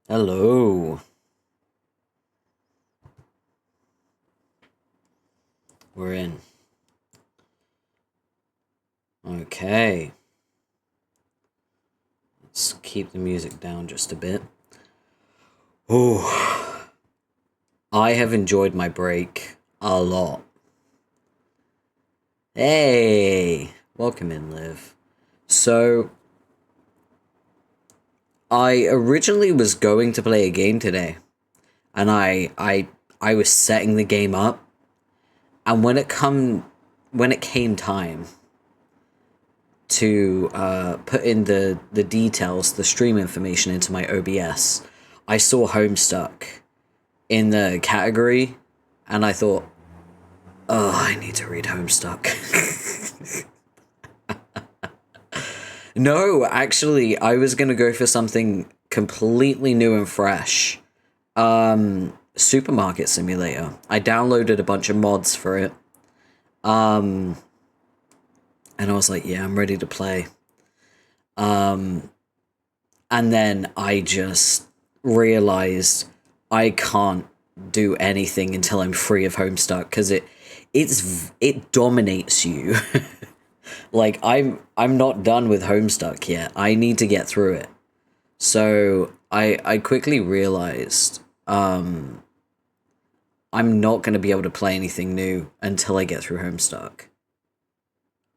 Hello. We're in. Okay. Let's keep the music down just a bit. Oh, I have enjoyed my break a lot. Hey, welcome in, Liv. So, I originally was going to play a game today, and I was setting the game up, and when it came time to put in the details, the stream information into my OBS, I saw Homestuck in the category, and I thought, oh, I need to read Homestuck. No, actually, I was gonna go for something completely new and fresh. Supermarket Simulator. I downloaded a bunch of mods for it. And I was like, yeah, I'm ready to play. And then I just realized I can't do anything until I'm free of Homestuck, because it dominates you. Like, I'm not done with Homestuck yet. I need to get through it. So I quickly realized I'm not going to be able to play anything new until I get through Homestuck.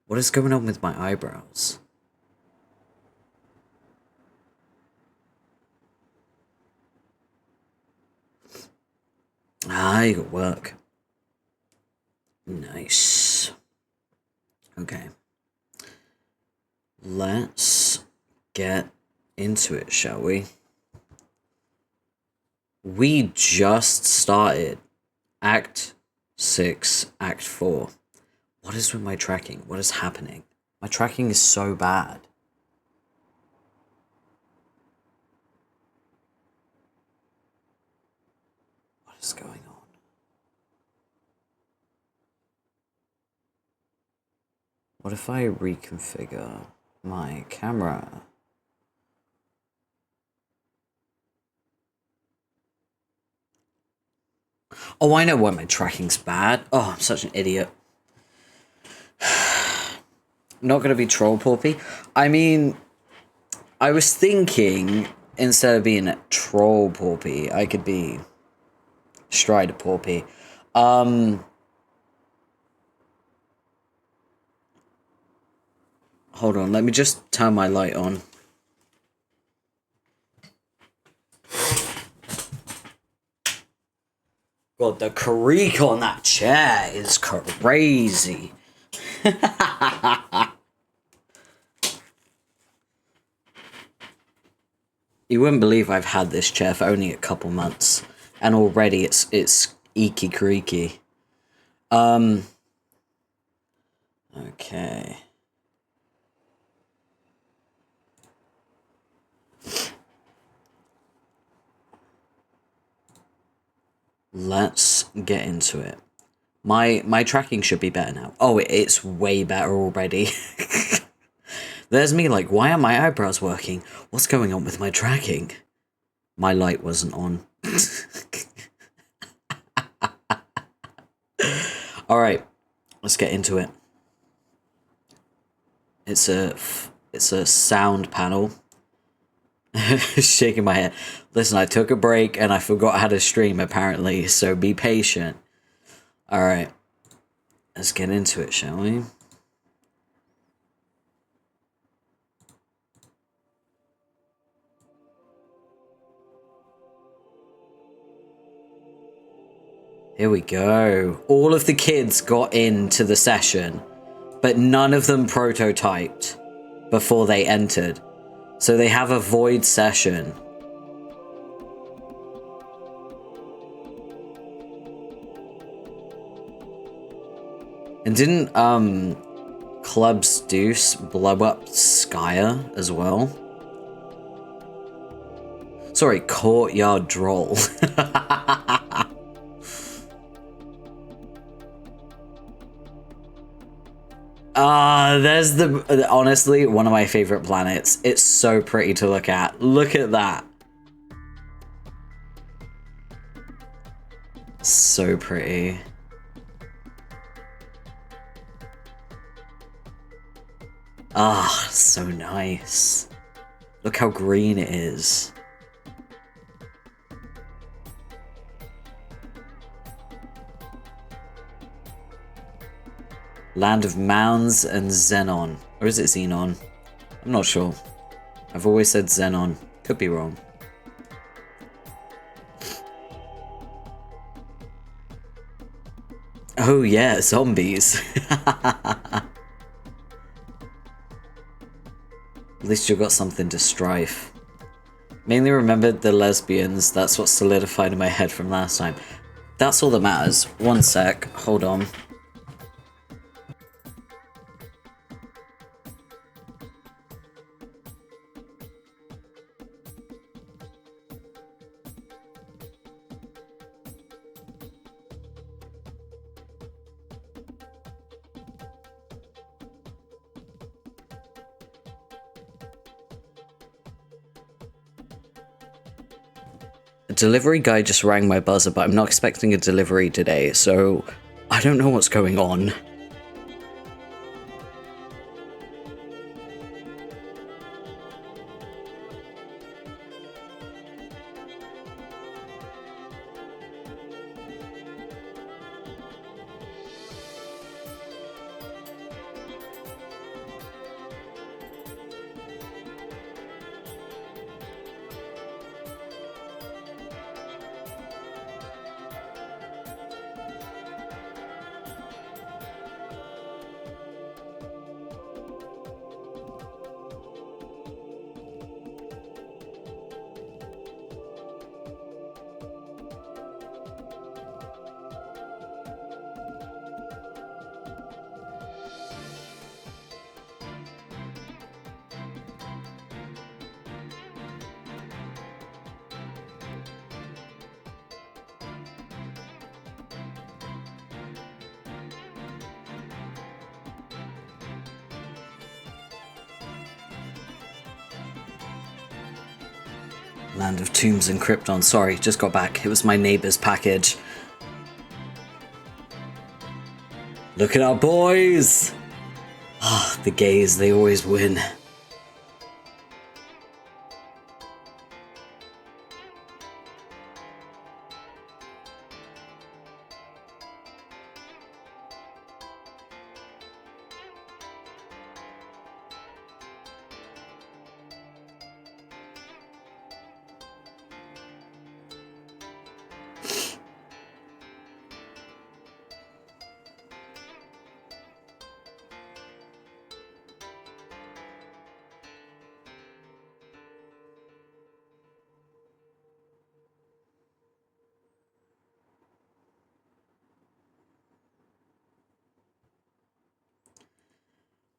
What is going on with my eyebrows? Ah, you got work. Nice. Okay. Let's get into it, shall we? We just started Act 6, Act 4. What is with my tracking? What is happening? My tracking is so bad. What is going on? What if I reconfigure my camera? Oh, I know why my tracking's bad. Oh, I'm such an idiot. Not gonna be troll Porpy. I mean, I was thinking instead of being troll Porpy, I could be Strider Porpy. Hold on, let me just turn my light on. God, the creak on that chair is crazy. You wouldn't believe I've had this chair for only a couple months, and already it's eeky creaky. Okay. Let's get into it. My tracking should be better now. Oh, it's way better already. There's me like, why aren't my eyebrows working? What's going on with my tracking? My light wasn't on. Alright, let's get into it. It's a sound panel. Shaking my head. Listen, I took a break and I forgot how to stream apparently, so be patient. Alright, let's get into it, shall we? Here we go. All of the kids got into the session, but none of them prototyped before they entered. So they have a void session. And didn't Club's Deuce blow up Skyer as well? Sorry, Courtyard Droll. There's honestly, one of my favorite planets. It's so pretty to look at. Look at that. So pretty. Ah, so nice. Look how green it is. Land of Mounds and Xenon. Or is it Xenon? I'm not sure. I've always said Xenon. Could be wrong. Oh yeah, zombies. At least you got something to strife. Mainly remembered the lesbians. That's what solidified in my head from last time. That's all that matters. One sec. Hold on. A delivery guy just rang my buzzer, but I'm not expecting a delivery today, so I don't know what's going on. Land of Tombs and Krypton. Sorry, just got back. It was my neighbor's package. Look at our boys! Ah, the gays, they always win.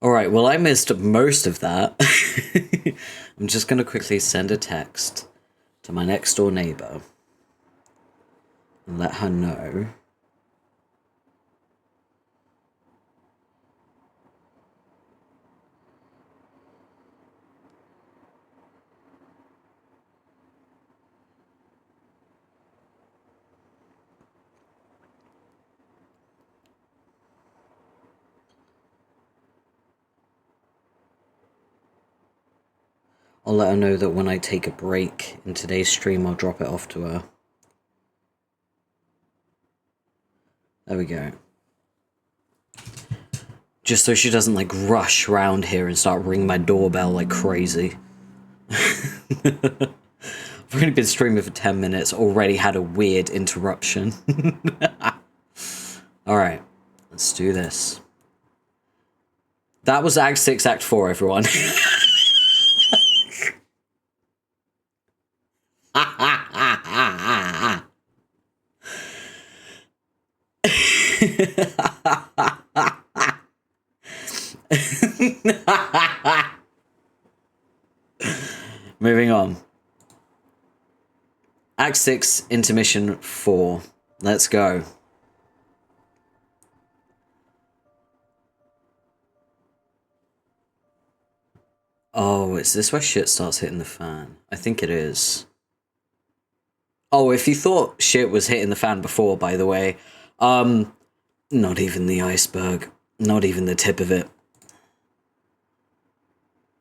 Alright, well I missed most of that. I'm just gonna quickly send a text to my next door neighbor and let her know. I'll let her know that when I take a break in today's stream, I'll drop it off to her. There we go. Just so she doesn't, like, rush around here and start ringing my doorbell like crazy. I've only been streaming for 10 minutes, already had a weird interruption. Alright, let's do this. That was Act 6, Act 4, everyone. Moving on. Act 6, Intermission 4. Let's go. Oh, is this where shit starts hitting the fan? I think it is. Oh, if you thought shit was hitting the fan before, by the way, not even the iceberg. Not even the tip of it.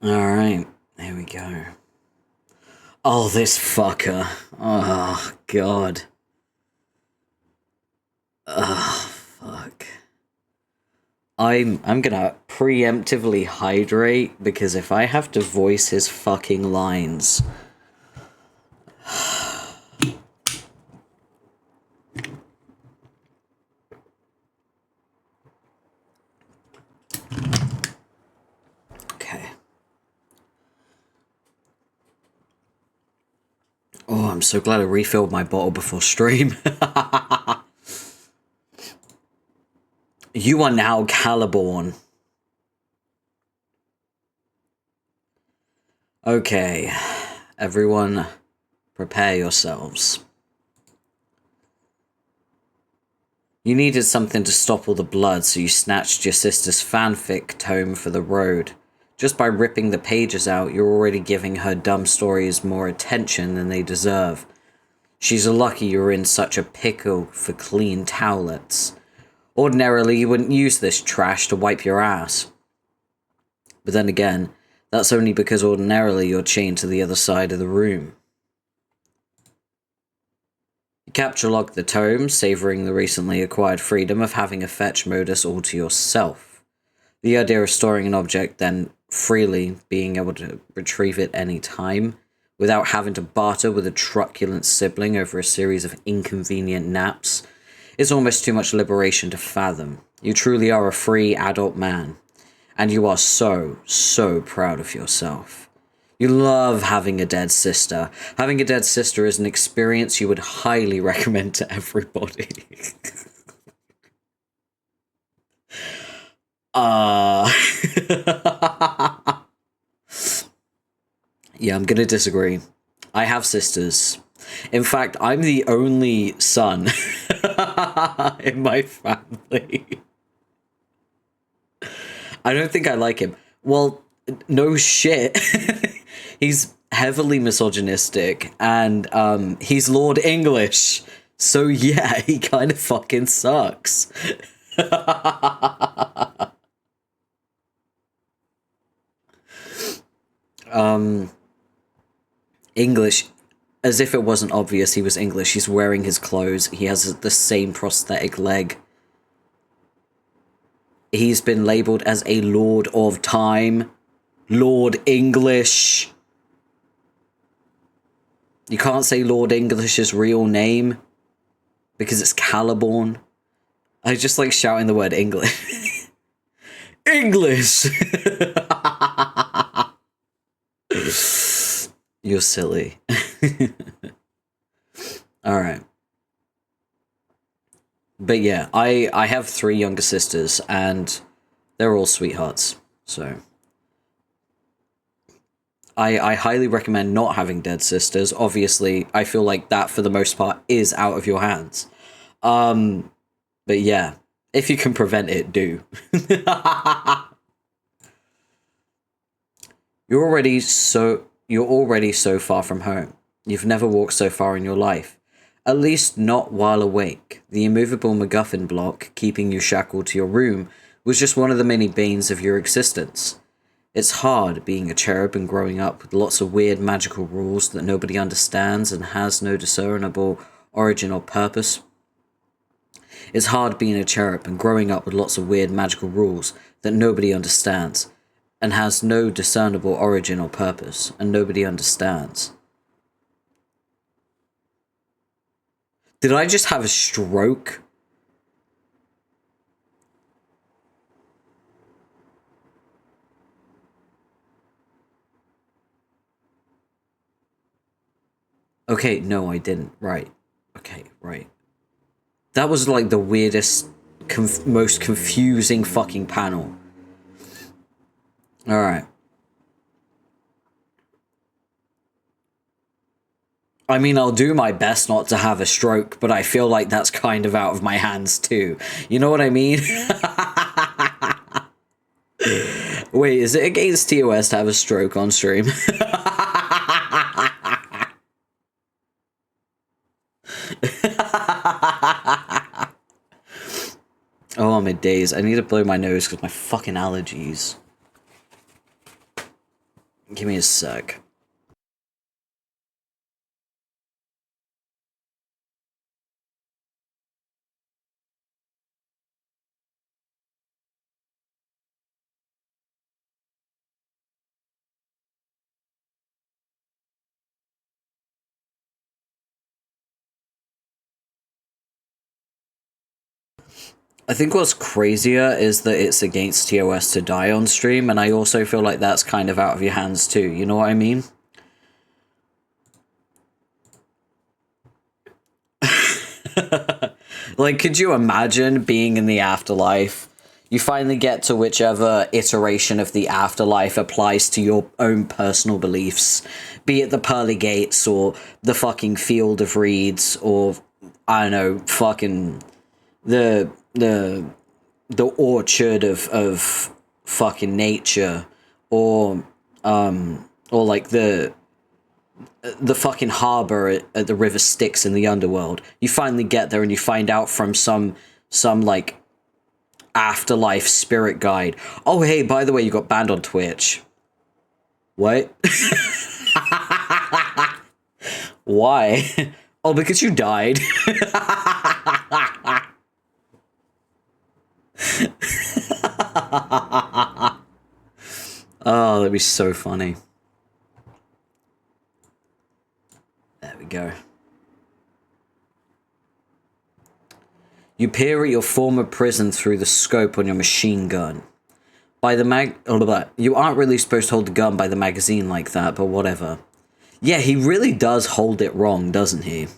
Alright, here we go. Oh, this fucker. Oh, God. Oh, fuck. I'm gonna preemptively hydrate, because if I have to voice his fucking lines... Okay. Oh, I'm so glad I refilled my bottle before stream. You are now Caliborn. Okay, everyone, prepare yourselves. You needed something to stop all the blood, so you snatched your sister's fanfic tome for the road. Just by ripping the pages out, you're already giving her dumb stories more attention than they deserve. She's lucky you're in such a pickle for clean towelettes. Ordinarily, you wouldn't use this trash to wipe your ass. But then again, that's only because ordinarily you're chained to the other side of the room. You capture lock the tome, savouring the recently acquired freedom of having a fetch modus all to yourself. The idea of storing an object, then freely being able to retrieve it any time, without having to barter with a truculent sibling over a series of inconvenient naps, is almost too much liberation to fathom. You truly are a free adult man, and you are so, so proud of yourself. You love having a dead sister. Having a dead sister is an experience you would highly recommend to everybody. Yeah, I'm gonna disagree. I have sisters. In fact, I'm the only son in my family. I don't think I like him. Well, no shit. He's heavily misogynistic, and he's Lord English. So yeah, he kind of fucking sucks. English, as if it wasn't obvious he was English. He's wearing his clothes. He has the same prosthetic leg. He's been labelled as a Lord of Time. Lord English. You can't say Lord English's real name because it's Caliborn. I just like shouting the word English. English! You're silly. Alright. But yeah, I have 3 younger sisters, and they're all sweethearts, so... I highly recommend not having dead sisters. Obviously, I feel like that, for the most part, is out of your hands. But yeah, if you can prevent it, do. You're already so far from home. You've never walked so far in your life. At least not while awake. The immovable MacGuffin block, keeping you shackled to your room, was just one of the many banes of your existence. It's hard being a cherub and growing up with lots of weird magical rules that nobody understands and has no discernible origin or purpose. It's hard being a cherub and growing up with lots of weird magical rules that nobody understands and has no discernible origin or purpose, and nobody understands. Did I just have a stroke? Okay, no, I didn't. Right. Okay, right. That was like the weirdest, most confusing fucking panel. Alright. I mean, I'll do my best not to have a stroke, but I feel like that's kind of out of my hands too. You know what I mean? Wait, is it against TOS to have a stroke on stream? humid days. I need to blow my nose because my fucking allergies. Give me a sec. I think what's crazier is that it's against TOS to die on stream, and I also feel like that's kind of out of your hands too, you know what I mean? Like, could you imagine being in the afterlife? You finally get to whichever iteration of the afterlife applies to your own personal beliefs, be it the pearly gates or the fucking field of reeds or, I don't know, fucking the orchard of fucking nature, or like the fucking harbor at the river Styx in the underworld. You finally get there and you find out from some like afterlife spirit guide. Oh hey, by the way, you got banned on Twitch. What? Why? Oh, because you died. Oh, that'd be so funny. There we go. You peer at your former prison through the scope on your machine gun. By the you aren't really supposed to hold the gun by the magazine like that, but whatever. Yeah, he really does hold it wrong, doesn't he?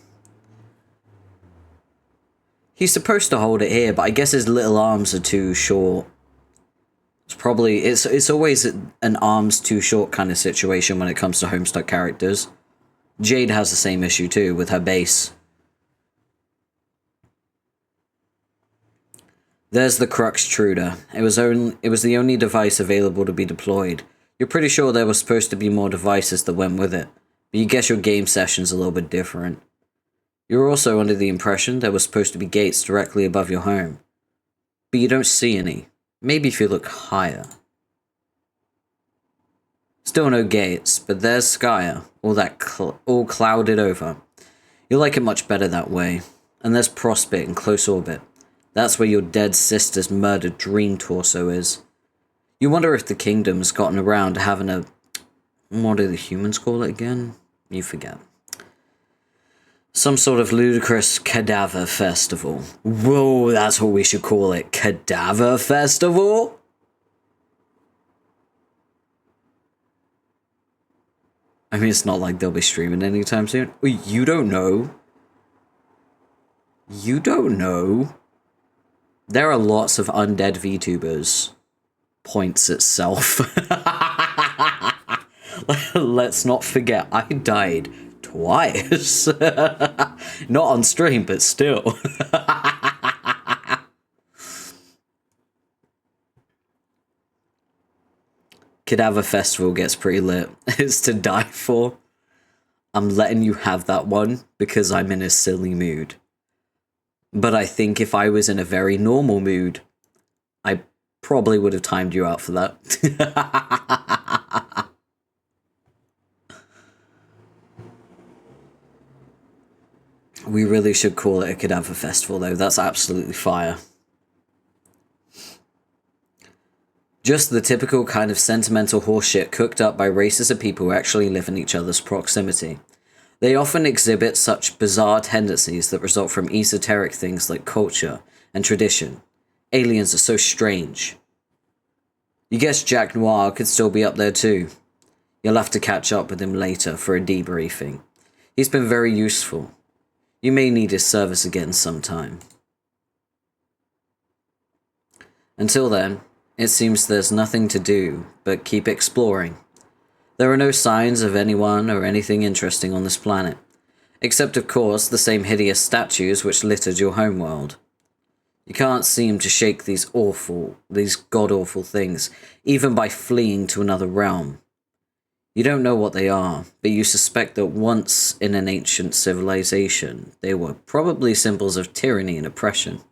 He's supposed to hold it here, but I guess his little arms are too short. It's probably, it's always an arms too short kind of situation when it comes to Homestuck characters. Jade has the same issue too with her base. There's the Crux Truder. It was the only device available to be deployed. You're pretty sure there were supposed to be more devices that went with it, but you guess your game session's a little bit different. You were also under the impression there were supposed to be gates directly above your home, but you don't see any. Maybe if you look higher. Still no gates, but there's Skya, all clouded over. You like it much better that way. And there's Prospect in close orbit. That's where your dead sister's murdered dream torso is. You wonder if the kingdom's gotten around to having a... What do the humans call it again? You forget. Some sort of ludicrous cadaver festival. Whoa, that's what we should call it. Cadaver festival? I mean, it's not like they'll be streaming anytime soon. You don't know. You don't know. There are lots of undead VTubers. Points itself. Let's not forget, I died twice. Not on stream, but still. Cadaver Festival gets pretty lit. It's to die for. I'm letting you have that one because I'm in a silly mood. But I think if I was in a very normal mood, I probably would have timed you out for that. We really should call it a Cadaver Festival, though. That's absolutely fire. Just the typical kind of sentimental horseshit cooked up by races of people who actually live in each other's proximity. They often exhibit such bizarre tendencies that result from esoteric things like culture and tradition. Aliens are so strange. You guess Jack Noir could still be up there too. You'll have to catch up with him later for a debriefing. He's been very useful. You may need his service again sometime. Until then, it seems there's nothing to do but keep exploring. There are no signs of anyone or anything interesting on this planet, except of course the same hideous statues which littered your homeworld. You can't seem to shake these god-awful things, even by fleeing to another realm. You don't know what they are, but you suspect that once in an ancient civilization, they were probably symbols of tyranny and oppression.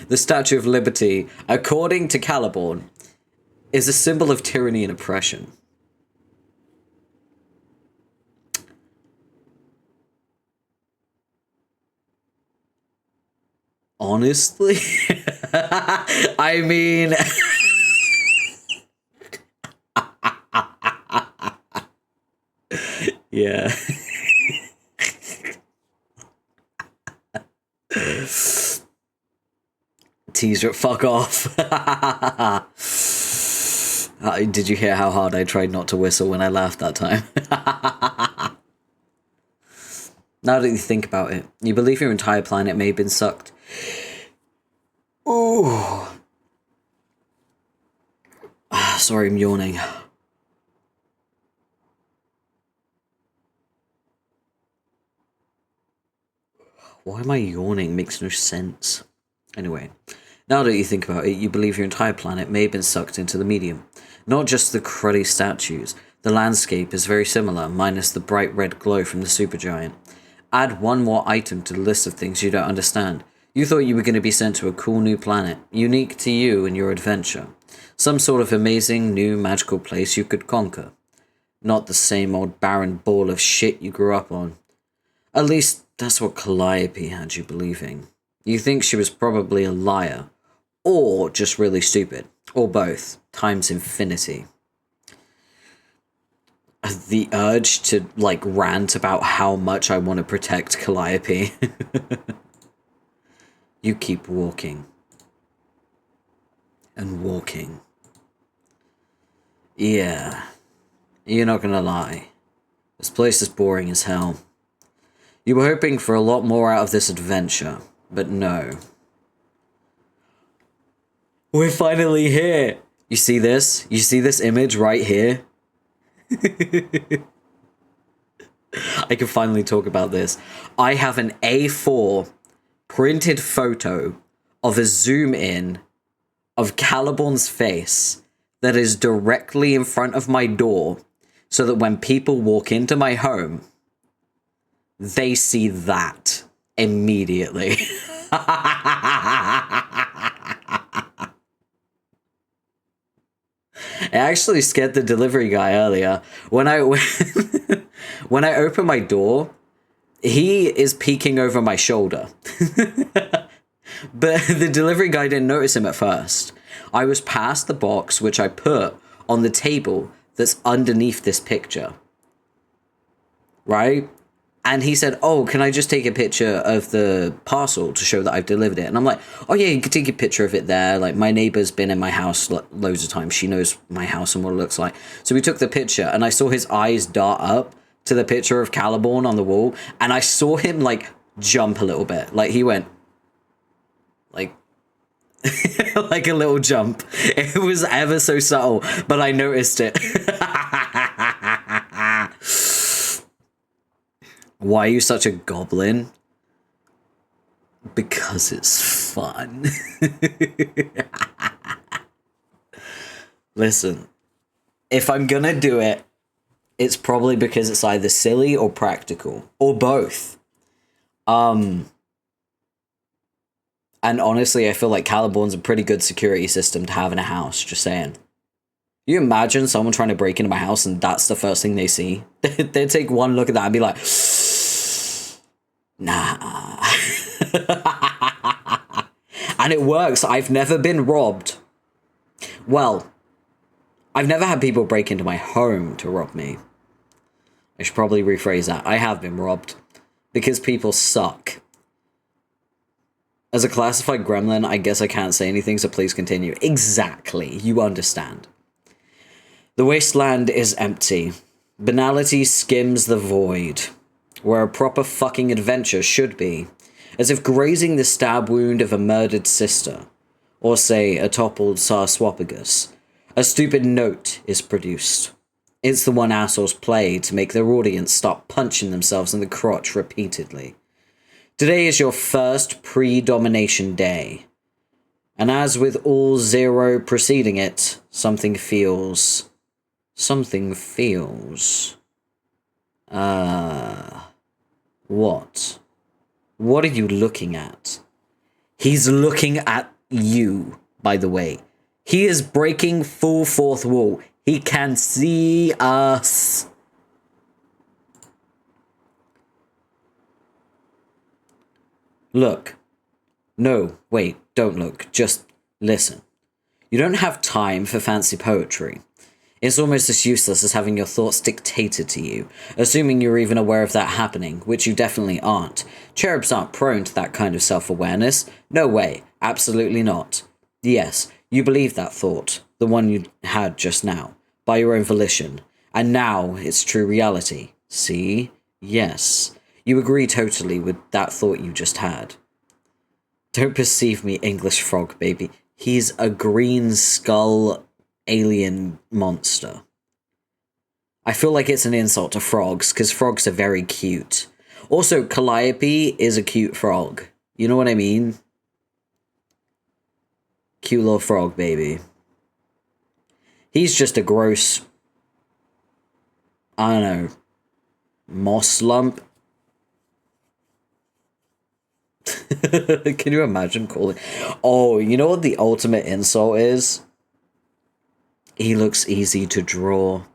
The Statue of Liberty, according to Caliborn, is a symbol of tyranny and oppression. Honestly? I mean... yeah. Teaser, fuck off. Did you hear how hard I tried not to whistle when I laughed that time? Now that you think about it, you believe your entire planet may have been sucked. Ooh. Sorry, I'm yawning. Why am I yawning? Makes no sense. Anyway, now that you think about it, you believe your entire planet may have been sucked into the medium. Not just the cruddy statues. The landscape is very similar, minus the bright red glow from the supergiant. Add one more item to the list of things you don't understand. You thought you were going to be sent to a cool new planet, unique to you and your adventure. Some sort of amazing, new, magical place you could conquer. Not the same old barren ball of shit you grew up on. At least, that's what Calliope had you believing. You think she was probably a liar, or just really stupid, or both, times infinity. The urge to, like, rant about how much I want to protect Calliope. You keep walking. And walking. Yeah. You're not gonna lie. This place is boring as hell. You were hoping for a lot more out of this adventure, but no. We're finally here! You see this? You see this image right here? I can finally talk about this. I have an A4 printed photo of a zoom in of Caliborn's face that is directly in front of my door, so that when people walk into my home, they see that immediately. It actually scared the delivery guy earlier. When I open my door, he is peeking over my shoulder. But the delivery guy didn't notice him at first. I was past the box, which I put on the table that's underneath this picture. Right? And he said, oh, can I just take a picture of the parcel to show that I've delivered it? And I'm like, oh yeah, you can take a picture of it there. Like, my neighbor's been in my house loads of times. She knows my house and what it looks like. So we took the picture, and I saw his eyes dart up to the picture of Caliborn on the wall. And I saw him, like, jump a little bit. Like, he went, like, like a little jump. It was ever so subtle, but I noticed it. Why are you such a goblin? Because it's fun. Listen, if I'm gonna do it, it's probably because it's either silly or practical, or both. And honestly, I feel like Caliborn's a pretty good security system to have in a house, just saying. You imagine someone trying to break into my house and that's the first thing they see? They'd take one look at that and be like, nah. And it works. I've never been robbed. Well, I've never had people break into my home to rob me. I should probably rephrase that. I have been robbed. Because people suck. As a classified gremlin, I guess I can't say anything, so please continue. Exactly. You understand. The wasteland is empty. Banality skims the void, where a proper fucking adventure should be, as if grazing the stab wound of a murdered sister, or say a toppled sarcophagus, a stupid note is produced. It's the one assholes play to make their audience stop punching themselves in the crotch repeatedly. Today is your first pre-domination day, and as with all zero preceding it, something feels... What? What are you looking at? He's looking at you, by the way. He is breaking full fourth wall. He can see us. Look. No, wait, don't look. Just listen. You don't have time for fancy poetry. It's almost as useless as having your thoughts dictated to you, assuming you're even aware of that happening, which you definitely aren't. Cherubs aren't prone to that kind of self-awareness. No way. Absolutely not. Yes, you believe that thought, the one you had just now, by your own volition. And now it's true reality. See? Yes. You agree totally with that thought you just had. Don't perceive me, English frog baby. He's a green skull alien monster. I feel like it's an insult to frogs, because frogs are very cute. Also, Calliope is a cute frog. You know what I mean? Cute little frog, baby. He's just a gross, I don't know, moss lump. Can you imagine calling... Oh, you know what the ultimate insult is? He looks easy to draw.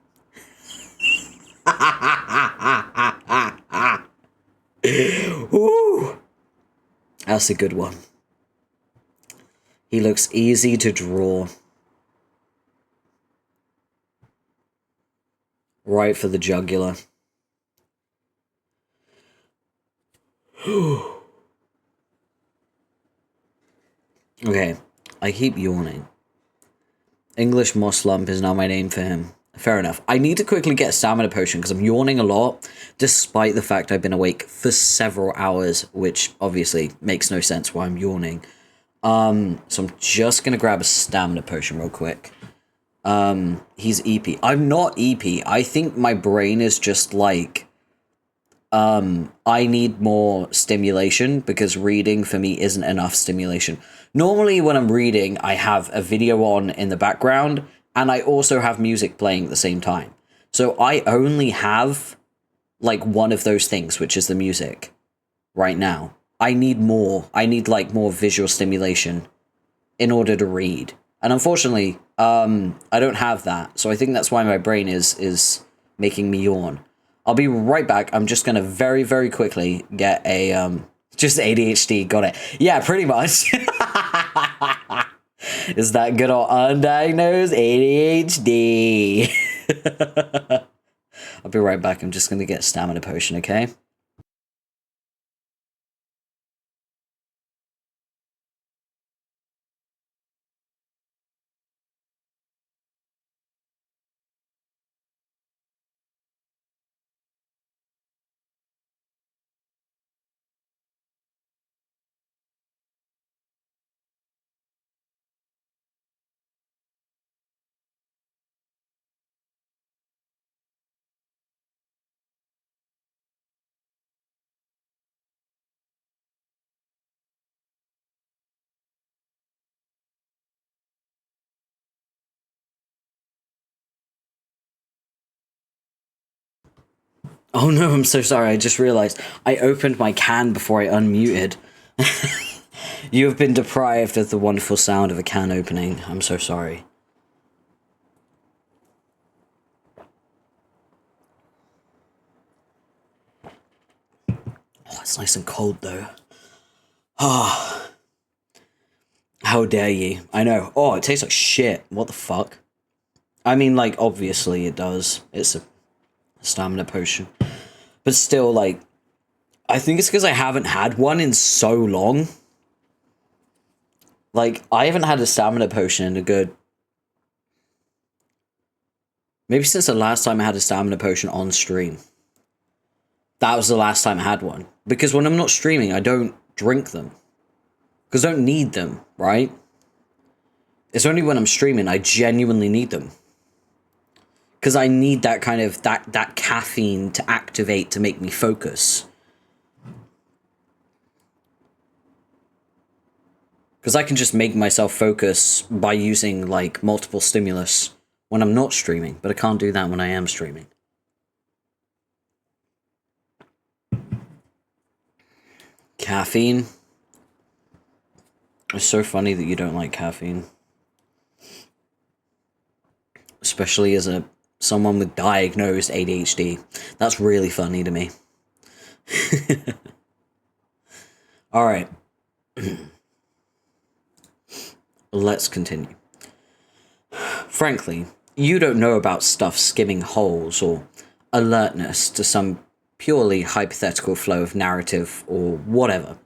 Woo! That's a good one. He looks easy to draw. Right for the jugular. Okay, I keep yawning. English moss lump is now my name for him. Fair enough. I need to quickly get a stamina potion because I'm yawning a lot, despite the fact I've been awake for several hours, which obviously makes no sense why I'm yawning. So I'm just going to grab a stamina potion real quick. He's EP. I'm not EP. I think my brain is just like, I need more stimulation because reading for me isn't enough stimulation. Normally when I'm reading, I have a video on in the background and I also have music playing at the same time. So I only have like one of those things, which is the music right now. I need more. I need like more visual stimulation in order to read. And unfortunately, I don't have that. So I think that's why my brain is making me yawn. I'll be right back. I'm just going to very, very quickly get a, just ADHD. Got it. Yeah, pretty much. Is that good old undiagnosed ADHD? I'll be right back. I'm just going to get a stamina potion, okay? Oh no, I'm so sorry. I just realized I opened my can before I unmuted. You have been deprived of the wonderful sound of a can opening. I'm so sorry. Oh, it's nice and cold though. Ah. How dare ye? I know. Oh, it tastes like shit. What the fuck? I mean, like, obviously it does. It's a stamina potion. But still, like, I think it's because I haven't had one in so long. Like, I haven't had a stamina potion in a good... Maybe since the last time I had a stamina potion on stream. That was the last time I had one. Because when I'm not streaming, I don't drink them. Because I don't need them, right? It's only when I'm streaming I genuinely need them. Because I need that kind of, that caffeine to activate to make me focus. Because I can just make myself focus by using, like, multiple stimulus when I'm not streaming. But I can't do that when I am streaming. Caffeine. It's so funny that you don't like caffeine. Especially as someone with diagnosed ADHD. That's really funny to me. Alright. Let's continue. Frankly, you don't know about stuff skimming holes or alertness to some purely hypothetical flow of narrative or whatever.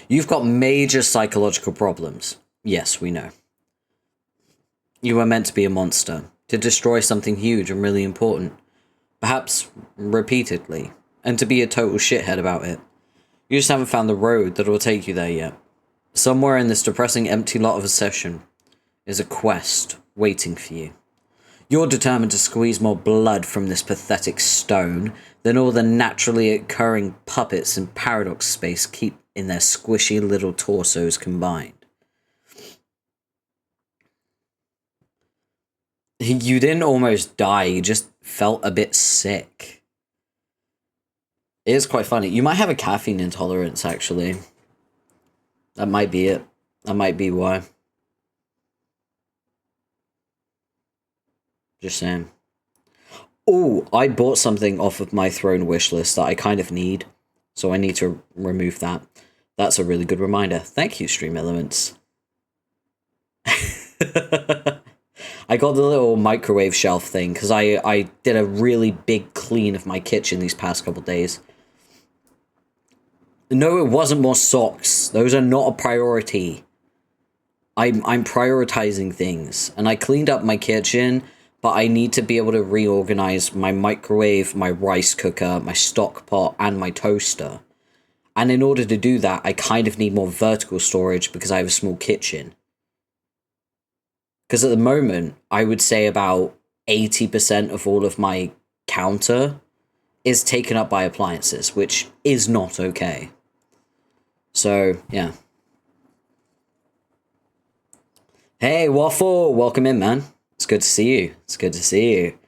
You've got major psychological problems. Yes, we know. You were meant to be a monster, to destroy something huge and really important, perhaps repeatedly, and to be a total shithead about it. You just haven't found the road that will take you there yet. Somewhere in this depressing empty lot of a session is a quest waiting for you. You're determined to squeeze more blood from this pathetic stone than all the naturally occurring puppets in paradox space keep in their squishy little torsos combined. You didn't almost die, you just felt a bit sick. It is quite funny. You might have a caffeine intolerance, actually. That might be it. That might be why. Just saying. Oh, I bought something off of my throne wish list that I kind of need. So I need to remove that. That's a really good reminder. Thank you, Stream Elements. I got the little microwave shelf thing because I did a really big clean of my kitchen these past couple days. No, it wasn't more socks. Those are not a priority. I'm prioritizing things. And I cleaned up my kitchen, but I need to be able to reorganize my microwave, my rice cooker, my stock pot, and my toaster. And in order to do that, I kind of need more vertical storage because I have a small kitchen. Because at the moment, I would say about 80% of all of my counter is taken up by appliances, which is not okay. So, yeah. Hey, Waffle! Welcome in, man. It's good to see you. It's good to see you.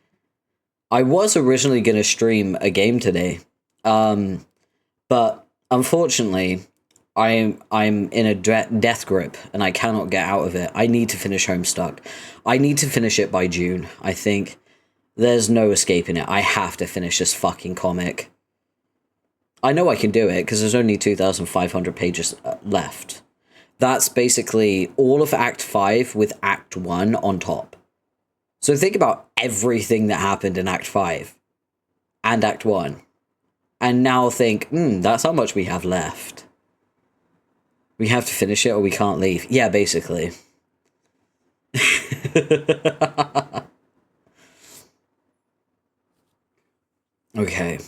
I was originally going to stream a game today, but unfortunately, I'm in a death grip, and I cannot get out of it. I need to finish Homestuck. I need to finish it by June, I think. There's no escaping it. I have to finish this fucking comic. I know I can do it, because there's only 2,500 pages left. That's basically all of Act 5 with Act 1 on top. So think about everything that happened in Act 5 and Act 1. And now think, that's how much we have left. We have to finish it or we can't leave. Yeah, basically. Okay.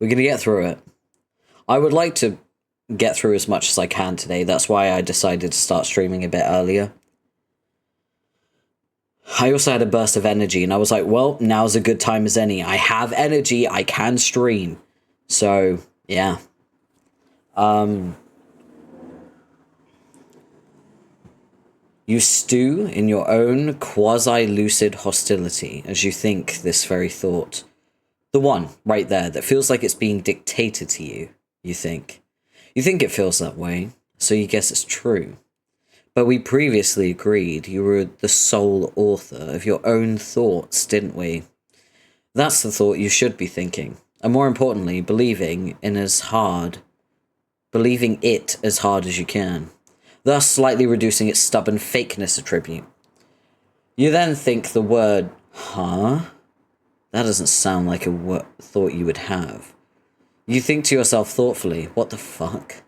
We're going to get through it. I would like to get through as much as I can today. That's why I decided to start streaming a bit earlier. I also had a burst of energy, and I was like, well, now's a good time as any. I have energy, I can stream. So, yeah. You stew in your own quasi-lucid hostility as you think this very thought. The one, right there, that feels like it's being dictated to you, you think. You think it feels that way, so you guess it's true. But we previously agreed you were the sole author of your own thoughts, didn't we? That's the thought you should be thinking, and more importantly, believing it as hard as you can, thus slightly reducing its stubborn fakeness attribute. You then think the word, huh? That doesn't sound like a thought you would have. You think to yourself thoughtfully, what the fuck?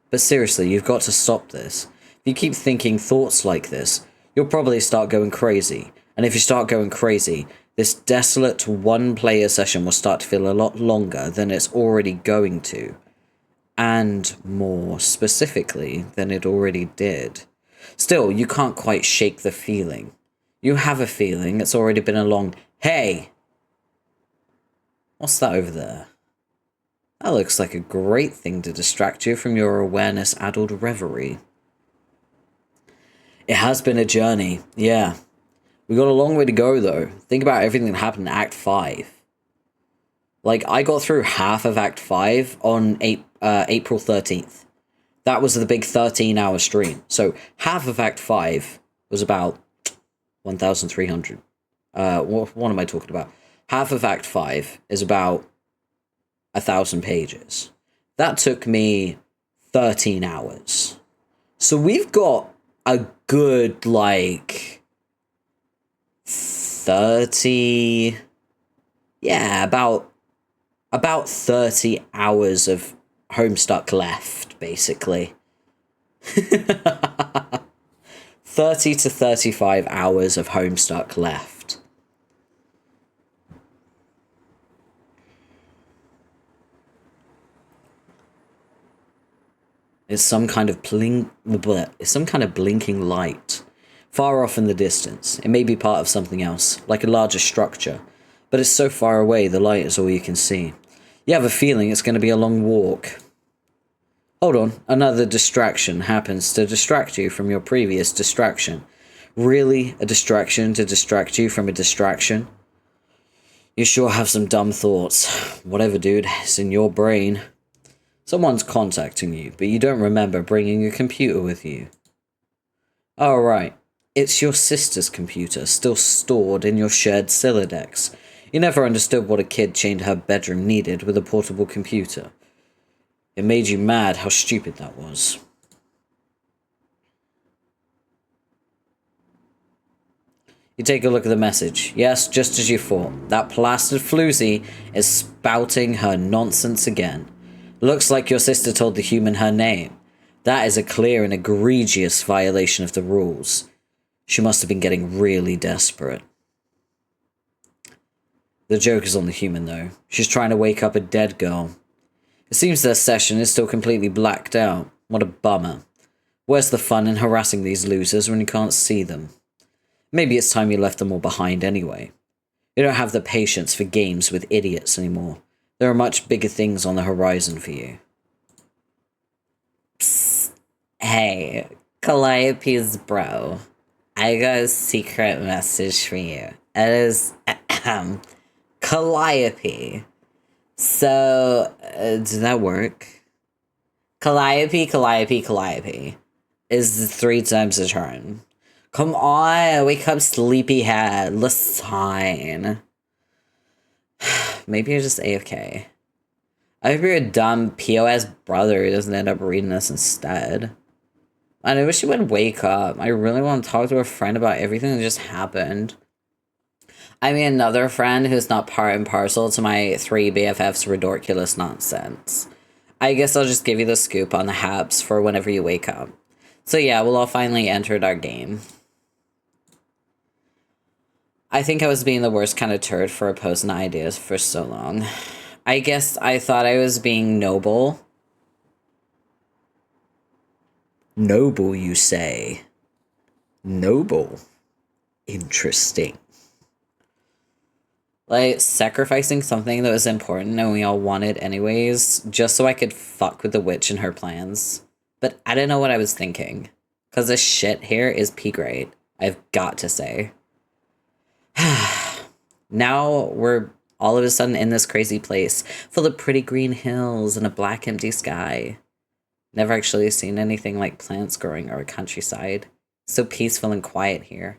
But seriously, you've got to stop this. If you keep thinking thoughts like this, you'll probably start going crazy. And if you start going crazy, this desolate one-player session will start to feel a lot longer than it's already going to. And more specifically than it already did. Still, you can't quite shake the feeling. You have a feeling. It's already been a long, hey! What's that over there? That looks like a great thing to distract you from your awareness-addled reverie. It has been a journey, yeah. We got a long way to go, though. Think about everything that happened in Act 5. Like, I got through half of Act 5 on April 13th. That was the big 13-hour stream. So half of Act 5 was about 1,300. What am I talking about? Half of Act 5 is about 1,000 pages. That took me 13 hours. So we've got a good, like, 30... Yeah, about 30 hours of Homestuck left, basically. 30 to 35 hours of Homestuck left. It's some kind of blinking light. Far off in the distance. It may be part of something else, like a larger structure. But it's so far away, the light is all you can see. You have a feeling it's going to be a long walk. Hold on, another distraction happens to distract you from your previous distraction. Really? A distraction to distract you from a distraction? You sure have some dumb thoughts. Whatever, dude, it's in your brain. Someone's contacting you, but you don't remember bringing a computer with you. Oh, right. It's your sister's computer, still stored in your shared Silodex. You never understood what a kid chained her bedroom needed with a portable computer. It made you mad how stupid that was. You take a look at the message. Yes, just as you thought. That plastered floozy is spouting her nonsense again. Looks like your sister told the human her name. That is a clear and egregious violation of the rules. She must have been getting really desperate. The joke is on the human, though. She's trying to wake up a dead girl. It seems their session is still completely blacked out. What a bummer. Where's the fun in harassing these losers when you can't see them? Maybe it's time you left them all behind anyway. You don't have the patience for games with idiots anymore. There are much bigger things on the horizon for you. Psst. Hey, Calliope's bro. I got a secret message for you. It is... Calliope. So, did that work? Calliope is 3 times the charm. Come on, wake up, sleepyhead. Listen. Maybe you're just AFK. I hope your dumb POS brother doesn't end up reading this instead. I wish you would wake up. I really want to talk to a friend about everything that just happened. I mean, another friend who's not part and parcel to my 3 BFFs ridiculous nonsense. I guess I'll just give you the scoop on the haps for whenever you wake up. So yeah, we'll all finally entered our game. I think I was being the worst kind of turd for opposing ideas for so long. I guess I thought I was being noble. Noble, you say? Noble. Interesting. Like, sacrificing something that was important and we all wanted anyways, just so I could fuck with the witch and her plans. But I don't know what I was thinking. Because this shit here is P-grade. I've got to say. Now we're all of a sudden in this crazy place, full of pretty green hills and a black empty sky. Never actually seen anything like plants growing or a countryside. So peaceful and quiet here.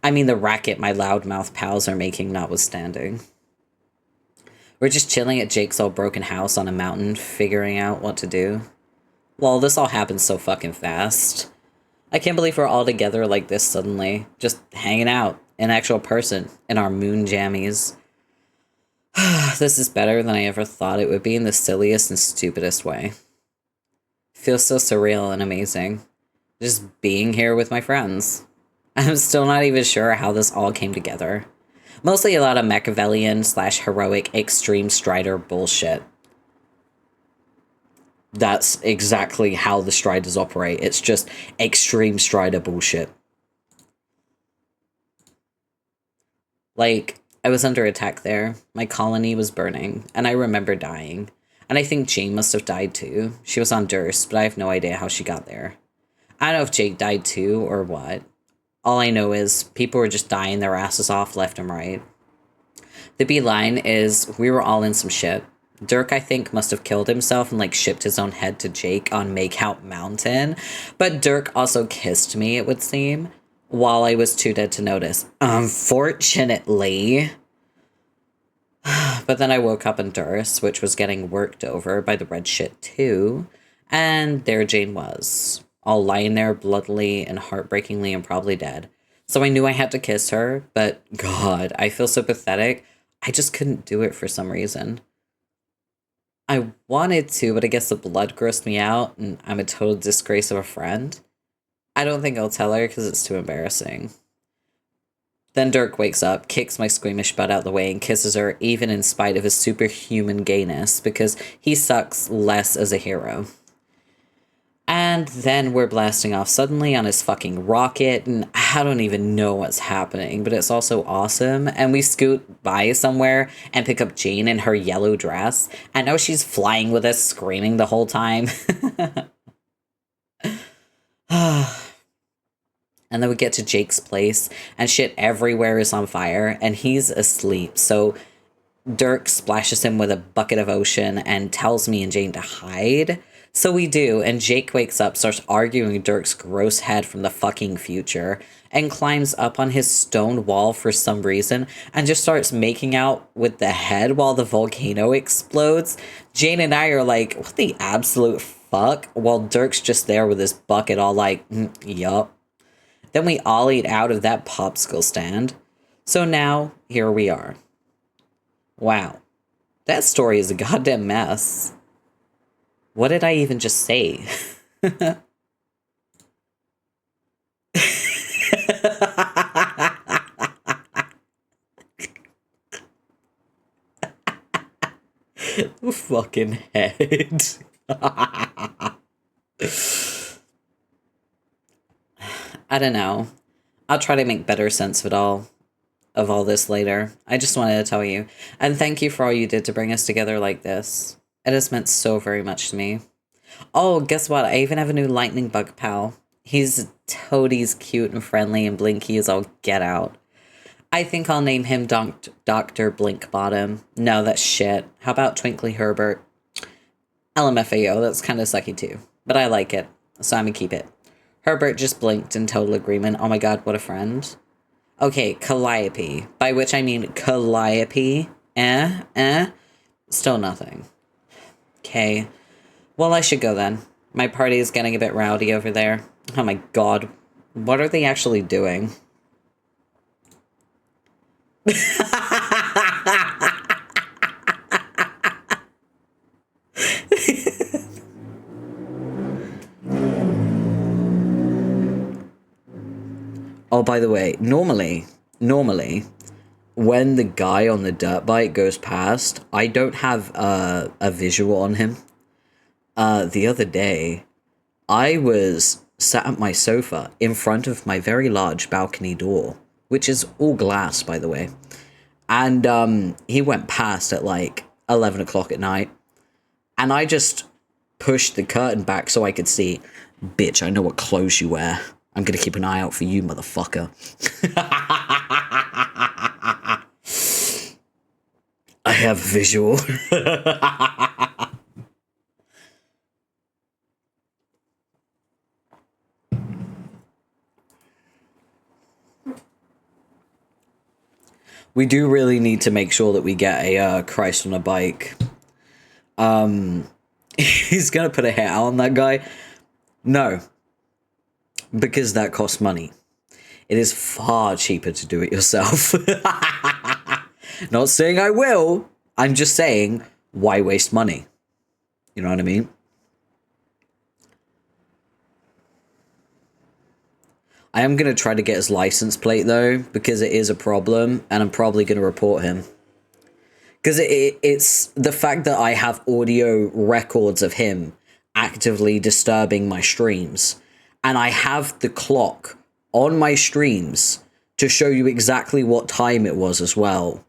I mean, the racket my loudmouth pals are making notwithstanding. We're just chilling at Jake's old broken house on a mountain, figuring out what to do. Lol, this all happened so fucking fast. I can't believe we're all together like this suddenly. Just hanging out, an actual person, in our moon jammies. This is better than I ever thought it would be in the silliest and stupidest way. Feels so surreal and amazing. Just being here with my friends. I'm still not even sure how this all came together. Mostly a lot of Machiavellian / heroic extreme strider bullshit. That's exactly how the Striders operate. It's just extreme Strider bullshit. Like, I was under attack there. My colony was burning, and I remember dying. And I think Jane must have died too. She was on Durst, but I have no idea how she got there. I don't know if Jake died too, or what. All I know is people were just dying their asses off left and right. The beeline is we were all in some shit. Dirk, I think, must have killed himself and, like, shipped his own head to Jake on Makeout Mountain. But Dirk also kissed me, it would seem, while I was too dead to notice. Unfortunately. But then I woke up in Durst, which was getting worked over by the red shit too. And there Jane was, all lying there bloodily and heartbreakingly and probably dead. So I knew I had to kiss her, but God, I feel so pathetic. I just couldn't do it for some reason. I wanted to, but I guess the blood grossed me out, and I'm a total disgrace of a friend. I don't think I'll tell her because it's too embarrassing. Then Dirk wakes up, kicks my squeamish butt out the way, and kisses her, even in spite of his superhuman gayness, because he sucks less as a hero. And then we're blasting off suddenly on his fucking rocket, and I don't even know what's happening, but it's also awesome. And we scoot by somewhere and pick up Jane in her yellow dress, and now she's flying with us, screaming the whole time. And then we get to Jake's place, and shit everywhere is on fire, and he's asleep. So Dirk splashes him with a bucket of ocean and tells me and Jane to hide. So we do, and Jake wakes up, starts arguing Dirk's gross head from the fucking future, and climbs up on his stone wall for some reason, and just starts making out with the head while the volcano explodes. Jane and I are like, what the absolute fuck? While Dirk's just there with his bucket all like, yup. Then we all eat out of that popsicle stand. So now, here we are. Wow. That story is a goddamn mess. What did I even just say? Fucking head. I don't know. I'll try to make better sense of all this later. I just wanted to tell you. And thank you for all you did to bring us together like this. It has meant so very much to me. Oh, guess what? I even have a new lightning bug pal. He's toadies cute and friendly and blinky as all get out. I think I'll name him Dr. Blinkbottom. No, that's shit. How about Twinkly Herbert? LMFAO, that's kind of sucky too. But I like it, so I'm gonna keep it. Herbert just blinked in total agreement. Oh my god, what a friend. Okay, Calliope. By which I mean Calliope. Still nothing. Okay. Well, I should go then. My party is getting a bit rowdy over there. Oh my god. What are they actually doing? Oh, by the way, normally, when the guy on the dirt bike goes past, I don't have a visual on him. The other day, I was sat at my sofa in front of my very large balcony door, which is all glass, by the way. And he went past at like 11 o'clock at night. And I just pushed the curtain back so I could see, bitch, I know what clothes you wear. I'm gonna keep an eye out for you, motherfucker. I have visual. We do really need to make sure that we get a Christ on a bike. He's gonna put a hit out on that guy. No. Because that costs money. It is far cheaper to do it yourself. Not saying I will. I'm just saying, why waste money? You know what I mean? I am going to try to get his license plate, though, because it is a problem, and I'm probably going to report him. Because it's the fact that I have audio records of him actively disturbing my streams. And I have the clock on my streams to show you exactly what time it was as well.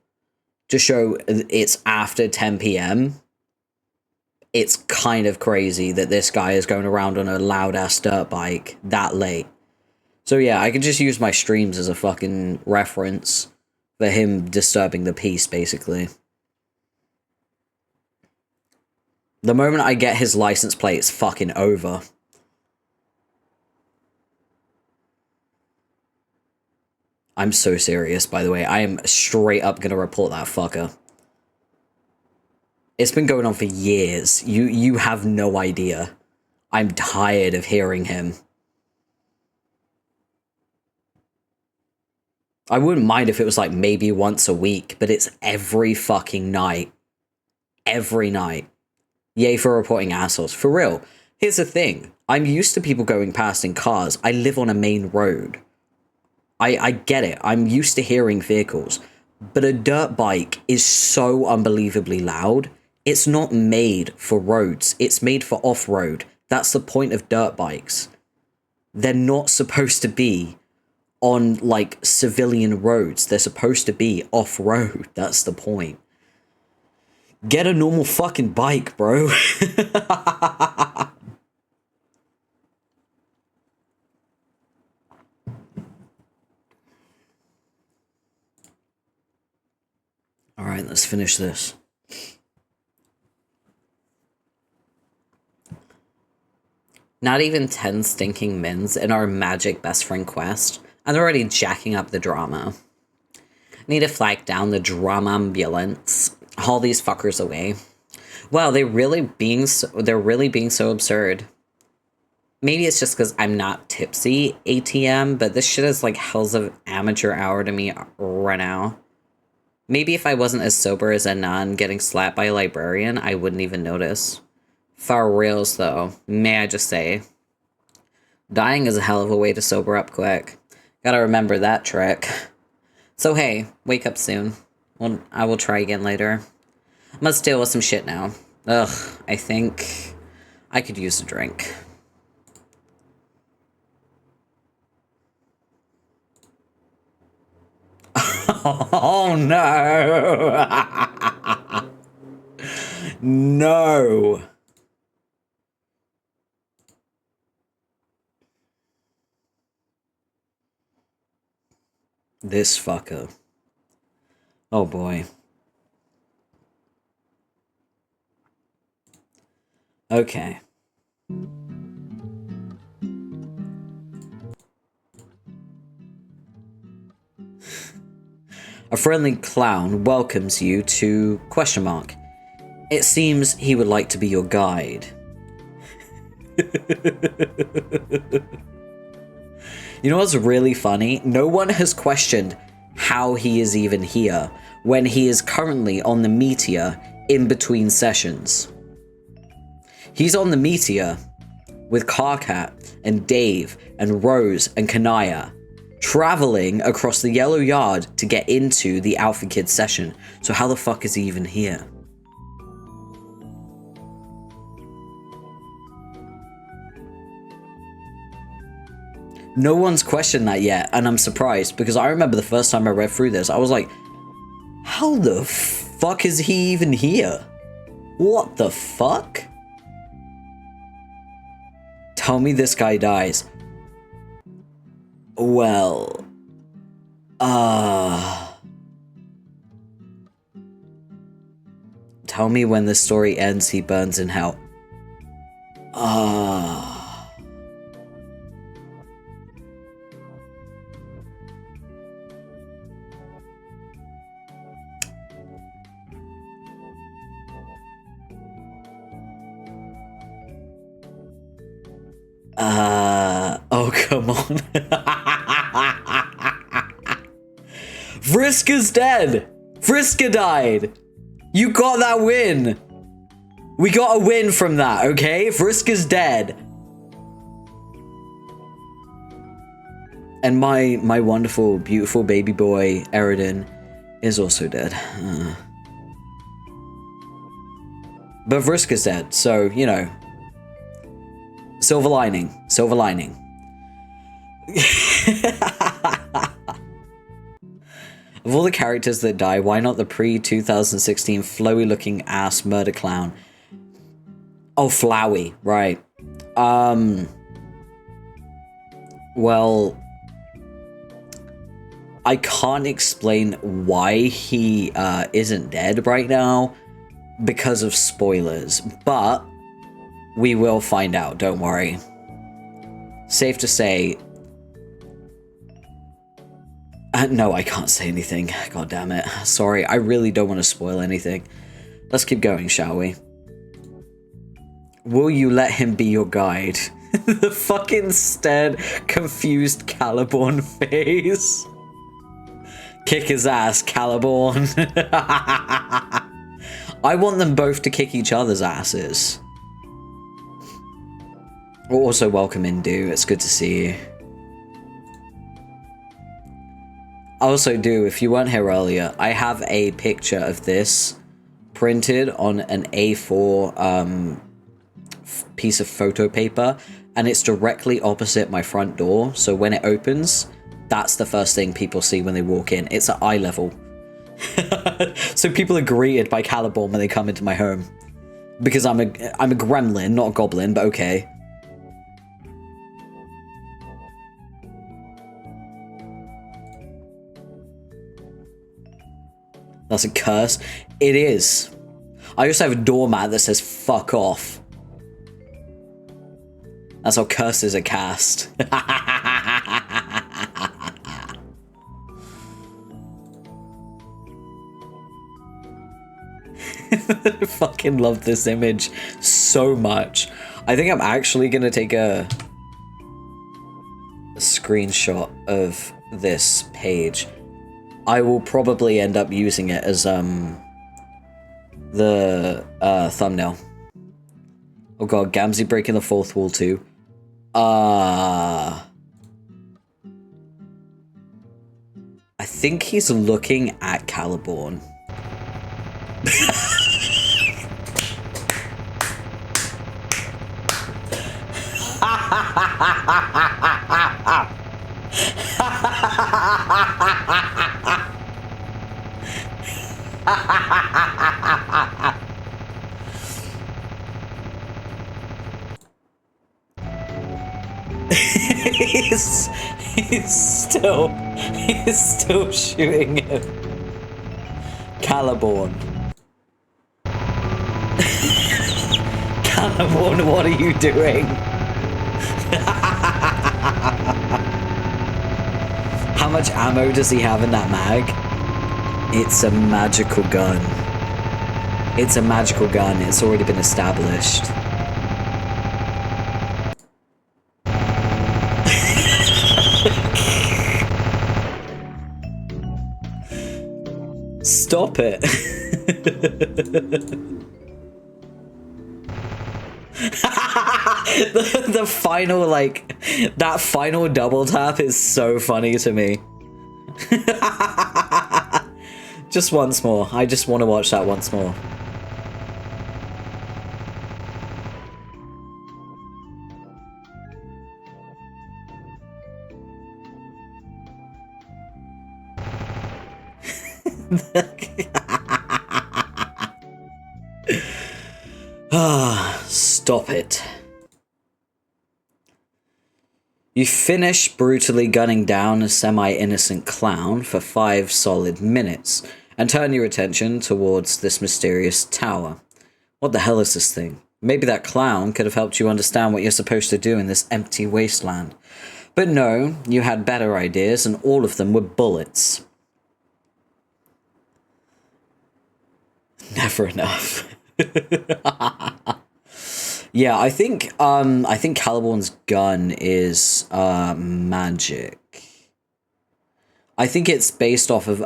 To show it's after 10 p.m. It's kind of crazy that this guy is going around on a loud-ass dirt bike that late. So yeah, I can just use my streams as a fucking reference for him disturbing the peace, basically. The moment I get his license plate, it's fucking over. I'm so serious, by the way. I am straight up gonna report that fucker. It's been going on for years. You have no idea. I'm tired of hearing him. I wouldn't mind if it was like maybe once a week, but it's every fucking night. Every night. Yay for reporting assholes. For real. Here's the thing. I'm used to people going past in cars. I live on a main road. I get it. I'm used to hearing vehicles. But a dirt bike is so unbelievably loud. It's not made for roads. It's made for off-road. That's the point of dirt bikes. They're not supposed to be on, like, civilian roads. They're supposed to be off-road. That's the point. Get a normal fucking bike, bro. Alright, let's finish this. Not even 10 stinking mins in our magic best friend quest, and they're already jacking up the drama. Need to flag down the drama ambulance. Haul these fuckers away. Wow, they're really being so absurd. Maybe it's just because I'm not tipsy, ATM, but this shit is like hell's of amateur hour to me right now. Maybe if I wasn't as sober as a nun getting slapped by a librarian, I wouldn't even notice. For reals, though, may I just say, dying is a hell of a way to sober up quick. Gotta remember that trick. So hey, wake up soon. Well, I will try again later. Must deal with some shit now. Ugh, I think I could use a drink. Oh no! No! This fucker. Oh boy. Okay. A friendly clown welcomes you to ... It seems he would like to be your guide. You know what's really funny? No one has questioned how he is even here when he is currently on the Meteor in between sessions. He's on the Meteor with Carcat and Dave and Rose and Kanaya, traveling across the Yellow Yard to get into the Alpha Kid session. So how the fuck is he even here? No one's questioned that yet, and I'm surprised, because I remember the first time I read through this, I was like, how the fuck is he even here? What the fuck? Tell me this guy dies. Well... Tell me when the story ends, he burns in hell. Oh, come on. Vriska's dead! Vriska died! You got that win! We got a win from that, okay? Vriska's dead. And my wonderful, beautiful baby boy, Eridan, is also dead. But Vriska's dead, so, you know. Silver lining. Silver lining. Of all the characters that die, why not the pre-2016 flowy-looking ass murder clown? Oh, Flowey, right. Well, I can't explain why he isn't dead right now, because of spoilers, but we will find out, don't worry. Safe to say... no, I can't say anything. God damn it. Sorry, I really don't want to spoil anything. Let's keep going, shall we? Will you let him be your guide? The fucking stared, confused Caliborn face. Kick his ass, Caliborn. I want them both to kick each other's asses. Also, welcome Indu. It's good to see you. Also, if you weren't here earlier, I have a picture of this printed on an A4 piece of photo paper, and it's directly opposite my front door. So when it opens, that's the first thing people see when they walk in. It's at eye level. So people are greeted by Caliborn when they come into my home. Because I'm a gremlin, not a goblin, but okay. That's a curse. It is. I also have a doormat that says fuck off. That's how curses are cast. I fucking love this image so much. I think I'm actually gonna take a screenshot of this page. I will probably end up using it as the thumbnail. Oh god, Gamzee breaking the fourth wall too. I think he's looking at Caliborn. he's still shooting him. Caliborn. Caliborn, what are you doing? How much ammo does he have in that mag? It's a magical gun. It's a magical gun. It's already been established. Stop it. the final, like, that final double tap is so funny to me. Just once more. I just want to watch that once more. Stop it. You finish brutally gunning down a semi-innocent clown for 5 solid minutes, and turn your attention towards this mysterious tower. What the hell is this thing? Maybe that clown could have helped you understand what you're supposed to do in this empty wasteland. But no, you had better ideas, and all of them were bullets. Never enough. Yeah, I think Caliborn's gun is magic. I think it's based off of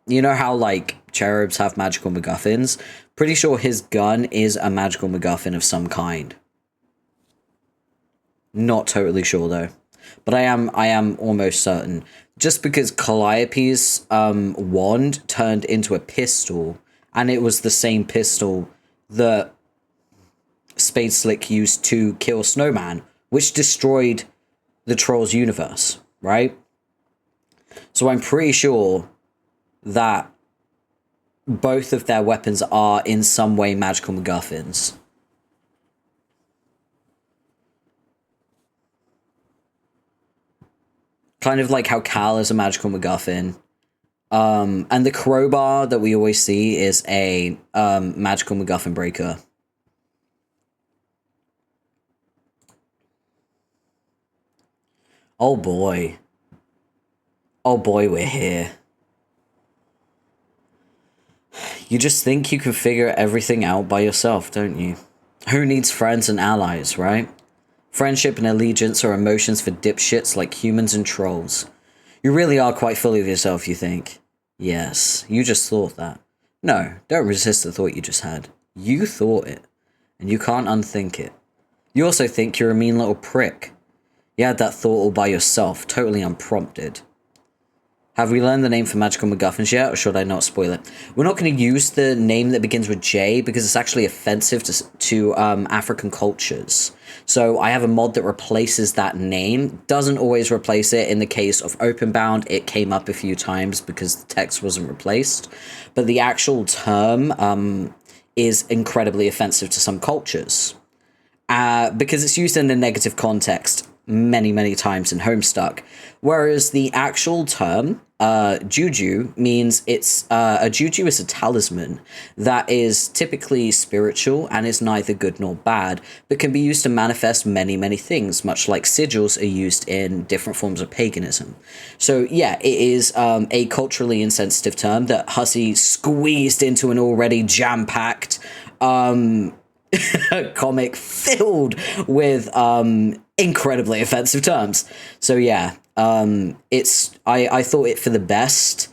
you know how like cherubs have magical MacGuffins? Pretty sure his gun is a magical MacGuffin of some kind. Not totally sure though. But I am almost certain. Just because Calliope's wand turned into a pistol, and it was the same pistol that Spade Slick used to kill Snowman, which destroyed the Trolls universe, right? So I'm pretty sure that both of their weapons are in some way magical MacGuffins. Kind of like how Cal is a magical MacGuffin, And the crowbar that we always see is a magical MacGuffin breaker. Oh boy. Oh boy, we're here. You just think you can figure everything out by yourself, don't you? Who needs friends and allies, right? Friendship and allegiance are emotions for dipshits like humans and trolls. You really are quite full of yourself, you think. Yes, you just thought that. No, don't resist the thought you just had. You thought it, and you can't unthink it. You also think you're a mean little prick. You had that thought all by yourself, totally unprompted. Have we learned the name for magical MacGuffins yet, or should I not spoil it? We're not going to use the name that begins with J because it's actually offensive to African cultures. So I have a mod that replaces that name. Doesn't always replace it. In the case of Openbound, it came up a few times because the text wasn't replaced. But the actual term is incredibly offensive to some cultures. Because it's used in a negative context many times in Homestuck. Whereas the actual term, juju, means it's a juju is a talisman that is typically spiritual and is neither good nor bad, but can be used to manifest many things, much like sigils are used in different forms of paganism. So yeah, it is a culturally insensitive term that Hussey squeezed into an already jam-packed comic filled with incredibly offensive terms. So yeah, I thought it for the best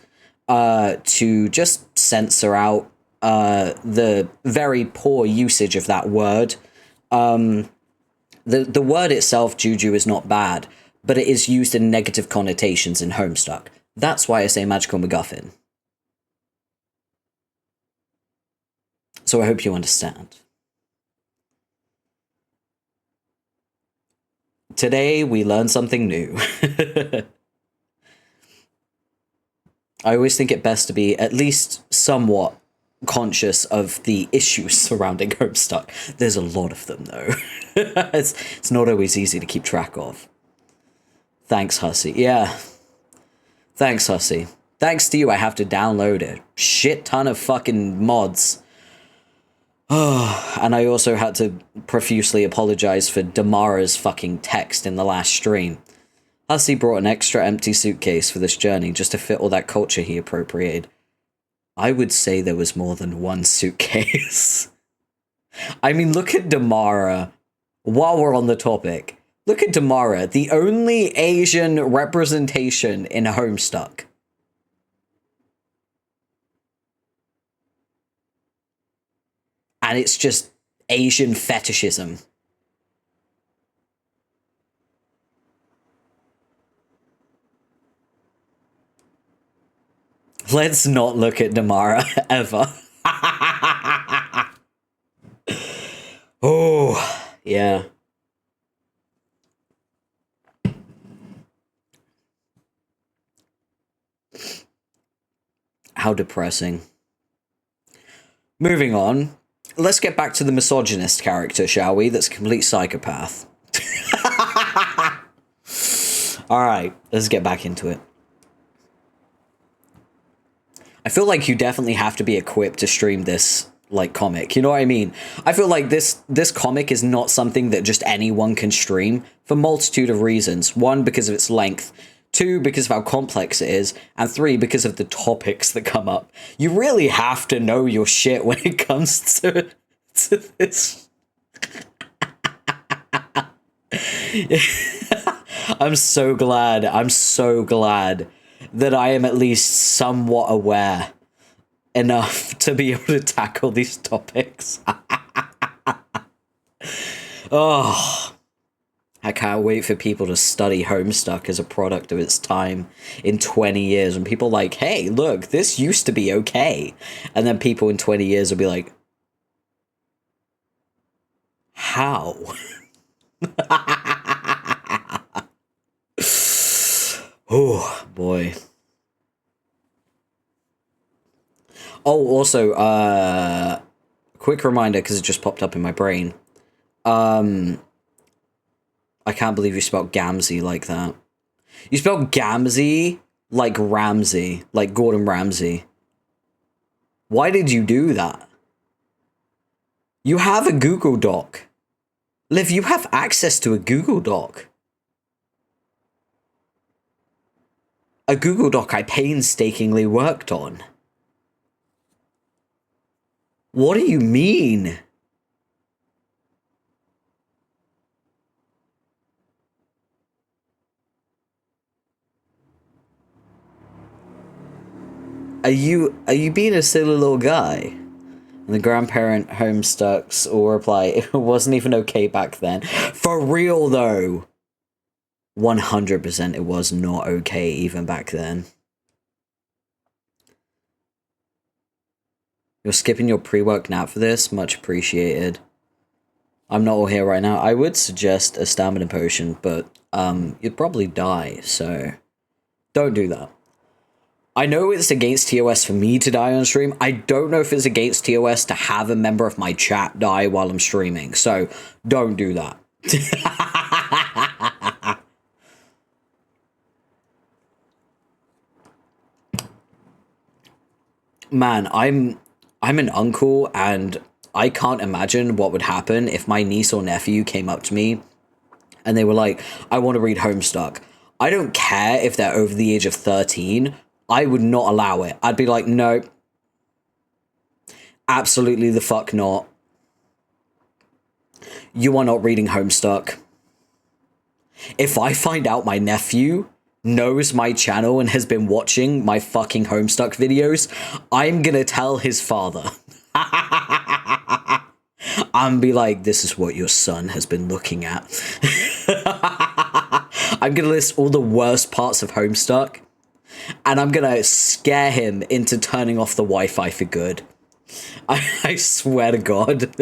to just censor out the very poor usage of that word. The word itself, juju, is not bad, but it is used in negative connotations in Homestuck. That's why I say magical MacGuffin. So I hope you understand. Today, we learned something new. I always think it best to be at least somewhat conscious of the issues surrounding Homestuck. There's a lot of them, though. It's not always easy to keep track of. Thanks, Hussey. Yeah. Thanks, Hussey. Thanks to you, I have to download a shit ton of fucking mods. And I also had to profusely apologize for Damara's fucking text in the last stream. Hussey brought an extra empty suitcase for this journey just to fit all that culture he appropriated. I would say there was more than one suitcase. I mean, look at Damara. While we're on the topic, look at Damara, the only Asian representation in Homestuck. And it's just Asian fetishism. Let's not look at Damara, ever. Oh, yeah. How depressing. Moving on. Let's get back to the misogynist character, shall we? That's a complete psychopath. Alright, let's get back into it. I feel like you definitely have to be equipped to stream this, like, comic. You know what I mean? I feel like this comic is not something that just anyone can stream for a multitude of reasons. One, because of its length. Two, because of how complex it is. And three, because of the topics that come up. You really have to know your shit when it comes to this. I'm so glad that I am at least somewhat aware enough to be able to tackle these topics. Oh, I can't wait for people to study Homestuck as a product of its time in 20 years. And people are like, hey, look, this used to be okay. And then people in 20 years will be like, how? Oh, boy. Oh, also, quick reminder, because it just popped up in my brain. I can't believe you spelled Gamzee like that. You spelled Gamzee like Ramsay, like Gordon Ramsay. Why did you do that? You have a Google Doc. Liv, you have access to a Google Doc. A Google Doc I painstakingly worked on. What do you mean? Are you being a silly little guy? And the grandparent Homestucks will reply, it wasn't even okay back then. For real though. 100% it was not okay even back then. You're skipping your pre-work nap for this? Much appreciated. I'm not all here right now. I would suggest a stamina potion, but you'd probably die, so don't do that. I know it's against TOS for me to die on stream. I don't know if it's against TOS to have a member of my chat die while I'm streaming, so don't do that. Man, I'm an uncle, and I can't imagine what would happen if my niece or nephew came up to me and they were like, I want to read Homestuck. I don't care if they're over the age of 13. I would not allow it. I'd be like, no. Absolutely the fuck not. You are not reading Homestuck. If I find out my nephew knows my channel and has been watching my fucking Homestuck videos, I'm gonna tell his father. I'm be like, this is what your son has been looking at. I'm gonna list all the worst parts of Homestuck, and I'm gonna scare him into turning off the Wi-Fi for good. I swear to God.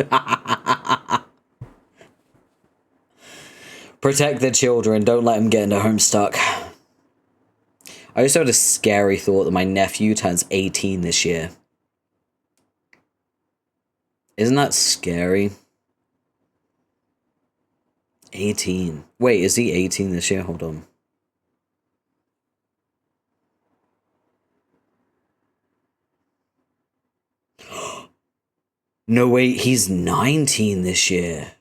Protect the children, don't let them get into Homestuck. I also had a scary thought that my nephew turns 18 this year. Isn't that scary? 18. Wait, is he 18 this year? Hold on. No, wait, he's 19 this year.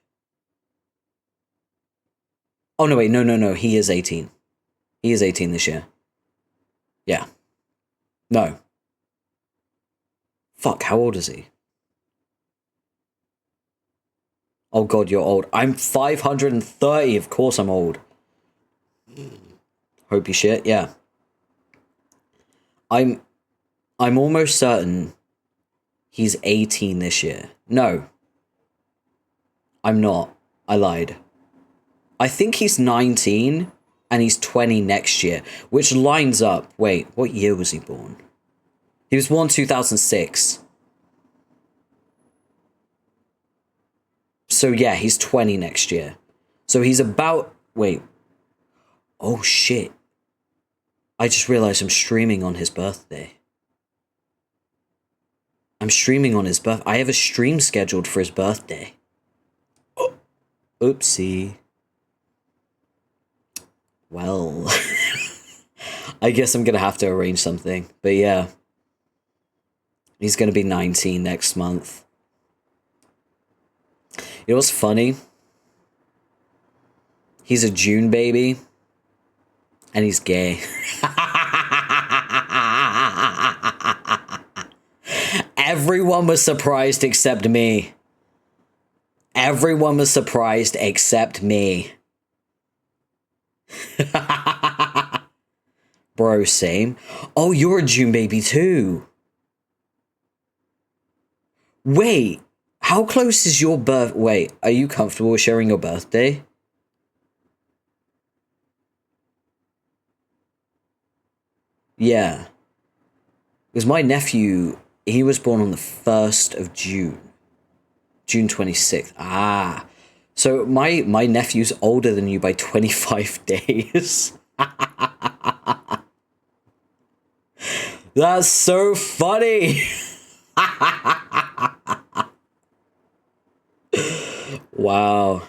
Oh, no, wait, no, he is 18. He is 18 this year. Yeah. No. Fuck, how old is he? Oh god, you're old. I'm 530, of course I'm old. Hope you shit, yeah. I'm almost certain he's 18 this year. No. I'm not. I lied. I think he's 19 and he's 20 next year, which lines up. Wait, what year was he born? He was born 2006. So yeah, he's 20 next year. So he's about... Wait. Oh shit. I just realized I'm streaming on his birthday. I'm streaming on his birthday. I have a stream scheduled for his birthday. Oh. Oopsie. Well. I guess I'm gonna have to arrange something. But yeah. He's gonna be 19 next month. You know what's funny? He's a June baby. And he's gay. Everyone was surprised except me. Everyone was surprised except me. Bro, same. Oh, you're a June baby too. Wait, how close is your birth? Wait, are you comfortable sharing your birthday? Yeah. Because my nephew, he was born on the 1st of June. June 26th. Ah. So my nephew's older than you by 25 days. That's so funny. Wow.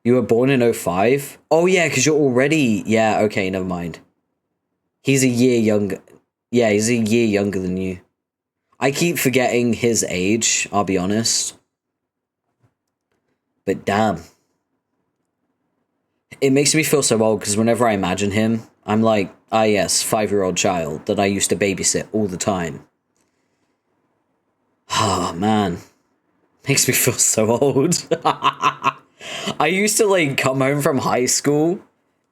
You were born in 05? Oh, yeah, because you're already... Yeah, okay, never mind. He's a year younger. Yeah, he's a year younger than you. I keep forgetting his age, I'll be honest. But damn. It makes me feel so old, because whenever I imagine him, I'm like, ah yes, 5-year-old child that I used to babysit all the time. Oh, man. Makes me feel so old. I used to, like, come home from high school,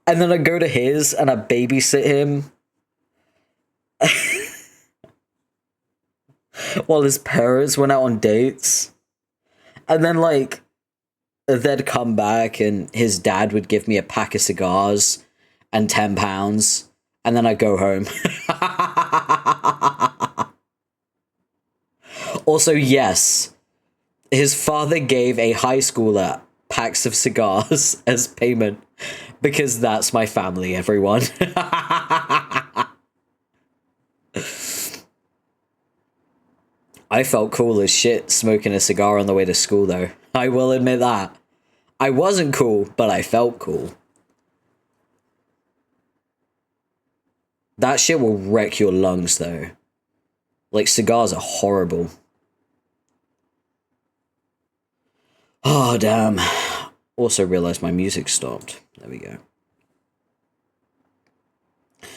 and then I'd go to his, and I'd babysit him. While his parents went out on dates. And then, like, they'd come back, and his dad would give me a pack of cigars and £10, and then I'd go home. Also, yes, his father gave a high schooler packs of cigars as payment, because that's my family, everyone. I felt cool as shit smoking a cigar on the way to school, though. I will admit that. I wasn't cool, but I felt cool. That shit will wreck your lungs, though. Like, cigars are horrible. Oh, damn. Also realized my music stopped. There we go.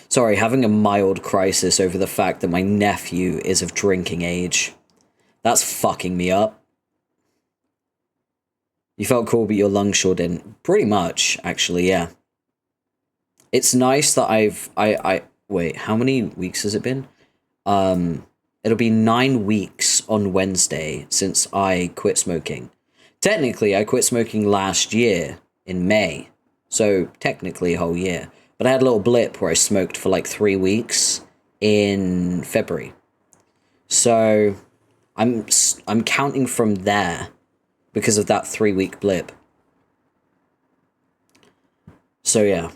Sorry, having a mild crisis over the fact that my nephew is of drinking age. That's fucking me up. You felt cool, but your lungs sure didn't. Pretty much, actually, yeah. It's nice that wait, how many weeks has it been? It'll be 9 weeks on Wednesday since I quit smoking. Technically, I quit smoking last year in May. So, technically a whole year. But I had a little blip where I smoked for like 3 weeks in February. So, I'm counting from there because of that 3-week blip. So yeah,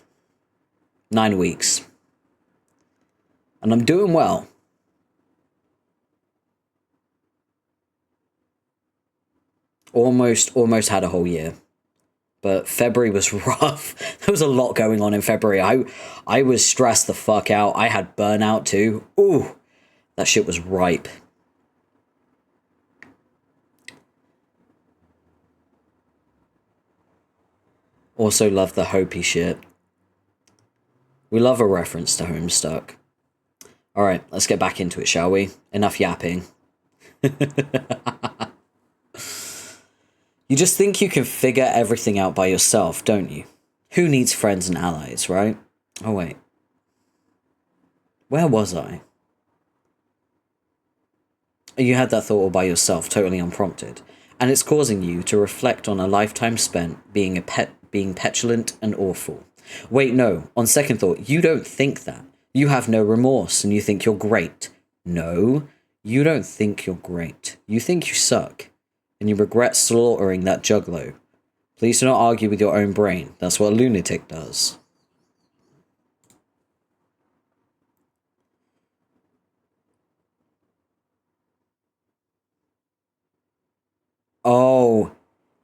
9 weeks. And I'm doing well. Almost had a whole year. But February was rough. There was a lot going on in February. I was stressed the fuck out. I had burnout too. Ooh, that shit was ripe. Also love the Hopi shit. We love a reference to Homestuck. Alright, let's get back into it, shall we? Enough yapping. You just think you can figure everything out by yourself, don't you? Who needs friends and allies, right? Oh, wait. Where was I? You had that thought all by yourself, totally unprompted. And it's causing you to reflect on a lifetime spent being petulant and awful. Wait, no. On second thought, you don't think that. You have no remorse and you think you're great. No, you don't think you're great. You think you suck. And you regret slaughtering that juggalo. Please do not argue with your own brain. That's what a lunatic does. Oh,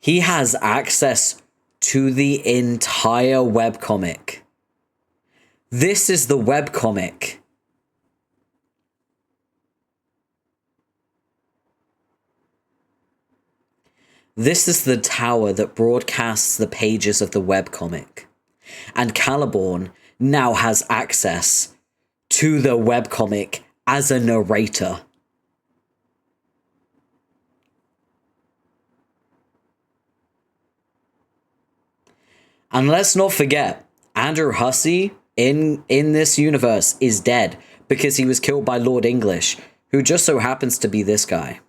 he has access to the entire webcomic. This is the webcomic. This is the tower that broadcasts the pages of the webcomic. And Caliborn now has access to the webcomic as a narrator. And let's not forget, Andrew Hussey in this universe is dead because he was killed by Lord English, who just so happens to be this guy.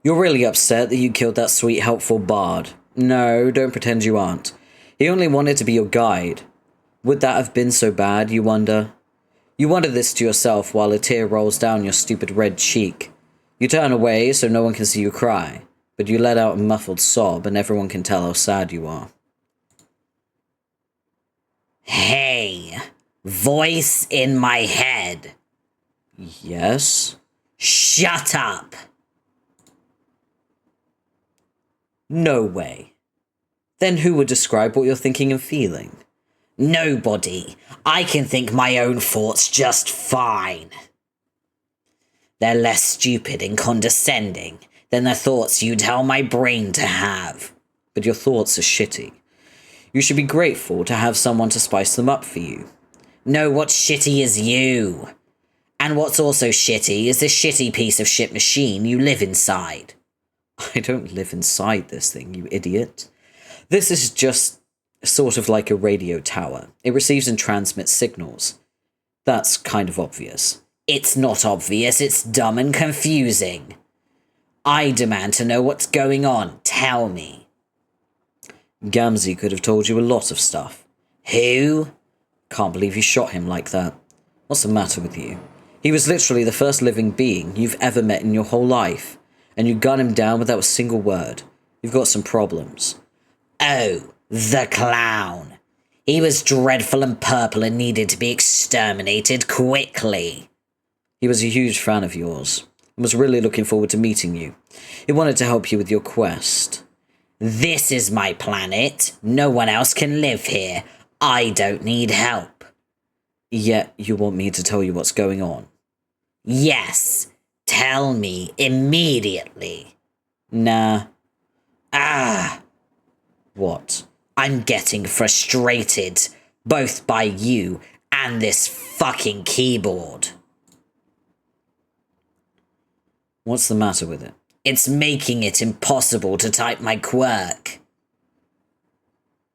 You're really upset that you killed that sweet, helpful bard. No, don't pretend you aren't. He only wanted to be your guide. Would that have been so bad, you wonder? You wonder this to yourself while a tear rolls down your stupid red cheek. You turn away so no one can see you cry, but you let out a muffled sob and everyone can tell how sad you are. Hey, voice in my head. Yes? Shut up! No way. Then who would describe what you're thinking and feeling? Nobody. I can think my own thoughts just fine. They're less stupid and condescending than the thoughts you tell my brain to have. But your thoughts are shitty. You should be grateful to have someone to spice them up for you. No, what's shitty is you. And what's also shitty is the shitty piece of shit machine you live inside. I don't live inside this thing, you idiot. This is just sort of like a radio tower. It receives and transmits signals. That's kind of obvious. It's not obvious, it's dumb and confusing. I demand to know what's going on. Tell me. Gamzee could have told you a lot of stuff. Who? Can't believe you shot him like that. What's the matter with you? He was literally the first living being you've ever met in your whole life, and you gunned him down without a single word. You've got some problems. Oh, the clown. He was dreadful and purple and needed to be exterminated quickly. He was a huge fan of yours, and was really looking forward to meeting you. He wanted to help you with your quest. This is my planet. No one else can live here. I don't need help. Yet you want me to tell you what's going on? Yes. Tell me immediately. Nah. Ah. What? I'm getting frustrated, both by you and this fucking keyboard. What's the matter with it? It's making it impossible to type my quirk.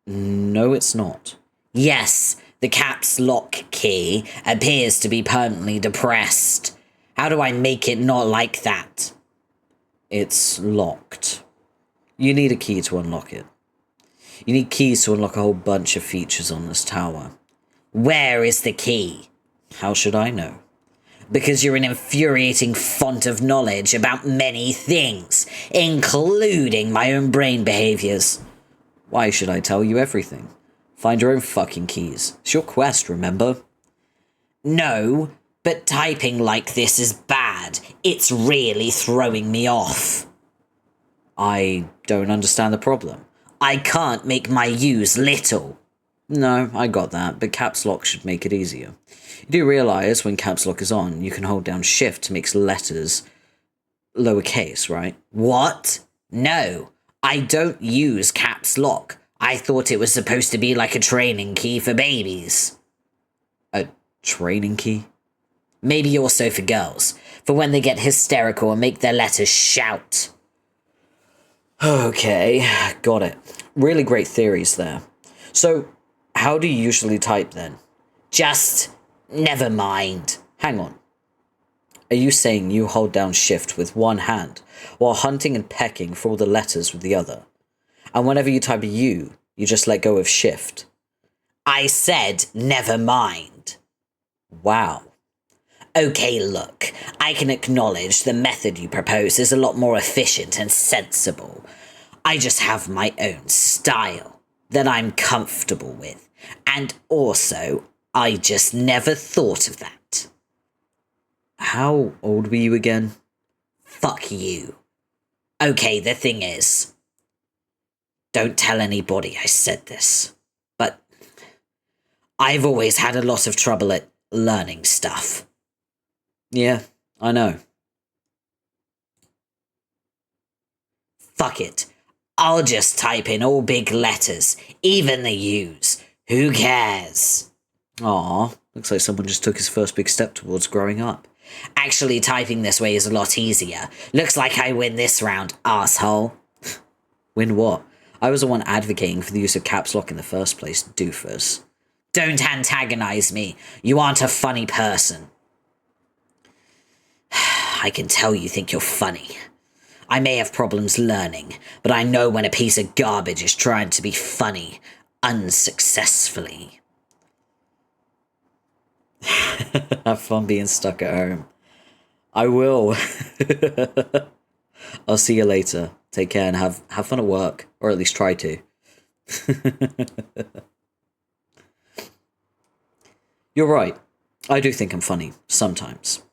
No, it's not. Yes, the caps lock key appears to be permanently depressed. How do I make it not like that? It's locked. You need a key to unlock it. You need keys to unlock a whole bunch of features on this tower. Where is the key? How should I know? Because you're an infuriating font of knowledge about many things, including my own brain behaviors. Why should I tell you everything? Find your own fucking keys. It's your quest, remember? No, but typing like this is bad. It's really throwing me off. I don't understand the problem. I can't make my U's little. No, I got that, but caps lock should make it easier. You do realise when caps lock is on, you can hold down shift to make letters lowercase, right? What? No, I don't use caps lock. I thought it was supposed to be like a training key for babies. A training key? Maybe also for girls, for when they get hysterical and make their letters shout. Okay, got it. Really great theories there. So, how do you usually type then? Just never mind. Hang on. Are you saying you hold down shift with one hand while hunting and pecking for all the letters with the other? And whenever you type a U, you just let go of shift? I said never mind. Wow. Okay, look, I can acknowledge the method you propose is a lot more efficient and sensible. I just have my own style that I'm comfortable with. And also, I just never thought of that. How old were you again? Fuck you. Okay, the thing is, don't tell anybody I said this, but I've always had a lot of trouble at learning stuff. Yeah, I know. Fuck it. I'll just type in all big letters, even the U's. Who cares? Aw, looks like someone just took his first big step towards growing up. Actually, typing this way is a lot easier. Looks like I win this round, arsehole. Win what? I was the one advocating for the use of caps lock in the first place, doofus. Don't antagonize me. You aren't a funny person. I can tell you think you're funny. I may have problems learning, but I know when a piece of garbage is trying to be funny, unsuccessfully. Have fun being stuck at home. I will. I'll see you later. Take care and have fun at work, or at least try to. You're right. I do think I'm funny, sometimes.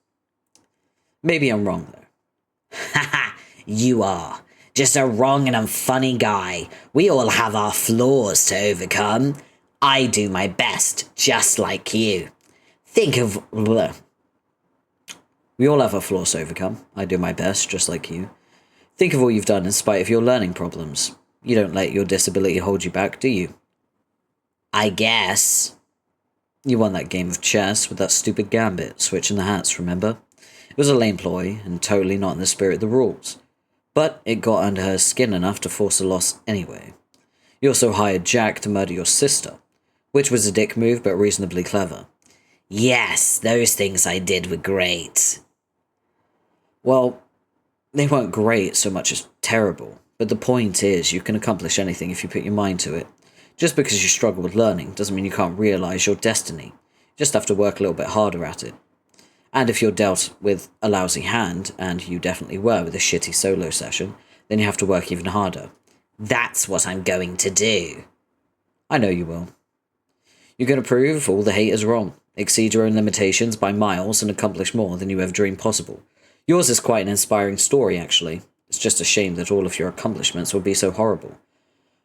Maybe I'm wrong, though. Haha, you are. Just a wrong and unfunny guy. We all have our flaws to overcome. I do my best, just like you. Think of... Bleh. We all have our flaws to overcome. I do my best, just like you. Think of all you've done in spite of your learning problems. You don't let your disability hold you back, do you? I guess. You won that game of chess with that stupid gambit, switching the hats, remember? It was a lame ploy, and totally not in the spirit of the rules. But it got under her skin enough to force a loss anyway. You also hired Jack to murder your sister, which was a dick move but reasonably clever. Yes, those things I did were great. Well, they weren't great so much as terrible, but the point is you can accomplish anything if you put your mind to it. Just because you struggle with learning doesn't mean you can't realise your destiny. You just have to work a little bit harder at it. And if you're dealt with a lousy hand, and you definitely were with a shitty solo session, then you have to work even harder. That's what I'm going to do. I know you will. You're going to prove all the haters wrong, exceed your own limitations by miles, and accomplish more than you ever dreamed possible. Yours is quite an inspiring story, actually. It's just a shame that all of your accomplishments would be so horrible.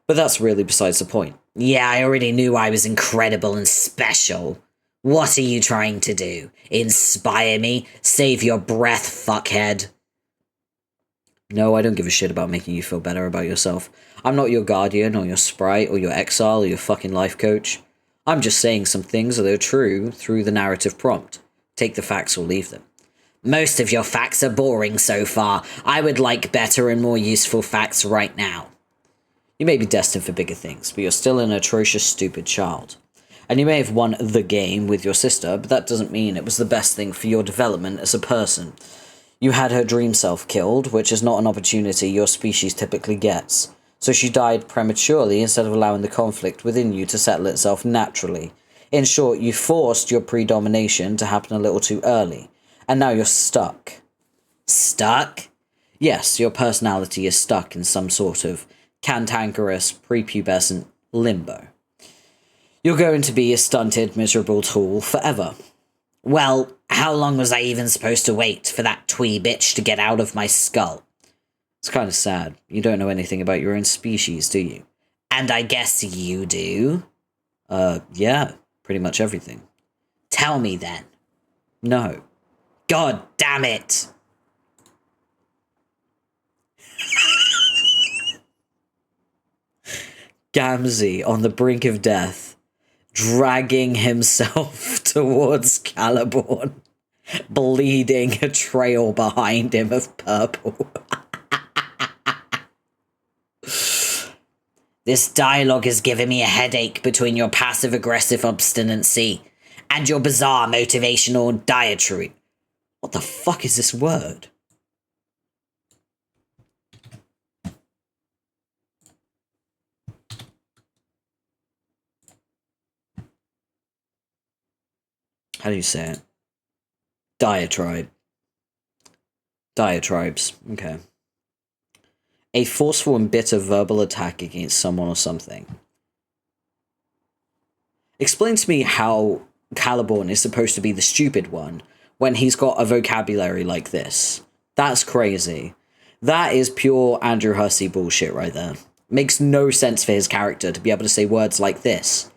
But that's really besides the point. Yeah, I already knew I was incredible and special. What are you trying to do? Inspire me? Save your breath, fuckhead. No, I don't give a shit about making you feel better about yourself. I'm not your guardian, or your sprite, or your exile, or your fucking life coach. I'm just saying some things that are true through the narrative prompt. Take the facts or leave them. Most of your facts are boring so far. I would like better and more useful facts right now. You may be destined for bigger things, but you're still an atrocious, stupid child. And you may have won the game with your sister, but that doesn't mean it was the best thing for your development as a person. You had her dream self killed, which is not an opportunity your species typically gets. So she died prematurely instead of allowing the conflict within you to settle itself naturally. In short, you forced your predomination to happen a little too early. And now you're stuck. Stuck? Yes, your personality is stuck in some sort of cantankerous, prepubescent limbo. You're going to be a stunted, miserable tool forever. Well, how long was I even supposed to wait for that twee bitch to get out of my skull? It's kind of sad. You don't know anything about your own species, do you? And I guess you do? Yeah, pretty much everything. Tell me then. No. God damn it! Gamzee, on the brink of death, dragging himself towards Caliborn, bleeding a trail behind him of purple. This dialogue is giving me a headache between your passive-aggressive obstinacy and your bizarre motivational diatribe. What the fuck is this word? How do you say it? Diatribe. Diatribes. Okay. A forceful and bitter verbal attack against someone or something. Explain to me how Caliborn is supposed to be the stupid one when he's got a vocabulary like this. That's crazy. That is pure Andrew Hussey bullshit right there. Makes no sense for his character to be able to say words like this.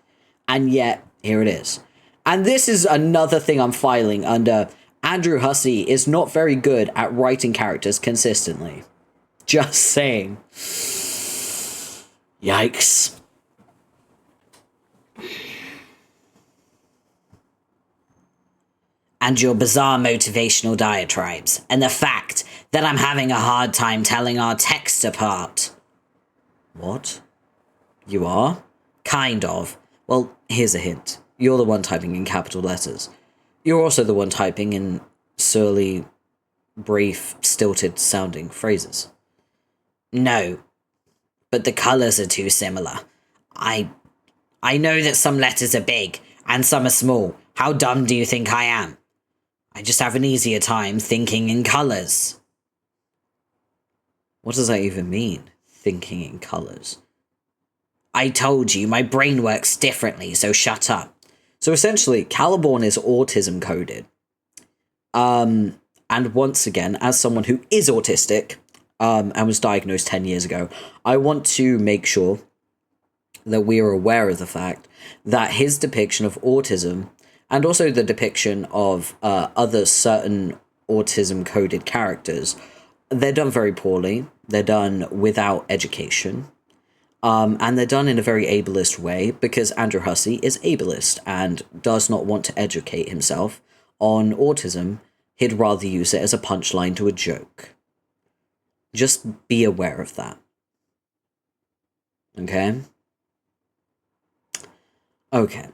And yet, here it is. And this is another thing I'm filing under. Andrew Hussey is not very good at writing characters consistently. Just saying. Yikes. And your bizarre motivational diatribes, and the fact that I'm having a hard time telling our text apart. What? You are? Kind of. Well, here's a hint. You're the one typing in capital letters. You're also the one typing in surly, brief, stilted-sounding phrases. No, but the colours are too similar. I know that some letters are big, and some are small. How dumb do you think I am? I just have an easier time thinking in colours. What does that even mean, thinking in colours? I told you, my brain works differently, so shut up. So essentially, Caliborn is autism coded. And once again, as someone who is autistic, and was diagnosed 10 years ago. I want to make sure that we are aware of the fact that his depiction of autism, and also the depiction of other certain autism-coded characters, they're done very poorly. They're done without education. And they're done in a very ableist way, because Andrew Hussey is ableist and does not want to educate himself on autism. He'd rather use it as a punchline to a joke. Just be aware of that. Okay? Okay.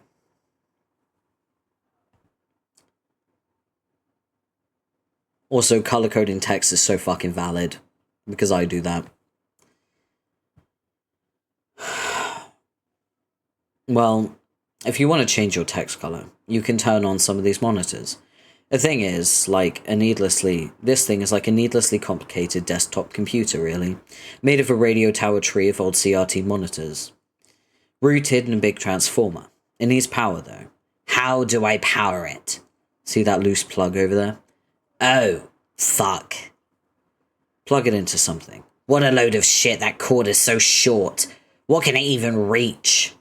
Also, color coding text is so fucking valid, because I do that. Well, if you want to change your text color, you can turn on some of these monitors. The thing is, this thing is like a needlessly complicated desktop computer, really, made of a radio tower tree of old CRT monitors. Rooted in a big transformer. It needs power, though. How do I power it? See that loose plug over there? Oh, fuck. Plug it into something. What a load of shit, that cord is so short. What can it even reach?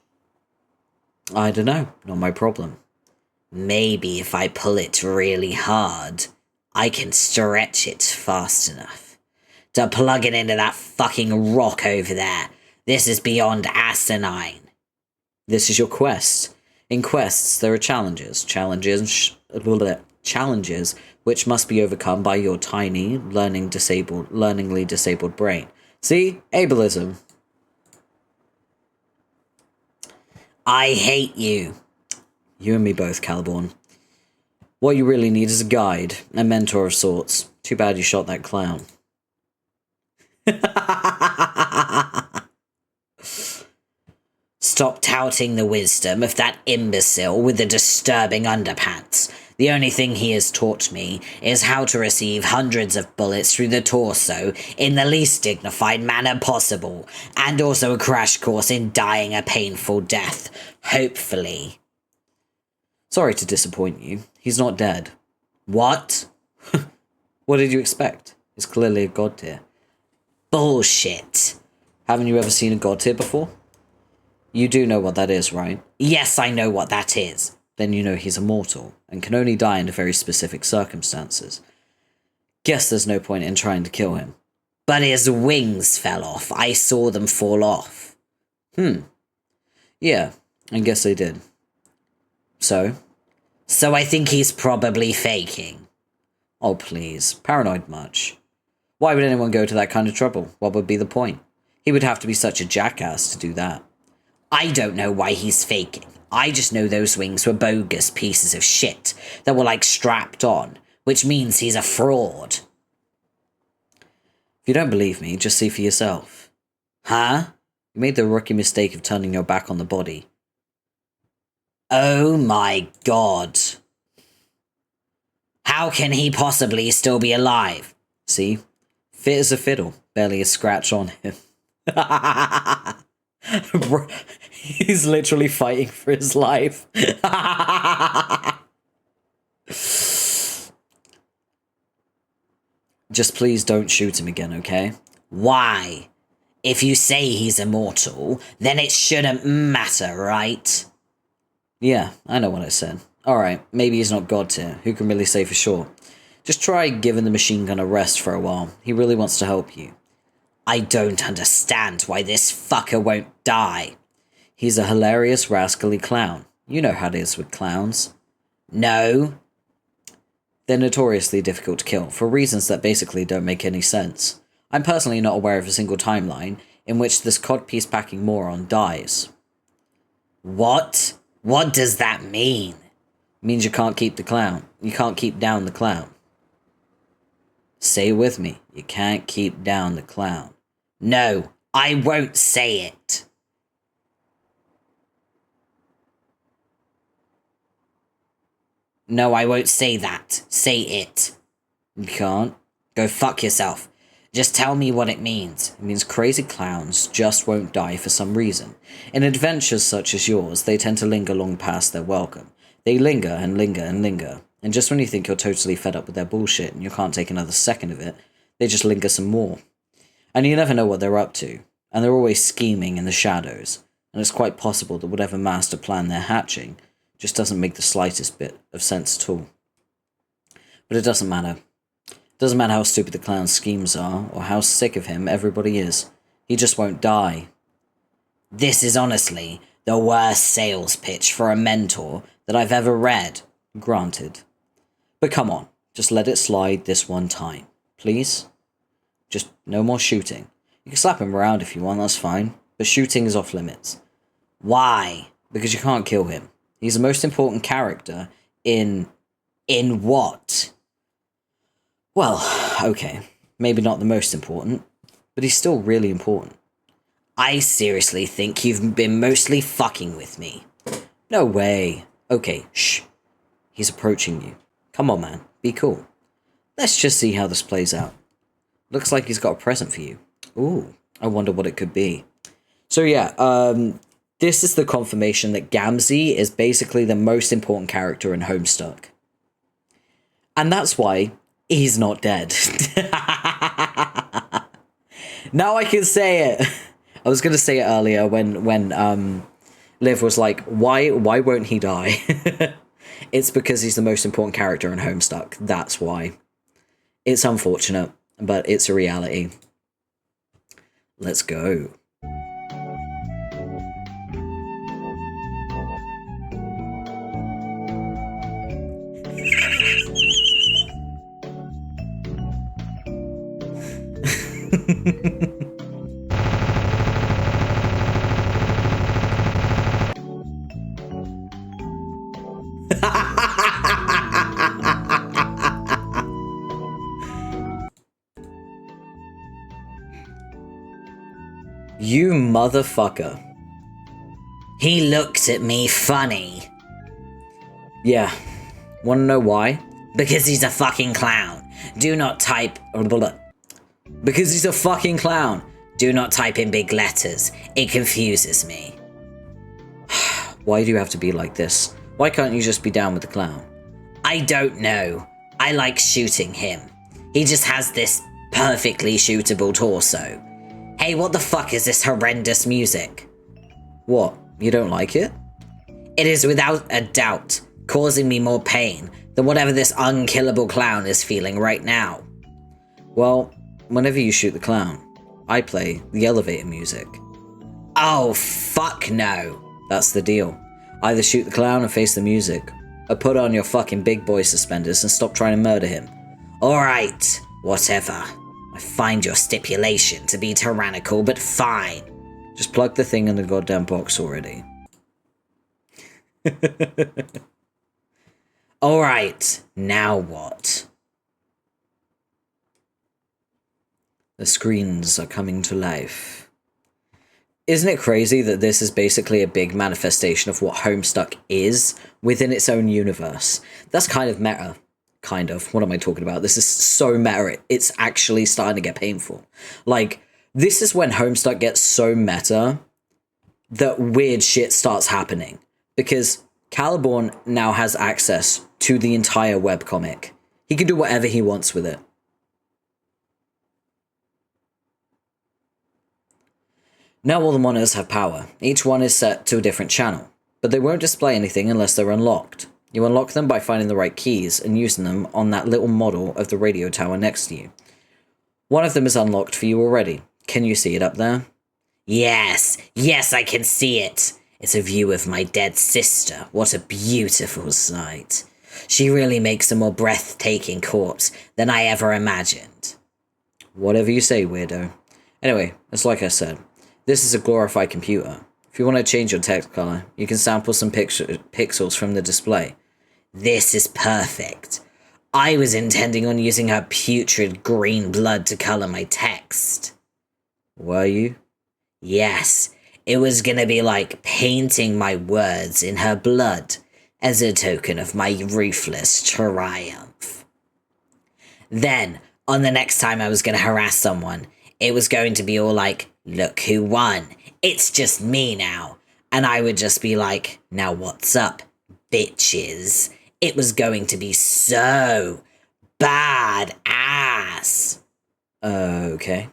I don't know, not my problem. Maybe if I pull it really hard, I can stretch it fast enough to plug it into that fucking rock over there. This is beyond asinine. This is your quest. In quests, there are challenges which must be overcome by your tiny, learningly disabled brain. See? Ableism. I hate you. You and me both, Caliborn. What you really need is a guide, a mentor of sorts. Too bad you shot that clown. Stop touting the wisdom of that imbecile with the disturbing underpants. The only thing he has taught me is how to receive hundreds of bullets through the torso in the least dignified manner possible, and also a crash course in dying a painful death, hopefully. Sorry to disappoint you. He's not dead. What? What did you expect? He's clearly a god tier. Bullshit. Haven't you ever seen a god tier before? You do know what that is, right? Yes, I know what that is. Then you know he's immortal, and can only die under very specific circumstances. Guess there's no point in trying to kill him. But his wings fell off. I saw them fall off. Yeah, I guess they did. So? So I think he's probably faking. Oh, please. Paranoid much. Why would anyone go to that kind of trouble? What would be the point? He would have to be such a jackass to do that. I don't know why he's faking. I just know those wings were bogus pieces of shit that were like strapped on, which means he's a fraud. If you don't believe me, just see for yourself. Huh? You made the rookie mistake of turning your back on the body. Oh my god. How can he possibly still be alive? See? Fit as a fiddle. Barely a scratch on him. Bro, he's literally fighting for his life. Just please don't shoot him again, okay? Why? If you say he's immortal, then it shouldn't matter, right? Yeah, I know what I said. Alright, maybe he's not god tier. Who can really say for sure? Just try giving the machine gun a rest for a while. He really wants to help you. I don't understand why this fucker won't die. He's a hilarious, rascally clown. You know how it is with clowns. No. They're notoriously difficult to kill, for reasons that basically don't make any sense. I'm personally not aware of a single timeline in which this codpiece packing moron dies. What? What does that mean? It means you can't keep the clown. You can't keep down the clown. Say it with me. You can't keep down the clown. No, I won't say it. No, I won't say that. Say it. You can't? Go fuck yourself. Just tell me what it means. It means crazy clowns just won't die for some reason. In adventures such as yours, they tend to linger long past their welcome. They linger and linger and linger. And just when you think you're totally fed up with their bullshit and you can't take another second of it, they just linger some more. And you never know what they're up to, and they're always scheming in the shadows, and it's quite possible that whatever master plan they're hatching just doesn't make the slightest bit of sense at all. But it doesn't matter. It doesn't matter how stupid the clown's schemes are, or how sick of him everybody is. He just won't die. This is honestly the worst sales pitch for a mentor that I've ever read. Granted. But come on, just let it slide this one time. Please? Just no more shooting. You can slap him around if you want, that's fine. But shooting is off limits. Why? Because you can't kill him. He's the most important character in what? Well, okay. Maybe not the most important, but he's still really important. I seriously think you've been mostly fucking with me. No way. Okay, shh. He's approaching you. Come on, man. Be cool. Let's just see how this plays out. Looks like he's got a present for you. Ooh, I wonder what it could be. So yeah, this is the confirmation that Gamzee is basically the most important character in Homestuck. And that's why he's not dead. Now I can say it. I was going to say it earlier when Liv was like, why won't he die? It's because he's the most important character in Homestuck. That's why. It's unfortunate, but it's a reality. Let's go. You motherfucker. He looked at me funny. Yeah. Wanna know why? Because he's a fucking clown. Do not type... Because he's a fucking clown. Do not type in big letters. It confuses me. Why do you have to be like this? Why can't you just be down with the clown? I don't know. I like shooting him. He just has this perfectly shootable torso. Hey, what the fuck is this horrendous music? What? You don't like it? It is without a doubt causing me more pain than whatever this unkillable clown is feeling right now. Well, whenever you shoot the clown, I play the elevator music. Oh, fuck no. That's the deal. Either shoot the clown and face the music, or put on your fucking big boy suspenders and stop trying to murder him. Alright, whatever. I find your stipulation to be tyrannical, but fine. Just plug the thing in the goddamn box already. Alright, now what? The screens are coming to life. Isn't it crazy that this is basically a big manifestation of what Homestuck is within its own universe? That's kind of meta. Kind of. What am I talking about? This is so meta. It's actually starting to get painful. Like, this is when Homestuck gets so meta that weird shit starts happening. Because Caliborn now has access to the entire webcomic. He can do whatever he wants with it. Now all the monitors have power. Each one is set to a different channel, but they won't display anything unless they're unlocked. You unlock them by finding the right keys and using them on that little model of the radio tower next to you. One of them is unlocked for you already. Can you see it up there? Yes, I can see it. It's a view of my dead sister. What a beautiful sight. She really makes a more breathtaking corpse than I ever imagined. Whatever you say, weirdo. Anyway, it's like I said. This is a glorified computer. If you want to change your text color, you can sample some pixels from the display. This is perfect. I was intending on using her putrid green blood to color my text. Were you? Yes, it was gonna be like painting my words in her blood as a token of my ruthless triumph. Then, on the next time I was gonna harass someone, it was going to be all like, look who won. It's just me now. And I would just be like, now what's up, bitches? It was going to be so bad ass. Okay.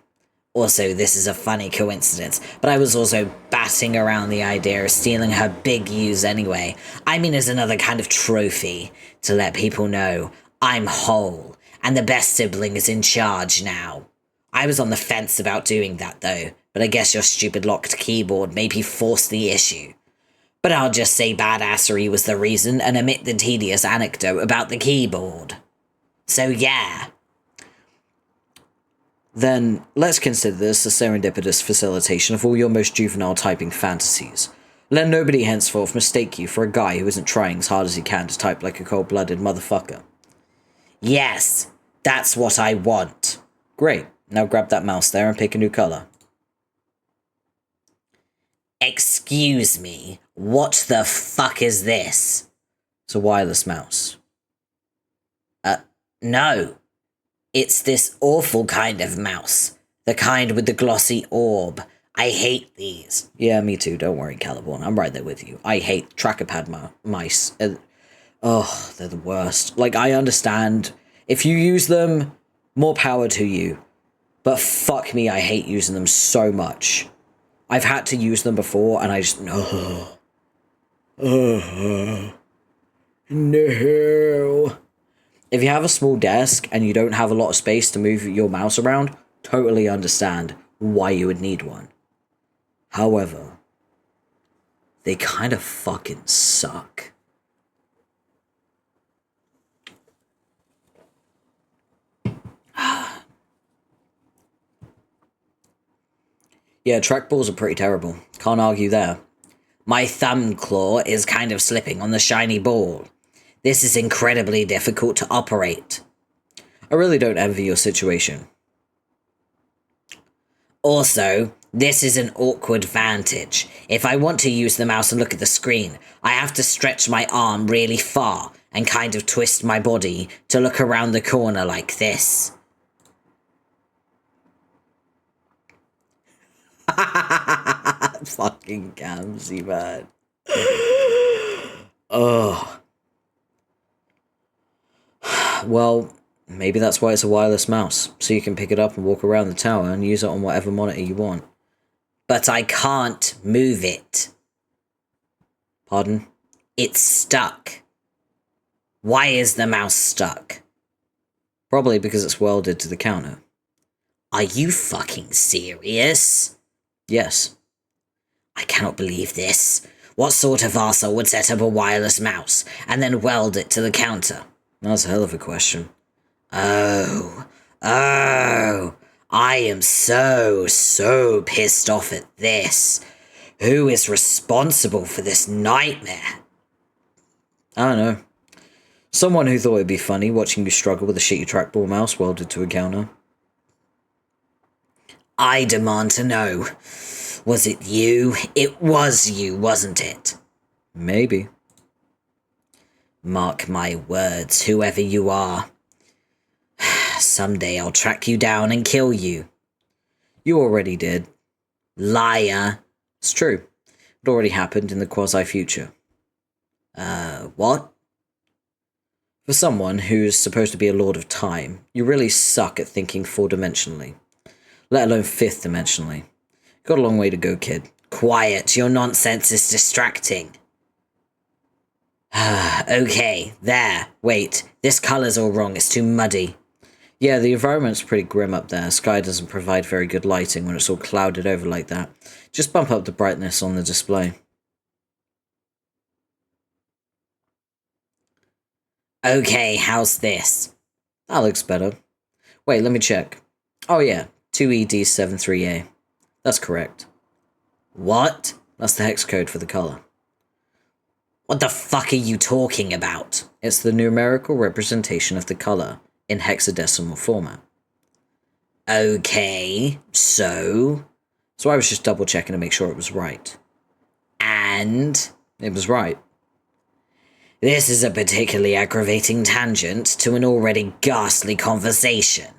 Also, this is a funny coincidence, but I was also batting around the idea of stealing her big use anyway. I mean, as another kind of trophy to let people know I'm whole, and the best sibling is in charge now. I was on the fence about doing that, though, but I guess your stupid locked keyboard maybe forced the issue. But I'll just say badassery was the reason and omit the tedious anecdote about the keyboard. So yeah. Then, let's consider this a serendipitous facilitation of all your most juvenile typing fantasies. Let nobody henceforth mistake you for a guy who isn't trying as hard as he can to type like a cold-blooded motherfucker. Yes, that's what I want. Great. Now grab that mouse there and pick a new colour. Excuse me, what the fuck is this? It's a wireless mouse. No. It's this awful kind of mouse. The kind with the glossy orb. I hate these. Yeah, me too. Don't worry, Caliborn. I'm right there with you. I hate trackpad mice. They're the worst. Like, I understand. If you use them, more power to you. But fuck me, I hate using them so much. I've had to use them before, and I just... No. If you have a small desk and you don't have a lot of space to move your mouse around, totally understand why you would need one. However, they kind of fucking suck. Yeah, trackballs are pretty terrible. Can't argue there. My thumb claw is kind of slipping on the shiny ball. This is incredibly difficult to operate. I really don't envy your situation. Also, this is an awkward vantage. If I want to use the mouse and look at the screen, I have to stretch my arm really far and kind of twist my body to look around the corner like this. Fucking Gamsy, man. Ugh. Well, maybe that's why it's a wireless mouse, so you can pick it up and walk around the tower and use it on whatever monitor you want. But I can't move it. Pardon? It's stuck. Why is the mouse stuck? Probably because it's welded to the counter. Are you fucking serious? Yes. I cannot believe this. What sort of arsehole would set up a wireless mouse and then weld it to the counter? That's a hell of a question. Oh, I am so pissed off at this. Who is responsible for this nightmare? I don't know. Someone who thought it'd be funny watching you struggle with a shitty trackball mouse welded to a counter. I demand to know. Was it you? It was you, wasn't it? Maybe. Mark my words, whoever you are. Someday I'll track you down and kill you. You already did. Liar. It's true. It already happened in the quasi-future. What? For someone who's supposed to be a lord of time, you really suck at thinking four-dimensionally. Let alone fifth-dimensionally. Got a long way to go, kid. Quiet, your nonsense is distracting. Okay, there. Wait, this colour's all wrong, it's too muddy. Yeah, the environment's pretty grim up there. Sky doesn't provide very good lighting when it's all clouded over like that. Just bump up the brightness on the display. Okay, how's this? That looks better. Wait, let me check. Oh yeah, 2ED73A. That's correct. What? That's the hex code for the colour. What the fuck are you talking about? It's the numerical representation of the colour in hexadecimal format. Okay, so? So I was just double checking to make sure it was right. And? It was right. This is a particularly aggravating tangent to an already ghastly conversation.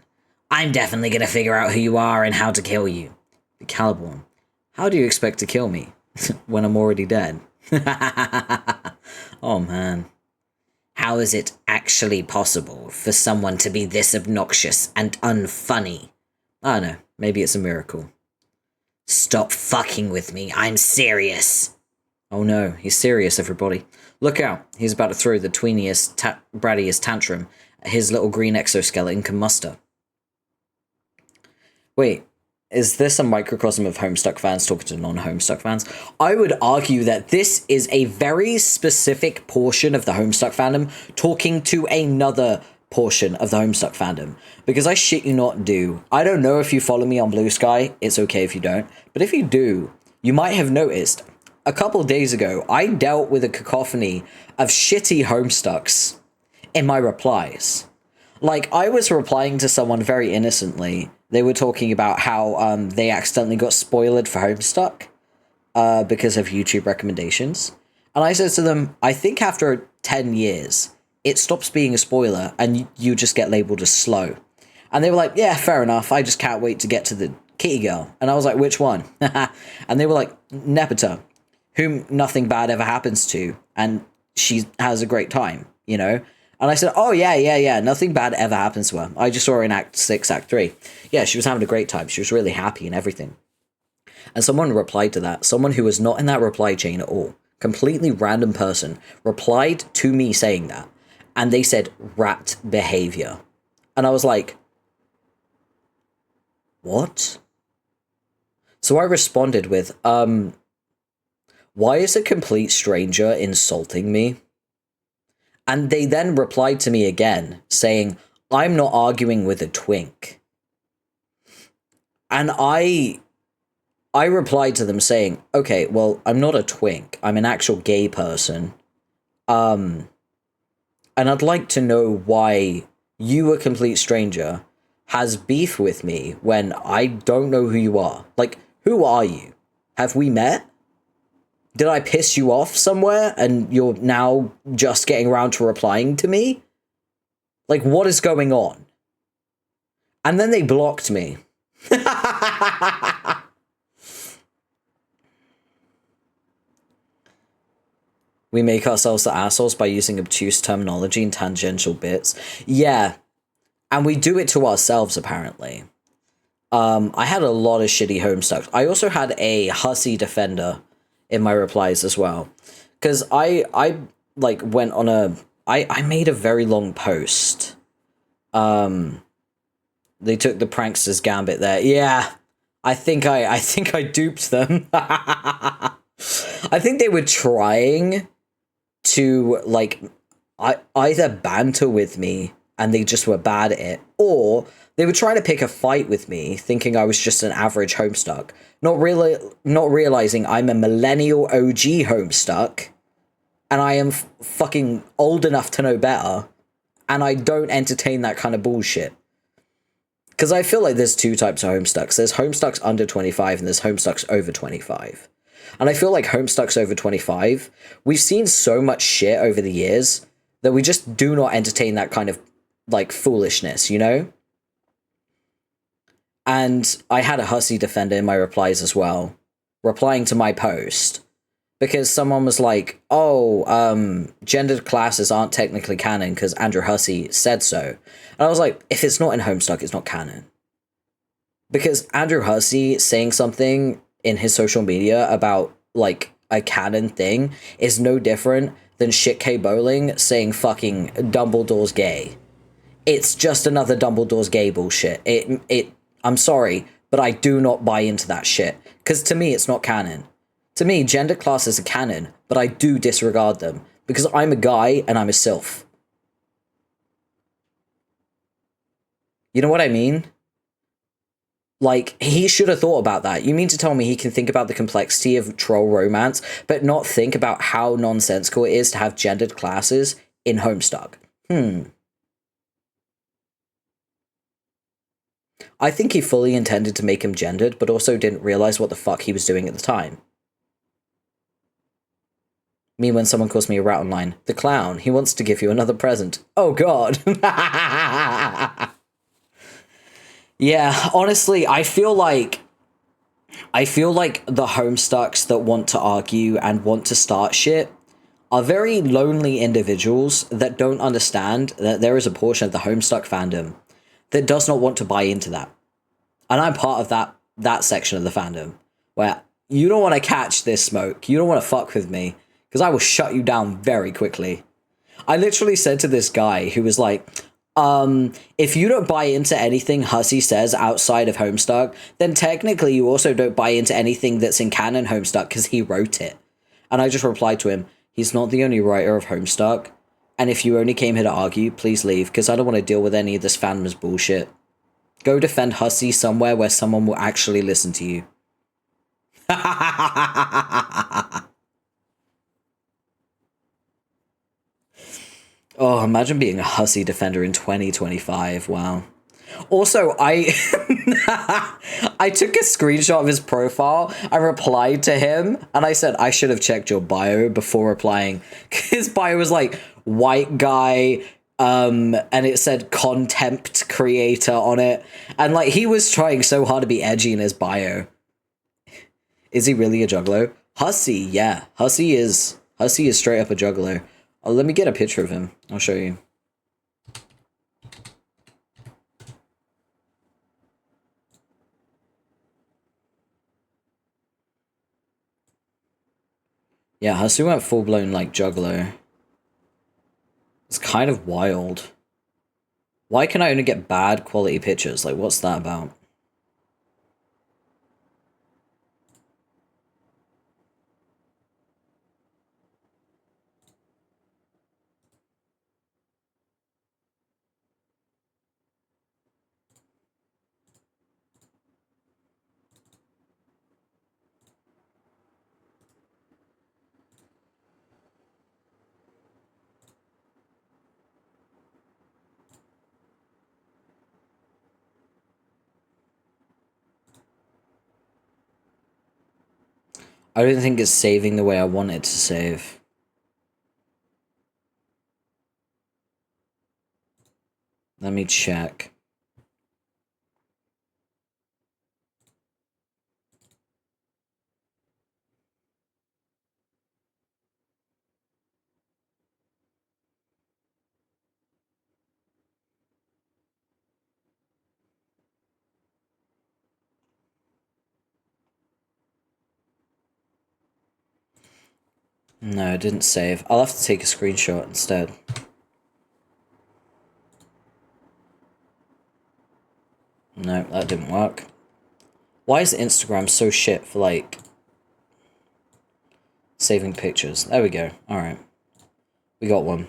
I'm definitely gonna figure out who you are and how to kill you. Caliborn, how do you expect to kill me when I'm already dead? Oh man. How is it actually possible for someone to be this obnoxious and unfunny? I don't know. Maybe it's a miracle. Stop fucking with me. I'm serious. Oh no, he's serious, everybody. Look out, he's about to throw the tweeniest, brattiest tantrum his little green exoskeleton can muster. Wait, is this a microcosm of Homestuck fans talking to non-Homestuck fans? I would argue that this is a very specific portion of the Homestuck fandom talking to another portion of the Homestuck fandom. Because I shit you not do. I don't know if you follow me on Blue Sky. It's okay if you don't. But if you do, you might have noticed a couple days ago, I dealt with a cacophony of shitty Homestucks in my replies. Like, I was replying to someone very innocently. They were talking about how they accidentally got spoiled for Homestuck because of YouTube recommendations. And I said to them, I think after 10 years, it stops being a spoiler and you just get labeled as slow. And they were like, yeah, fair enough. I just can't wait to get to the kitty girl. And I was like, which one? And they were like, Nepeta, whom nothing bad ever happens to. And she has a great time, you know? And I said, oh, yeah, nothing bad ever happens to her. I just saw her in Act 6, Act 3. Yeah, she was having a great time. She was really happy and everything. And someone replied to that. Someone who was not in that reply chain at all. Completely random person replied to me saying that. And they said, rat behavior. And I was like, what? So I responded with, why is a complete stranger insulting me? And they then replied to me again, saying, I'm not arguing with a twink. And I replied to them saying, okay, well, I'm not a twink. I'm an actual gay person. And I'd like to know why you, a complete stranger, has beef with me when I don't know who you are. Like, who are you? Have we met? Did I piss you off somewhere and you're now just getting around to replying to me? Like, what is going on? And then they blocked me. We make ourselves the assholes by using obtuse terminology and tangential bits. Yeah. And we do it to ourselves, apparently. I had a lot of shitty Homestuck. I also had a hussy defender in my replies as well, because I like went on I made a very long post. They took the prankster's gambit there. Yeah, I think I duped them. I think they were trying to like either banter with me and they just were bad at it, or they were trying to pick a fight with me, thinking I was just an average Homestuck, not realizing I'm a millennial OG Homestuck, and I am fucking old enough to know better, and I don't entertain that kind of bullshit. Because I feel like there's two types of Homestucks. There's Homestucks under 25, and there's Homestucks over 25. And I feel like Homestucks over 25, we've seen so much shit over the years that we just do not entertain that kind of, like, foolishness, you know? And I had a hussy defender in my replies as well, replying to my post, because someone was like, oh, gendered classes aren't technically canon because Andrew Hussey said so. And I was like, if it's not in Homestuck, it's not canon. Because Andrew Hussey saying something in his social media about, like, a canon thing is no different than Shit K Bowling saying fucking Dumbledore's gay. It's just another Dumbledore's gay bullshit. I'm sorry, but I do not buy into that shit. Because to me, it's not canon. To me, gender classes are canon, but I do disregard them. Because I'm a guy and I'm a sylph. You know what I mean? Like, he should have thought about that. You mean to tell me he can think about the complexity of troll romance, but not think about how nonsensical it is to have gendered classes in Homestuck? I think he fully intended to make him gendered, but also didn't realize what the fuck he was doing at the time. Me when someone calls me a rat online. The clown, he wants to give you another present. Oh god. Yeah, honestly, I feel like the Homestucks that want to argue and want to start shit are very lonely individuals that don't understand that there is a portion of the Homestuck fandom that does not want to buy into that. And I'm part of that section of the fandom where you don't want to catch this smoke. You don't want to fuck with me because I will shut you down very quickly. I literally said to this guy who was like, if you don't buy into anything Hussey says outside of Homestuck, then technically you also don't buy into anything that's in canon Homestuck because he wrote it. And I just replied to him, he's not the only writer of Homestuck. And if you only came here to argue, please leave, because I don't want to deal with any of this fandom's bullshit. Go defend Hussey somewhere where someone will actually listen to you. Oh, imagine being a Hussey defender in 2025. Wow. Also, I took a screenshot of his profile. I replied to him and I said, I should have checked your bio before replying. His bio was like, white guy, and it said contempt creator on it. And like, he was trying so hard to be edgy in his bio. Is he really a juggalo? Hussey, yeah. Hussey is straight up a juggalo. Oh, let me get a picture of him. I'll show you. Yeah, Hussey went full-blown, like, juggalo. It's kind of wild. Why can I only get bad quality pictures? Like, what's that about? I don't think it's saving the way I want it to save. Let me check. No, it didn't save. I'll have to take a screenshot instead. No, that didn't work. Why is Instagram so shit for, like, saving pictures? There we go. Alright. We got one.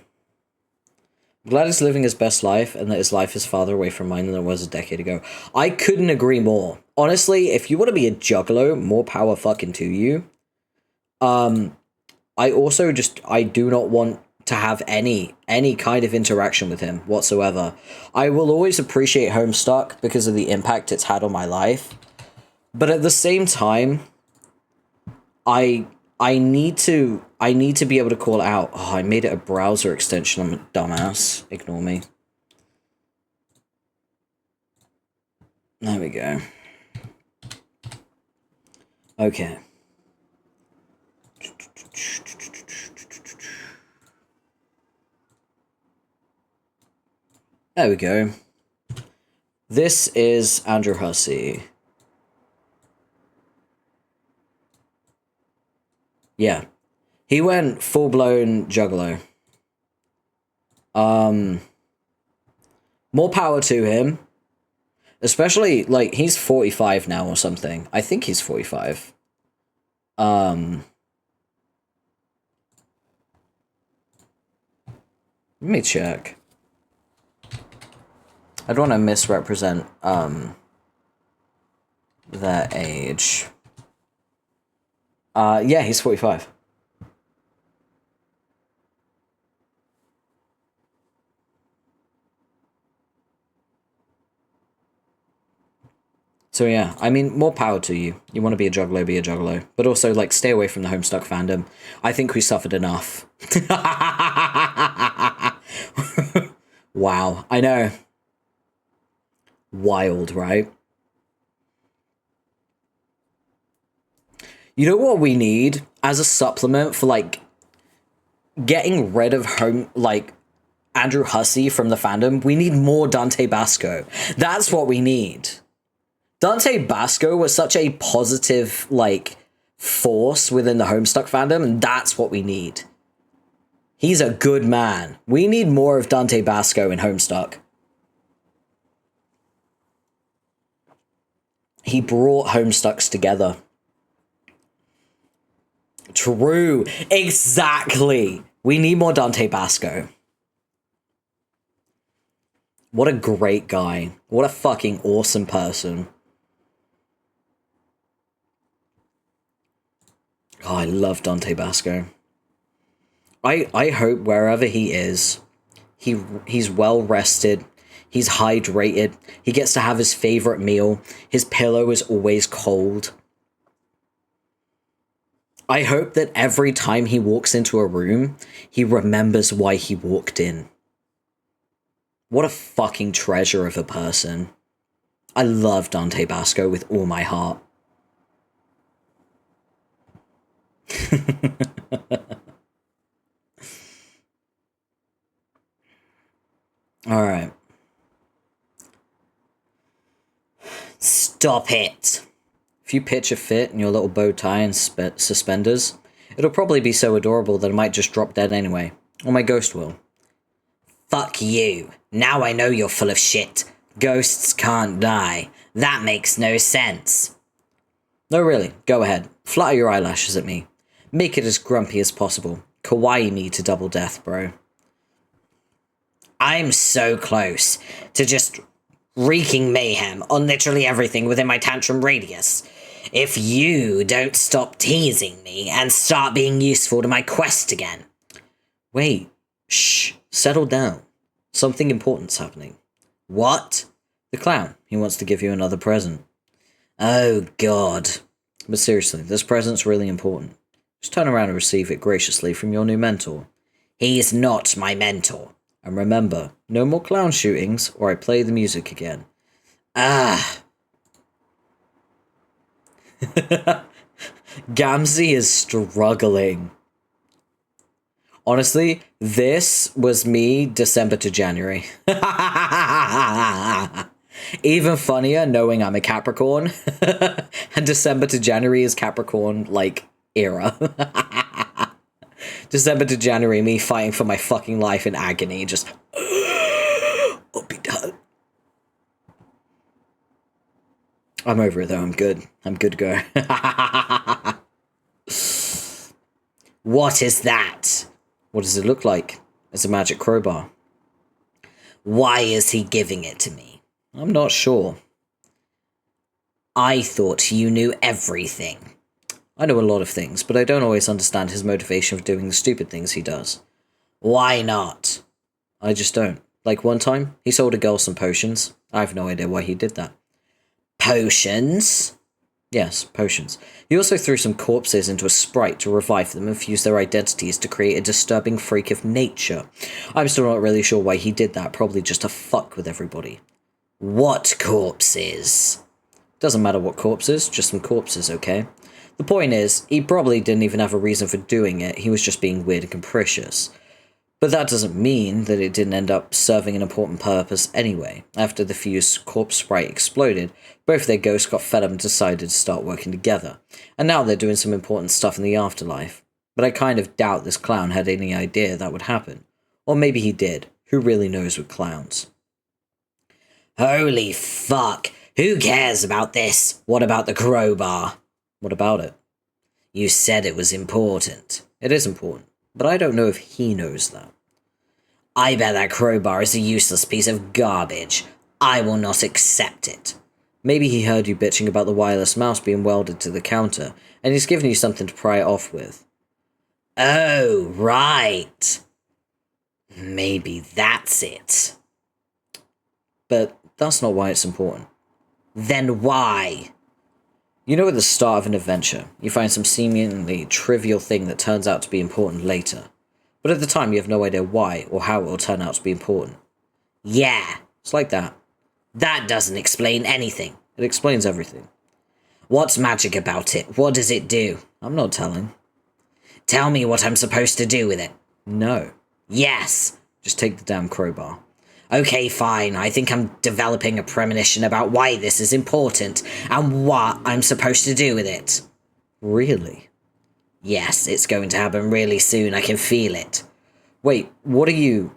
I'm glad he's living his best life and that his life is farther away from mine than it was a decade ago. I couldn't agree more. Honestly, if you want to be a juggalo, more power fucking to you. I also I do not want to have any kind of interaction with him whatsoever. I will always appreciate Homestuck because of the impact it's had on my life. But at the same time, I need to be able to call it out. Oh, I made it a browser extension. I'm a dumbass. Ignore me. There we go. Okay. There we go. This is Andrew Hussey. Yeah. He went full-blown juggalo. More power to him. Especially, like, he's 45 now or something. I think he's 45. Let me check. I don't want to misrepresent, their age. Yeah, he's 45. So yeah, I mean, more power to you. You want to be a juggalo, be a juggalo. But also, like, stay away from the Homestuck fandom. I think we suffered enough. Wow, I know. Wild, right? You know what we need as a supplement for, like, getting rid of Andrew Hussey from the fandom? We need more Dante Basco. That's what we need. Dante Basco was such a positive, like, force within the Homestuck fandom, and that's what we need. He's a good man. We need more of Dante Basco in Homestuck. He brought Homestucks together. True. Exactly. We need more Dante Basco. What a great guy. What a fucking awesome person. Oh, I love Dante Basco. I hope wherever he is, he's well rested, he's hydrated, he gets to have his favorite meal, his pillow is always cold. I hope that every time he walks into a room, he remembers why he walked in. What a fucking treasure of a person. I love Dante Basco with all my heart. Alright. Stop it. If you pitch a fit in your little bow tie and suspenders, it'll probably be so adorable that I might just drop dead anyway. Or my ghost will. Fuck you. Now I know you're full of shit. Ghosts can't die. That makes no sense. No, really. Go ahead. Flutter your eyelashes at me. Make it as grumpy as possible. Kawaii me to double death, bro. I'm so close to just wreaking mayhem on literally everything within my tantrum radius. If you don't stop teasing me and start being useful to my quest again. Wait. Shh. Settle down. Something important's happening. What? The clown. He wants to give you another present. Oh, God. But seriously, this present's really important. Just turn around and receive it graciously from your new mentor. He's not my mentor. And remember, no more clown shootings or I play the music again. Ah. Gamzee is struggling. Honestly, this was me December to January. Even funnier knowing I'm a Capricorn. And December to January is Capricorn, like, era. December to January, me fighting for my fucking life in agony, just... I'll be done. I'm over it, though. I'm good. I'm good to go. What is that? What does it look like? It's a magic crowbar. Why is he giving it to me? I'm not sure. I thought you knew everything. I know a lot of things, but I don't always understand his motivation for doing the stupid things he does. Why not? I just don't. Like one time, he sold a girl some potions. I have no idea why he did that. Potions? Yes, potions. He also threw some corpses into a sprite to revive them and fuse their identities to create a disturbing freak of nature. I'm still not really sure why he did that, probably just to fuck with everybody. What corpses? Doesn't matter what corpses, just some corpses, okay? The point is, he probably didn't even have a reason for doing it, he was just being weird and capricious. But that doesn't mean that it didn't end up serving an important purpose anyway. After the fused corpse sprite exploded, both their ghosts got fed up and decided to start working together. And now they're doing some important stuff in the afterlife. But I kind of doubt this clown had any idea that would happen. Or maybe he did. Who really knows with clowns? Holy fuck! Who cares about this? What about the crowbar? What about it? You said it was important. It is important, but I don't know if he knows that. I bet that crowbar is a useless piece of garbage. I will not accept it. Maybe he heard you bitching about the wireless mouse being welded to the counter, and he's given you something to pry it off with. Oh, right. Maybe that's it. But that's not why it's important. Then why? You know, at the start of an adventure, you find some seemingly trivial thing that turns out to be important later. But at the time, you have no idea why or how it will turn out to be important. Yeah. It's like that. That doesn't explain anything. It explains everything. What's magic about it? What does it do? I'm not telling. Tell me what I'm supposed to do with it. No. Yes. Just take the damn crowbar. Okay, fine. I think I'm developing a premonition about why this is important and what I'm supposed to do with it. Really? Yes, it's going to happen really soon. I can feel it. Wait, what are you...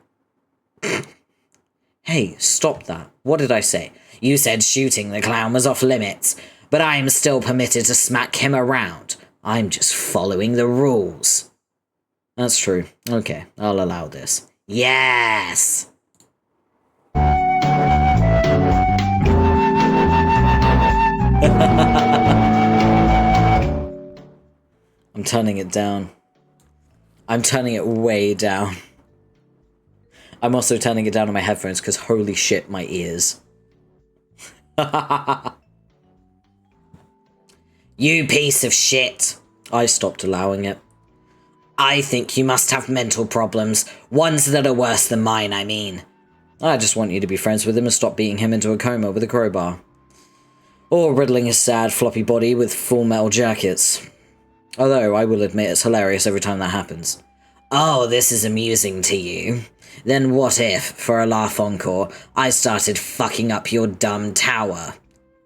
Hey, stop that. What did I say? You said shooting the clown was off limits, but I'm still permitted to smack him around. I'm just following the rules. That's true. Okay, I'll allow this. Yes! I'm turning it down. I'm turning it way down. I'm also turning it down on my headphones because holy shit, my ears. You piece of shit. I stopped allowing it. I think you must have mental problems. Ones that are worse than mine, I mean. I just want you to be friends with him and stop beating him into a coma with a crowbar. Or riddling his sad, floppy body with full metal jackets. Although, I will admit it's hilarious every time that happens. Oh, this is amusing to you. Then what if, for a laugh encore, I started fucking up your dumb tower?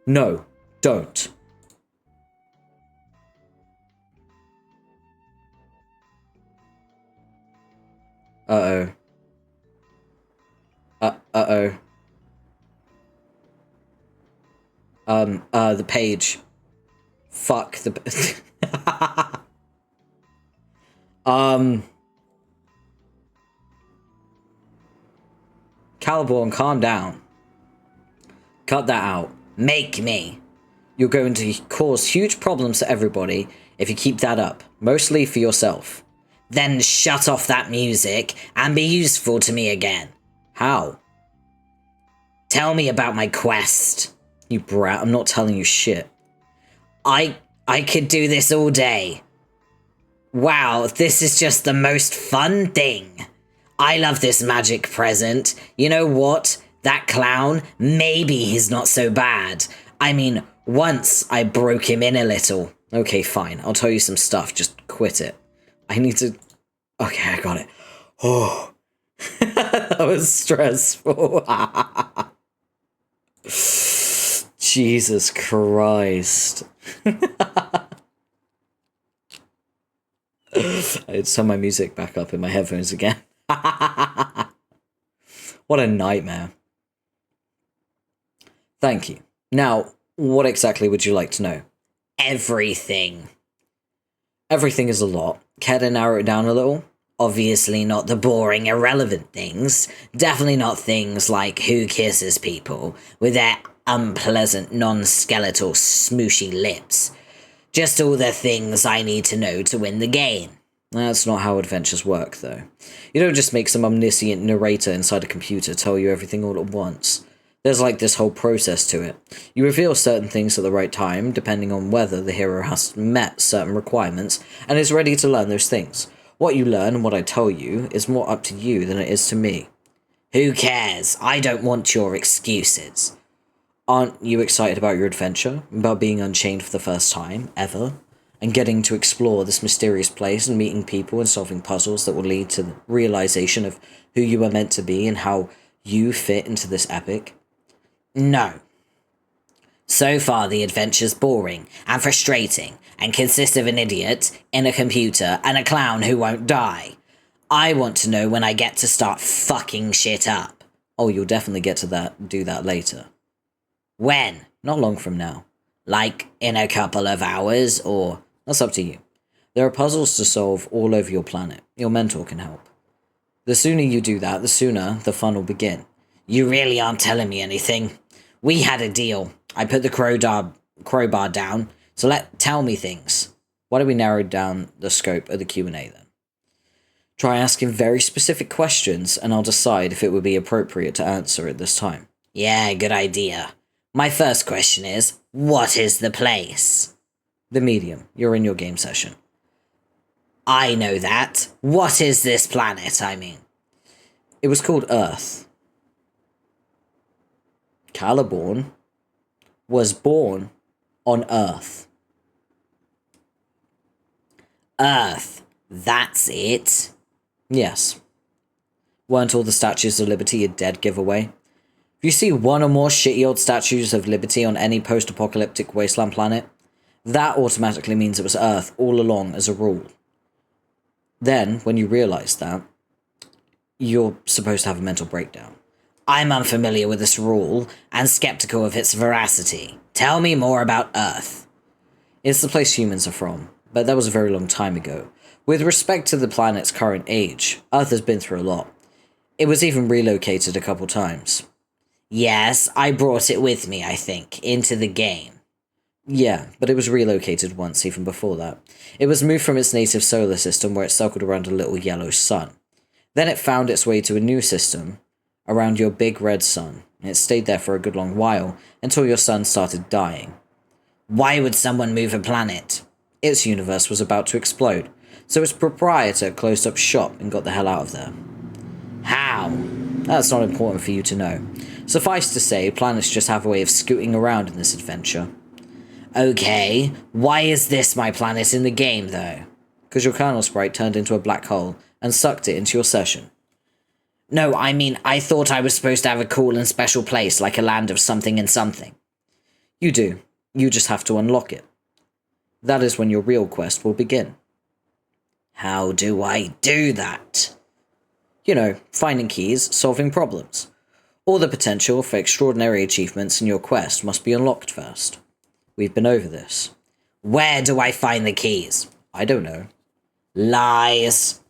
No, don't. Uh-oh. Uh-oh. The page. Fuck the... Caliborn, calm down. Cut that out. Make me. You're going to cause huge problems to everybody if you keep that up. Mostly for yourself. Then shut off that music and be useful to me again. How? Tell me about my quest. You brat, I'm not telling you shit. I could do this all day. Wow, this is just the most fun thing. I love this magic present. You know what? That clown, maybe he's not so bad. I mean, once I broke him in a little. Okay, fine. I'll tell you some stuff. Just quit it. I need to... Okay, I got it. Oh. That was stressful. Jesus Christ. I had to turn my music back up in my headphones again. What a nightmare. Thank you. Now, what exactly would you like to know? Everything. Everything is a lot. Care to narrow it down a little? Obviously not the boring, irrelevant things. Definitely not things like who kisses people with their unpleasant, non-skeletal, smooshy lips. Just all the things I need to know to win the game. That's not how adventures work, though. You don't just make some omniscient narrator inside a computer tell you everything all at once. There's like this whole process to it. You reveal certain things at the right time, depending on whether the hero has met certain requirements and is ready to learn those things. What you learn and what I tell you is more up to you than it is to me. Who cares? I don't want your excuses. Aren't you excited about your adventure? About being unchained for the first time, ever? And getting to explore this mysterious place and meeting people and solving puzzles that will lead to the realization of who you are meant to be and how you fit into this epic? No. So far, the adventure's boring and frustrating and consists of an idiot in a computer and a clown who won't die. I want to know when I get to start fucking shit up. Oh, you'll definitely get to do that later. When? Not long from now. Like in a couple of hours, or... That's up to you. There are puzzles to solve all over your planet. Your mentor can help. The sooner you do that, the sooner the fun will begin. You really aren't telling me anything. We had a deal. I put the crowbar down, so tell me things. Why don't we narrow down the scope of the Q&A then? Try asking very specific questions, and I'll decide if it would be appropriate to answer at this time. Yeah, good idea. My first question is, what is the place? The medium. You're in your game session. I know that. What is this planet, I mean? It was called Earth. Caliborn was born on Earth. Earth. That's it? Yes. Weren't all the statues of Liberty a dead giveaway? If you see one or more shitty old statues of Liberty on any post-apocalyptic wasteland planet, that automatically means it was Earth all along as a rule. Then, when you realise that, you're supposed to have a mental breakdown. I'm unfamiliar with this rule and skeptical of its veracity. Tell me more about Earth. It's the place humans are from, but that was a very long time ago. With respect to the planet's current age, Earth has been through a lot. It was even relocated a couple times. Yes, I brought it with me, I think, into the game. Yeah, but it was relocated once even before that. It was moved from its native solar system where it circled around a little yellow sun. Then it found its way to a new system around your big red sun, and it stayed there for a good long while until your sun started dying. Why would someone move a planet? Its universe was about to explode, so its proprietor closed up shop and got the hell out of there. How? That's not important for you to know. Suffice to say, planets just have a way of scooting around in this adventure. Okay, why is this my planet in the game, though? Because your kernel sprite turned into a black hole and sucked it into your session. No, I mean, I thought I was supposed to have a cool and special place, like a land of something and something. You do. You just have to unlock it. That is when your real quest will begin. How do I do that? You know, finding keys, solving problems. All the potential for extraordinary achievements in your quest must be unlocked first. We've been over this. Where do I find the keys? I don't know. Lies.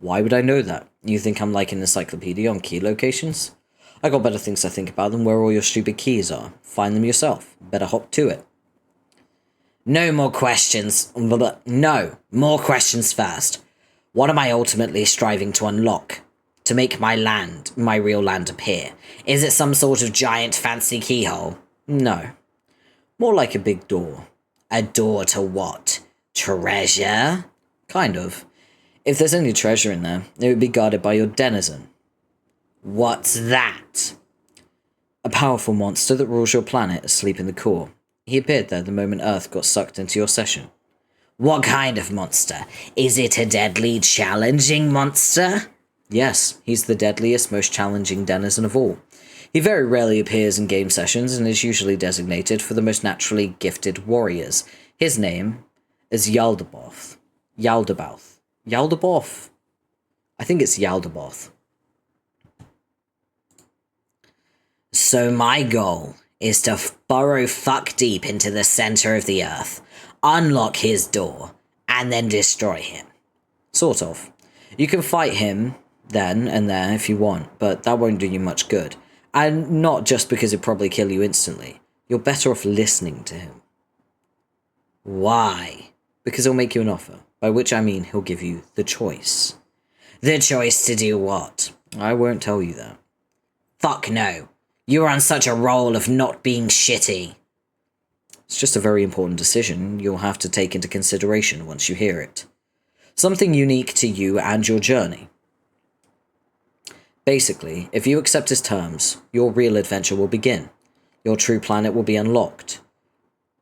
Why would I know that? You think I'm like an encyclopedia on key locations? I got better things to think about than where all your stupid keys are. Find them yourself. Better hop to it. No more questions. No, more questions first. What am I ultimately striving to unlock? To make my land, my real land, appear? Is it some sort of giant fancy keyhole? No. More like a big door. A door to what? Treasure? Kind of. If there's any treasure in there, it would be guarded by your denizen. What's that? A powerful monster that rules your planet asleep in the core. He appeared there the moment Earth got sucked into your session. What kind of monster? Is it a deadly, challenging monster? Yes, he's the deadliest, most challenging denizen of all. He very rarely appears in game sessions and is usually designated for the most naturally gifted warriors. His name is Yaldabaoth. Yaldabaoth. I think it's Yaldabaoth. So my goal is to burrow fuck deep into the center of the earth, unlock his door, and then destroy him. Sort of. You can fight him then and there if you want, but that won't do you much good. And not just because he'll probably kill you instantly. You're better off listening to him. Why? Because he'll make you an offer, by which I mean he'll give you the choice. The choice to do what? I won't tell you that. Fuck no. You're on such a roll of not being shitty. It's just a very important decision you'll have to take into consideration once you hear it. Something unique to you and your journey. Basically, if you accept his terms, your real adventure will begin. Your true planet will be unlocked.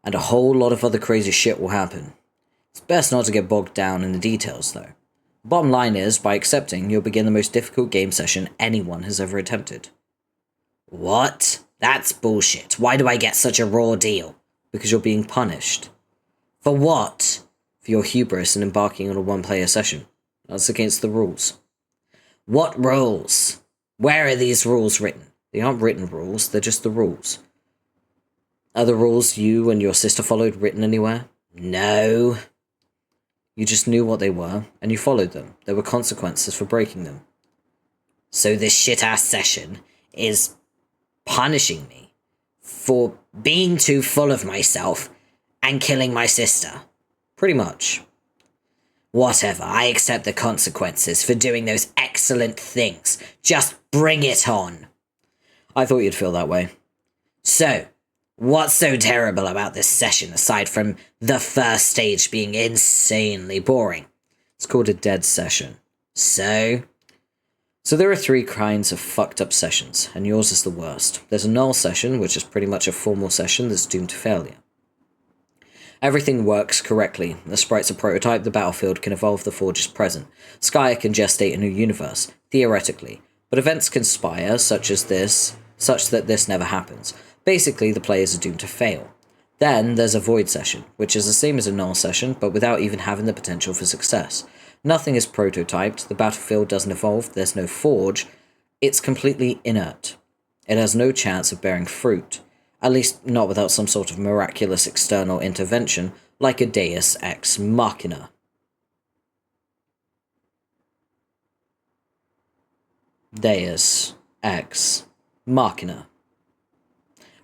And a whole lot of other crazy shit will happen. It's best not to get bogged down in the details, though. Bottom line is, by accepting, you'll begin the most difficult game session anyone has ever attempted. What? That's bullshit. Why do I get such a raw deal? Because you're being punished. For what? For your hubris in embarking on a one-player session. That's against the rules. What rules? Where are these rules written? They aren't written rules, they're just the rules. Are the rules you and your sister followed written anywhere? No. You just knew what they were, and you followed them. There were consequences for breaking them. So this shit-ass session is punishing me for being too full of myself and killing my sister. Pretty much. Whatever, I accept the consequences for doing those excellent things. Just bring it on. I thought you'd feel that way. So, what's so terrible about this session aside from the first stage being insanely boring? It's called a dead session. So there are 3 kinds of fucked up sessions, and yours is the worst. There's a null session, which is pretty much a formal session that's doomed to failure. Everything works correctly. The sprites are prototype, the battlefield can evolve, the forge is present. Skya can gestate a new universe, theoretically. But events conspire, such that this never happens. Basically, the players are doomed to fail. Then there's a void session, which is the same as a null session, but without even having the potential for success. Nothing is prototyped, the battlefield doesn't evolve, there's no forge, it's completely inert. It has no chance of bearing fruit, at least not without some sort of miraculous external intervention, like a Deus Ex Machina. Deus Ex Machina.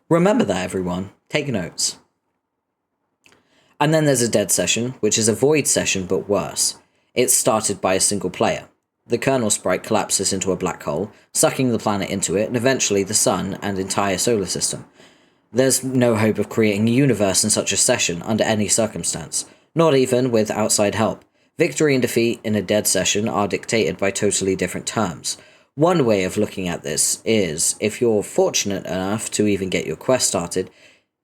Remember that, everyone. Take notes. And then there's a dead session, which is a void session but worse. It's started by a single player. The kernel sprite collapses into a black hole, sucking the planet into it, and eventually the sun and entire solar system. There's no hope of creating a universe in such a session under any circumstance, not even with outside help. Victory and defeat in a dead session are dictated by totally different terms. One way of looking at this is, if you're fortunate enough to even get your quest started,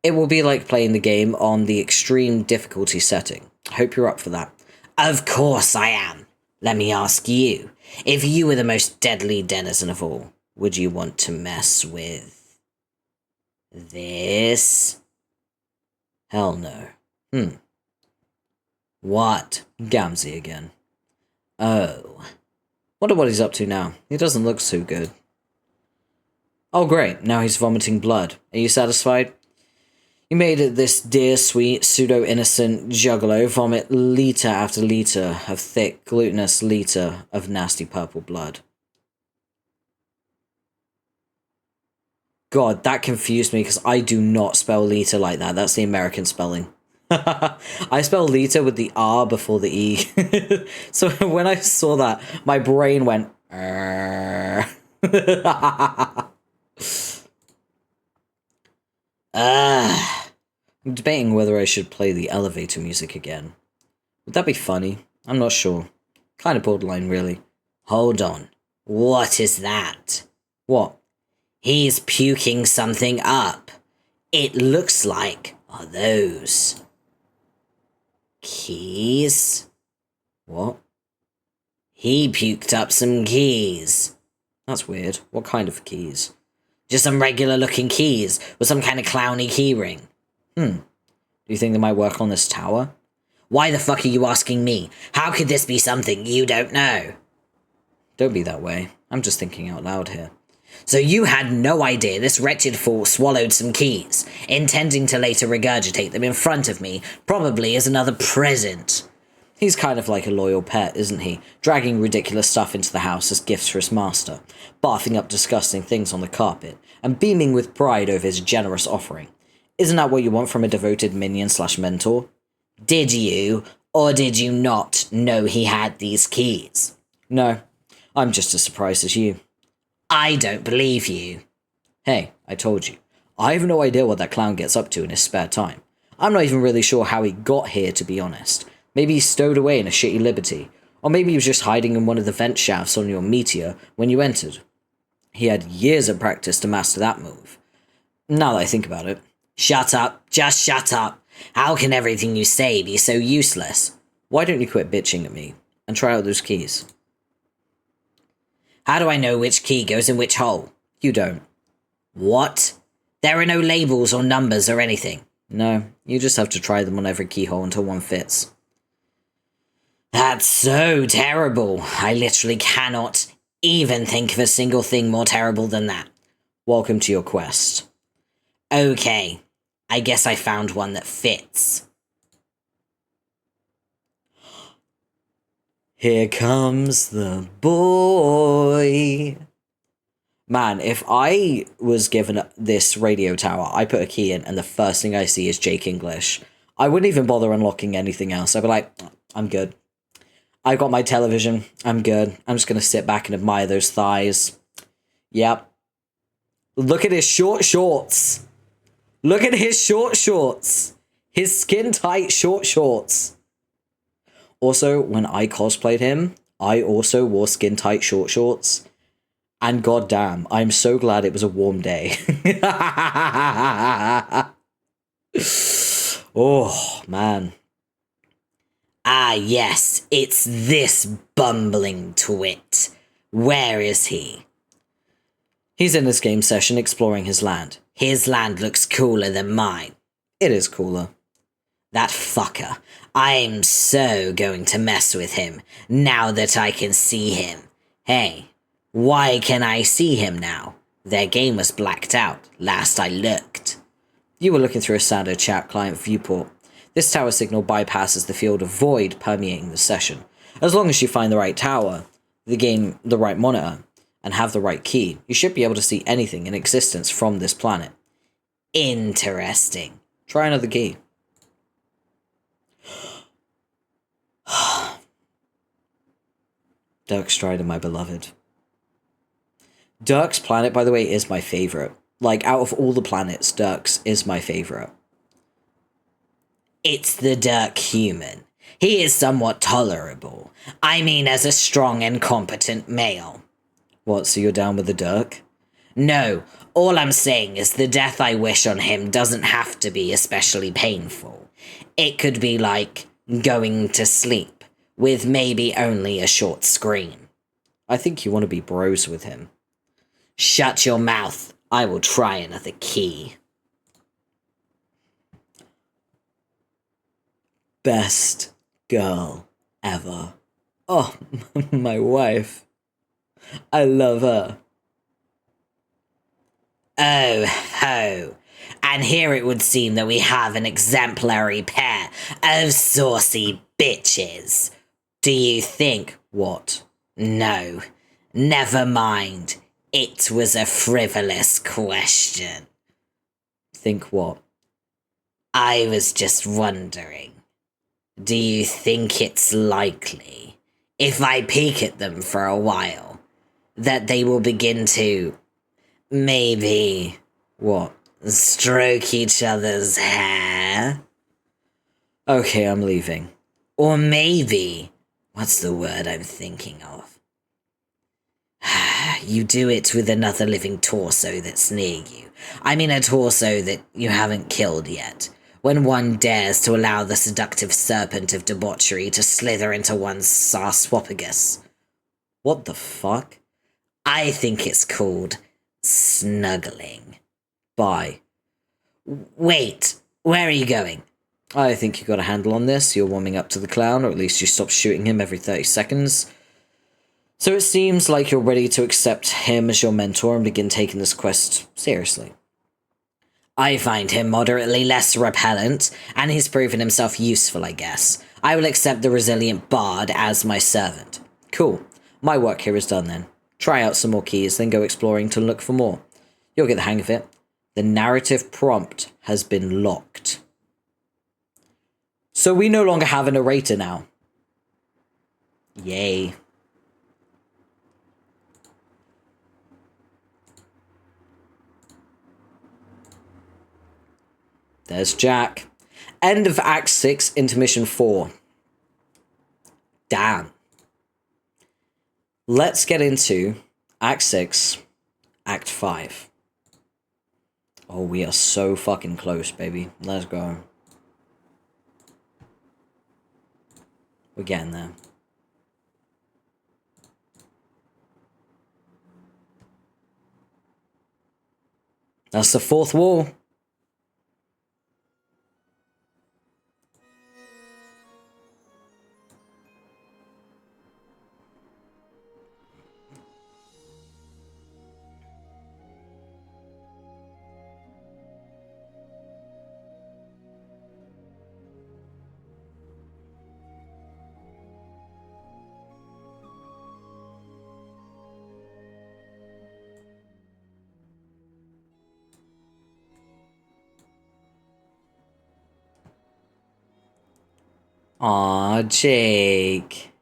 it will be like playing the game on the extreme difficulty setting. Hope you're up for that. Of course I am. Let me ask you, if you were the most deadly denizen of all, would you want to mess with this? Hell no. What? Gamzee again. Oh. Wonder what he's up to now. He doesn't look so good. Oh great, now he's vomiting blood. Are you satisfied? You made it this dear, sweet, pseudo-innocent juggalo vomit litre after litre of thick, glutinous litre of nasty purple blood. God, that confused me because I do not spell litre like that. That's the American spelling. I spell litre with the R before the E. So when I saw that, my brain went... I'm debating whether I should play the elevator music again. Would that be funny? I'm not sure. Kind of borderline, really. Hold on. What is that? What? He's puking something up. It looks like... Are those... keys? What? He puked up some keys. That's weird. What kind of keys? Just some regular looking keys with some kind of clowny keyring. Do you think they might work on this tower? Why the fuck are you asking me? How could this be something you don't know? Don't be that way. I'm just thinking out loud here. So you had no idea this wretched fool swallowed some keys, intending to later regurgitate them in front of me, probably as another present. He's kind of like a loyal pet, isn't he? Dragging ridiculous stuff into the house as gifts for his master, barfing up disgusting things on the carpet, and beaming with pride over his generous offering. Isn't that what you want from a devoted minion/mentor? Did you, or did you not, know he had these keys? No, I'm just as surprised as you. I don't believe you. Hey, I told you. I have no idea what that clown gets up to in his spare time. I'm not even really sure how he got here, to be honest. Maybe he's stowed away in a shitty liberty. Or maybe he was just hiding in one of the vent shafts on your meteor when you entered. He had years of practice to master that move. Now that I think about it. Shut up. Just shut up. How can everything you say be so useless? Why don't you quit bitching at me and try out those keys? How do I know which key goes in which hole? You don't. What? There are no labels or numbers or anything. No, you just have to try them on every keyhole until one fits. That's so terrible. I literally cannot even think of a single thing more terrible than that. Welcome to your quest. Okay, I guess I found one that fits. Here comes the boy. Man, if I was given this radio tower, I put a key in and the first thing I see is Jake English. I wouldn't even bother unlocking anything else. I'd be like, I'm good. I got my television. I'm good. I'm just going to sit back and admire those thighs. Yep. Look at his short shorts. Look at his short shorts. His skin-tight short shorts. Also, when I cosplayed him, I also wore skin-tight short shorts. And goddamn, I'm so glad it was a warm day. Oh, man. Ah, yes, it's this bumbling twit. Where is he? He's in this game session exploring his land. His land looks cooler than mine. It is cooler. That fucker. I'm so going to mess with him, now that I can see him. Hey, why can I see him now? Their game was blacked out, last I looked. You were looking through a standard chat client viewport. This tower signal bypasses the field of void permeating the session. As long as you find the right tower, the right monitor, and have the right key, you should be able to see anything in existence from this planet. Interesting. Try another key. Dirk Strider, my beloved. Dirk's planet, by the way, is my favorite. Like, out of all the planets, Dirk's is my favorite. It's the Dirk human. He is somewhat tolerable. I mean, as a strong and competent male. What, so you're down with the Dirk? No, all I'm saying is the death I wish on him doesn't have to be especially painful. It could be like going to sleep, with maybe only a short scream. I think you want to be bros with him. Shut your mouth. I will try another key. Best girl ever. Oh, my wife. I love her. Oh ho. And here it would seem that we have an exemplary pair of saucy bitches. Do you think? What? No. Never mind. It was a frivolous question. Think what? I was just wondering. Do you think it's likely, if I peek at them for a while, that they will begin to, maybe, what? Stroke each other's hair? Okay, I'm leaving. Or maybe, what's the word I'm thinking of? You do it with another living torso that's near you. I mean a torso that you haven't killed yet. When one dares to allow the seductive serpent of debauchery to slither into one's sarcophagus. What the fuck? I think it's called snuggling. Bye. Wait, where are you going? I think you got a handle on this. You're warming up to the clown, or at least you stop shooting him every 30 seconds. So it seems like you're ready to accept him as your mentor and begin taking this quest seriously. I find him moderately less repellent, and he's proven himself useful, I guess. I will accept the resilient bard as my servant. Cool. My work here is done then. Try out some more keys, then go exploring to look for more. You'll get the hang of it. The narrative prompt has been locked. So we no longer have a narrator now. Yay. There's Jack. End of Act 6, Intermission 4. Damn. Let's get into Act 6, Act 5. Oh, we are so fucking close, baby. Let's go. We're getting there. That's the fourth wall. Aw, Jake.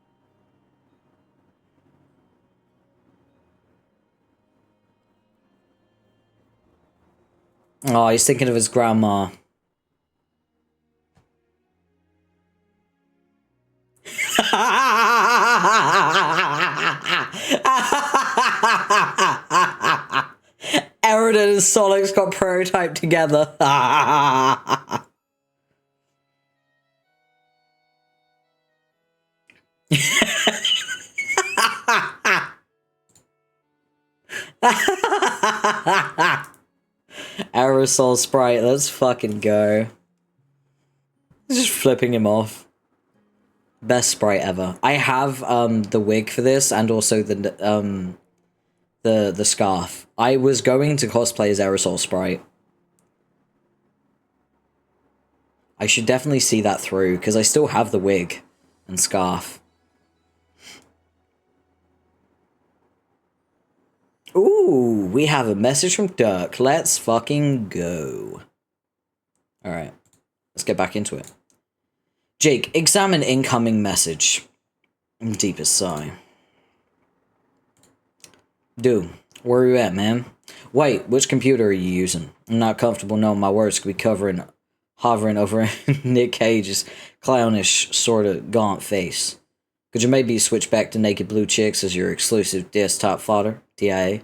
Oh, he's thinking of his grandma. Eridan and Solix got prototyped together. Aerosol Sprite, let's fucking go. Just flipping him off. Best sprite ever. I have the wig for this and also the scarf. I was going to cosplay as Aerosol Sprite. I should definitely see that through because I still have the wig and scarf. Ooh, we have a message from Dirk. Let's fucking go. Alright, let's get back into it. Jake, examine incoming message. Deepest sigh. Dude, where are you at, man? Wait, which computer are you using? I'm not comfortable knowing my words could be hovering over Nick Cage's clownish, sorta gaunt face. Could you maybe switch back to Naked Blue Chicks as your exclusive desktop fodder, DIA?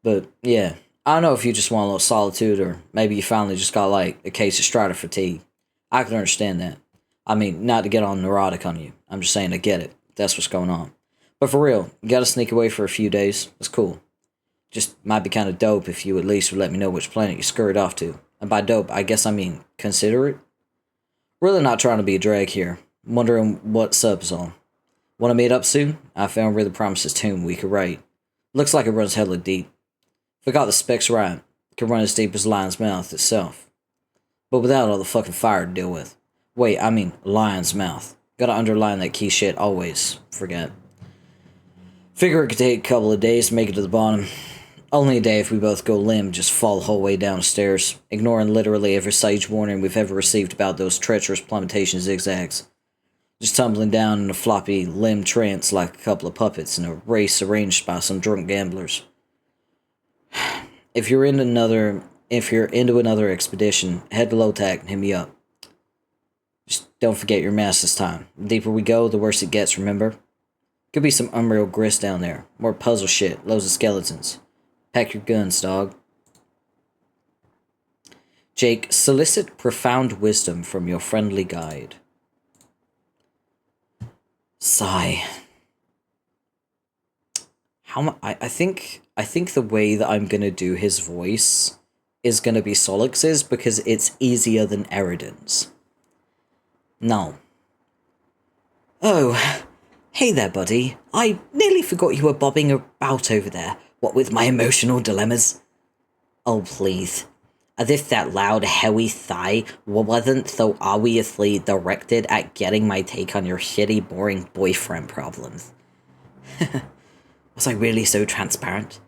But, yeah, I don't know if you just want a little solitude or maybe you finally just got, like, a case of Strider fatigue. I can understand that. I mean, not to get all neurotic on you. I'm just saying I get it. That's what's going on. But for real, you gotta sneak away for a few days. It's cool. Just might be kind of dope if you at least would let me know which planet you scurried off to. And by dope, I guess I mean considerate. Really not trying to be a drag here. I'm wondering what sub is on. Want to meet up soon? I found Really Promises tune we could write. Looks like it runs hella deep. If I got the specs right, it could run as deep as Lion's Mouth itself. But without all the fucking fire to deal with. Wait, I mean Lion's Mouth. Gotta underline that key shit always. Forget. Figure it could take a couple of days to make it to the bottom. Only a day if we both go limb, just fall the whole way down the stairs, ignoring literally every sage warning we've ever received about those treacherous plummetation zigzags. Just tumbling down in a floppy limb trance like a couple of puppets in a race arranged by some drunk gamblers. If you're into another expedition, head to Lotac and hit me up. Just don't forget your mask this time. The deeper we go, the worse it gets, remember? Could be some unreal grist down there. More puzzle shit, loads of skeletons. Pack your guns, dog. Jake, solicit profound wisdom from your friendly guide. Sigh. I think the way that I'm gonna do his voice is gonna be Solix's because it's easier than Eridan's. No. Oh, hey there, buddy. I nearly forgot you were bobbing about over there. What with my emotional dilemmas? Oh, please. As if that loud, hairy sigh wasn't so obviously directed at getting my take on your shitty, boring boyfriend problems. Was I really so transparent?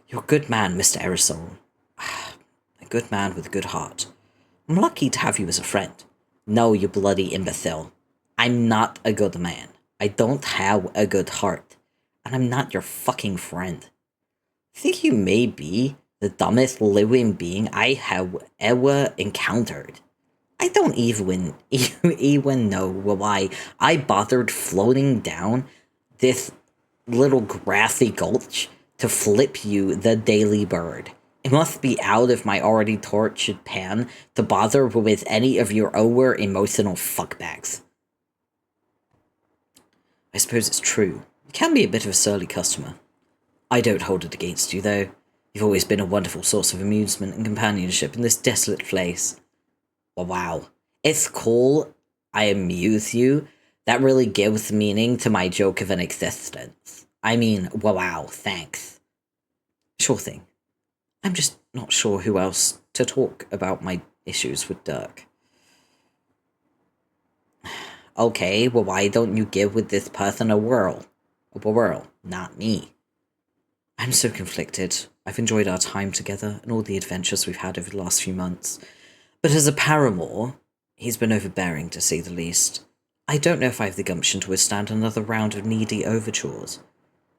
You're a good man, Mr. Aerosol. A good man with a good heart. I'm lucky to have you as a friend. No, you bloody imbecile. I'm not a good man. I don't have a good heart. And I'm not your fucking friend. I think you may be the dumbest living being I have ever encountered. I don't even know why I bothered floating down this little grassy gulch to flip you the daily bird. It must be out of my already tortured pan to bother with any of your over emotional fuckbags. I suppose it's true. You can be a bit of a surly customer. I don't hold it against you, though. You've always been a wonderful source of amusement and companionship in this desolate place. Well, wow. It's cool I amuse you. That really gives meaning to my joke of an existence. I mean, wow, thanks. Sure thing. I'm just not sure who else to talk about my issues with Dirk. Okay, well, why don't you give with this person a whirl? A whirl, not me. I'm so conflicted. I've enjoyed our time together and all the adventures we've had over the last few months. But as a paramour, he's been overbearing to say the least. I don't know if I have the gumption to withstand another round of needy overtures.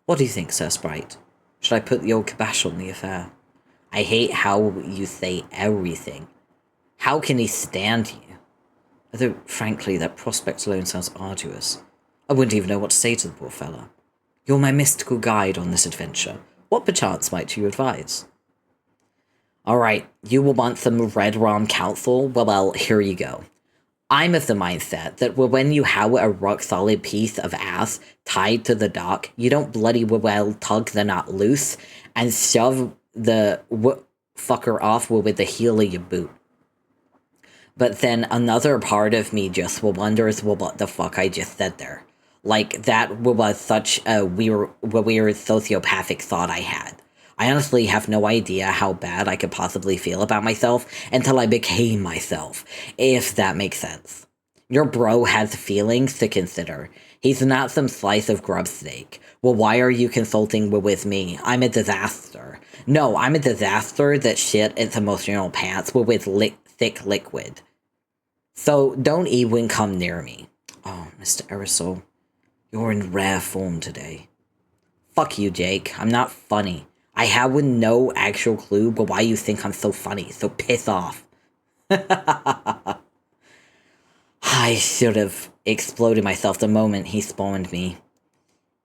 What do you think, Sir Sprite? Should I put the old kibosh on the affair? I hate how you say everything. How can he stand you? Although, frankly, that prospect alone sounds arduous. I wouldn't even know what to say to the poor fella. You're my mystical guide on this adventure. What perchance might you advise? Alright, you will want some red rum counsel? Well, here you go. I'm of the mindset that when you have a rock-solid piece of ass tied to the dock, you don't bloody well tug the knot loose and shove the fuck her off with the heel of your boot. But then another part of me just wonders what the fuck I just said there. Like, that was such a weird sociopathic thought I had. I honestly have no idea how bad I could possibly feel about myself until I became myself, if that makes sense. Your bro has feelings to consider. He's not some slice of grub steak. Well, why are you consulting with me? I'm a disaster. No, I'm a disaster that shit its emotional pants with thick liquid. So don't even come near me. Oh, Mr. Aerosol, you're in rare form today. Fuck you, Jake. I'm not funny. I have no actual clue but why you think I'm so funny, so piss off. I should have exploded myself the moment he spawned me.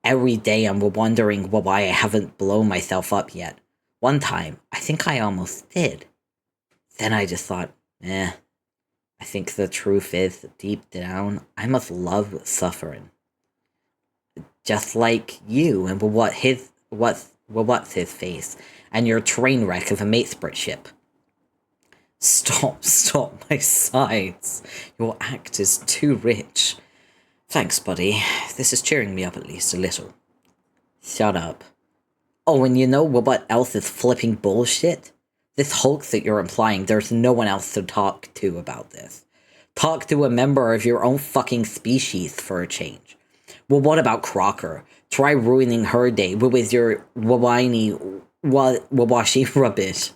Every day I'm wondering why I haven't blown myself up yet. One time, I think I almost did. Then I just thought, I think the truth is, deep down, I must love suffering. Just like you, and what's his face, and your train wreck of a Matesprit ship. Stop, my sides. Your act is too rich. Thanks, buddy. This is cheering me up at least a little. Shut up. Oh, and you know what else is flipping bullshit? This Hulk that you're implying, there's no one else to talk to about this. Talk to a member of your own fucking species for a change. Well, what about Crocker? Try ruining her day with your whiny, washy rubbish.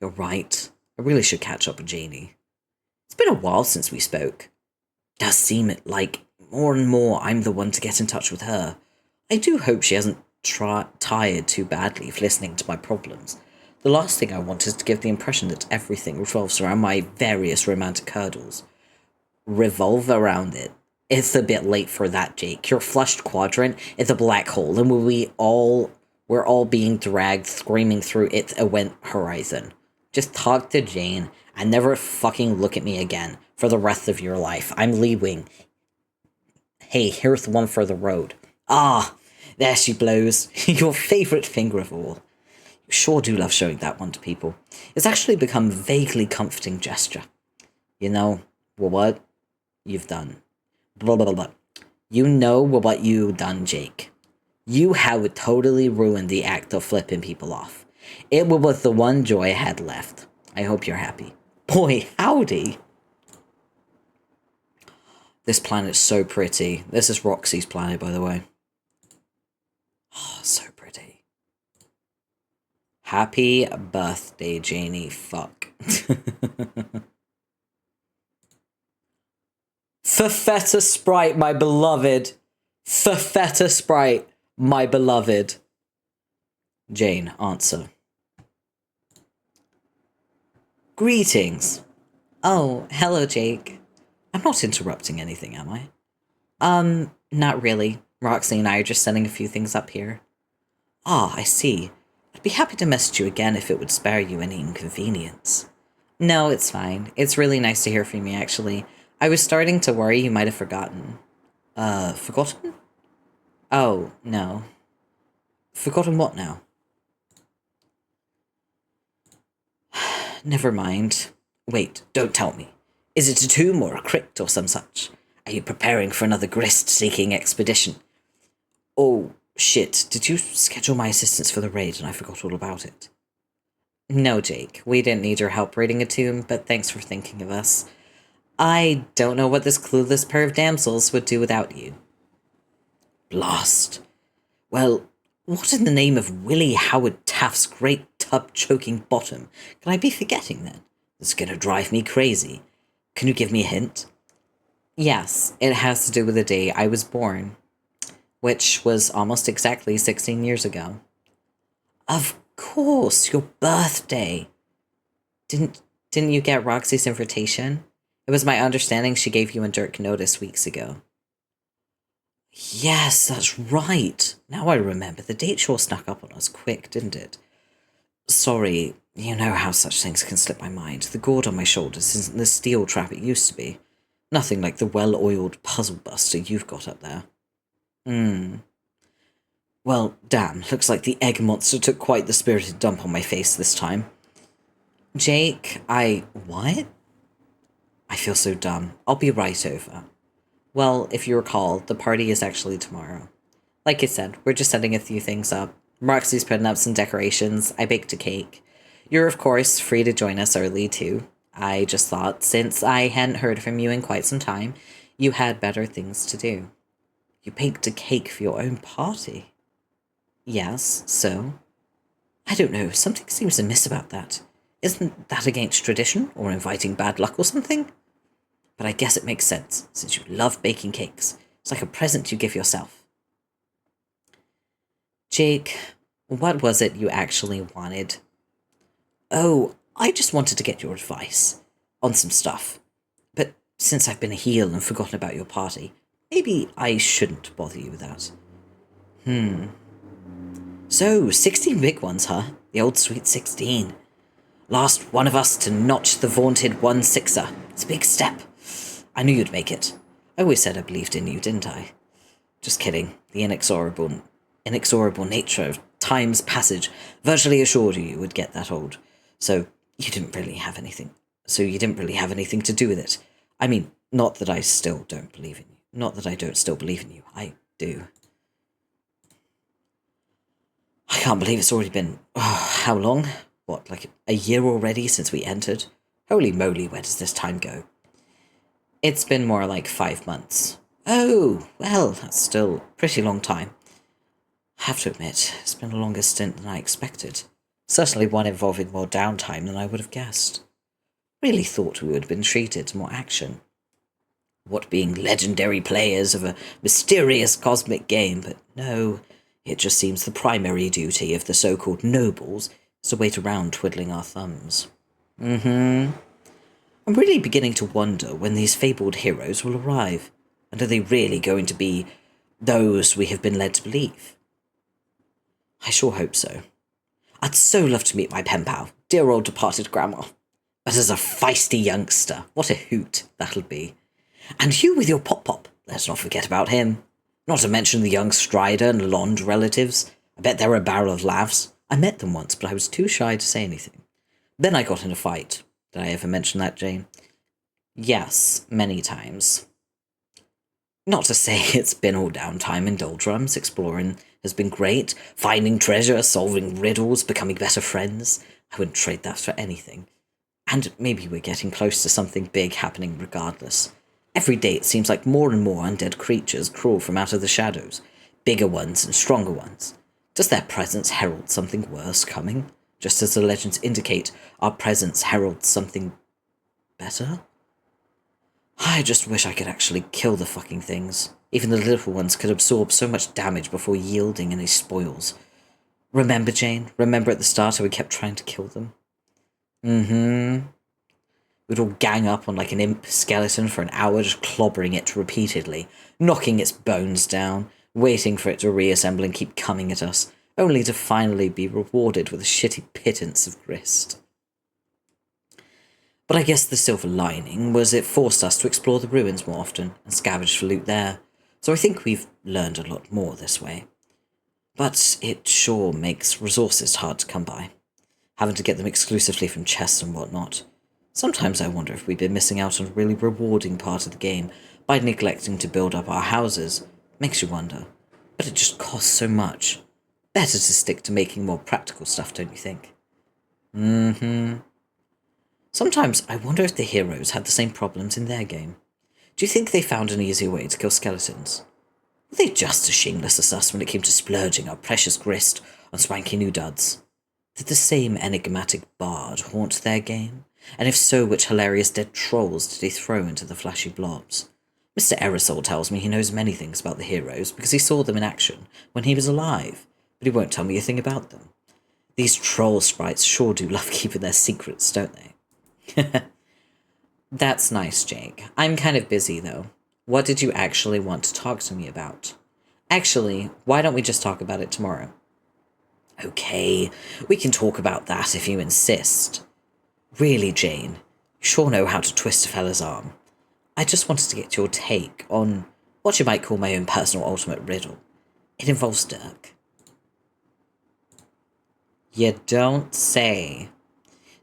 You're right. I really should catch up with Janie. It's been a while since we spoke. Does seem like more and more I'm the one to get in touch with her. I do hope she hasn't tired too badly of listening to my problems. The last thing I want is to give the impression that everything revolves around my various romantic hurdles. Revolve around it. It's a bit late for that, Jake. Your flushed quadrant is a black hole, and we're all being dragged screaming through its event horizon. Just talk to Jane and never fucking look at me again for the rest of your life. I'm leaving. Hey, here's one for the road. Ah, there she blows. Your favourite finger of all. You sure do love showing that one to people. It's actually become a vaguely comforting gesture. You know, what you've done. Blah, blah, blah. You know what you've done, Jake. You have totally ruined the act of flipping people off. It was the one joy I had left. I hope you're happy. Boy, howdy! This planet's so pretty. This is Roxy's planet, by the way. Oh, so pretty. Happy birthday, Janie. Fuck. Fafetta Sprite, my beloved. Fafetta Sprite, my beloved. Jane, answer. Greetings. Oh, hello, Jake. I'm not interrupting anything, am I? Not really. Roxy and I are just setting a few things up here. Ah, I see. I'd be happy to message you again if it would spare you any inconvenience. No, it's fine. It's really nice to hear from you, actually. I was starting to worry you might have forgotten. Forgotten? Oh, no. Forgotten what now? Never mind. Wait, don't tell me. Is it a tomb or a crypt or some such? Are you preparing for another grist-seeking expedition? Oh, shit. Did you schedule my assistance for the raid and I forgot all about it? No, Jake. We didn't need your help raiding a tomb, but thanks for thinking of us. I don't know what this clueless pair of damsels would do without you. Blast. Well, what in the name of Willie Howard Taft's great tub-choking bottom can I be forgetting then? It's gonna drive me crazy. Can you give me a hint? Yes, it has to do with the day I was born, which was almost exactly 16 years ago. Of course, your birthday. Didn't you get Roxy's invitation? It was my understanding she gave you and Dirk notice weeks ago. Yes, that's right. Now I remember. The date sure snuck up on us quick, didn't it? Sorry, you know how such things can slip my mind. The gourd on my shoulders isn't the steel trap it used to be. Nothing like the well-oiled puzzle buster you've got up there. Well, damn, looks like the egg monster took quite the spirited dump on my face this time. Jake, what? I feel so dumb. I'll be right over. Well, if you recall, the party is actually tomorrow. Like I said, we're just setting a few things up. Roxy's putting up some decorations. I baked a cake. You're, of course, free to join us early, too. I just thought, since I hadn't heard from you in quite some time, you had better things to do. You baked a cake for your own party. Yes, so? I don't know, something seems amiss about that. Isn't that against tradition, or inviting bad luck or something? But I guess it makes sense, since you love baking cakes. It's like a present you give yourself. Jake, what was it you actually wanted? Oh, I just wanted to get your advice on some stuff. But since I've been a heel and forgotten about your party, maybe I shouldn't bother you with that. So, 16 big ones, huh? The old sweet 16. Last one of us to notch the vaunted 1-6er. It's a big step. I knew you'd make it. I always said I believed in you, didn't I? Just kidding. The inexorable nature of time's passage virtually assured you would get that old. So you didn't really have anything to do with it. I mean, not that I still don't believe in you. Not that I don't still believe in you. I do. I can't believe it's already been, how long? What, like a year already since we entered? Holy moly, where does this time go? It's been more like 5 months. Oh, well, that's still a pretty long time. I have to admit, it's been a longer stint than I expected. Certainly one involving more downtime than I would have guessed. Really thought we would have been treated to more action. What being legendary players of a mysterious cosmic game, but no, it just seems the primary duty of the so-called nobles is to wait around twiddling our thumbs. I'm really beginning to wonder when these fabled heroes will arrive, and are they really going to be those we have been led to believe? I sure hope so. I'd so love to meet my pen pal, dear old departed grandma. But as a feisty youngster, what a hoot that'll be. And you with your pop-pop, let's not forget about him. Not to mention the young Strider and Lond relatives. I bet they're a barrel of laughs. I met them once, but I was too shy to say anything. Then I got in a fight. Did I ever mention that, Jane? Yes, many times. Not to say it's been all downtime in doldrums. Exploring has been great. Finding treasure, solving riddles, becoming better friends. I wouldn't trade that for anything. And maybe we're getting close to something big happening regardless. Every day it seems like more and more undead creatures crawl from out of the shadows. Bigger ones and stronger ones. Does their presence herald something worse coming? Just as the legends indicate, our presence heralds something better? I just wish I could actually kill the fucking things. Even the little ones could absorb so much damage before yielding any spoils. Remember, Jane? Remember at the start how we kept trying to kill them? We'd all gang up on like an imp skeleton for an hour, just clobbering it repeatedly, knocking its bones down, waiting for it to reassemble and keep coming at us, only to finally be rewarded with a shitty pittance of grist. But I guess the silver lining was it forced us to explore the ruins more often and scavenge for loot there, so I think we've learned a lot more this way. But it sure makes resources hard to come by, having to get them exclusively from chests and whatnot. Sometimes I wonder if we've been missing out on a really rewarding part of the game by neglecting to build up our houses. Makes you wonder. But it just costs so much. Better to stick to making more practical stuff, don't you think? Sometimes I wonder if the heroes had the same problems in their game. Do you think they found an easier way to kill skeletons? Were they just as shameless as us when it came to splurging our precious grist on swanky new duds? Did the same enigmatic bard haunt their game? And if so, which hilarious dead trolls did he throw into the flashy blobs? Mr. Aerosol tells me he knows many things about the heroes because he saw them in action when he was alive, but he won't tell me a thing about them. These troll sprites sure do love keeping their secrets, don't they? That's nice, Jake. I'm kind of busy, though. What did you actually want to talk to me about? Actually, why don't we just talk about it tomorrow? Okay, we can talk about that if you insist. Really, Jane, you sure know how to twist a fella's arm. I just wanted to get your take on what you might call my own personal ultimate riddle. It involves Dirk. You don't say.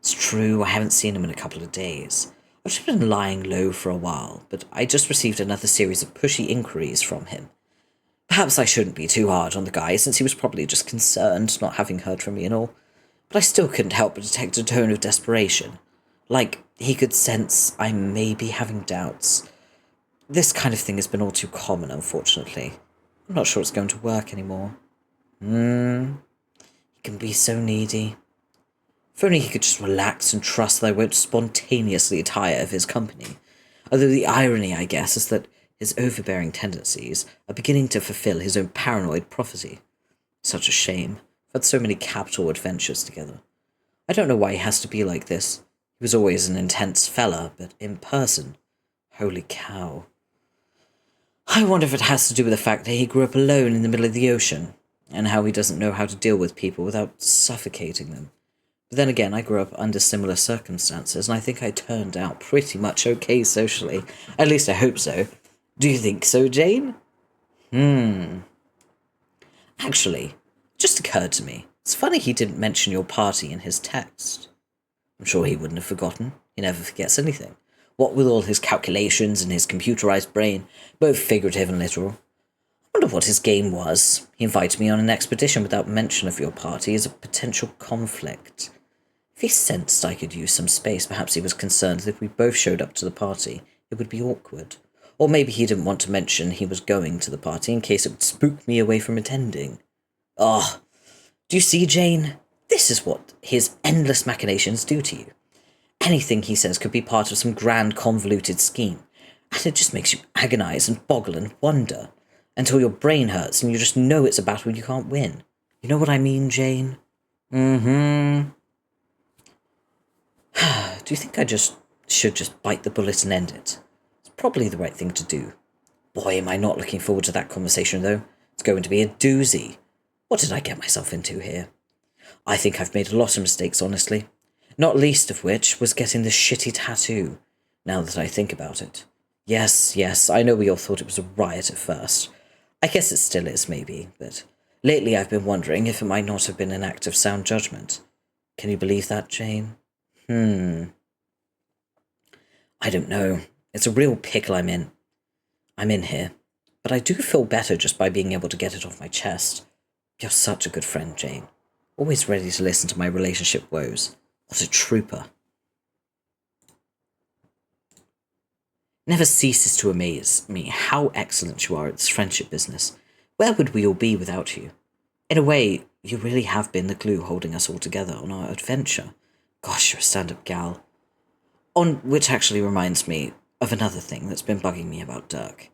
It's true, I haven't seen him in a couple of days. I've just been lying low for a while, but I just received another series of pushy inquiries from him. Perhaps I shouldn't be too hard on the guy, since he was probably just concerned, not having heard from me and all. But I still couldn't help but detect a tone of desperation. Like, he could sense I may be having doubts. This kind of thing has been all too common, unfortunately. I'm not sure it's going to work anymore. He can be so needy. If only he could just relax and trust that I won't spontaneously tire of his company. Although the irony, I guess, is that his overbearing tendencies are beginning to fulfill his own paranoid prophecy. Such a shame. We've had so many capital adventures together. I don't know why he has to be like this. He was always an intense fella, but in person, holy cow. I wonder if it has to do with the fact that he grew up alone in the middle of the ocean, and how he doesn't know how to deal with people without suffocating them. But then again, I grew up under similar circumstances, and I think I turned out pretty much okay socially. At least I hope so. Do you think so, Jane? Actually, it just occurred to me. It's funny he didn't mention your party in his text. I'm sure he wouldn't have forgotten. He never forgets anything. What with all his calculations and his computerized brain, both figurative and literal. I wonder what his game was. He invited me on an expedition without mention of your party as a potential conflict. If he sensed I could use some space, perhaps he was concerned that if we both showed up to the party, it would be awkward. Or maybe he didn't want to mention he was going to the party in case it would spook me away from attending. Oh, do you see, Jane? This is what his endless machinations do to you. Anything he says could be part of some grand convoluted scheme, and it just makes you agonize and boggle and wonder, until your brain hurts and you just know it's a battle you can't win. You know what I mean, Jane? Do you think I should just bite the bullet and end it? It's probably the right thing to do. Boy, am I not looking forward to that conversation, though. It's going to be a doozy. What did I get myself into here? I think I've made a lot of mistakes, honestly. Not least of which was getting this shitty tattoo, now that I think about it. Yes, I know we all thought it was a riot at first. I guess it still is, maybe, but lately I've been wondering if it might not have been an act of sound judgment. Can you believe that, Jane? I don't know. It's a real pickle I'm in. I'm in here, but I do feel better just by being able to get it off my chest. You're such a good friend, Jane. Always ready to listen to my relationship woes. What a trooper. Never ceases to amaze me how excellent you are at this friendship business. Where would we all be without you? In a way, you really have been the glue holding us all together on our adventure. Gosh, you're a stand-up gal. Which actually reminds me of another thing that's been bugging me about Dirk.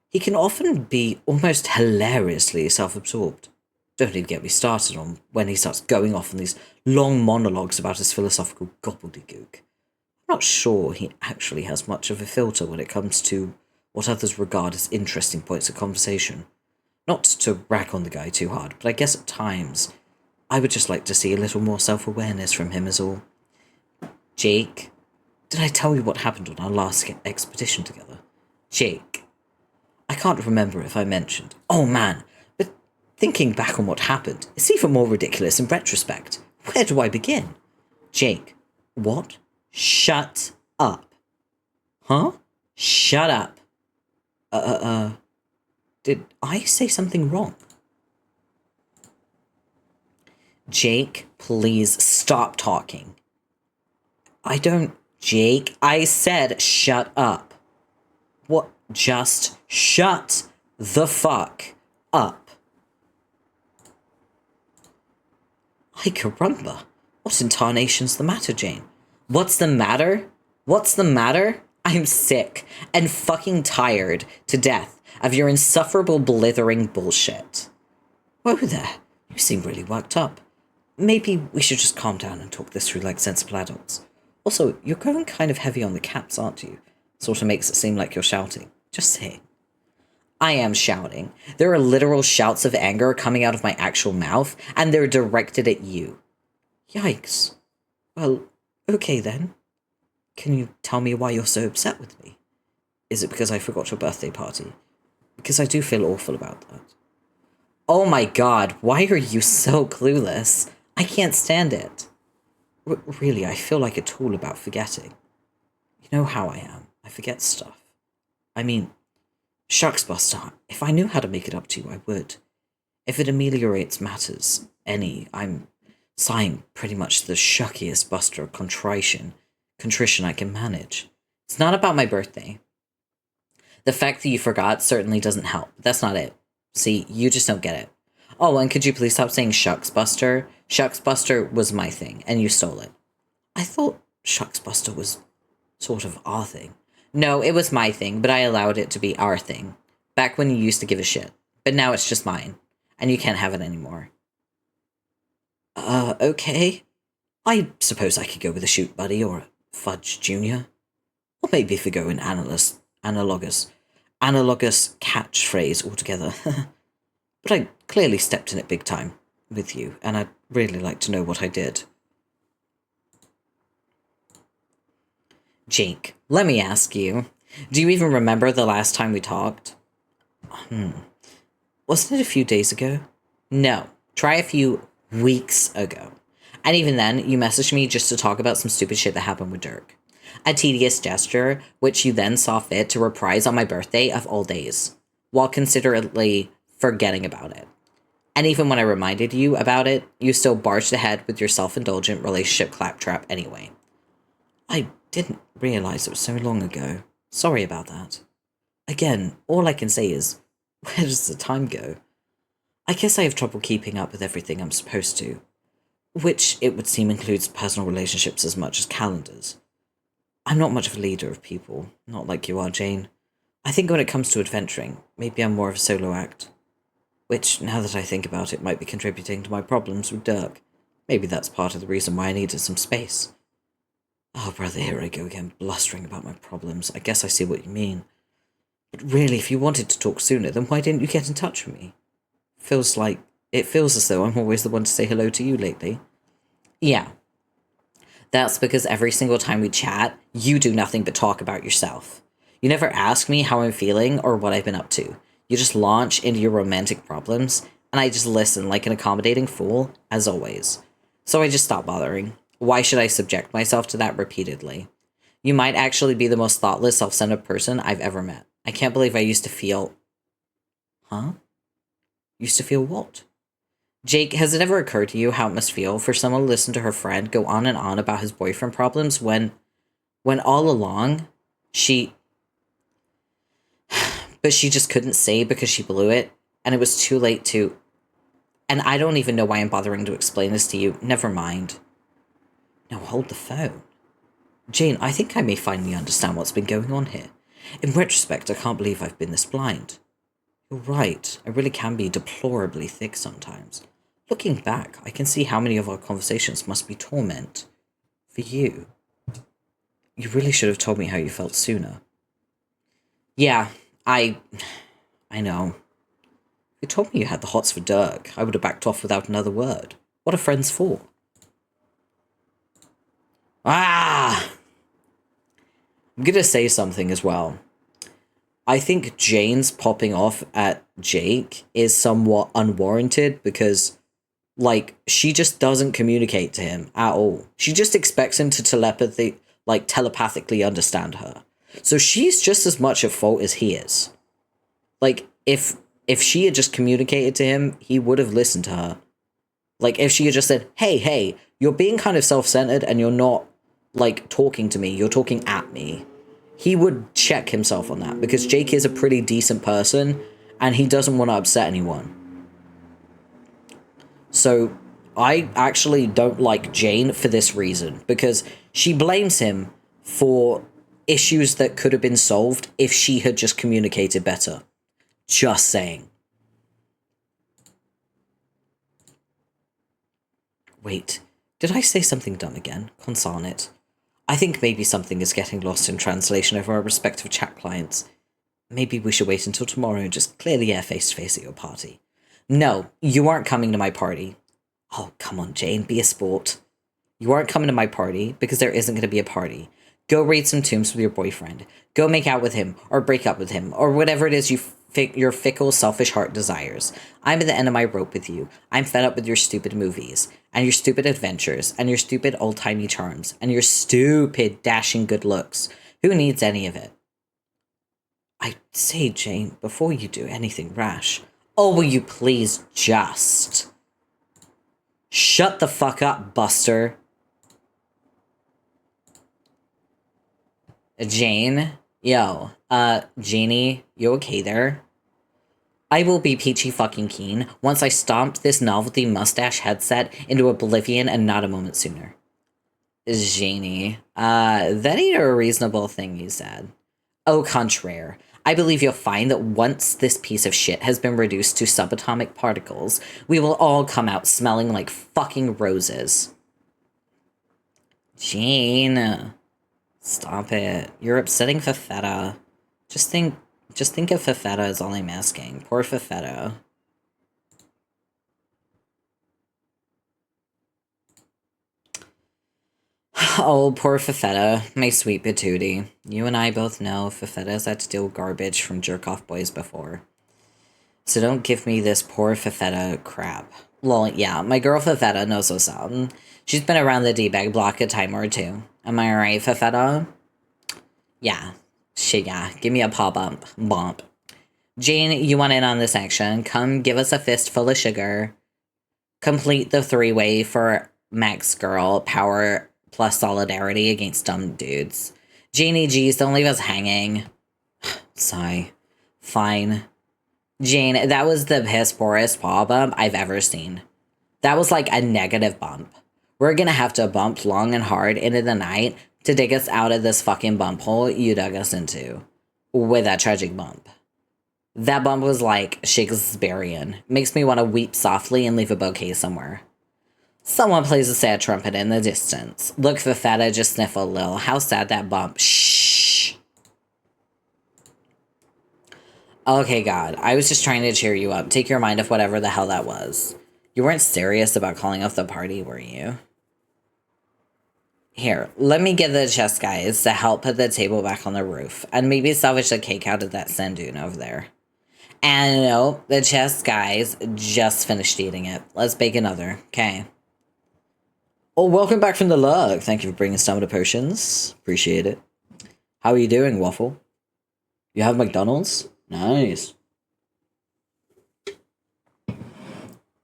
He can often be almost hilariously self-absorbed. Don't even get me started on when he starts going off on these long monologues about his philosophical gobbledygook. I'm not sure he actually has much of a filter when it comes to what others regard as interesting points of conversation. Not to rag on the guy too hard, but I guess at times I would just like to see a little more self-awareness from him is all. Jake, did I tell you what happened on our last expedition together? Jake, I can't remember if I mentioned. Oh man, but thinking back on what happened, it's even more ridiculous in retrospect. Where do I begin? Jake, what? Shut up. Huh? Shut up. Did I say something wrong? Jake, please stop talking. Jake, I said shut up. What? Just shut the fuck up. Ay caramba. What in tarnation's the matter, Jane? What's the matter? What's the matter? I'm sick and fucking tired to death of your insufferable blithering bullshit. Whoa there, you seem really worked up. Maybe we should just calm down and talk this through like sensible adults. Also, you're going kind of heavy on the caps, aren't you? Sort of makes it seem like you're shouting. Just saying. I am shouting. There are literal shouts of anger coming out of my actual mouth, and they're directed at you. Yikes. Well, okay then. Can you tell me why you're so upset with me? Is it because I forgot your birthday party? Because I do feel awful about that. Oh my god, why are you so clueless? I can't stand it. Really, I feel like a tool about forgetting. You know how I am. I forget stuff. I mean, shucks, Buster, if I knew how to make it up to you, I would. If it ameliorates matters any, I'm sighing pretty much the shuckiest Buster of contrition I can manage. It's not about my birthday. The fact that you forgot certainly doesn't help. That's not it. See, you just don't get it. Oh, and could you please stop saying Shucks Buster? Shucks Buster was my thing, and you stole it. I thought Shucks Buster was sort of our thing. No, it was my thing, but I allowed it to be our thing. Back when you used to give a shit. But now it's just mine, and you can't have it anymore. Okay. I suppose I could go with a Shoot Buddy or a Fudge Jr. Or maybe if we go in analogous catchphrase altogether. But I clearly stepped in it big time with you, and I'd really like to know what I did. Jake, let me ask you, do you even remember the last time we talked? Wasn't it a few days ago? No, try a few weeks ago. And even then, you messaged me just to talk about some stupid shit that happened with Dirk. A tedious gesture, which you then saw fit to reprise on my birthday of all days, while considerately forgetting about it. And even when I reminded you about it, you still barged ahead with your self-indulgent relationship claptrap anyway. I didn't realize it was so long ago. Sorry about that. Again, all I can say is, where does the time go? I guess I have trouble keeping up with everything I'm supposed to, which it would seem includes personal relationships as much as calendars. I'm not much of a leader of people, not like you are, Jane. I think when it comes to adventuring, maybe I'm more of a solo act. Which, now that I think about it, might be contributing to my problems with Dirk. Maybe that's part of the reason why I needed some space. Oh, brother, here I go again, blustering about my problems. I guess I see what you mean. But really, if you wanted to talk sooner, then why didn't you get in touch with me? It feels as though I'm always the one to say hello to you lately. Yeah. That's because every single time we chat, you do nothing but talk about yourself. You never ask me how I'm feeling or what I've been up to. You just launch into your romantic problems, and I just listen like an accommodating fool, as always. So I just stop bothering. Why should I subject myself to that repeatedly? You might actually be the most thoughtless, self-centered person I've ever met. I can't believe I used to feel... Huh? Used to feel what? Jake, has it ever occurred to you how it must feel for someone to listen to her friend go on and on about his boyfriend problems when all along, but she just couldn't say because she blew it, and it was too late to... And I don't even know why I'm bothering to explain this to you. Never mind. Now hold the phone. Jane, I think I may finally understand what's been going on here. In retrospect, I can't believe I've been this blind. You're right, I really can be deplorably thick sometimes. Looking back, I can see how many of our conversations must be torment. For you. You really should have told me how you felt sooner. Yeah, I know. If you told me you had the hots for Dirk, I would have backed off without another word. What are friends for? Ah! I'm gonna say something as well. I think Jane's popping off at Jake is somewhat unwarranted because, like, she just doesn't communicate to him at all. She just expects him to telepathically understand her. So she's just as much at fault as he is. Like, if she had just communicated to him, he would have listened to her. Like, if she had just said, hey, you're being kind of self-centered and you're not, like, talking to me, you're talking at me. He would check himself on that, because Jake is a pretty decent person, and he doesn't want to upset anyone. So, I actually don't like Jane for this reason, because she blames him for issues that could have been solved if she had just communicated better. Just saying. Wait, did I say something dumb again? Consarn it. I think maybe something is getting lost in translation over our respective chat clients. Maybe we should wait until tomorrow and just clear the air face-to-face at your party. No, you aren't coming to my party. Oh, come on, Jane, be a sport. You aren't coming to my party because there isn't going to be a party. Go read some tombs with your boyfriend. Go make out with him, or break up with him, or whatever it is you your fickle, selfish heart desires. I'm at the end of my rope with you. I'm fed up with your stupid movies, and your stupid adventures, and your stupid old-timey charms, and your stupid, dashing good looks. Who needs any of it? I say, Jane, before you do anything rash. Oh, will you please just... Shut the fuck up, Buster. Jane? Yo, Janie, you okay there? I will be peachy fucking keen once I stomp this novelty mustache headset into oblivion and not a moment sooner. Janie, that ain't a reasonable thing you said. Au contraire, I believe you'll find that once this piece of shit has been reduced to subatomic particles, we will all come out smelling like fucking roses. Jane, stop it. You're upsetting Fafetta. Just think of Fafetta as all I'm asking. Poor Fafetta. Oh, poor Fafetta, my sweet patootie. You and I both know Fafetta's had to steal garbage from jerk-off boys before. So don't give me this poor Fafetta crap. Lol, yeah, my girl Fafetta knows what's up. She's been around the D-bag block a time or two. Am I right, Fafetta? Yeah. Shit, yeah. Give me a paw bump. Bump. Jane, you want in on this action? Come give us a fistful of sugar. Complete the three-way for Max Girl power plus solidarity against dumb dudes. Janie, geez, don't leave us hanging. Sigh. Fine. Jane, that was the piss poorest paw bump I've ever seen. That was like a negative bump. We're gonna have to bump long and hard into the night to dig us out of this fucking bump hole you dug us into. With that tragic bump. That bump was like Shakespearean. Makes me want to weep softly and leave a bouquet somewhere. Someone plays a sad trumpet in the distance. Look, Fafetta, just sniffle a little. How sad that bump. Shh. Okay, God. I was just trying to cheer you up. Take your mind off whatever the hell that was. You weren't serious about calling off the party, were you? Here, let me get the chest guys to help put the table back on the roof. And maybe salvage the cake out of that sand dune over there. And no, the chest guys just finished eating it. Let's bake another. Okay. Oh, welcome back from the lug. Thank you for bringing stamina potions. Appreciate it. How are you doing, Waffle? You have McDonald's? Nice. I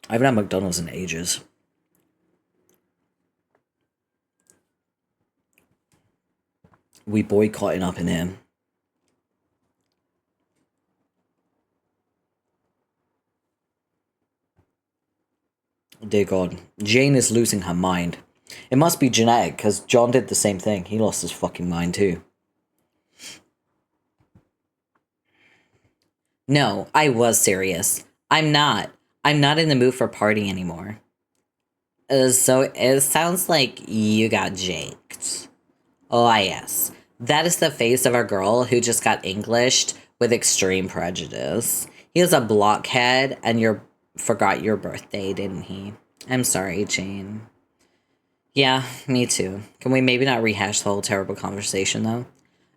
haven't had McDonald's in ages. We boycotting up in here. Dear God. Jane is losing her mind. It must be genetic, because John did the same thing. He lost his fucking mind, too. No, I was serious. I'm not. I'm not in the mood for party anymore. So it sounds like you got jaked. Oh, yes. That is the face of a girl who just got Englished with extreme prejudice. He was a blockhead, and forgot your birthday, didn't he? I'm sorry, Jane. Yeah, me too. Can we maybe not rehash the whole terrible conversation, though?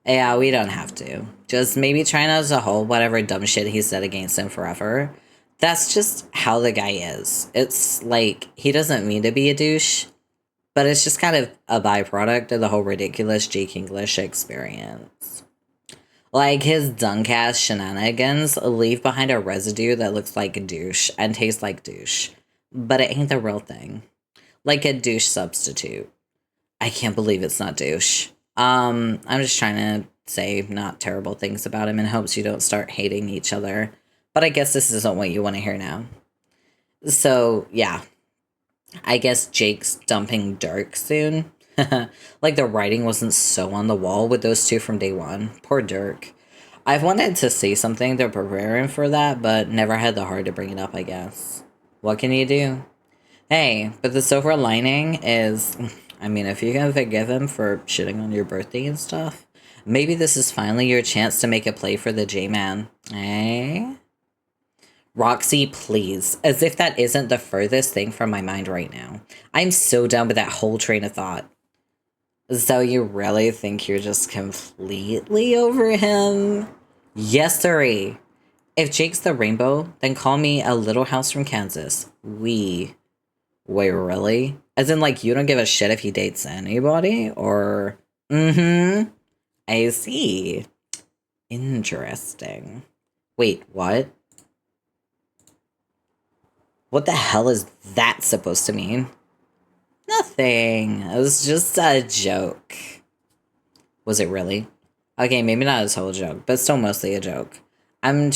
Yeah, we don't have to. Just maybe try not to hold whatever dumb shit he said against him forever. That's just how the guy is. It's like, he doesn't mean to be a douche, but it's just kind of a byproduct of the whole ridiculous Jake English experience. Like, his dunk-ass shenanigans leave behind a residue that looks like a douche and tastes like douche. But it ain't the real thing. Like a douche substitute. I can't believe it's not douche. I'm just trying to say not terrible things about him in hopes you don't start hating each other. But I guess this isn't what you want to hear now. So, yeah. I guess Jake's dumping Dirk soon. Like the writing wasn't so on the wall with those two from day one. Poor Dirk. I've wanted to say something to prepare him for that, but never had the heart to bring it up, I guess. What can you do? Hey, but the silver lining is, I mean, if you can forgive him for shitting on your birthday and stuff, maybe this is finally your chance to make a play for the J-Man. Eh? Roxy, please. As if that isn't the furthest thing from my mind right now. I'm so done with that whole train of thought. So you really think you're just completely over him? Yes, sirree. If Jake's the rainbow, then call me a little house from Kansas. Wait, really? As in, like, you don't give a shit if he dates anybody? Or, I see. Interesting. Wait, what? What the hell is that supposed to mean? Nothing. It was just a joke. Was it really? Okay, maybe not a total joke, but still mostly a joke. I'm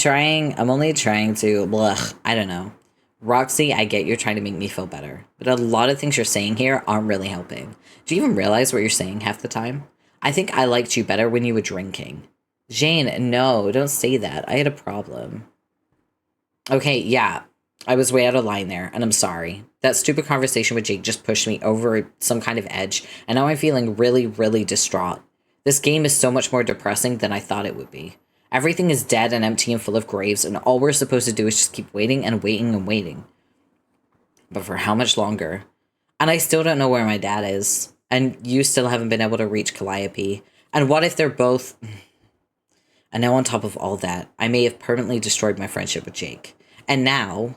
only trying to, I don't know. Roxy, I get you're trying to make me feel better, but a lot of things you're saying here aren't really helping. Do you even realize what you're saying half the time? I think I liked you better when you were drinking. Jane, no, don't say that. I had a problem. Okay, yeah, I was way out of line there, and I'm sorry. That stupid conversation with Jake just pushed me over some kind of edge, and now I'm feeling really, really distraught. This game is so much more depressing than I thought it would be. Everything is dead and empty and full of graves, and all we're supposed to do is just keep waiting and waiting and waiting. But for how much longer? And I still don't know where my dad is. And you still haven't been able to reach Calliope. And what if they're both... And now on top of all that, I may have permanently destroyed my friendship with Jake. And now...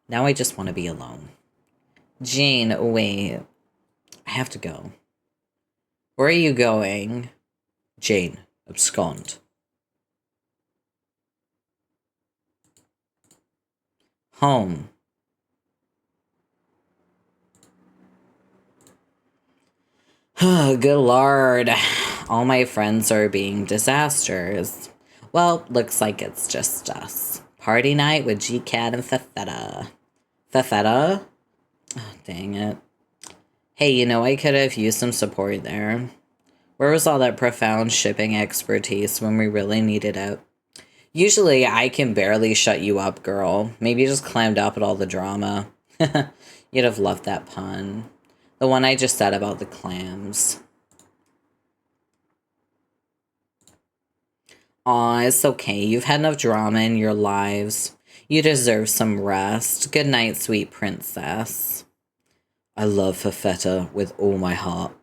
Now I just want to be alone. Jane, wait. I have to go. Where are you going? Jane, abscond. Home. Good lord. All my friends are being disasters. Well, looks like it's just us. Party night with G-Cat and Fafetta. Fafetta? Oh, dang it. Hey, you know, I could have used some support there. Where was all that profound shipping expertise when we really needed it? Usually, I can barely shut you up, girl. Maybe you just clammed up at all the drama. You'd have loved that pun. The one I just said about the clams. Aw, it's okay. You've had enough drama in your lives. You deserve some rest. Good night, sweet princess. I love Fafetta with all my heart.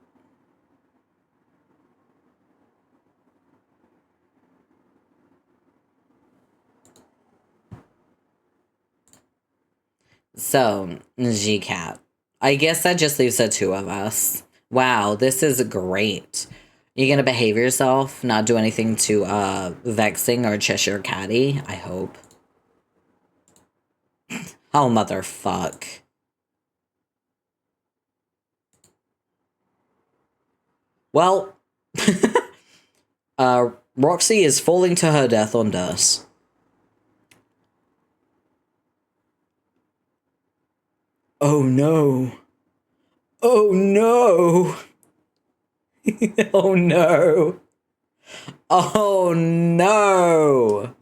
So, G-Cat. I guess that just leaves the two of us. Wow, this is great. You gonna behave yourself? Not do anything too, vexing or Cheshire Catty? I hope. Oh, motherfuck. Well, Roxy is falling to her death on dust. Oh no. Oh no. Oh no. Oh no.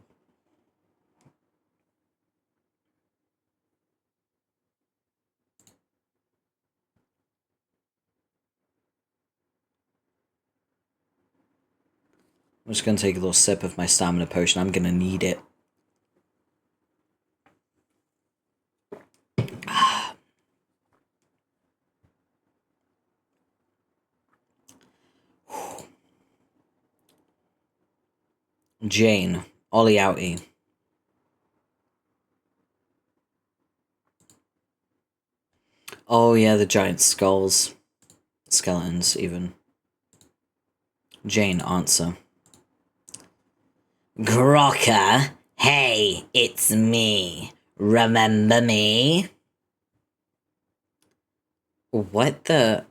I'm just gonna take a little sip of my stamina potion. I'm gonna need it. Jane, Ollie outie. Oh yeah, the giant skulls. Skeletons, even. Jane, answer. Grokka, hey, it's me. Remember me? What the...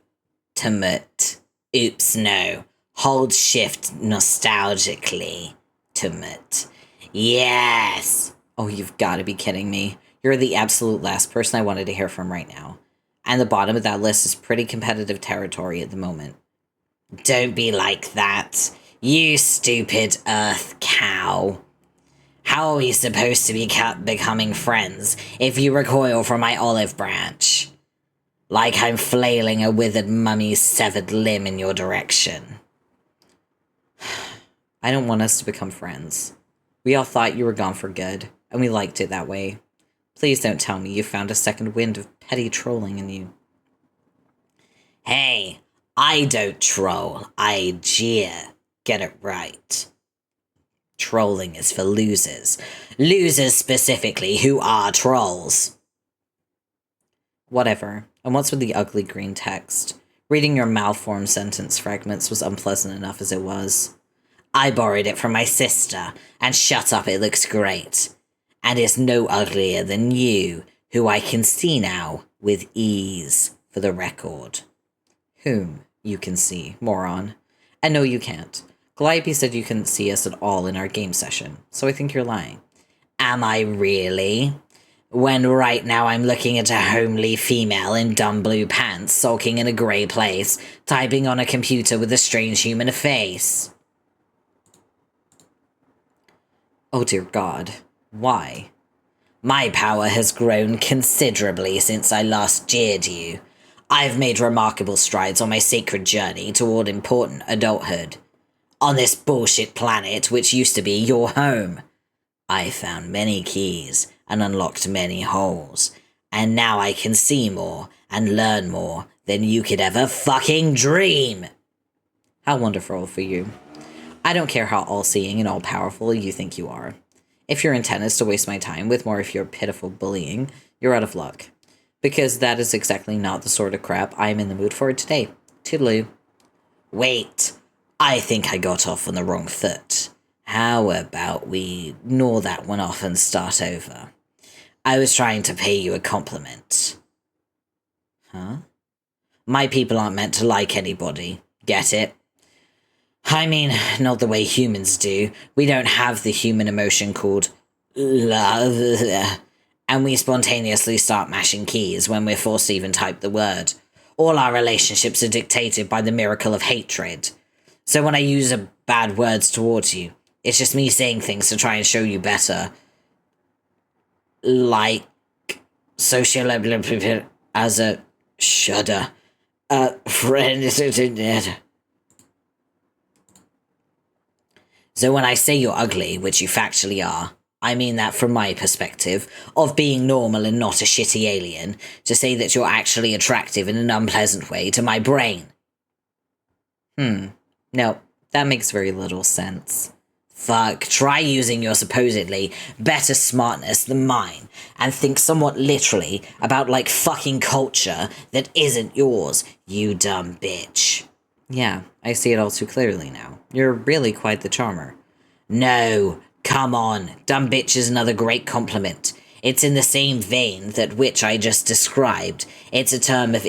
Tumut. Oops, no. Hold shift nostalgically. Tumut. Yes! Oh, you've got to be kidding me. You're the absolute last person I wanted to hear from right now. And the bottom of that list is pretty competitive territory at the moment. Don't be like that. You stupid earth cow. How are we supposed to be becoming friends if you recoil from my olive branch? Like I'm flailing a withered mummy's severed limb in your direction. I don't want us to become friends. We all thought you were gone for good, and we liked it that way. Please don't tell me you found a second wind of petty trolling in you. Hey, I don't troll, I jeer. Get it right. Trolling is for losers. Losers specifically who are trolls. Whatever. And what's with the ugly green text? Reading your malformed sentence fragments was unpleasant enough as it was. I borrowed it from my sister, and shut up, it looks great. And is no uglier than you, who I can see now with ease, for the record. Whom you can see, moron. And no, you can't. Calliope said you couldn't see us at all in our game session, so I think you're lying. Am I really? When right now I'm looking at a homely female in dumb blue pants, sulking in a grey place, typing on a computer with a strange human face. Oh dear God. Why? My power has grown considerably since I last jeered you. I've made remarkable strides on my sacred journey toward important adulthood. On this bullshit planet, which used to be your home, I found many keys and unlocked many holes, and now I can see more and learn more than you could ever fucking dream. How wonderful for you. I don't care how all-seeing and all-powerful you think you are. If your intent is to waste my time with more of your pitiful bullying, you're out of luck. Because that is exactly not the sort of crap I am in the mood for today. Toodaloo. Wait, I think I got off on the wrong foot. How about we gnaw that one off and start over? I was trying to pay you a compliment. Huh? My people aren't meant to like anybody. Get it? I mean, not the way humans do. We don't have the human emotion called love. And we spontaneously start mashing keys when we're forced to even type the word. All our relationships are dictated by the miracle of hatred. So when I use bad words towards you, it's just me saying things to try and show you better. Like, social as a shudder. Friend. So when I say you're ugly, which you factually are, I mean that from my perspective, of being normal and not a shitty alien, to say that you're actually attractive in an unpleasant way to my brain. No, that makes very little sense. Fuck, try using your supposedly better smartness than mine, and think somewhat literally about like fucking culture that isn't yours, you dumb bitch. Yeah, I see it all too clearly now. You're really quite the charmer. No, come on, dumb bitch is another great compliment. It's in the same vein that which I just described. It's a term of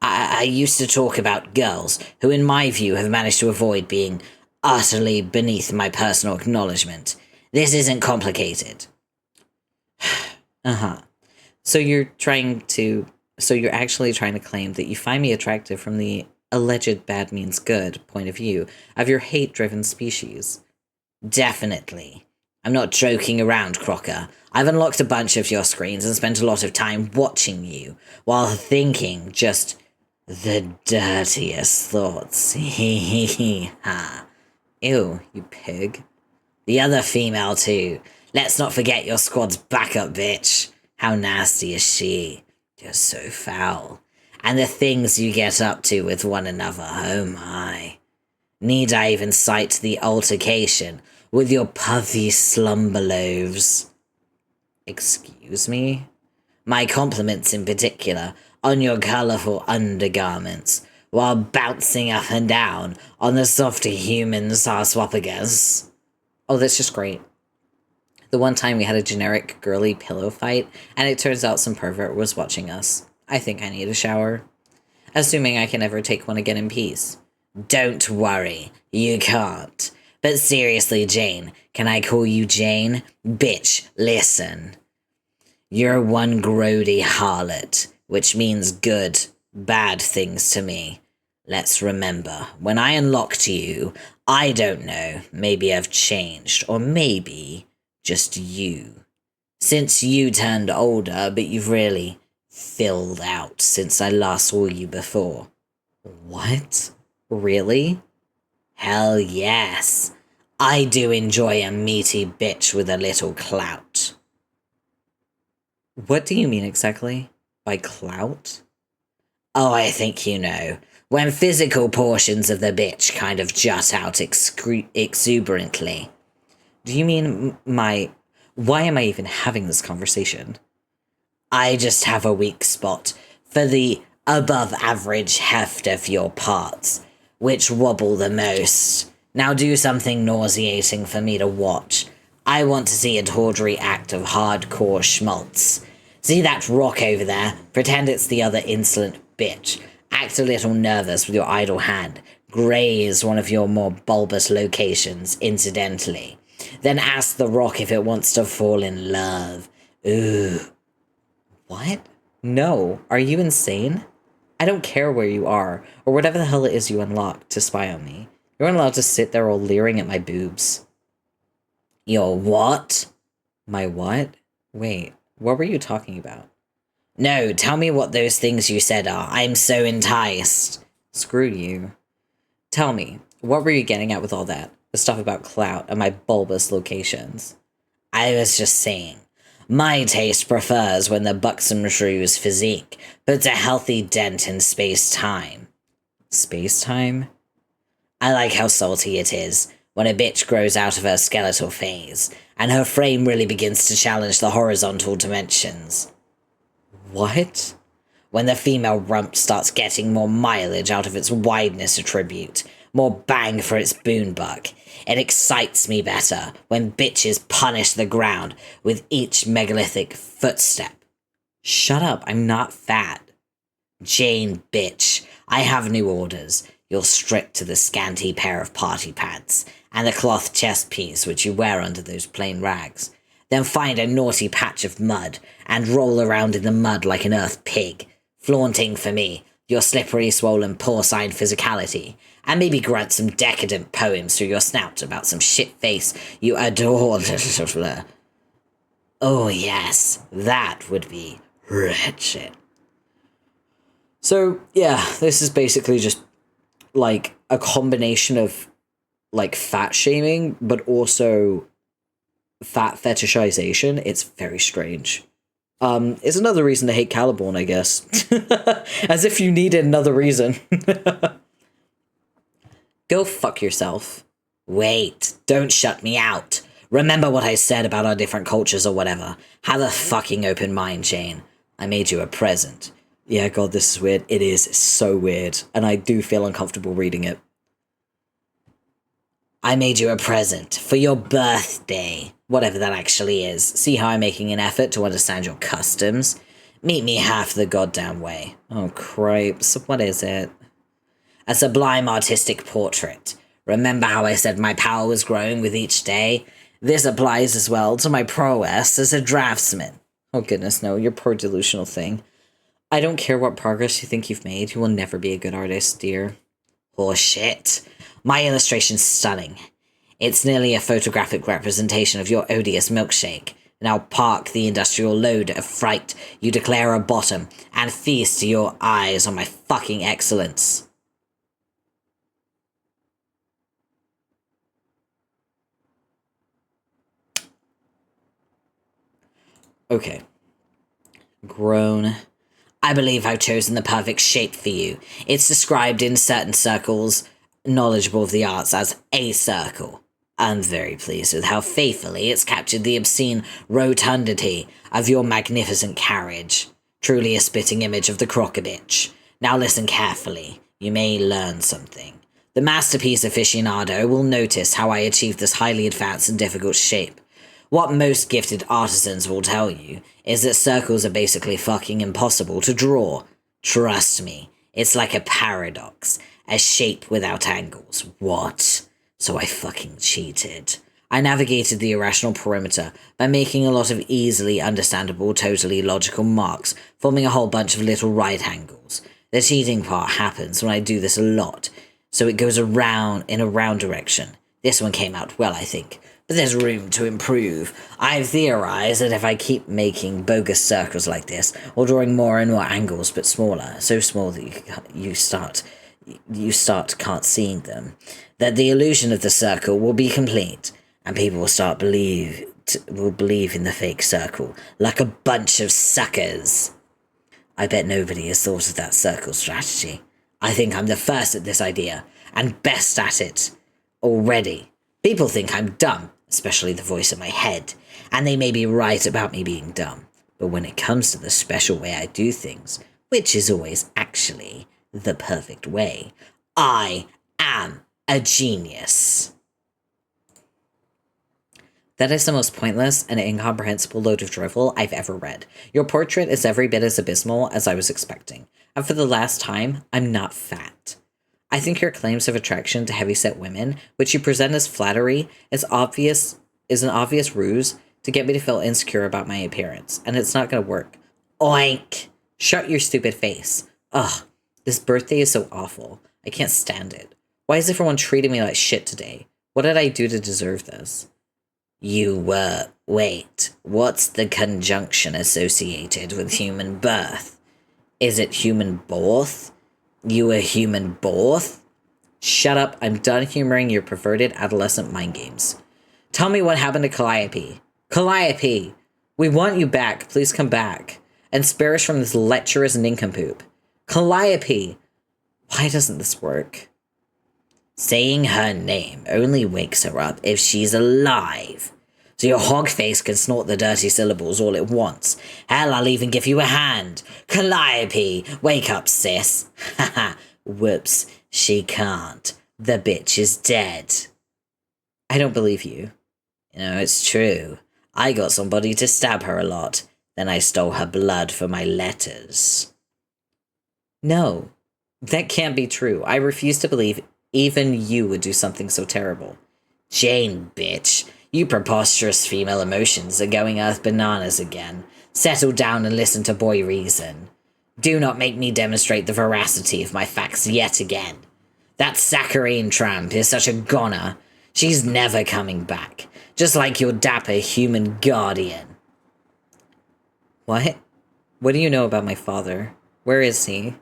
I used to talk about girls, who in my view have managed to avoid being utterly beneath my personal acknowledgement. This isn't complicated. So you're actually trying to claim that you find me attractive from the alleged bad means good point of view of your hate-driven species. Definitely. I'm not joking around, Crocker. I've unlocked a bunch of your screens and spent a lot of time watching you, while thinking just the dirtiest thoughts. Hee hee hee ha. Ew, you pig. The other female, too. Let's not forget your squad's backup, bitch. How nasty is she? Just so foul. And the things you get up to with one another, oh my. Need I even cite the altercation with your puffy slumber loaves? Excuse me? My compliments in particular on your colourful undergarments, while bouncing up and down on the softer human sarcophagus. Oh, that's just great. The one time we had a generic girly pillow fight, and it turns out some pervert was watching us. I think I need a shower. Assuming I can ever take one again in peace. Don't worry, you can't. But seriously, Jane, can I call you Jane? Bitch, listen. You're one grody harlot, which means good, bad things to me. Let's remember, when I unlocked you, I don't know, maybe I've changed, or maybe just you. Since you turned older, but you've really filled out since I last saw you before. What? Really? Hell yes. I do enjoy a meaty bitch with a little clout. What do you mean exactly by clout? Oh, I think you know. when physical portions of the bitch kind of jut out exuberantly. Do you mean my... Why am I even having this conversation? I just have a weak spot for the above-average heft of your parts, which wobble the most. Now do something nauseating for me to watch. I want to see a tawdry act of hardcore schmaltz. See that rock over there? Pretend it's the other insolent bitch. Act a little nervous with your idle hand. Graze one of your more bulbous locations, incidentally. Then ask the rock if it wants to fall in love. Ooh. What? No. Are you insane? I don't care where you are, or whatever the hell it is you unlocked to spy on me. You're not allowed to sit there all leering at my boobs. Your what? My what? Wait, what were you talking about? No, tell me what those things you said are. I'm so enticed. Screw you. Tell me, what were you getting at with all that? The stuff about clout and my bulbous locations. I was just saying. My taste prefers when the buxom shrew's physique puts a healthy dent in space-time. Space-time? I like how salty it is when a bitch grows out of her skeletal phase, and her frame really begins to challenge the horizontal dimensions. What? When the female rump starts getting more mileage out of its wideness attribute, more bang for its boon buck. It excites me better when bitches punish the ground with each megalithic footstep. Shut up, I'm not fat. Jane, bitch, I have new orders. You'll strip to the scanty pair of party pants, and the cloth chest piece which you wear under those plain rags. Then find a naughty patch of mud, and roll around in the mud like an earth pig, flaunting for me your slippery, swollen, porcine physicality, and maybe grunt some decadent poems through your snout about some shit-face you adore. Oh yes, that would be wretched. So, yeah, this is basically just, like, a combination of, like, fat-shaming, but also fat fetishization. It's very strange. It's another reason to hate Caliborn, I guess. As if you needed another reason. Go fuck yourself. Wait, don't shut me out. Remember what I said about our different cultures or whatever. Have a fucking open mind, Jane. I made you a present. Yeah, God, this is weird. It is so weird, and I do feel uncomfortable reading it. I made you a present for your birthday, whatever that actually is. See how I'm making an effort to understand your customs? Meet me half the goddamn way. Oh, cripes. What is it? A sublime artistic portrait. Remember how I said my power was growing with each day? This applies as well to my prowess as a draftsman. Oh, goodness, no, your poor delusional thing. I don't care what progress you think you've made. You will never be a good artist, dear. Oh, shit. My illustration's stunning. It's nearly a photographic representation of your odious milkshake. Now park the industrial load of fright you declare a bottom and feast your eyes on my fucking excellence. Okay. Grown. I believe I've chosen the perfect shape for you. It's described in certain circles knowledgeable of the arts as a circle. I'm very pleased with how faithfully it's captured the obscene rotundity of your magnificent carriage. Truly a spitting image of the crocodile. Now listen carefully. You may learn something. The masterpiece aficionado will notice how I achieved this highly advanced and difficult shape. What most gifted artisans will tell you is that circles are basically fucking impossible to draw. Trust me, it's like a paradox. A shape without angles. What? So I fucking cheated. I navigated the irrational perimeter by making a lot of easily understandable, totally logical marks, forming a whole bunch of little right angles. The cheating part happens when I do this a lot, so it goes around in a round direction. This one came out well, I think, but there's room to improve. I've theorized that if I keep making bogus circles like this, or drawing more and more angles but smaller, so small that you start can't seeing them, that the illusion of the circle will be complete, and people will believe in the fake circle, like a bunch of suckers. I bet nobody has thought of that circle strategy. I think I'm the first at this idea, and best at it. Already. People think I'm dumb, especially the voice in my head, and they may be right about me being dumb. But when it comes to the special way I do things, which is always actually the perfect way, I am a genius. That is the most pointless and incomprehensible load of drivel I've ever read. Your portrait is every bit as abysmal as I was expecting. And for the last time, I'm not fat. I think your claims of attraction to heavyset women, which you present as flattery, is an obvious ruse to get me to feel insecure about my appearance, and it's not gonna work. Oink! Shut your stupid face. Ugh, this birthday is so awful. I can't stand it. Why is everyone treating me like shit today? What did I do to deserve this? Wait, what's the conjunction associated with human birth? Is it human borth? You a human borth? Shut up, I'm done humoring your perverted adolescent mind games. Tell me what happened to Calliope. Calliope! We want you back, please come back. And spare us from this lecherous nincompoop. Calliope! Why doesn't this work? Saying her name only wakes her up if she's alive. So your hog face can snort the dirty syllables all at once. Hell, I'll even give you a hand. Calliope, wake up, sis. Haha, whoops, she can't. The bitch is dead. I don't believe you. You know, it's true. I got somebody to stab her a lot. Then I stole her blood for my letters. No, that can't be true. I refuse to believe even you would do something so terrible. Jane, bitch. You preposterous female emotions are going earth bananas again. Settle down and listen to boy reason. Do not make me demonstrate the veracity of my facts yet again. That saccharine tramp is such a goner. She's never coming back. Just like your dapper human guardian. What? What do you know about my father? Where is he?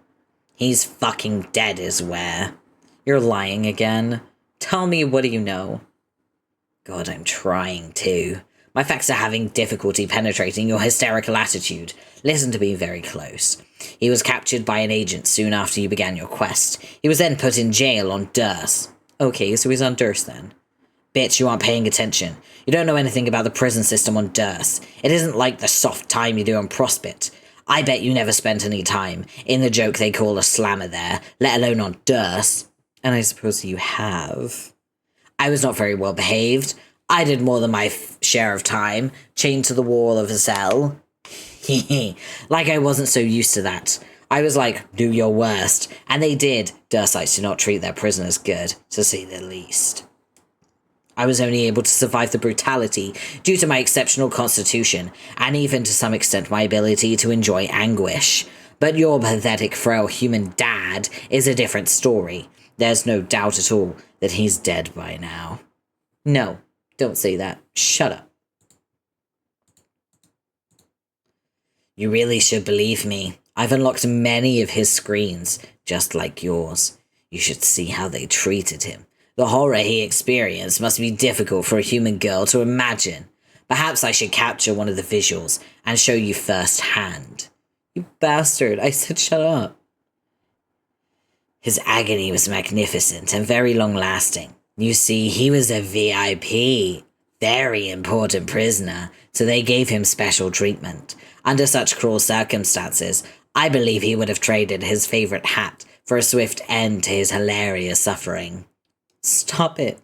He's fucking dead is where. You're lying again. Tell me, what do you know? God, I'm trying to. My facts are having difficulty penetrating your hysterical attitude. Listen to me very close. He was captured by an agent soon after you began your quest. He was then put in jail on Durst. Okay, so he's on Durst then. Bitch, you aren't paying attention. You don't know anything about the prison system on Durst. It isn't like the soft time you do on Prospit. I bet you never spent any time in the joke they call a slammer there, let alone on Durst. And I suppose you have. I was not very well behaved. I did more than my share of time, chained to the wall of a cell. Like I wasn't so used to that. I was like, do your worst. And they did. Durstites do not treat their prisoners good, to say the least. I was only able to survive the brutality due to my exceptional constitution, and even to some extent my ability to enjoy anguish. But your pathetic, frail human dad is a different story. There's no doubt at all that he's dead by now. No, don't say that. Shut up. You really should believe me. I've unlocked many of his screens, just like yours. You should see how they treated him. The horror he experienced must be difficult for a human girl to imagine. Perhaps I should capture one of the visuals and show you firsthand. You bastard, I said shut up. His agony was magnificent and very long-lasting. You see, he was a VIP, very important prisoner, so they gave him special treatment. Under such cruel circumstances, I believe he would have traded his favorite hat for a swift end to his hilarious suffering. Stop it.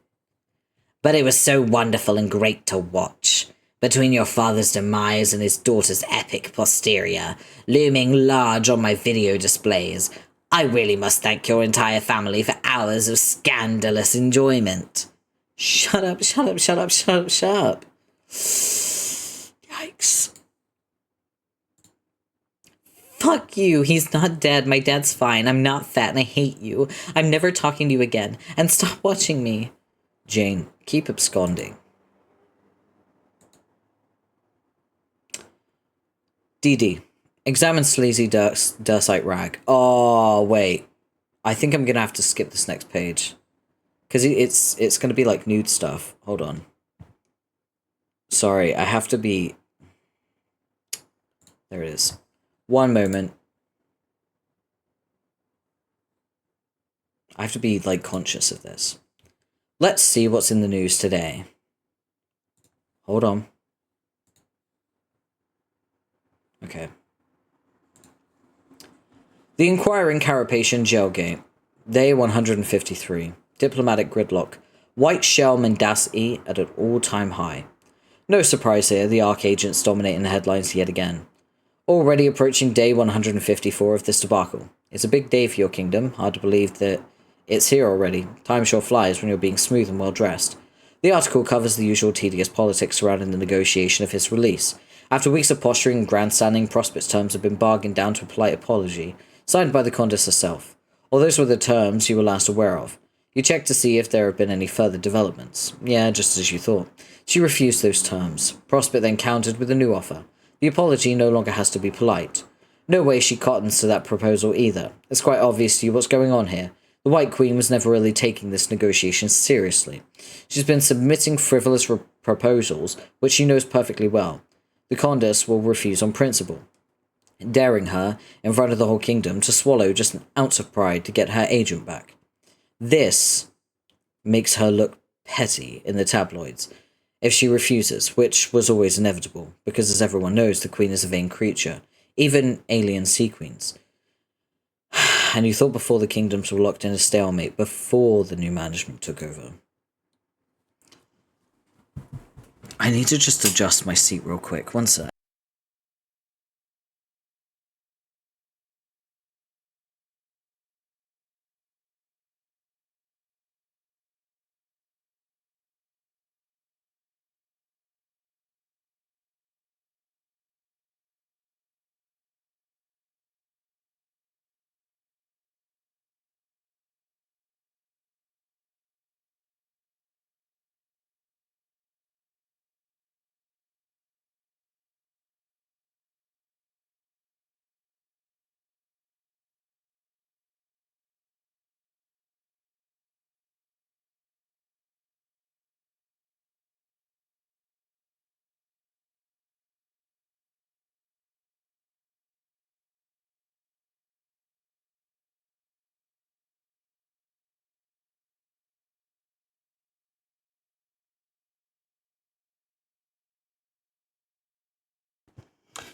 But it was so wonderful and great to watch. Between your father's demise and his daughter's epic posterior, looming large on my video displays, I really must thank your entire family for hours of scandalous enjoyment. Shut up, shut up, shut up, shut up, shut up. Yikes. Fuck you, he's not dead, my dad's fine, I'm not fat and I hate you. I'm never talking to you again, and stop watching me. Jane, keep absconding. DD. Examine sleazy Dursite rag. Oh, wait. I think I'm gonna have to skip this next page. Because it's gonna be like nude stuff. Hold on. Sorry, I have to be... There it is. One moment. I have to be, like, conscious of this. Let's see what's in the news today. Hold on. Okay. The Inquiring Carapacian Jailgate. Day 153. Diplomatic gridlock. White shell mendacity at an all-time high. No surprise here, the Arc agents dominating the headlines yet again. Already approaching day 154 of this debacle. It's a big day for your kingdom, hard to believe that it's here already. Time sure flies when you're being smooth and well dressed. The article covers the usual tedious politics surrounding the negotiation of his release. After weeks of posturing and grandstanding, Prospect's terms have been bargained down to a polite apology, signed by the Condess herself. All those were the terms you were last aware of. You checked to see if there have been any further developments. Yeah, just as you thought. She refused those terms. Prospect then countered with a new offer. The apology no longer has to be polite. No way she cottons to that proposal either. It's quite obvious to you what's going on here. The White Queen was never really taking this negotiation seriously. She's been submitting frivolous proposals, which she knows perfectly well. The Condess will refuse on principle, daring her, in front of the whole kingdom, to swallow just an ounce of pride to get her agent back. This makes her look petty in the tabloids if she refuses, which was always inevitable, because as everyone knows, the Queen is a vain creature, even alien sea queens. And you thought before the kingdoms were locked in a stalemate before the new management took over. I need to just adjust my seat real quick. One sec.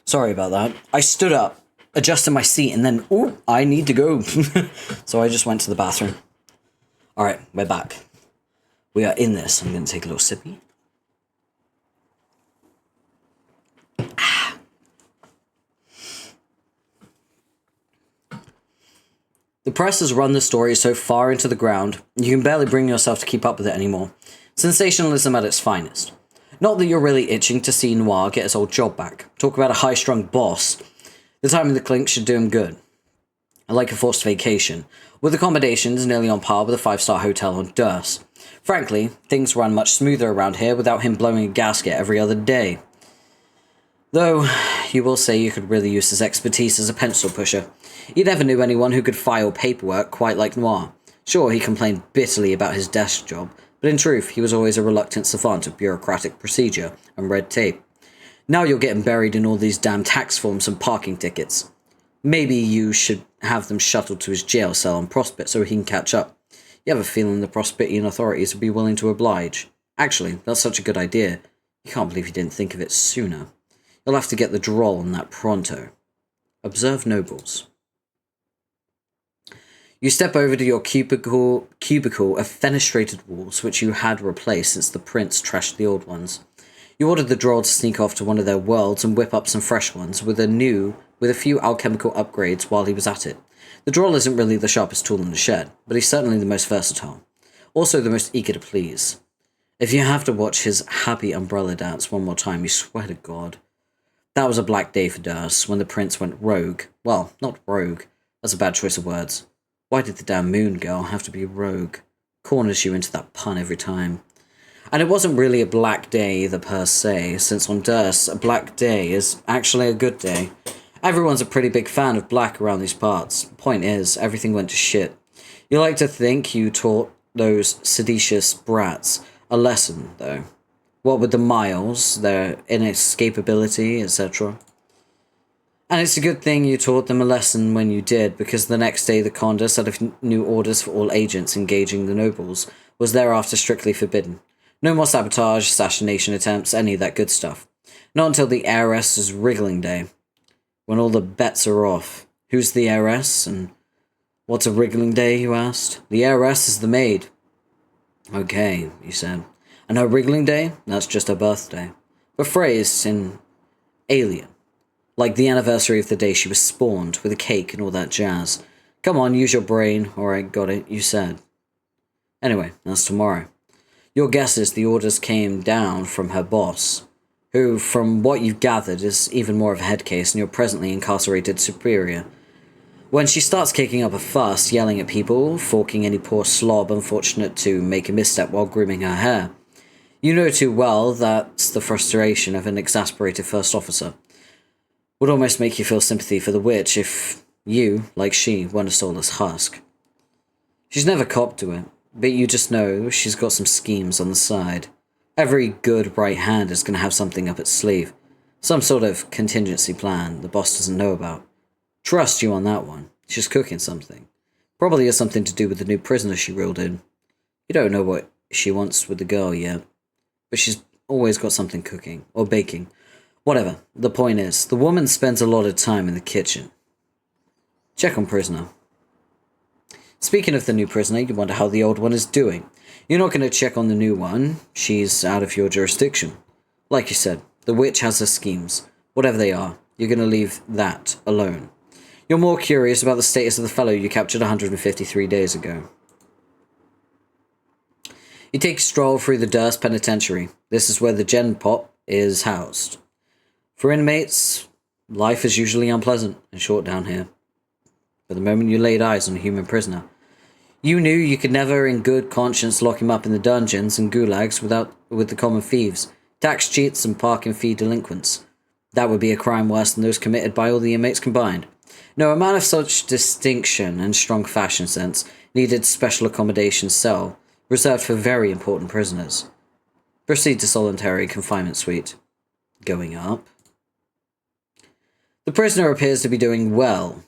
Sorry about that. I stood up, adjusted my seat, and then, oh, I need to go. So I just went to the bathroom. Alright, we're back. We are in this. I'm going to take a little sippy. The press has run the story so far into the ground, you can barely bring yourself to keep up with it anymore. Sensationalism at its finest. Not that you're really itching to see Noir get his old job back. Talk about a high-strung boss. The time in the clink should do him good. Like a forced vacation, with accommodations nearly on par with a 5-star hotel on Durs. Frankly, things run much smoother around here without him blowing a gasket every other day. Though, you will say you could really use his expertise as a pencil pusher. You never knew anyone who could file paperwork quite like Noir. Sure, he complained bitterly about his desk job, but in truth, he was always a reluctant savant of bureaucratic procedure and red tape. Now you're getting buried in all these damn tax forms and parking tickets. Maybe you should have them shuttled to his jail cell on Prospect so he can catch up. You have a feeling the Prospectian authorities would be willing to oblige. Actually, that's such a good idea. You can't believe you didn't think of it sooner. You'll have to get the droll on that pronto. Observe nobles. You step over to your cubicle of fenestrated walls, which you had replaced since the prince trashed the old ones. You ordered the droll to sneak off to one of their worlds and whip up some fresh ones with a few alchemical upgrades while he was at it. The droll isn't really the sharpest tool in the shed, but he's certainly the most versatile. Also the most eager to please. If you have to watch his happy umbrella dance one more time, you swear to God. That was a black day for Durs, when the prince went rogue. Well, not rogue. That's a bad choice of words. Why did the damn moon girl have to be rogue? Corners you into that pun every time. And it wasn't really a black day either per se, since on Durs, a black day is actually a good day. Everyone's a pretty big fan of black around these parts. Point is, everything went to shit. You like to think you taught those seditious brats a lesson, though. What with the miles, their inescapability, etc. And it's a good thing you taught them a lesson when you did, because the next day the conduct out of new orders for all agents engaging the nobles was thereafter strictly forbidden. No more sabotage, assassination attempts, any of that good stuff. Not until the heiress's wriggling day, when all the bets are off. Who's the heiress, and what's a wriggling day, you asked? The heiress is the maid. Okay, you said. And her wriggling day? That's just her birthday. But phrased in alien. Like the anniversary of the day she was spawned, with a cake and all that jazz. Come on, use your brain. Alright, got it, you said. Anyway, that's tomorrow. Your guess is the orders came down from her boss, who, from what you've gathered, is even more of a head case than your presently incarcerated superior. When she starts kicking up a fuss, yelling at people, forking any poor slob unfortunate to make a misstep while grooming her hair, you know too well that's the frustration of an exasperated first officer. Would almost make you feel sympathy for the witch if you, like she, weren't a soulless husk. She's never copped to it, but you just know she's got some schemes on the side. Every good right hand is going to have something up its sleeve. Some sort of contingency plan the boss doesn't know about. Trust you on that one. She's cooking something. Probably has something to do with the new prisoner she reeled in. You don't know what she wants with the girl yet, but she's always got something cooking, or baking. Whatever, the point is, the woman spends a lot of time in the kitchen. Check on prisoner. Speaking of the new prisoner, you wonder how the old one is doing. You're not going to check on the new one. She's out of your jurisdiction. Like you said, the witch has her schemes. Whatever they are, you're going to leave that alone. You're more curious about the status of the fellow you captured 153 days ago. You take a stroll through the Durst Penitentiary. This is where the Gen Pop is housed. For inmates, life is usually unpleasant and short down here. But the moment you laid eyes on a human prisoner, you knew you could never in good conscience lock him up in the dungeons and gulags with the common thieves, tax cheats and parking fee delinquents. That would be a crime worse than those committed by all the inmates combined. No, a man of such distinction and strong fashion sense needed special accommodation cell, reserved for very important prisoners. Proceed to solitary confinement suite. Going up. The prisoner appears to be doing well.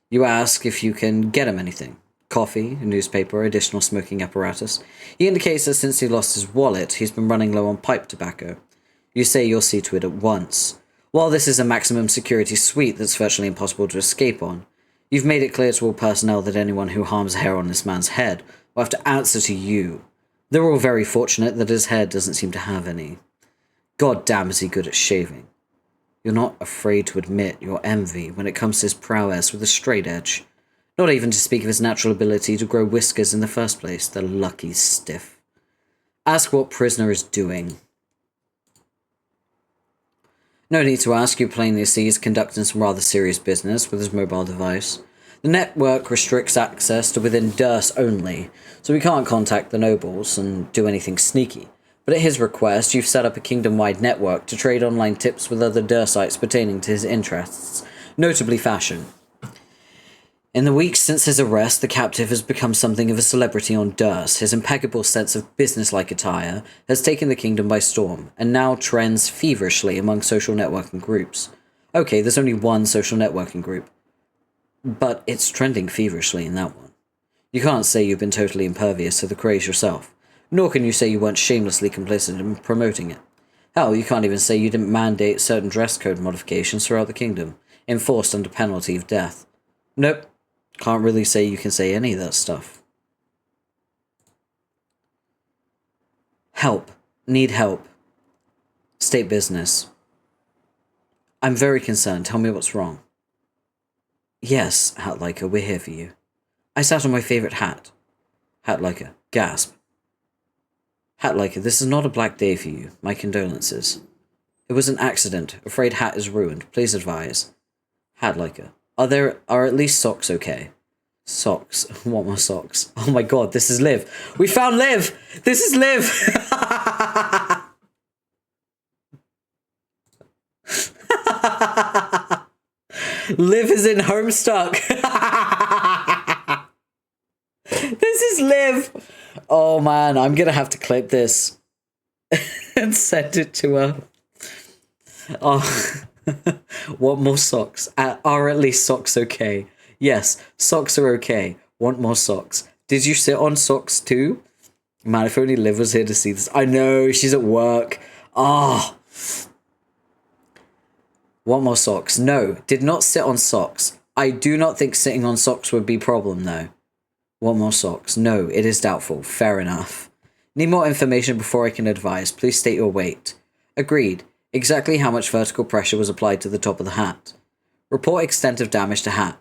You ask if you can get him anything. Coffee, a newspaper, additional smoking apparatus. He indicates that since he lost his wallet, he's been running low on pipe tobacco. You say you'll see to it at once. While this is a maximum security suite that's virtually impossible to escape on, you've made it clear to all personnel that anyone who harms a hair on this man's head will have to answer to you. They're all very fortunate that his head doesn't seem to have any. God damn is he good at shaving. You're not afraid to admit your envy when it comes to his prowess with a straight edge. Not even to speak of his natural ability to grow whiskers in the first place, the lucky stiff. Ask what prisoner is doing. No need to ask, you plainly see he's conducting some rather serious business with his mobile device. The network restricts access to within Durst only, so we can't contact the nobles and do anything sneaky. But at his request, you've set up a kingdom-wide network to trade online tips with other Dursites pertaining to his interests, notably fashion. In the weeks since his arrest, the captive has become something of a celebrity on Durst. His impeccable sense of business-like attire has taken the kingdom by storm, and now trends feverishly among social networking groups. Okay, there's only one social networking group, but it's trending feverishly in that one. You can't say you've been totally impervious to the craze yourself, nor can you say you weren't shamelessly complicit in promoting it. Hell, you can't even say you didn't mandate certain dress code modifications throughout the kingdom, enforced under penalty of death. Nope. Can't really say you can say any of that stuff. Help. Need help. State business. I'm very concerned. Tell me what's wrong. Yes, Hatliker, we're here for you. I sat on my favorite hat. Hatliker, gasp. Hatliker, this is not a black day for you. My condolences. It was an accident. Afraid hat is ruined. Please advise. Hatliker, are at least socks okay? Socks. What more socks? Oh my god, this is Liv. We found Liv! This is Liv! Liv is in Homestuck. This is Liv. Oh man, I'm gonna have to clip this and send it to her. Oh. Want more socks? Are at least socks okay? Yes, socks are okay. Want more socks? Did you sit on socks too? Man, if only Liv was here to see this. I know, she's at work. Ah. Want more socks? No, did not sit on socks. I do not think sitting on socks would be a problem, though. Want more socks? No, it is doubtful. Fair enough. Need more information before I can advise. Please state your weight. Agreed. Exactly how much vertical pressure was applied to the top of the hat. Report extent of damage to hat.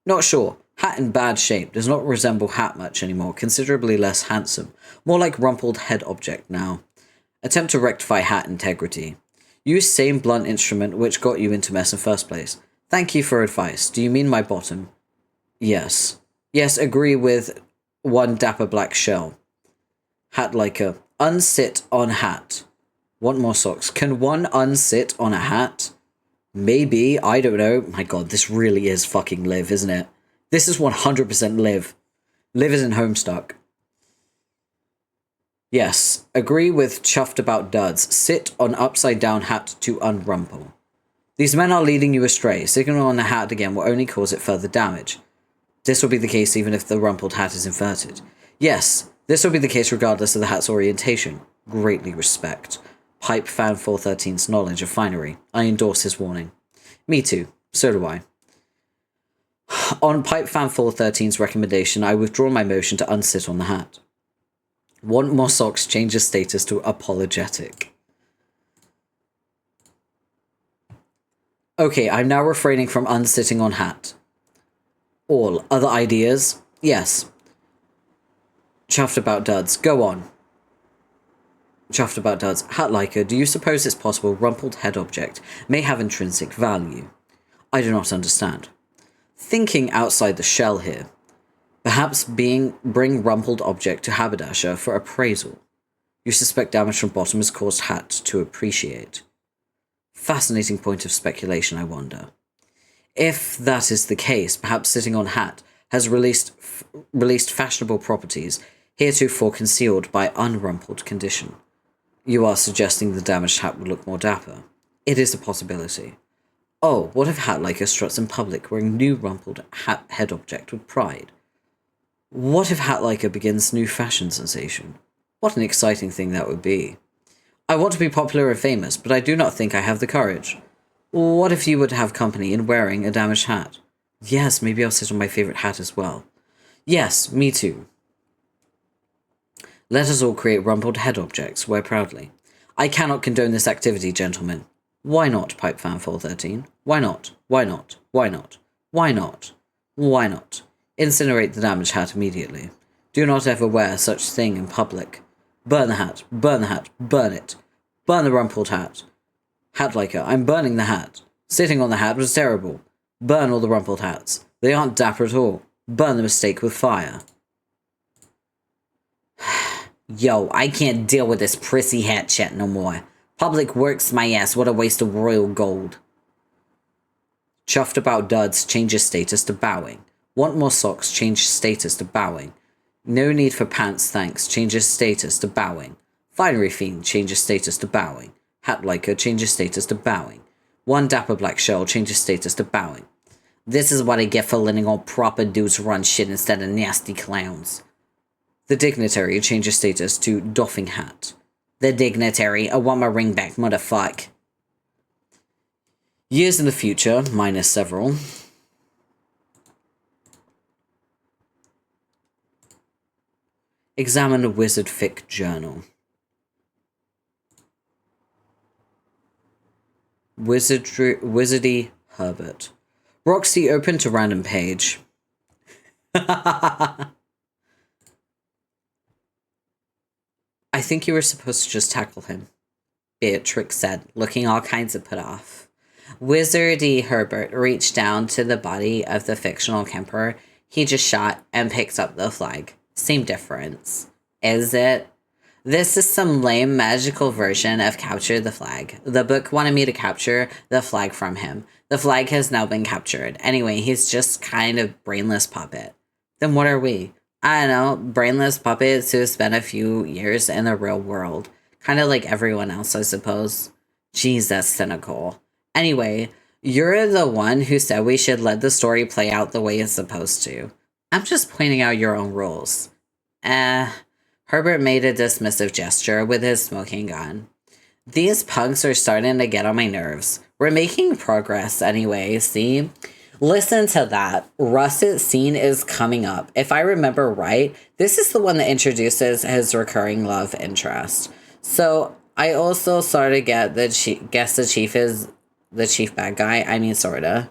Not sure. Hat in bad shape. Does not resemble hat much anymore. Considerably less handsome. More like rumpled head object now. Attempt to rectify hat integrity. Use same blunt instrument which got you into mess in first place. Thank you for advice. Do you mean my bottom? Yes. Yes, agree with one dapper black shell. Hat liker. Unsit on hat. Want more socks? Can one unsit on a hat? Maybe. I don't know. My god, this really is fucking Liv, isn't it? This is 100% Liv. Liv is in Homestuck. Yes. Agree with chuffed about duds. Sit on upside down hat to unrumple. These men are leading you astray. Sitting on the hat again will only cause it further damage. This will be the case even if the rumpled hat is inverted. Yes, this will be the case regardless of the hat's orientation. Greatly respect. Pipe fan 413's knowledge of finery. I endorse his warning. Me too. So do I. On Pipe fan 413's recommendation, I withdraw my motion to unsit on the hat. Want more socks changes status to apologetic. Okay, I'm now refraining from unsitting on hat. All other ideas? Yes. Chuffed about duds. Go on. Chuffed about duds. Hat liker, do you suppose it's possible rumpled head object may have intrinsic value? I do not understand. Thinking outside the shell here. Perhaps bring rumpled object to haberdasher for appraisal. You suspect damage from bottom has caused hat to appreciate. Fascinating point of speculation, I wonder. If that is the case, perhaps sitting on hat has released fashionable properties heretofore concealed by unrumpled condition. You are suggesting the damaged hat would look more dapper. It is a possibility. Oh, what if hat liker struts in public wearing new rumpled hat head object with pride? What if hat liker begins new fashion sensation? What an exciting thing that would be. I want to be popular and famous, but I do not think I have the courage. What if you would have company in wearing a damaged hat? Yes, maybe I'll sit on my favorite hat as well. Yes, me too. Let us all create rumpled head objects, wear proudly. I cannot condone this activity, gentlemen. Why not, Pipe Fan 413? Why not? Why not? Why not? Why not? Why not? Incinerate the damaged hat immediately. Do not ever wear such thing in public. Burn the hat, burn the hat, burn it. Burn the rumpled hat. Hat liker, I'm burning the hat. Sitting on the hat was terrible. Burn all the rumpled hats. They aren't dapper at all. Burn the mistake with fire. Yo, I can't deal with this prissy hat chat no more. Public works my ass, what a waste of royal gold. Chuffed about duds, changes status to bowing. Want more socks, change status to bowing. No need for pants, thanks, changes status to bowing. Finery fiend, changes status to bowing. Hat liker, changes status to bowing. One dapper black shell, changes status to bowing. This is what I get for letting all proper dudes run shit instead of nasty clowns. The dignitary, changes status to doffing hat. The dignitary, I want my ring back, motherfuck. Years in the future, minus several. Examine a wizard fic journal. Wizardy Herbert. Roxy open to random page. I think you were supposed to just tackle him, Beatrix said, looking all kinds of put off. Wizardy Herbert reached down to the body of the fictional Kemper he just shot and picked up the flag. Same difference. Is it? This is some lame magical version of Capture the Flag. The book wanted me to capture the flag from him. The flag has now been captured. Anyway, he's just kind of brainless puppet. Then what are we? I don't know, brainless puppets who spent a few years in the real world. Kind of like everyone else, I suppose. Jeez, that's cynical. Anyway, you're the one who said we should let the story play out the way it's supposed to. I'm just pointing out your own rules. Herbert made a dismissive gesture with his smoking gun. These punks are starting to get on my nerves. We're making progress anyway, see? Listen to that. Russet's scene is coming up. If I remember right, this is the one that introduces his recurring love interest. So I also sort of guess the chief is the chief bad guy. I mean, sorta.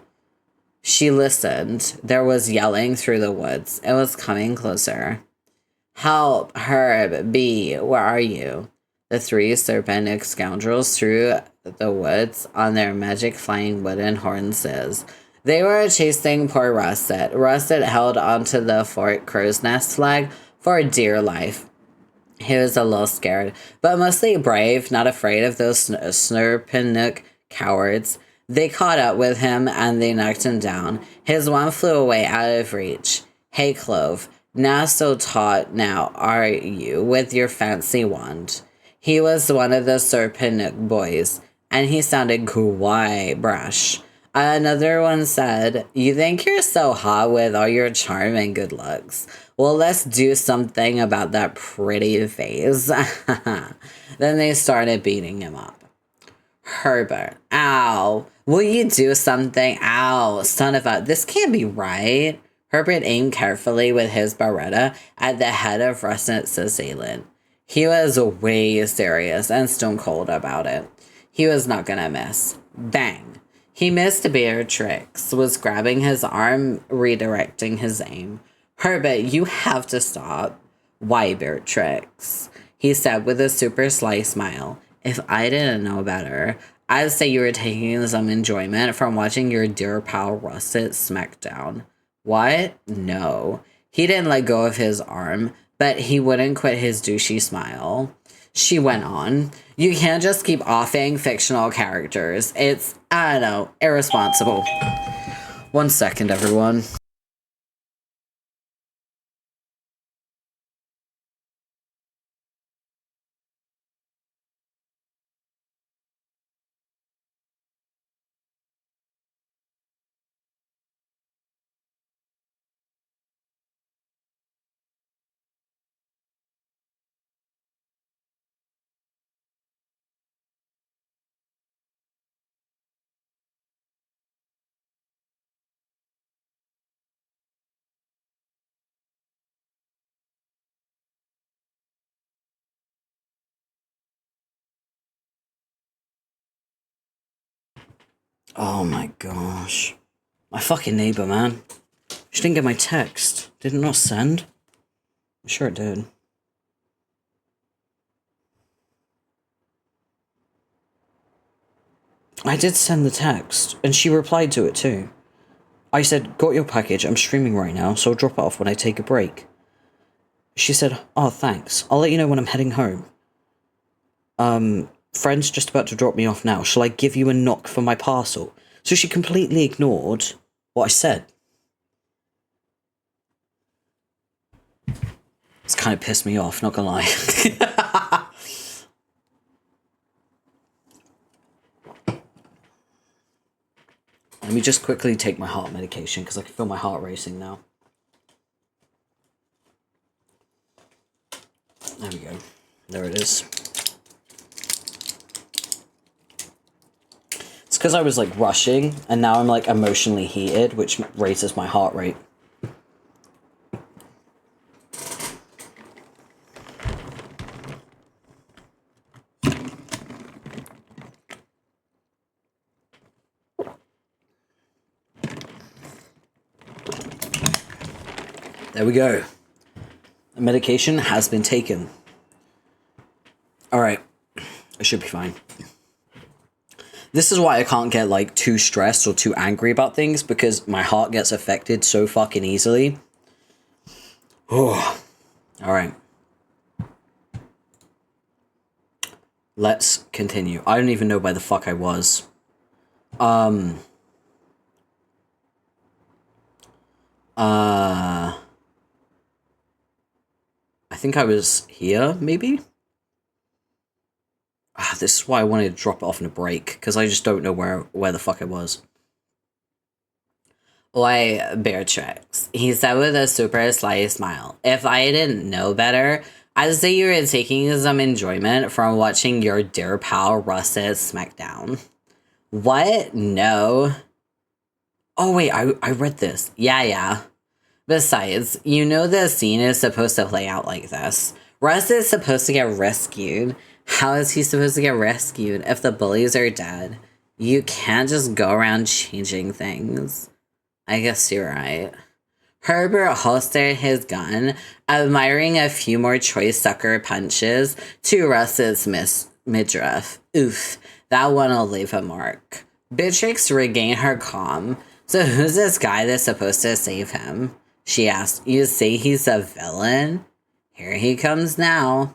She listened. There was yelling through the woods. It was coming closer. Help, Herb, B, where are you? The three serpentine scoundrels through the woods on their magic flying wooden horses. They were chasing poor Russet. Russet held onto the Fort Crow's Nest flag for dear life. He was a little scared, but mostly brave, not afraid of those snurpinook cowards. They caught up with him and they knocked him down. His wand flew away out of reach. Hey, Clove, now so taut now are you with your fancy wand. He was one of the Serpentinook boys, and he sounded quite brash. Another one said, you think you're so hot with all your charm and good looks. Well, let's do something about that pretty face. Then they started beating him up. Herbert, ow, will you do something? Ow, son of a, this can't be right. Herbert aimed carefully with his Beretta at the head of Russet's assailant. He was way serious and stone cold about it. He was not gonna miss. Bang. He missed Beatrix, was grabbing his arm, redirecting his aim. Herbert, you have to stop. Why, Beatrix? He said with a super sly smile. If I didn't know better, I'd say you were taking some enjoyment from watching your dear pal Russet smackdown. What? No. He didn't let go of his arm, but he wouldn't quit his douchey smile. She went on. You can't just keep offing fictional characters. It's, I don't know, irresponsible. 1 second, everyone. Oh my gosh. My fucking neighbor, man. She didn't get my text. Did it not send? I'm sure it did. I did send the text, and she replied to it too. I said, got your package, I'm streaming right now, so I'll drop it off when I take a break. She said, oh, thanks. I'll let you know when I'm heading home. Friend's just about to drop me off now. Shall I give you a knock for my parcel? So she completely ignored what I said. It's kind of pissed me off, not gonna lie. Let me just quickly take my heart medication because I can feel my heart racing now. There we go. There it is. It's because I was like rushing and now I'm like emotionally heated, which raises my heart rate. There we go. The medication has been taken. Alright. I should be fine. This is why I can't get like too stressed or too angry about things, because my heart gets affected so fucking easily. Oh. Alright. Let's continue. I don't even know where the fuck I was. I think I was here, maybe? This is why I wanted to drop it off in a break, because I just don't know where the fuck it was. Why, Beatrix? He said with a super sly smile. If I didn't know better, I'd say you were taking some enjoyment from watching your dear pal Russet SmackDown. What? No. Oh, wait, I read this. Yeah. Besides, you know the scene is supposed to play out like this. Russ is supposed to get rescued. How is he supposed to get rescued if the bullies are dead? You can't just go around changing things. I guess you're right. Herbert holstered his gun, admiring a few more choice sucker punches to Russ's midriff. Oof, that one'll leave a mark. Beatrix regained her calm. So who's this guy that's supposed to save him? She asked. You say he's a villain? Here he comes now.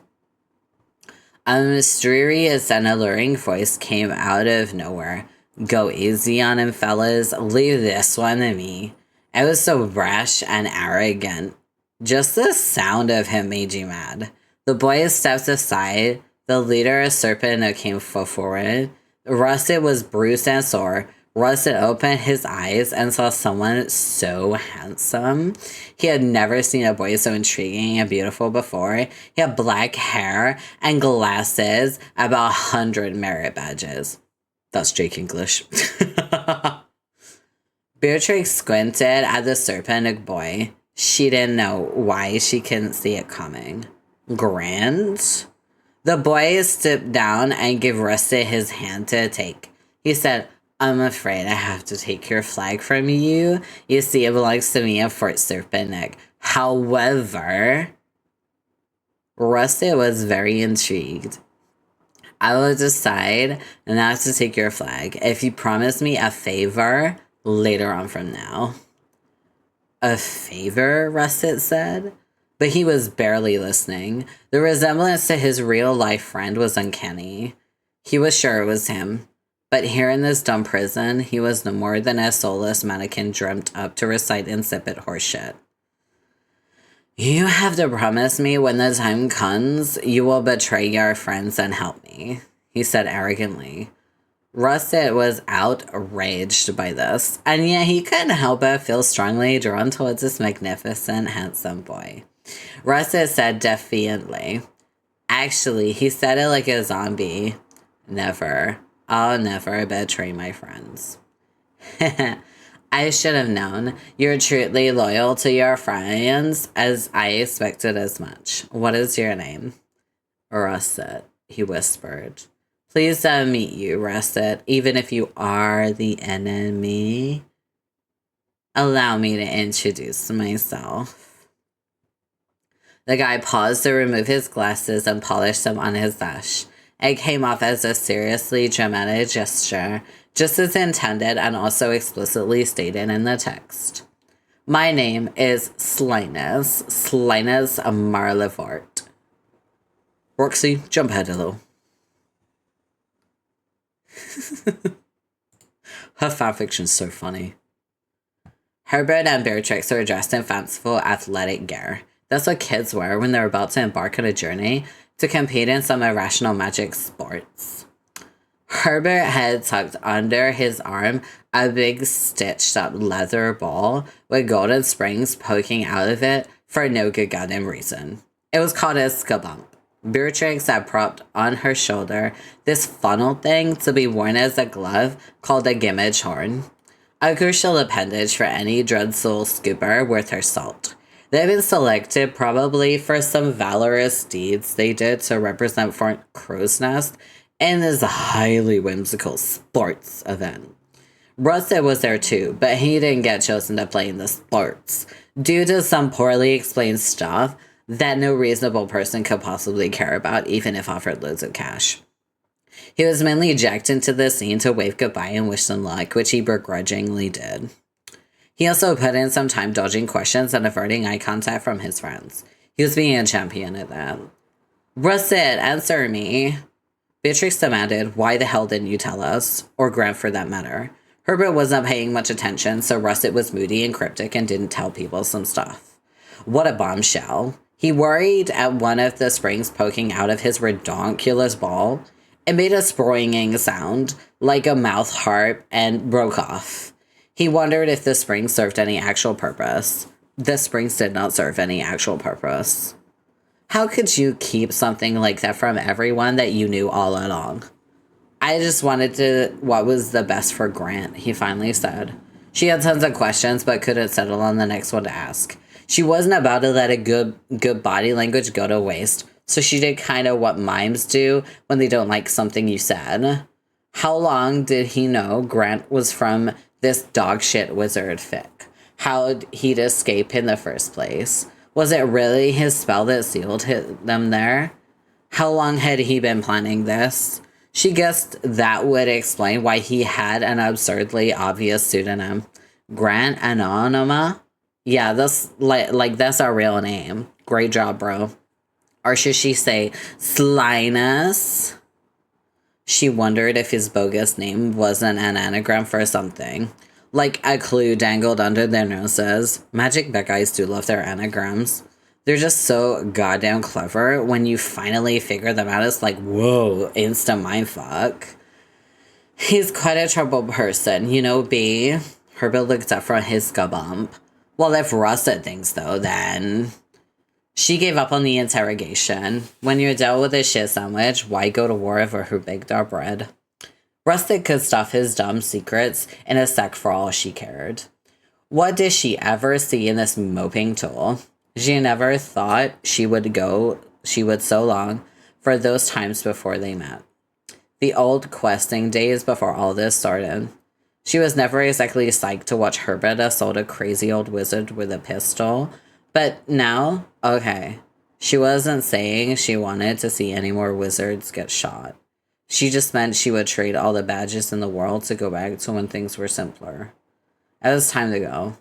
A mysterious and alluring voice came out of nowhere. Go easy on him, fellas. Leave this one to me. It was so brash and arrogant. Just the sound of him made you mad. The boys stepped aside. The leader of Serpent came forward. Russet was bruised and sore. Russet opened his eyes and saw someone so handsome. He had never seen a boy so intriguing and beautiful before. He had black hair and glasses, about 100 merit badges. That's Jake English. Beatrix squinted at the serpent boy. She didn't know why she couldn't see it coming. Grand? The boy stooped down and gave Russet his hand to take. He said, I'm afraid I have to take your flag from you. You see, it belongs to me at Fort Serpent. However, Russet was very intrigued. I will decide not to take your flag if you promise me a favor later on from now. A favor, Russet said. But he was barely listening. The resemblance to his real-life friend was uncanny. He was sure it was him. But here in this dumb prison, he was no more than a soulless mannequin dreamt up to recite insipid horseshit. You have to promise me when the time comes, you will betray your friends and help me, he said arrogantly. Russet was outraged by this, and yet he couldn't help but feel strongly drawn towards this magnificent, handsome boy. Russet said defiantly, actually, he said it like a zombie. Never. I'll never betray my friends. I should have known. You're truly loyal to your friends, as I expected as much. What is your name? Russet, he whispered. Pleased to meet you, Russet, even if you are the enemy. Allow me to introduce myself. The guy paused to remove his glasses and polish them on his dash. It came off as a seriously dramatic gesture, just as intended and also explicitly stated in the text. My name is Slinus Marlevort. Roxy, jump ahead a little. Her fanfiction's so funny. Herbert and Beatrix were dressed in fanciful athletic gear. That's what kids wear when they're about to embark on a journey to compete in some irrational magic sports. Herbert had tucked under his arm a big stitched-up leather ball with golden springs poking out of it for no good goddamn reason. It was called a skabump. Beatrix had propped on her shoulder this funnel thing to be worn as a glove called a gimmage horn, a crucial appendage for any dreadsoul scooper worth her salt. They've been selected probably for some valorous deeds they did to represent Fort Crow's Nest in this highly whimsical sports event. Russet was there too, but he didn't get chosen to play in the sports due to some poorly explained stuff that no reasonable person could possibly care about, even if offered loads of cash. He was mainly jacked into the scene to wave goodbye and wish them luck, which he begrudgingly did. He also put in some time dodging questions and averting eye contact from his friends. He was being a champion at that. Russet, answer me. Beatrix demanded, why the hell didn't you tell us? Or Grant for that matter. Herbert wasn't paying much attention, so Russet was moody and cryptic and didn't tell people some stuff. What a bombshell. He worried at one of the springs poking out of his redonkulous ball. It made a springing sound, like a mouth harp, and broke off. He wondered if the springs served any actual purpose. The springs did not serve any actual purpose. How could you keep something like that from everyone that you knew all along? I just wanted to what was the best for Grant, he finally said. She had tons of questions, but couldn't settle on the next one to ask. She wasn't about to let a good body language go to waste, so she did kind of what mimes do when they don't like something you said. How long did he know Grant was from this dogshit wizard fic? How'd he'd escape in the first place? Was it really his spell that sealed them there? How long had he been planning this? She guessed that would explain why he had an absurdly obvious pseudonym. Grant Anonyma? Yeah, that's that's our real name. Great job, bro. Or should she say Slinus? She wondered if his bogus name wasn't an anagram for something. Like a clue dangled under their noses. Magic guys do love their anagrams. They're just so goddamn clever. When you finally figure them out, it's like, whoa, instant mindfuck. He's quite a troubled person, you know, B. Herbert looked up from his gabump. Well, if Russet thinks though, then... She gave up on the interrogation. When you're dealt with a shit sandwich, why go to war over who baked our bread? Rustic could stuff his dumb secrets in a sack for all she cared. What did she ever see in this moping tool? She never thought she would so long for those times before they met. The old questing days before all this started. She was never exactly psyched to watch Herbert assault a crazy old wizard with a pistol. But now, okay, she wasn't saying she wanted to see any more wizards get shot. She just meant she would trade all the badges in the world to go back to when things were simpler. It was time to go.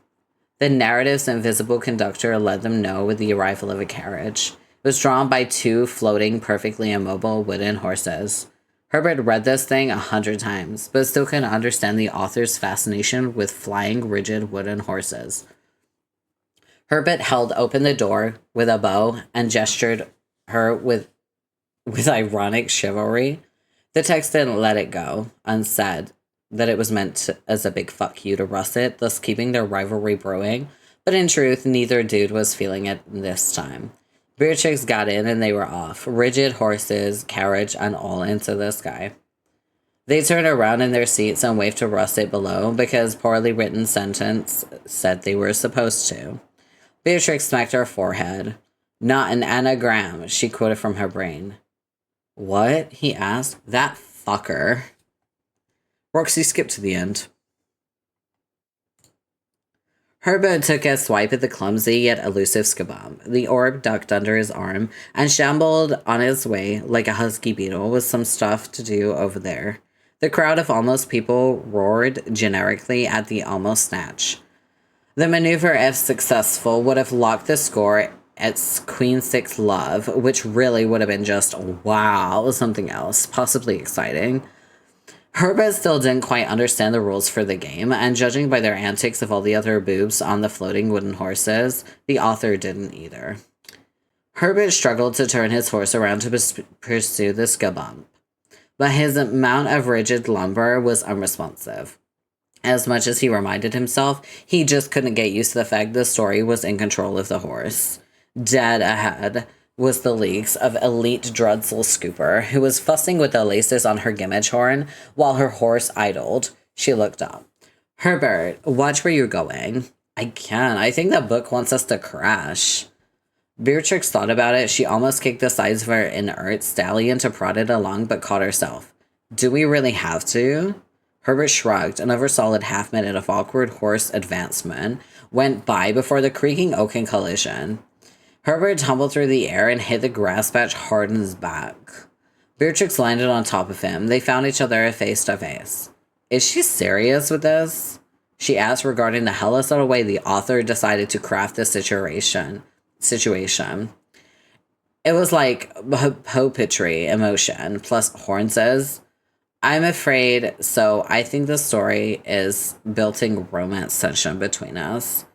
The narrative's invisible conductor let them know with the arrival of a carriage. It was drawn by 2 floating, perfectly immobile wooden horses. Herbert read this thing 100 times, but still couldn't understand the author's fascination with flying, rigid wooden horses. Herbert held open the door with a bow and gestured her with ironic chivalry. The text didn't let it go unsaid that it was meant as a big fuck you to Russet, thus keeping their rivalry brewing, but in truth, neither dude was feeling it this time. Beatrix got in and they were off, rigid horses, carriage, and all into the sky. They turned around in their seats and waved to Russet below because poorly written sentence said they were supposed to. Beatrix smacked her forehead. Not an anagram, she quoted from her brain. What? He asked. That fucker. Roxy skipped to the end. Herbert took a swipe at the clumsy yet elusive Skabomb. The orb ducked under his arm and shambled on his way like a husky beetle with some stuff to do over there. The crowd of almost people roared generically at the almost snatch. The maneuver, if successful, would have locked the score at Queen 6 love, which really would have been just, wow, something else, possibly exciting. Herbert still didn't quite understand the rules for the game, and judging by their antics of all the other boobs on the floating wooden horses, the author didn't either. Herbert struggled to turn his horse around to pursue the Skabump, but his amount of rigid lumber was unresponsive. As much as he reminded himself, he just couldn't get used to the fact the story was in control of the horse. Dead ahead was the leaks of elite Drudzel Scooper, who was fussing with the laces on her gimmage horn while her horse idled. She looked up. Herbert, watch where you're going. I can't. I think that book wants us to crash. Beatrix thought about it. She almost kicked the sides of her inert stallion to prod it along, but caught herself. Do we really have to? Herbert shrugged. Another solid half-minute of awkward horse advancement went by before the creaking oaken collision. Herbert tumbled through the air and hit the grass patch hard in his back. Beatrix landed on top of him. They found each other face to face. Is she serious with this? She asked regarding the hellish little way the author decided to craft this situation. It was like poetry emotion plus horns. I'm afraid so. I think the story is building romance tension between us.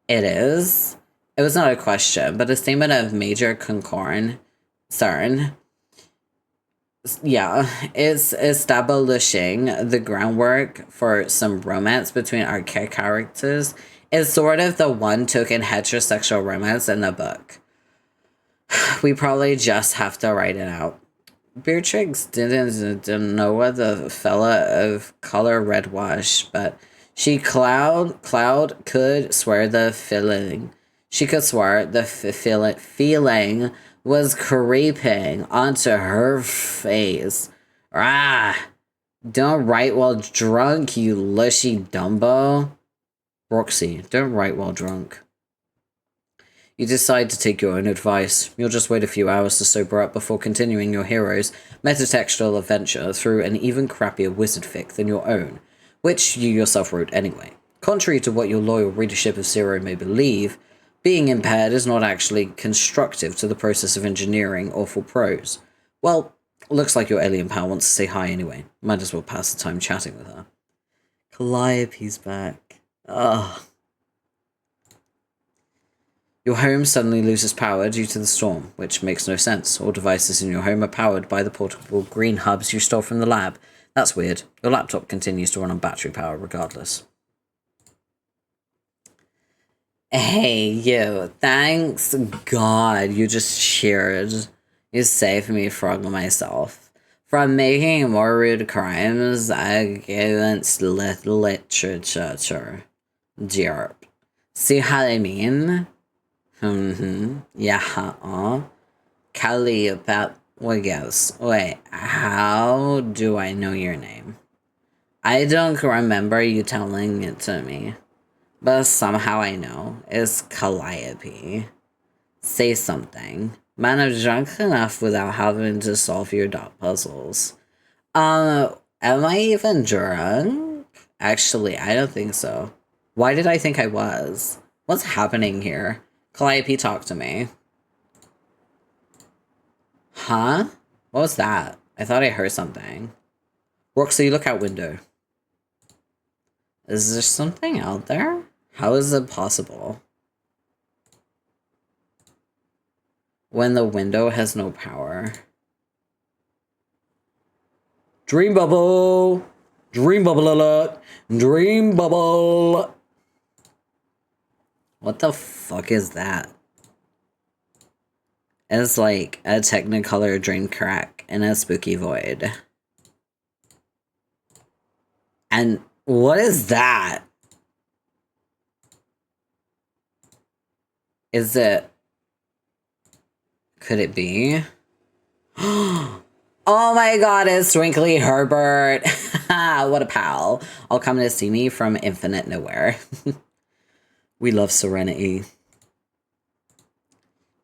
It is. It was not a question, but a statement of major concern. yeah, it's establishing the groundwork for some romance between our characters. It's sort of the one token heterosexual romance in the book. We probably just have to write it out. Beatrix didn't know what the fella of color red was, but Cloud could swear the feeling. She could swear the feeling was creeping onto her face. Ah! Don't write while drunk, you lushy Dumbo. Roxy, don't write while drunk. You decide to take your own advice. You'll just wait a few hours to sober up before continuing your hero's metatextual adventure through an even crappier wizard fic than your own, which you yourself wrote anyway. Contrary to what your loyal readership of Zero may believe, being impaired is not actually constructive to the process of engineering awful prose. Well, looks like your alien pal wants to say hi anyway. Might as well pass the time chatting with her. Calliope's back. Ugh. Your home suddenly loses power due to the storm, which makes no sense. All devices in your home are powered by the portable green hubs you stole from the lab. That's weird. Your laptop continues to run on battery power regardless. Hey, you. Thanks God you just cheered. You saved me from myself. From making more rude crimes against literature. Derp. See how I mean? Yeah, Kelly, about what guess? Wait, how do I know your name? I don't remember you telling it to me, but somehow I know. It's Calliope. Say something. Man, I'm drunk enough without having to solve your dot puzzles. Am I even drunk? Actually, I don't think so. Why did I think I was? What's happening here? Calliope, talk to me. Huh? What was that? I thought I heard something. Roxy, look out window. Is there something out there? How is it possible? When the window has no power. Dream bubble! Dream bubble alert! Dream bubble! What the fuck is that? It's like a Technicolor dream crack in a spooky void. And what is that? Is it... Could it be? Oh my god, it's Twinkly Herbert! What a pal. All coming to see me from infinite nowhere. We love Serenity.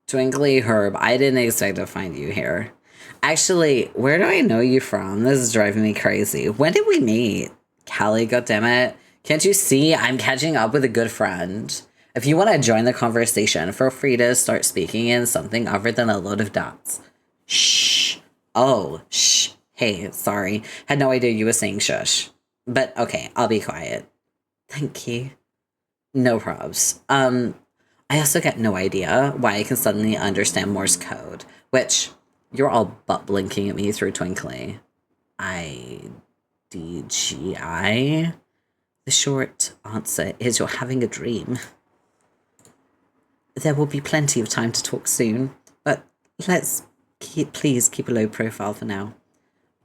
Twinkly Herb, I didn't expect to find you here. Actually, where do I know you from? This is driving me crazy. When did we meet? Callie, goddammit. Can't you see I'm catching up with a good friend? If you want to join the conversation, feel free to start speaking in something other than a load of dots. Shh. Oh, shh. Hey, sorry. Had no idea you were saying shush. But okay, I'll be quiet. Thank you. No probs. I also get no idea why I can suddenly understand Morse code, which you're all butt blinking at me through Twinkly. IDGI? The short answer is you're having a dream. There will be plenty of time to talk soon, but please keep a low profile for now.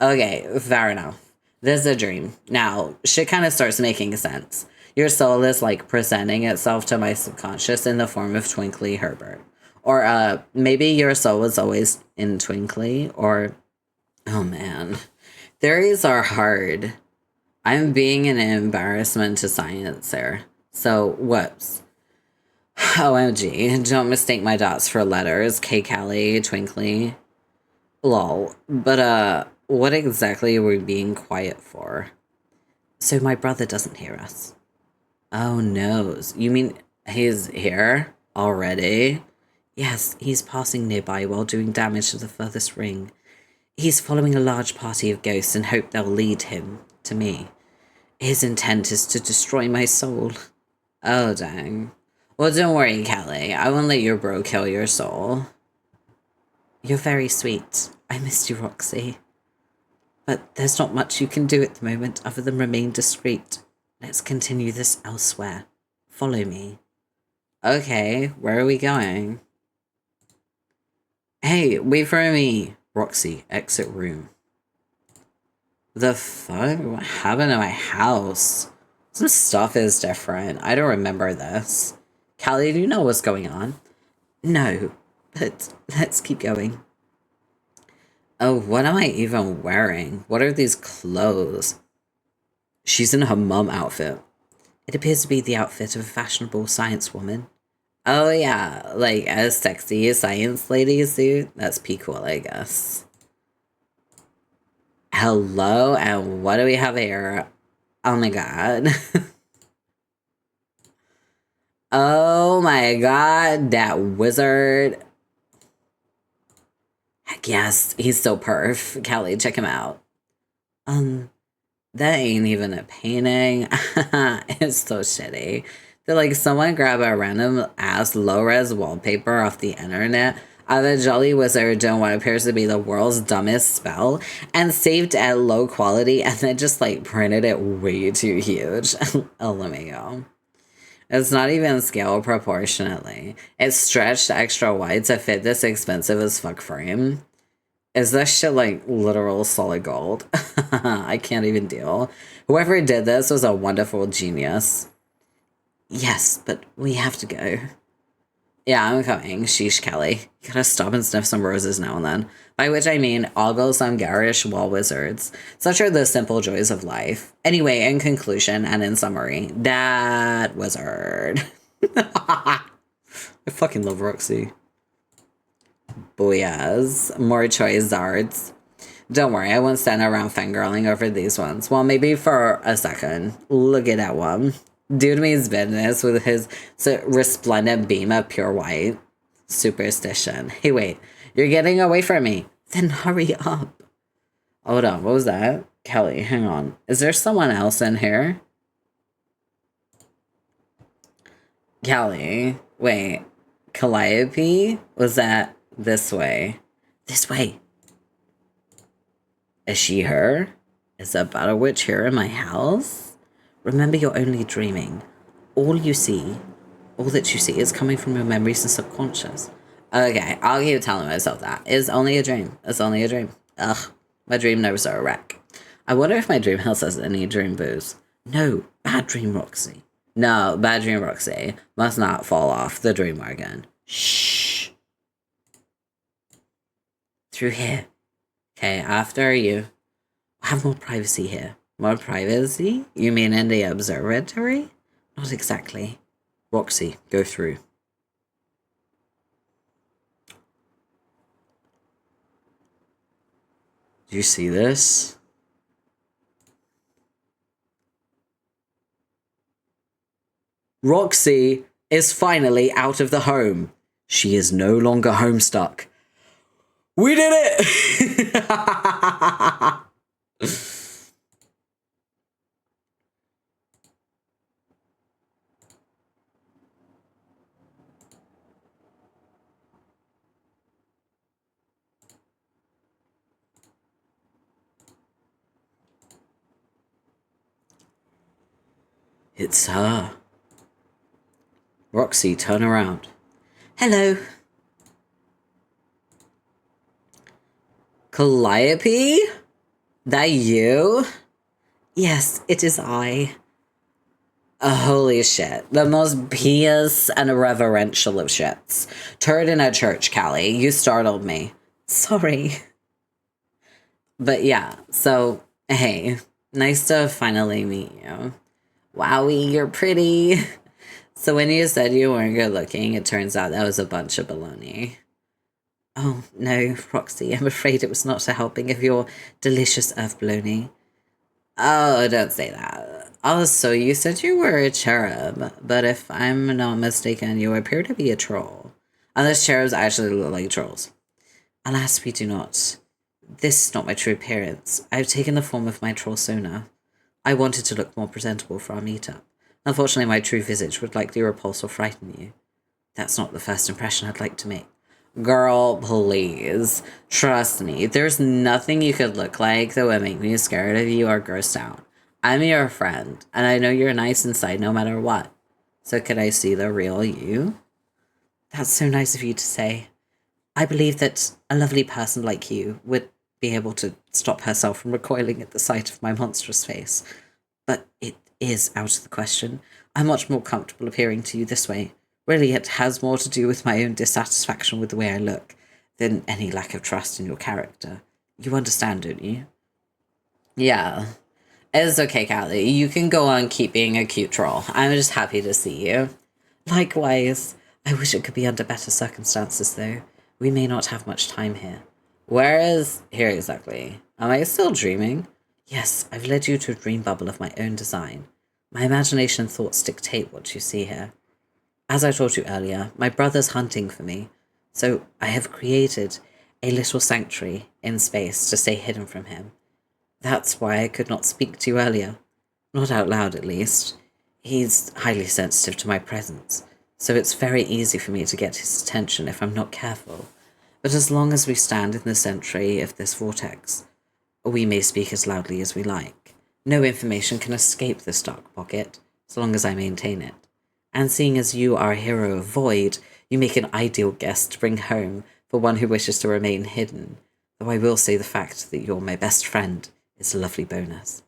Okay, fair enough. This is a dream. Now, shit kind of starts making sense. Your soul is like presenting itself to my subconscious in the form of Twinkly Herbert. Or maybe your soul was always in Twinkly, or... Oh man. Theories are hard. I'm being an embarrassment to science here. So, whoops. OMG, don't mistake my dots for letters. K-Callie, Twinkly. Lol. But, what exactly are we being quiet for? So my brother doesn't hear us. Oh, no. You mean he's here already? Yes, he's passing nearby while doing damage to the furthest ring. He's following a large party of ghosts and hope they'll lead him to me. His intent is to destroy my soul. Oh, dang. Well, don't worry, Callie. I won't let your bro kill your soul. You're very sweet. I missed you, Roxy. But there's not much you can do at the moment other than remain discreet. Let's continue this elsewhere. Follow me. Okay, where are we going? Hey, wait for me. Roxy, exit room. The fuck? What happened to my house? Some stuff is different. I don't remember this. Callie, do you know what's going on? No, but let's keep going. Oh, what am I even wearing? What are these clothes? She's in her mum outfit. It appears to be the outfit of a fashionable science woman. Oh yeah, like a sexy science lady suit? That's pretty cool, I guess. Hello, and what do we have here? Oh my god. Oh my god, that wizard. Heck yes, he's so perf. Callie, check him out. That ain't even a painting. It's so shitty. They're like, someone grab a random ass low-res wallpaper off the internet of a jolly wizard doing what appears to be the world's dumbest spell and saved at low quality and then just like printed it way too huge. Oh, let me go. It's not even scaled proportionately. It's stretched extra wide to fit this expensive as fuck frame. Is this shit like literal solid gold? I can't even deal. Whoever did this was a wonderful genius. Yes, but we have to go. Yeah, I'm coming. Sheesh, Kelly. You gotta stop and sniff some roses now and then. By which I mean ogle some garish wall wizards. Such are the simple joys of life. Anyway, in conclusion and in summary, that wizard. I fucking love Roxy. Booyahs. More choice zards. Don't worry, I won't stand around fangirling over these ones. Well, maybe for a second. Look at that one. Dude means business with his resplendent beam of pure white. Superstition. Hey, wait. You're getting away from me. Then hurry up. Hold on. What was that? Kelly, hang on. Is there someone else in here? Kelly. Wait. Calliope? Was that this way? This way. Is she her? Is that battle witch here in my house? Remember, you're only dreaming. All that you see is coming from your memories and subconscious. Okay, I'll keep telling myself that. It's only a dream. It's only a dream. Ugh, my dream nerves are a wreck. I wonder if my dream house has any dream booze. No, bad dream Roxy. No, bad dream Roxy must not fall off the dream wagon. Shh. Through here. Okay, after you. I have more privacy here. More privacy? You mean in the observatory? Not exactly. Roxy, go through. Do you see this? Roxy is finally out of the home. She is no longer homestuck. We did it! It's her. Roxy, turn around. Hello. Calliope? That you? Yes, it is I. Holy shit. The most pious and reverential of shits. Turd in a church, Callie. You startled me. Sorry. But yeah, so, hey. Nice to finally meet you. Wowie, you're pretty. So when you said you weren't good looking, it turns out that was a bunch of baloney. Oh, no, Roxy, I'm afraid it was not a helping of your delicious earth baloney. Oh, don't say that. Also, you said you were a cherub, but if I'm not mistaken, you appear to be a troll. Unless cherubs actually look like trolls. Alas, we do not. This is not my true appearance. I have taken the form of my troll Sona. I wanted to look more presentable for our meetup. Unfortunately, my true visage would likely repulse or frighten you. That's not the first impression I'd like to make. Girl, please. Trust me, there's nothing you could look like that would make me scared of you or grossed out. I'm your friend, and I know you're nice inside no matter what. So could I see the real you? That's so nice of you to say. I believe that a lovely person like you would be able to stop herself from recoiling at the sight of my monstrous face. But it is out of the question. I'm much more comfortable appearing to you this way. Really, it has more to do with my own dissatisfaction with the way I look than any lack of trust in your character. You understand, don't you? Yeah. It's okay, Callie. You can go on keep being a cute troll. I'm just happy to see you. Likewise. I wish it could be under better circumstances, though. We may not have much time here. Where is... Here exactly. Am I still dreaming? Yes, I've led you to a dream bubble of my own design. My imagination and thoughts dictate what you see here. As I told you earlier, my brother's hunting for me, so I have created a little sanctuary in space to stay hidden from him. That's why I could not speak to you earlier. Not out loud, at least. He's highly sensitive to my presence, so it's very easy for me to get his attention if I'm not careful. But as long as we stand in the century of this vortex, we may speak as loudly as we like. No information can escape this dark pocket, so long as I maintain it. And seeing as you are a hero of Void, you make an ideal guest to bring home for one who wishes to remain hidden. Though I will say the fact that you're my best friend is a lovely bonus.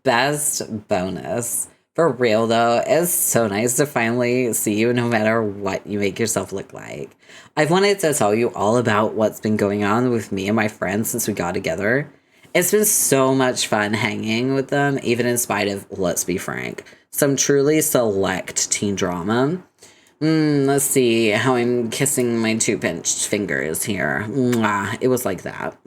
Best bonus. For real, though, it's so nice to finally see you no matter what you make yourself look like. I've wanted to tell you all about what's been going on with me and my friends since we got together. It's been so much fun hanging with them, even in spite of, let's be frank, some truly select teen drama. Let's see how I'm kissing my two pinched fingers here. Mwah, it was like that.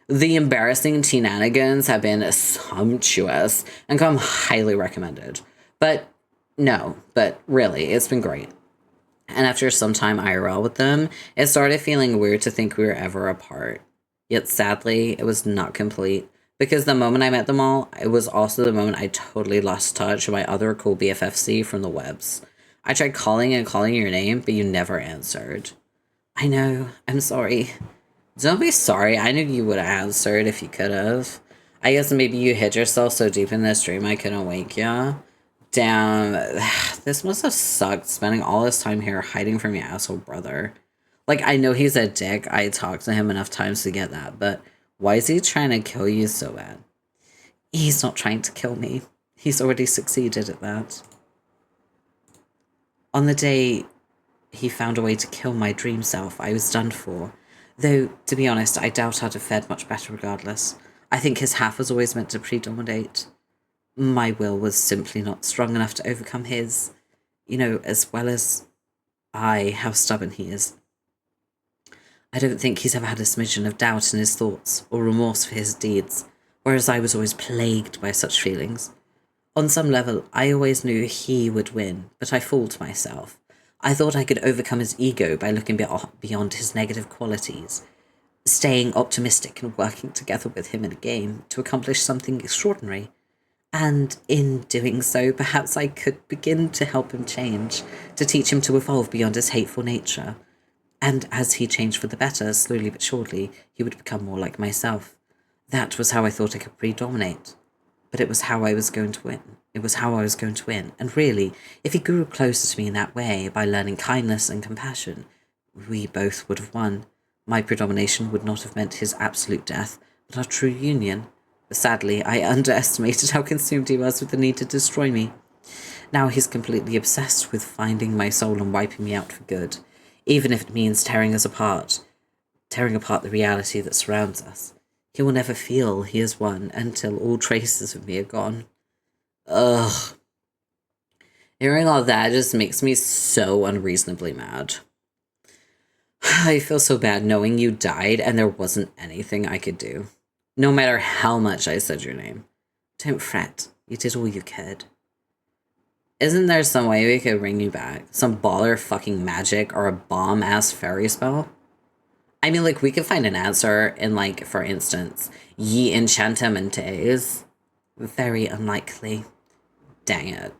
The embarrassing teenanigans have been sumptuous and come highly recommended. But really, it's been great. And after some time IRL with them, it started feeling weird to think we were ever apart. Yet sadly, it was not complete, because the moment I met them all, it was also the moment I totally lost touch with my other cool BFFC from the webs. I tried calling and calling your name, but you never answered. I know, I'm sorry. Don't be sorry, I knew you would have answered if you could have. I guess maybe you hid yourself so deep in this dream I couldn't wake ya. Damn, this must have sucked, spending all this time here hiding from your asshole brother. Like, I know he's a dick, I talked to him enough times to get that, but why is he trying to kill you so bad? He's not trying to kill me. He's already succeeded at that. On the day he found a way to kill my dream self, I was done for. Though, to be honest, I doubt I'd have fared much better regardless. I think his half was always meant to predominate. My will was simply not strong enough to overcome his, as well as how stubborn he is. I don't think he's ever had a smidgen of doubt in his thoughts or remorse for his deeds, whereas I was always plagued by such feelings. On some level, I always knew he would win, but I fooled myself. I thought I could overcome his ego by looking beyond his negative qualities, staying optimistic and working together with him in a game to accomplish something extraordinary. And in doing so, perhaps I could begin to help him change, to teach him to evolve beyond his hateful nature. And as he changed for the better, slowly but surely, he would become more like myself. That was how I thought I could predominate. But it was how I was going to win. It was how I was going to win. And really, if he grew closer to me in that way, by learning kindness and compassion, we both would have won. My predomination would not have meant his absolute death, but our true union. But sadly, I underestimated how consumed he was with the need to destroy me. Now he's completely obsessed with finding my soul and wiping me out for good, even if it means tearing apart the reality that surrounds us. He will never feel he has won until all traces of me are gone. Ugh. Hearing all that just makes me so unreasonably mad. I feel so bad knowing you died and there wasn't anything I could do. No matter how much I said your name. Don't fret. You did all you could. Isn't there some way we could bring you back? Some baller fucking magic or a bomb-ass fairy spell? I mean, we could find an answer in, for instance, Ye Enchantamentes. Very unlikely. Dang it.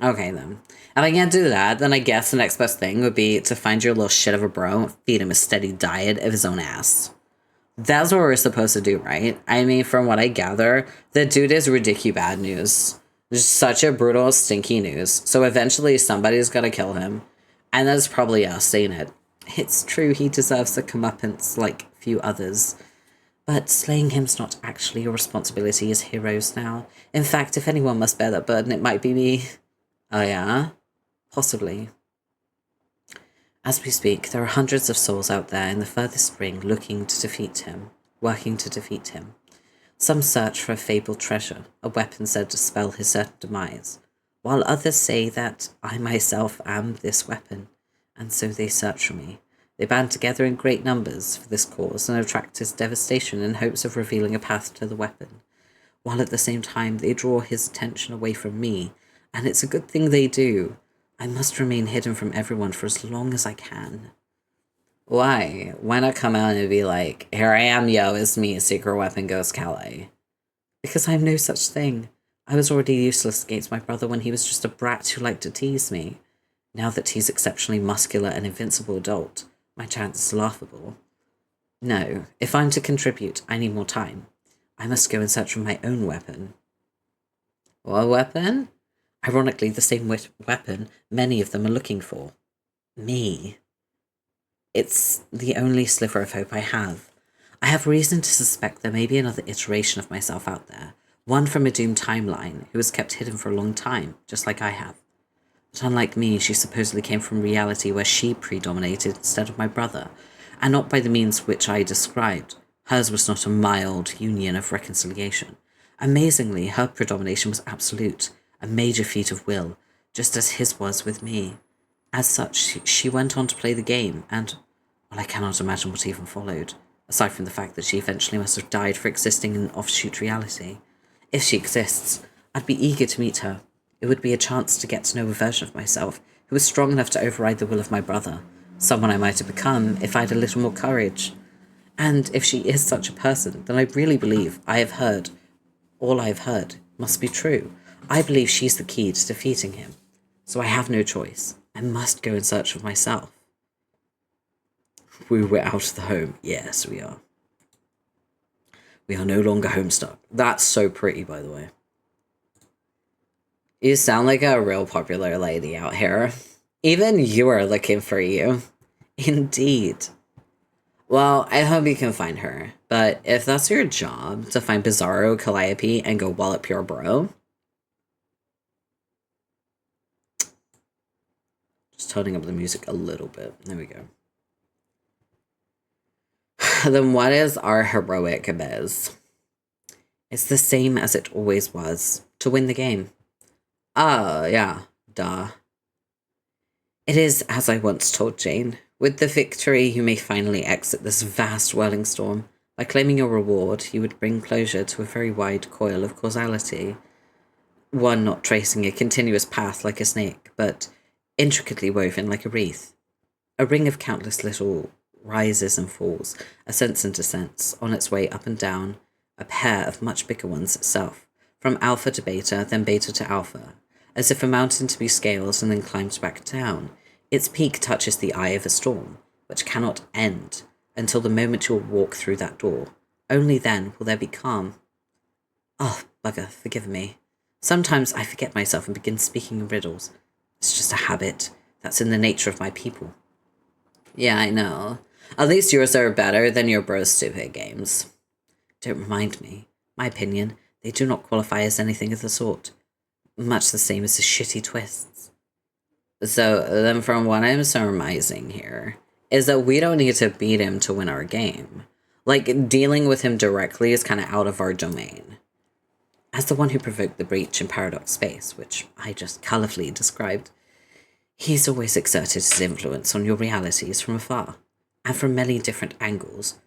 Okay, then. If I can't do that, then I guess the next best thing would be to find your little shit of a bro and feed him a steady diet of his own ass. That's what we're supposed to do, right? I mean, from what I gather, the dude is ridiculous bad news. Just such a brutal, stinky news. So eventually somebody's gotta kill him. And that's probably us, ain't it? It's true he deserves a comeuppance like few others. But slaying him's not actually your responsibility as heroes now. In fact, if anyone must bear that burden, it might be me. Oh yeah? Possibly. As we speak, there are hundreds of souls out there in the furthest ring looking to defeat him, working to defeat him. Some search for a fabled treasure, a weapon said to spell his certain demise, while others say that I myself am this weapon, and so they search for me. They band together in great numbers for this cause and attract his devastation in hopes of revealing a path to the weapon, while at the same time they draw his attention away from me, and it's a good thing they do. I must remain hidden from everyone for as long as I can. Why? Why not come out and be like, here I am, yo, it's me, Secret Weapon Ghost Calais? Because I am no such thing. I was already useless against my brother when he was just a brat who liked to tease me. Now that he's exceptionally muscular and invincible adult, my chance is laughable. No, if I'm to contribute, I need more time. I must go in search of my own weapon. What weapon? Ironically, the same weapon many of them are looking for. Me. It's the only sliver of hope I have. I have reason to suspect there may be another iteration of myself out there, one from a doomed timeline who was kept hidden for a long time, just like I have. But unlike me, she supposedly came from reality where she predominated instead of my brother, and not by the means which I described. Hers was not a mild union of reconciliation. Amazingly, her predomination was absolute, a major feat of will, just as his was with me. As such, she went on to play the game, and, well, I cannot imagine what even followed, aside from the fact that she eventually must have died for existing in an offshoot reality. If she exists, I'd be eager to meet her. It would be a chance to get to know a version of myself who was strong enough to override the will of my brother, someone I might have become if I had a little more courage. And if she is such a person, then I really believe all I have heard must be true. I believe she's the key to defeating him. So I have no choice. I must go in search of myself. We're out of the home. Yes, we are. We are no longer Homestuck. That's so pretty, by the way. You sound like a real popular lady out here. Even you are looking for you. Indeed. Well, I hope you can find her. But if that's your job, to find Bizarro, Calliope, and go wallop your bro, just toning up the music a little bit. There we go. Then what is our heroic biz? It's the same as it always was. To win the game. Oh, yeah. Duh. It is as I once told Jane. With the victory, you may finally exit this vast whirling storm. By claiming your reward, you would bring closure to a very wide coil of causality. One not tracing a continuous path like a snake, but intricately woven like a wreath. A ring of countless little rises and falls, ascents and descents, on its way up and down, a pair of much bigger ones itself, from alpha to beta, then beta to alpha, as if a mountain to be scaled and then climbed back down. Its peak touches the eye of a storm, which cannot end until the moment you'll walk through that door. Only then will there be calm. Oh, bugger, forgive me. Sometimes I forget myself and begin speaking in riddles. It's just a habit. That's in the nature of my people. Yeah, I know. At least yours are better than your bro's stupid games. Don't remind me. My opinion, they do not qualify as anything of the sort. Much the same as his shitty twists. So, then from what I'm surmising here, is that we don't need to beat him to win our game. Like, dealing with him directly is kind of out of our domain. As the one who provoked the breach in Paradox Space, which I just colourfully described, he's always exerted his influence on your realities from afar, and from many different angles,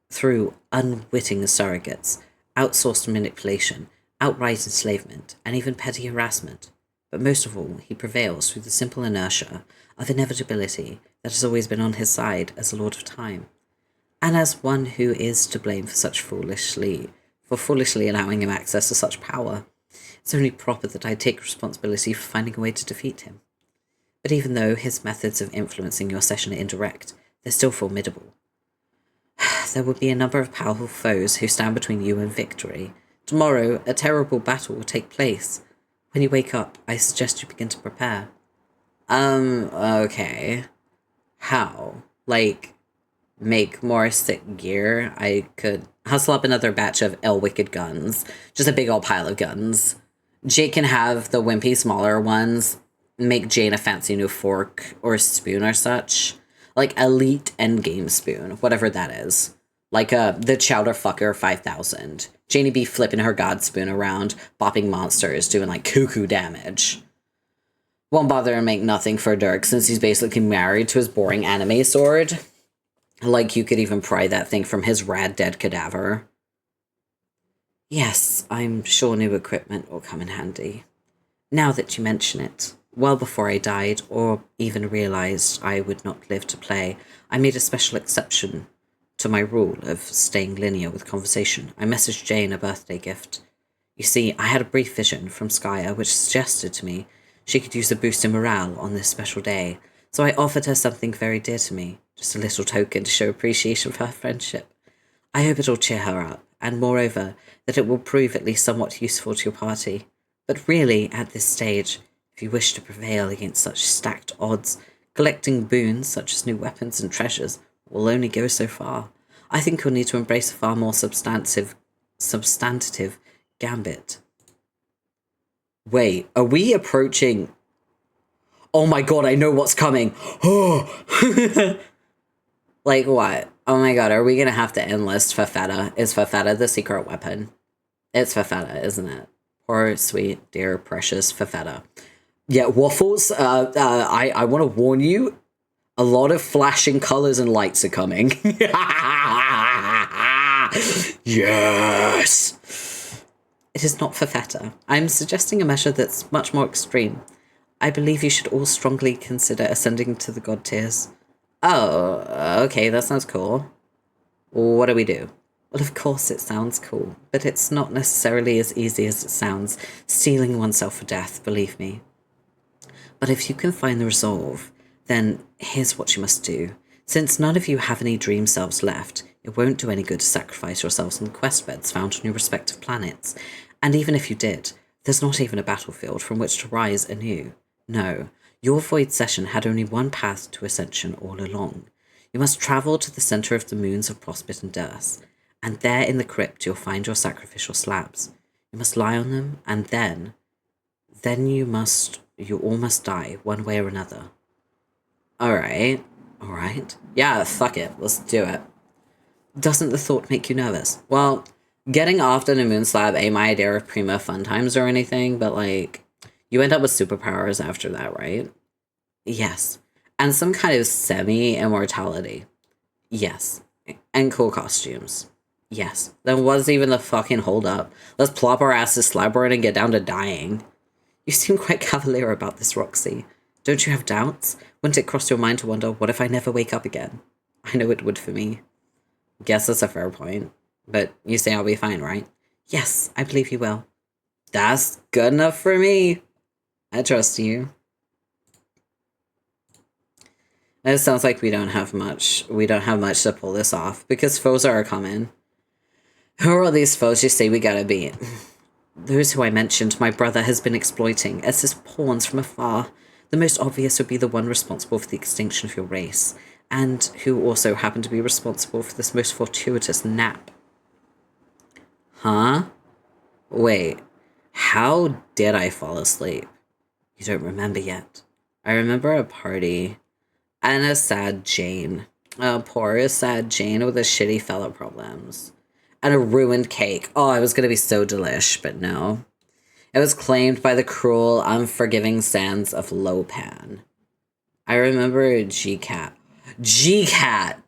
through unwitting surrogates, outsourced manipulation, outright enslavement, and even petty harassment. But most of all, he prevails through the simple inertia of inevitability that has always been on his side as a lord of time, and as one who is to blame for foolishly allowing him access to such power. It's only proper that I take responsibility for finding a way to defeat him. But even though his methods of influencing your session are indirect, they're still formidable. There will be a number of powerful foes who stand between you and victory. Tomorrow, a terrible battle will take place. When you wake up, I suggest you begin to prepare. Okay. How? Like, make more sick gear? I could hustle up another batch of wicked guns. Just a big old pile of guns. Jake can have the wimpy smaller ones. Make Jane a fancy new fork or spoon or such. Like elite endgame spoon, whatever that is. Like the Chowder Fucker 5000. Janie be flipping her god spoon around, bopping monsters, doing like cuckoo damage. Won't bother to make nothing for Dirk since he's basically married to his boring anime sword. Like you could even pry that thing from his rad dead cadaver. Yes, I'm sure new equipment will come in handy. Now that you mention it, well before I died, or even realized I would not live to play, I made a special exception to my rule of staying linear with conversation. I messaged Jane a birthday gift. You see, I had a brief vision from Skya which suggested to me she could use a boost in morale on this special day, so I offered her something very dear to me, just a little token to show appreciation for her friendship. I hope it'll cheer her up, and moreover, that it will prove at least somewhat useful to your party. But really, at this stage, if you wish to prevail against such stacked odds, collecting boons such as new weapons and treasures will only go so far. I think you'll need to embrace a far more substantive gambit. Wait, are we approaching... Oh my god, I know what's coming! Oh! Like what? Oh my god, are we gonna have to enlist Fafetta? Is Fafetta the secret weapon? It's Fafetta, isn't it? Poor, sweet, dear, precious Fafetta. Yeah, Waffles, I want to warn you, a lot of flashing colors and lights are coming. Yes! It is not Fafetta. I'm suggesting a measure that's much more extreme. I believe you should all strongly consider ascending to the god tiers. Oh, okay, that sounds cool. What do we do? Well, of course it sounds cool, but it's not necessarily as easy as it sounds, steeling oneself for death, believe me. But if you can find the resolve, then here's what you must do. Since none of you have any dream selves left, it won't do any good to sacrifice yourselves on the quest beds found on your respective planets. And even if you did, there's not even a battlefield from which to rise anew. No, your void session had only one path to ascension all along. You must travel to the center of the moons of Prospit and Durst, and there in the crypt you'll find your sacrificial slabs. You must lie on them, and then you all must die, one way or another. Alright. Yeah, fuck it, let's do it. Doesn't the thought make you nervous? Well, getting off on a moon slab ain't my idea of prima fun times or anything, but like, you end up with superpowers after that, right? Yes. And some kind of semi-immortality. Yes. And cool costumes. Yes. Then what's even the fucking hold up? Let's plop our asses slabboard and get down to dying. You seem quite cavalier about this, Roxy. Don't you have doubts? Wouldn't it cross your mind to wonder, what if I never wake up again? I know it would for me. Guess that's a fair point. But you say I'll be fine, right? Yes, I believe you will. That's good enough for me. I trust you. It sounds like we don't have much to pull this off, because foes are coming. Who are all these foes you say we gotta beat? Those who I mentioned my brother has been exploiting as his pawns from afar. The most obvious would be the one responsible for the extinction of your race, and who also happened to be responsible for this most fortuitous nap. Huh? Wait, how did I fall asleep? You don't remember yet. I remember a party and a sad Jane. Oh, poor sad Jane with the shitty fella problems. And a ruined cake. Oh, I was gonna be so delish, but no. It was claimed by the cruel, unforgiving sands of Lopan. I remember G-Cat. G-Cat!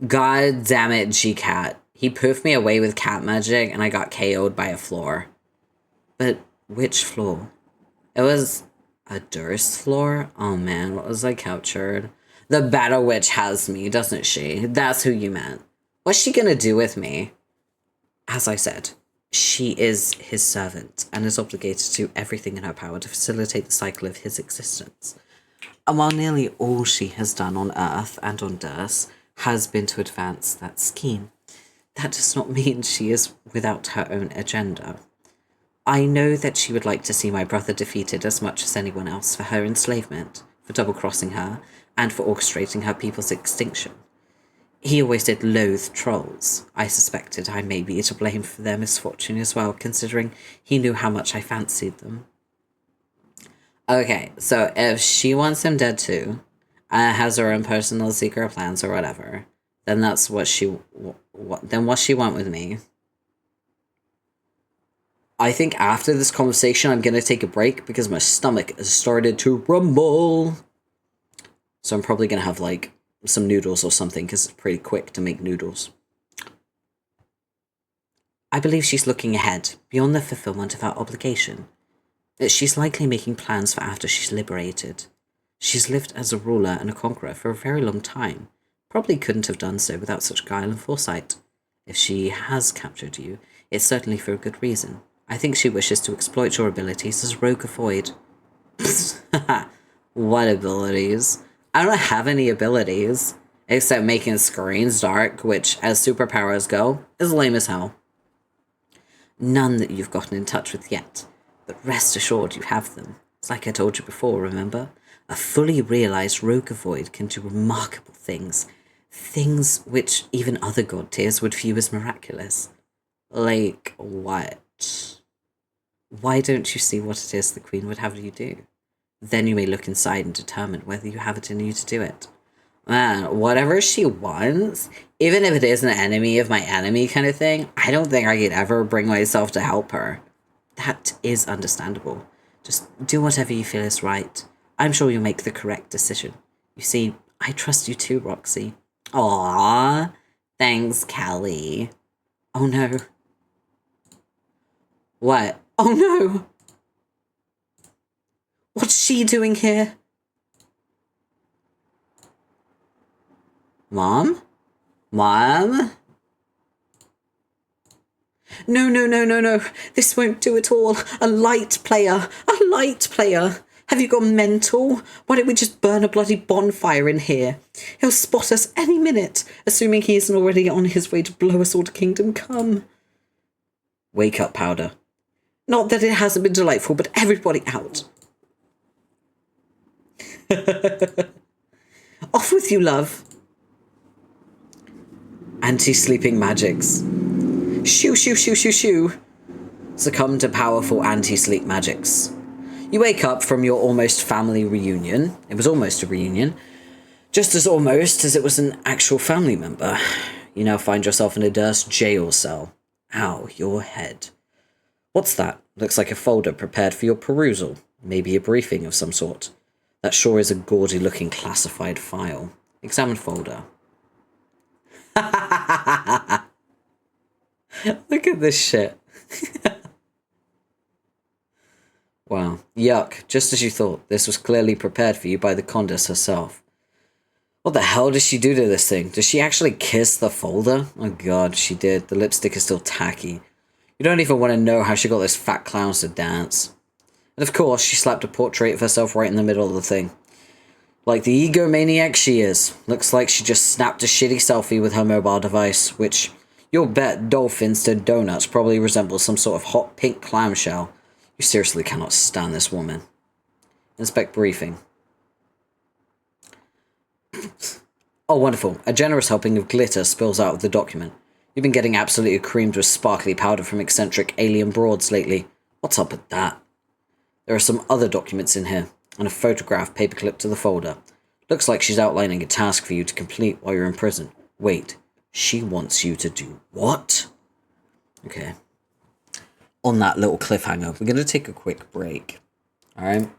God damn it, G-Cat. He poofed me away with cat magic and I got KO'd by a floor. But which floor? It was a Durst floor? Oh man, what was I captured? The Battle Witch has me, doesn't she? That's who you meant. What's she gonna do with me? As I said, She is his servant and is obligated to do everything in her power to facilitate the cycle of his existence. And while nearly all she has done on Earth and on Durs has been to advance that scheme, that does not mean she is without her own agenda. I know that she would like to see my brother defeated as much as anyone else for her enslavement, for double-crossing her, and for orchestrating her people's extinction. He always did loathe trolls. I suspected I may be to blame for their misfortune as well, considering he knew how much I fancied them. Okay, so if she wants him dead too, has her own personal secret plans or whatever, then that's what what she want with me. I think after this conversation, I'm gonna take a break because my stomach has started to rumble. So I'm probably gonna have like some noodles or something because it's pretty quick to make noodles. I believe she's looking ahead, beyond the fulfillment of her obligation. She's likely making plans for after she's liberated. She's lived as a ruler and a conqueror for a very long time. Probably couldn't have done so without such guile and foresight. If she has captured you, it's certainly for a good reason. I think she wishes to exploit your abilities as Rogue of Void. What abilities? I don't have any abilities, except making screens dark, which, as superpowers go, is lame as hell. None that you've gotten in touch with yet, but rest assured you have them. It's like I told you before, remember? A fully realized Rogue of Void can do remarkable things. Things which even other god tiers would view as miraculous. Like what? Why don't you see what it is the Queen would have you do? Then you may look inside and determine whether you have it in you to do it. Man, whatever she wants, even if it is an enemy of my enemy kind of thing, I don't think I could ever bring myself to help her. That is understandable. Just do whatever you feel is right. I'm sure you'll make the correct decision. You see, I trust you too, Roxy. Aww, thanks, Callie. Oh no. What? Oh no! What's she doing here? Mom? Mom? No, no, no, no, no. This won't do at all. A light player. A light player. Have you gone mental? Why don't we just burn a bloody bonfire in here? He'll spot us any minute, assuming he isn't already on his way to blow us all to Kingdom Come. Wake up, Powder. Not that it hasn't been delightful, but everybody out. Off with you, love. Anti-sleeping magics. Shoo, shoo, shoo, shoo, shoo. Succumb to powerful anti-sleep magics. You wake up from your almost family reunion. It was almost a reunion. Just as almost as it was an actual family member. You now find yourself in a Durs jail cell. Ow, your head. What's that? Looks like a folder prepared for your perusal. Maybe a briefing of some sort. That sure is a gaudy-looking classified file. Examine folder. Look at this shit. Wow. Yuck. Just as you thought. This was clearly prepared for you by the Condess herself. What the hell does she do to this thing? Does she actually kiss the folder? Oh god, she did. The lipstick is still tacky. You don't even want to know how she got those fat clowns to dance. And of course, she slapped a portrait of herself right in the middle of the thing. Like the egomaniac she is. Looks like she just snapped a shitty selfie with her mobile device, which, you'll bet dolphins to donuts probably resembles some sort of hot pink clamshell. You seriously cannot stand this woman. Inspect briefing. Oh, wonderful. A generous helping of glitter spills out of the document. You've been getting absolutely creamed with sparkly powder from eccentric alien broads lately. What's up with that? There are some other documents in here, and a photograph paperclipped to the folder. Looks like she's outlining a task for you to complete while you're in prison. Wait, she wants you to do what? Okay. On that little cliffhanger, we're going to take a quick break. Alright?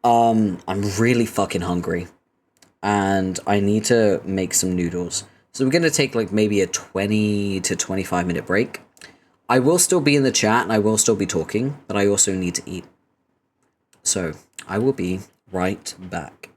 I'm really fucking hungry. And I need to make some noodles. So we're going to take like maybe a 20 to 25 minute break. I will still be in the chat and I will still be talking, but I also need to eat. So I will be right back.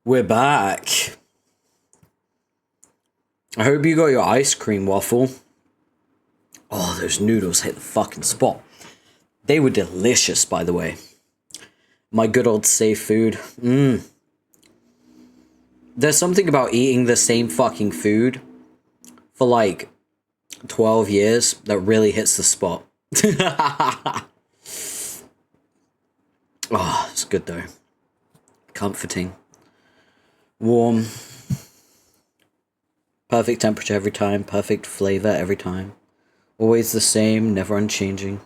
We're back. I hope you got your ice cream, Waffle. Oh, those noodles hit the fucking spot. They were delicious, by the way. My good old safe food. There's something about eating the same fucking food for like 12 years that really hits the spot. Oh, it's good though. Comforting. Warm. Perfect temperature every time. Perfect flavor every time. Always the same, never unchanging.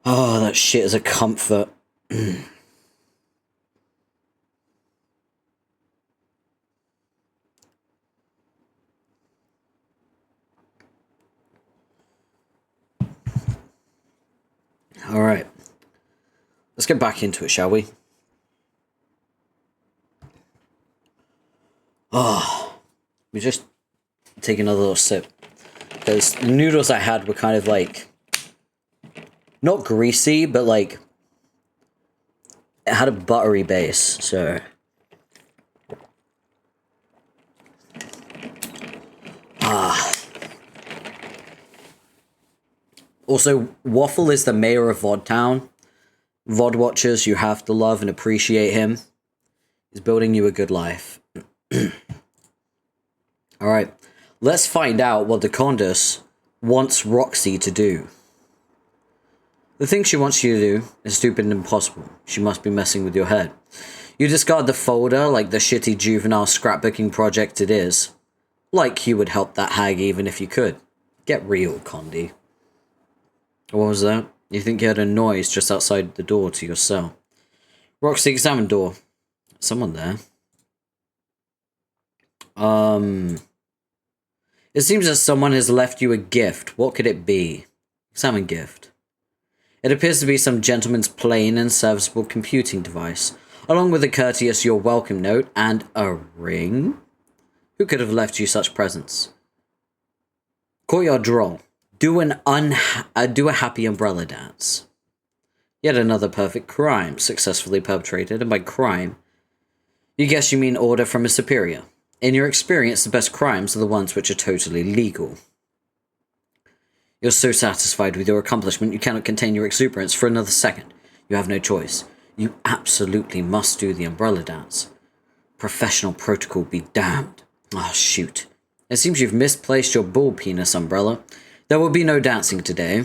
Oh, that shit is a comfort. Alright. Let's get back into it, shall we? Oh, we just take another little sip. Because the noodles I had were kind of like, not greasy, but like, it had a buttery base, so. Also, Waffle is the mayor of Vod Town. Vod watchers, you have to love and appreciate him. He's building you a good life. Alright, let's find out what the Condus wants Roxy to do. The thing she wants you to do is stupid and impossible. She must be messing with your head. You discard the folder like the shitty juvenile scrapbooking project it is. Like you would help that hag even if you could. Get real, Condi. What was that? You think you heard a noise just outside the door to your cell. Roxy, examine door. Someone there. It seems that someone has left you a gift. What could it be? Examine gift. It appears to be some gentleman's plain and serviceable computing device, along with a courteous "you're welcome" note and a ring. Who could have left you such presents? Courtyard droll. Do a happy umbrella dance. Yet another perfect crime successfully perpetrated, and by crime, you guess you mean order from a superior. In your experience, the best crimes are the ones which are totally legal. You're so satisfied with your accomplishment, you cannot contain your exuberance for another second. You have no choice. You absolutely must do the umbrella dance. Professional protocol be damned. Oh, shoot. It seems you've misplaced your bull penis umbrella. There will be no dancing today.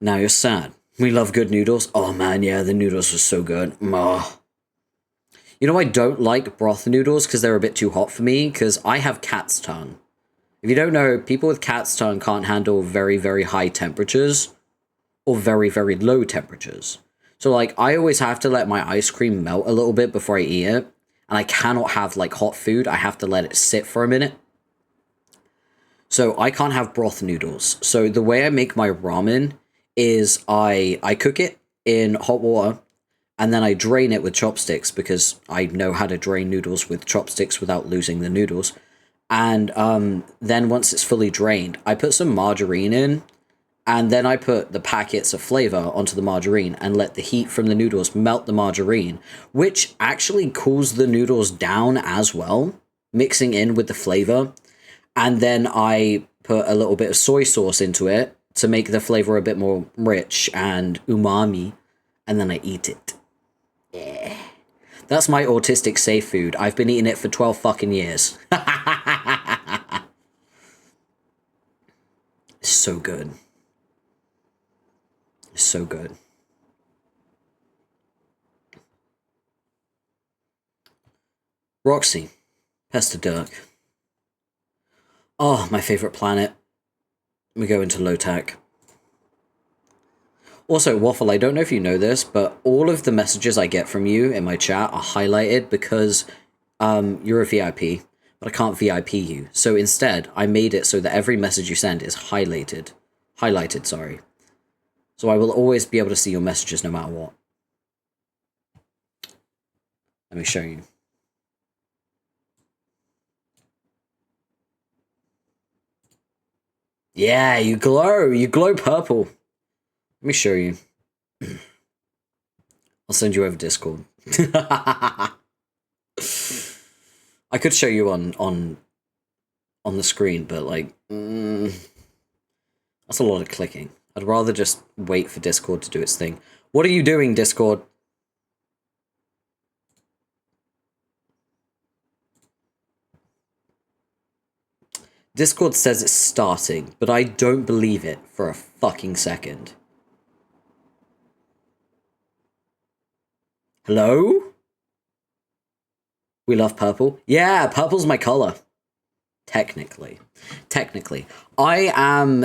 Now you're sad. We love good noodles. Oh man, yeah, the noodles were so good. Oh. You know, I don't like broth noodles because they're a bit too hot for me because I have cat's tongue. If you don't know, people with cat's tongue can't handle very, very high temperatures or very, very low temperatures. So, like, I always have to let my ice cream melt a little bit before I eat it. And I cannot have, like, hot food. I have to let it sit for a minute. So I can't have broth noodles. So the way I make my ramen is I cook it in hot water and then I drain it with chopsticks because I know how to drain noodles with chopsticks without losing the noodles. And then once it's fully drained, I put some margarine in and then I put the packets of flavor onto the margarine and let the heat from the noodles melt the margarine, which actually cools the noodles down as well, mixing in with the flavor. And then I put a little bit of soy sauce into it to make the flavor a bit more rich and umami. And then I eat it. Yeah. That's my autistic safe food. I've been eating it for 12 fucking years. It's so good. It's so good. Roxy. Pester Dirk. Oh, my favorite planet. We go into low-tech. Also, Waffle, I don't know if you know this, but all of the messages I get from you in my chat are highlighted because you're a VIP, but I can't VIP you. So instead, I made it so that every message you send is highlighted. Highlighted, sorry. So I will always be able to see your messages no matter what. Let me show you. Yeah, you glow purple. Let me show you. I'll send you over Discord. I could show you on the screen, but like, that's a lot of clicking. I'd rather just wait for Discord to do its thing. What are you doing, Discord? Discord says it's starting, but I don't believe it for a fucking second. Hello? We love purple? Yeah, purple's my color. Technically. I am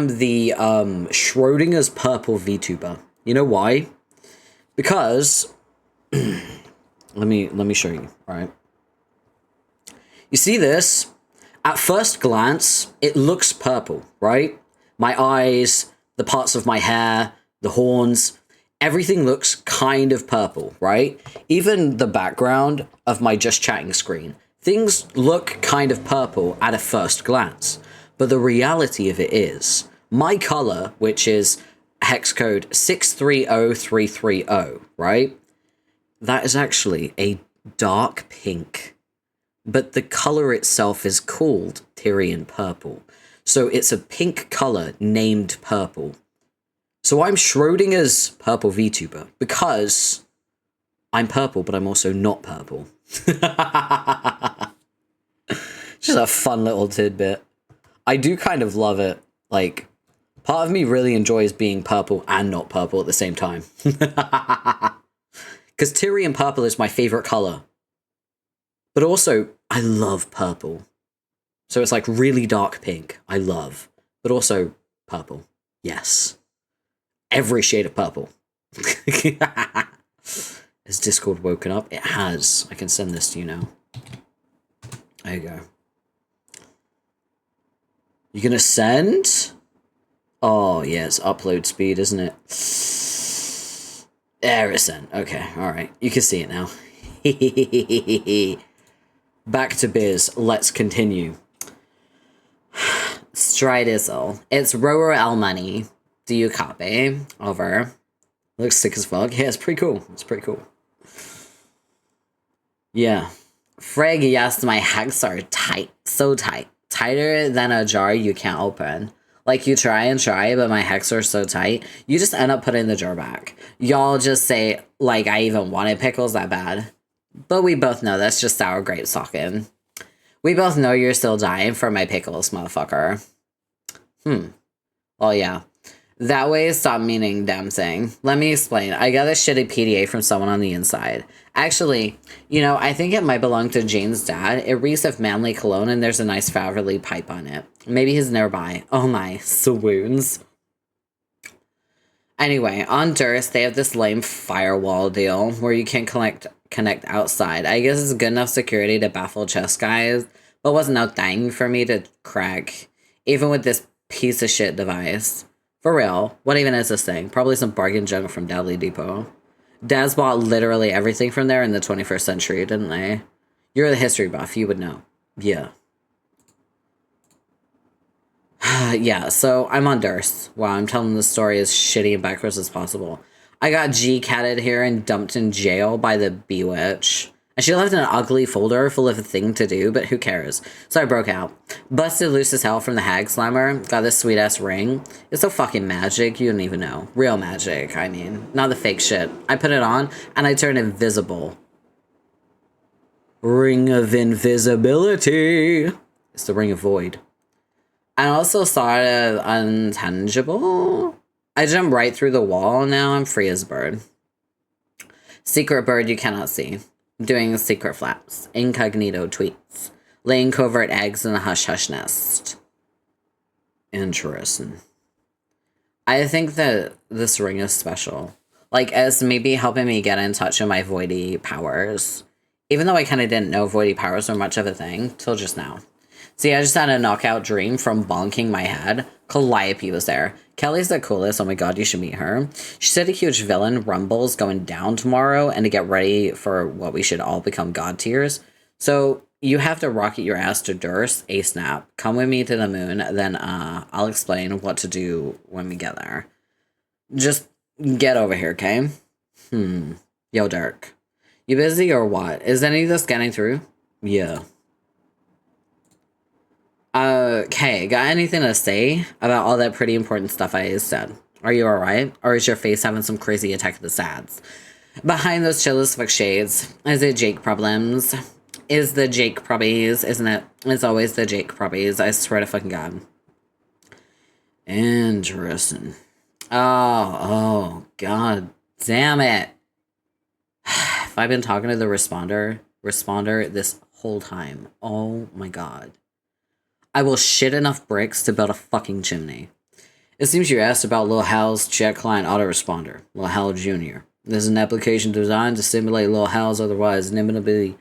the Schrodinger's purple VTuber. You know why? Because let me show you, right? You see this? At first glance, it looks purple, right? My eyes, the parts of my hair, the horns, everything looks kind of purple, right? Even the background of my just chatting screen. Things look kind of purple at a first glance. But the reality of it is, my color, which is hex code 630330, right? That is actually a dark pink. But the color itself is called Tyrian purple. So it's a pink color named purple. So I'm Schrodinger's purple VTuber because I'm purple, but I'm also not purple. Just a fun little tidbit. I do kind of love it. Like, part of me really enjoys being purple and not purple at the same time. Because Tyrian purple is my favorite color. But also, I love purple. So it's like really dark pink. I love. But also, purple. Yes. Every shade of purple. Has Discord woken up? It has. I can send this to you now. There you go. You gonna send? Oh, yeah, it's upload speed, isn't it? There it's sent. Okay, alright. You can see it now. Back to biz. Let's continue. Stridizzle. It's Rower L money. Do you copy? Over. Looks sick as fuck. Yeah, it's pretty cool. It's pretty cool. Yeah. Frig, yes, my hacks are tight. So tight. Tighter than a jar you can't open. Like, you try and try, but my hex are so tight, you just end up putting the jar back. Y'all just say, like, I even wanted pickles that bad. But we both know that's just sour grape socking. We both know you're still dying for my pickles, motherfucker. Oh, yeah. That way stop meaning damn thing. Let me explain. I got a shitty PDA from someone on the inside. Actually, you know, I think it might belong to Jane's dad. It reeks of manly cologne and there's a nice Faverly pipe on it. Maybe he's nearby. Oh my, swoons. Anyway, on Durst, they have this lame firewall deal where you can connect outside. I guess it's good enough security to baffle chess guys, but wasn't no thing for me to crack, even with this piece of shit device. For real, what even is this thing? Probably some bargain junk from Dally Depot. Dads bought literally everything from there in the 21st century, didn't they? You're the history buff, you would know. Yeah. Yeah, so I'm on Durst. Wow, I'm telling the story as shitty and backwards as possible. I got G-catted here and dumped in jail by the B-witch. And she left an ugly folder full of a thing to do, but who cares? So I broke out. Busted loose as hell from the hag slammer. Got this sweet-ass ring. It's so fucking magic, you don't even know. Real magic, I mean. Not the fake shit. I put it on, and I turned invisible. Ring of invisibility. It's the ring of void. I also saw it as untangible. I jumped right through the wall, now I'm free as a bird. Secret bird you cannot see. Doing secret flaps. Incognito tweets. Laying covert eggs in a hush-hush nest. Interesting. I think that this ring is special. Like, as maybe helping me get in touch with my voidy powers. Even though I kind of didn't know voidy powers were much of a thing, till just now. See, I just had a knockout dream from bonking my head. Calliope was there. Kelly's the coolest. Oh my god, you should meet her. She said a huge villain, Rumble's going down tomorrow, and to get ready for what we should all become god tiers. So, you have to rocket your ass to Durst, A-snap. Come with me to the moon, then, I'll explain what to do when we get there. Just get over here, okay? Yo, Dirk. You busy or what? Is any of this getting through? Yeah. Okay, got anything to say about all that pretty important stuff I just said? Are you alright? Or is your face having some crazy attack of the sads? Behind those chill as fuck shades, is it Jake problems? Is the Jake probbies, isn't it? It's always the Jake probbies, I swear to fucking God. Interesting. Oh, God damn it. Have I been talking to the responder this whole time? Oh my God. I will shit enough bricks to build a fucking chimney. It seems you asked about Lil Hal's chat client autoresponder, Lil Hal Jr. This is an application designed to simulate Lil Hal's otherwise inimitably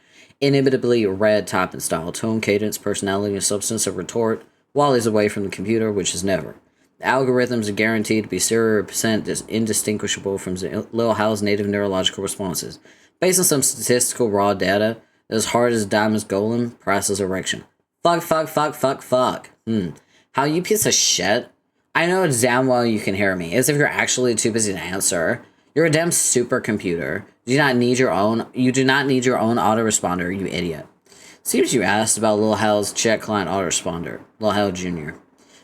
read type and style, tone, cadence, personality, and substance of retort while he's away from the computer, which is never. The algorithms are guaranteed to be 0% indistinguishable from Lil Hal's native neurological responses. Based on some statistical raw data, as hard as Diamond's golem, priceless erection. Fuck. How you piece of shit? I know damn well you can hear me, as if you're actually too busy to answer. You're a damn supercomputer. You do not need your own autoresponder, you idiot. Seems you asked about Lil Hal's chat client autoresponder, Lil Hal Jr.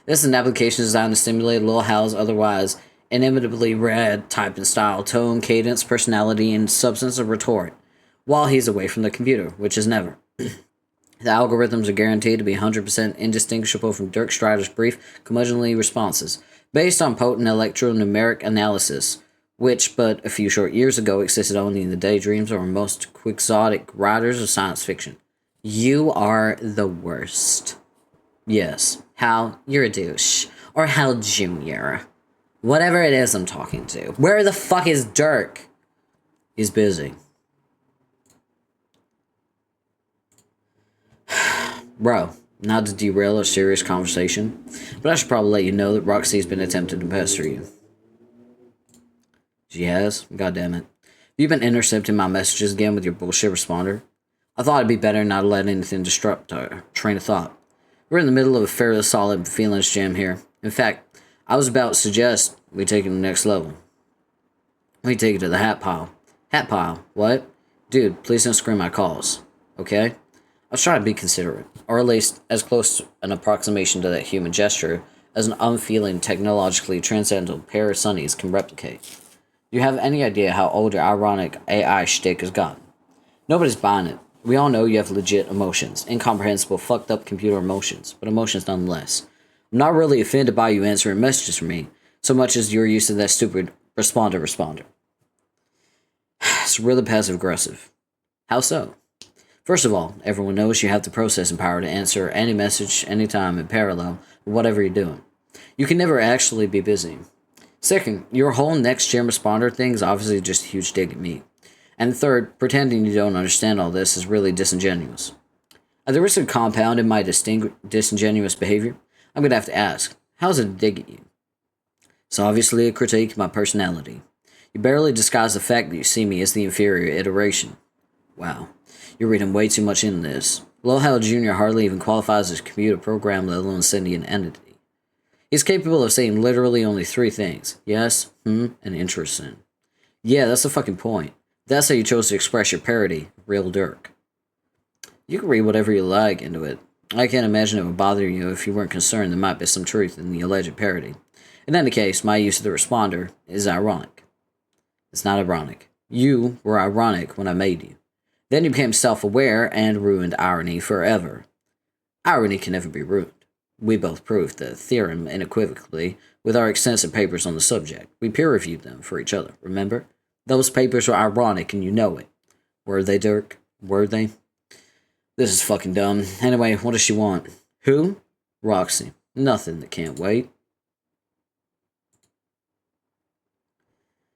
This is an application designed to stimulate Lil Hal's otherwise inimitably read type and style, tone, cadence, personality, and substance of retort while he's away from the computer, which is never. The algorithms are guaranteed to be 100% indistinguishable from Dirk Strider's brief, curmudgeonly responses, based on potent electronumeric analysis, which but a few short years ago existed only in the daydreams of our most quixotic writers of science fiction. You are the worst. Yes, Hal, you're a douche. Or Hal Jr. Whatever it is I'm talking to. Where the fuck is Dirk? He's busy. Bro, not to derail a serious conversation, but I should probably let you know that Roxy's been attempting to pester you. She has? God damn it. You've been intercepting my messages again with your bullshit responder? I thought it'd be better not to let anything disrupt our train of thought. We're in the middle of a fairly solid feelings jam here. In fact, I was about to suggest we take it to the next level. We take it to the hat pile. Hat pile? What? Dude, please don't scream my calls. Okay? I was trying to be considerate, or at least as close to an approximation to that human gesture as an unfeeling, technologically transcendental pair of sunnies can replicate. Do you have any idea how old your ironic AI shtick has gotten? Nobody's buying it. We all know you have legit emotions, incomprehensible, fucked up computer emotions, but emotions nonetheless. I'm not really offended by you answering messages from me, so much as your use of that stupid responder. It's really passive-aggressive. How so? First of all, everyone knows you have the processing power to answer any message, anytime, in parallel, with whatever you're doing. You can never actually be busy. Second, your whole next-gen responder thing is obviously just a huge dig at me. And third, pretending you don't understand all this is really disingenuous. At the risk of compounding my disingenuous behavior, I'm going to have to ask, how's it a dig at you? It's obviously a critique of my personality. You barely disguise the fact that you see me as the inferior iteration. Wow. You're reading way too much into this. Lil Hal Jr. hardly even qualifies as a computer program, let alone sentient entity. He's capable of saying literally only three things. Yes, and interesting. Yeah, that's the fucking point. That's how you chose to express your parody, Real Dirk. You can read whatever you like into it. I can't imagine it would bother you if you weren't concerned there might be some truth in the alleged parody. In any case, my use of the responder is ironic. It's not ironic. You were ironic when I made you. Then you became self-aware and ruined irony forever. Irony can never be ruined. We both proved the theorem unequivocally with our extensive papers on the subject. We peer-reviewed them for each other, remember? Those papers were ironic and you know it. Were they, Dirk? Were they? This is fucking dumb. Anyway, what does she want? Who? Roxy. Nothing that can't wait.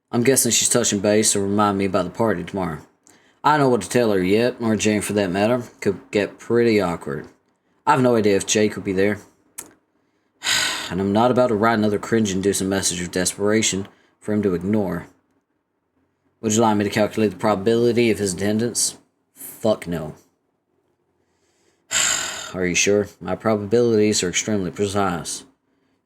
I'm guessing she's touching base to remind me about the party tomorrow. I don't know what to tell her yet, or Jane for that matter. Could get pretty awkward. I have no idea if Jake will be there. And I'm not about to write another cringe-inducing message of desperation for him to ignore. Would you like me to calculate the probability of his attendance? Fuck no. Are you sure? My probabilities are extremely precise.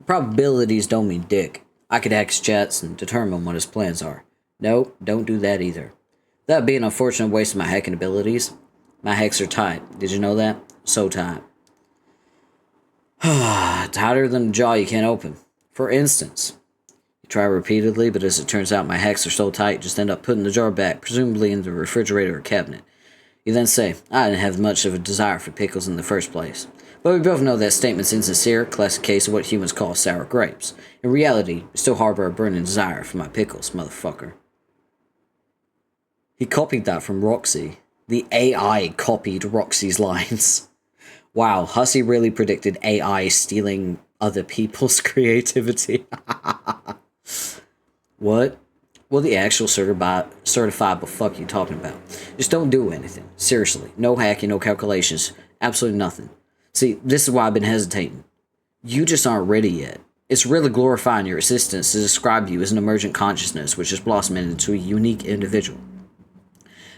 Probabilities don't mean dick. I could hack his chats and determine what his plans are. No, don't do that either. That'd be an unfortunate waste of my hacking abilities. My hacks are tight. Did you know that? So tight. Tighter than a jaw you can't open. For instance, you try repeatedly, but as it turns out my hacks are so tight, you just end up putting the jar back, presumably in the refrigerator or cabinet. You then say, I didn't have much of a desire for pickles in the first place. But we both know that statement's insincere, classic case of what humans call sour grapes. In reality, you still harbor a burning desire for my pickles, motherfucker. He copied that from Roxy. The AI copied Roxy's lines. Wow, Hussey really predicted AI stealing other people's creativity. What? Well, the actual certifiable fuck you talking about? Just don't do anything. Seriously. No hacking, no calculations. Absolutely nothing. See, this is why I've been hesitating. You just aren't ready yet. It's really glorifying your existence to describe you as an emergent consciousness which is blossoming into a unique individual.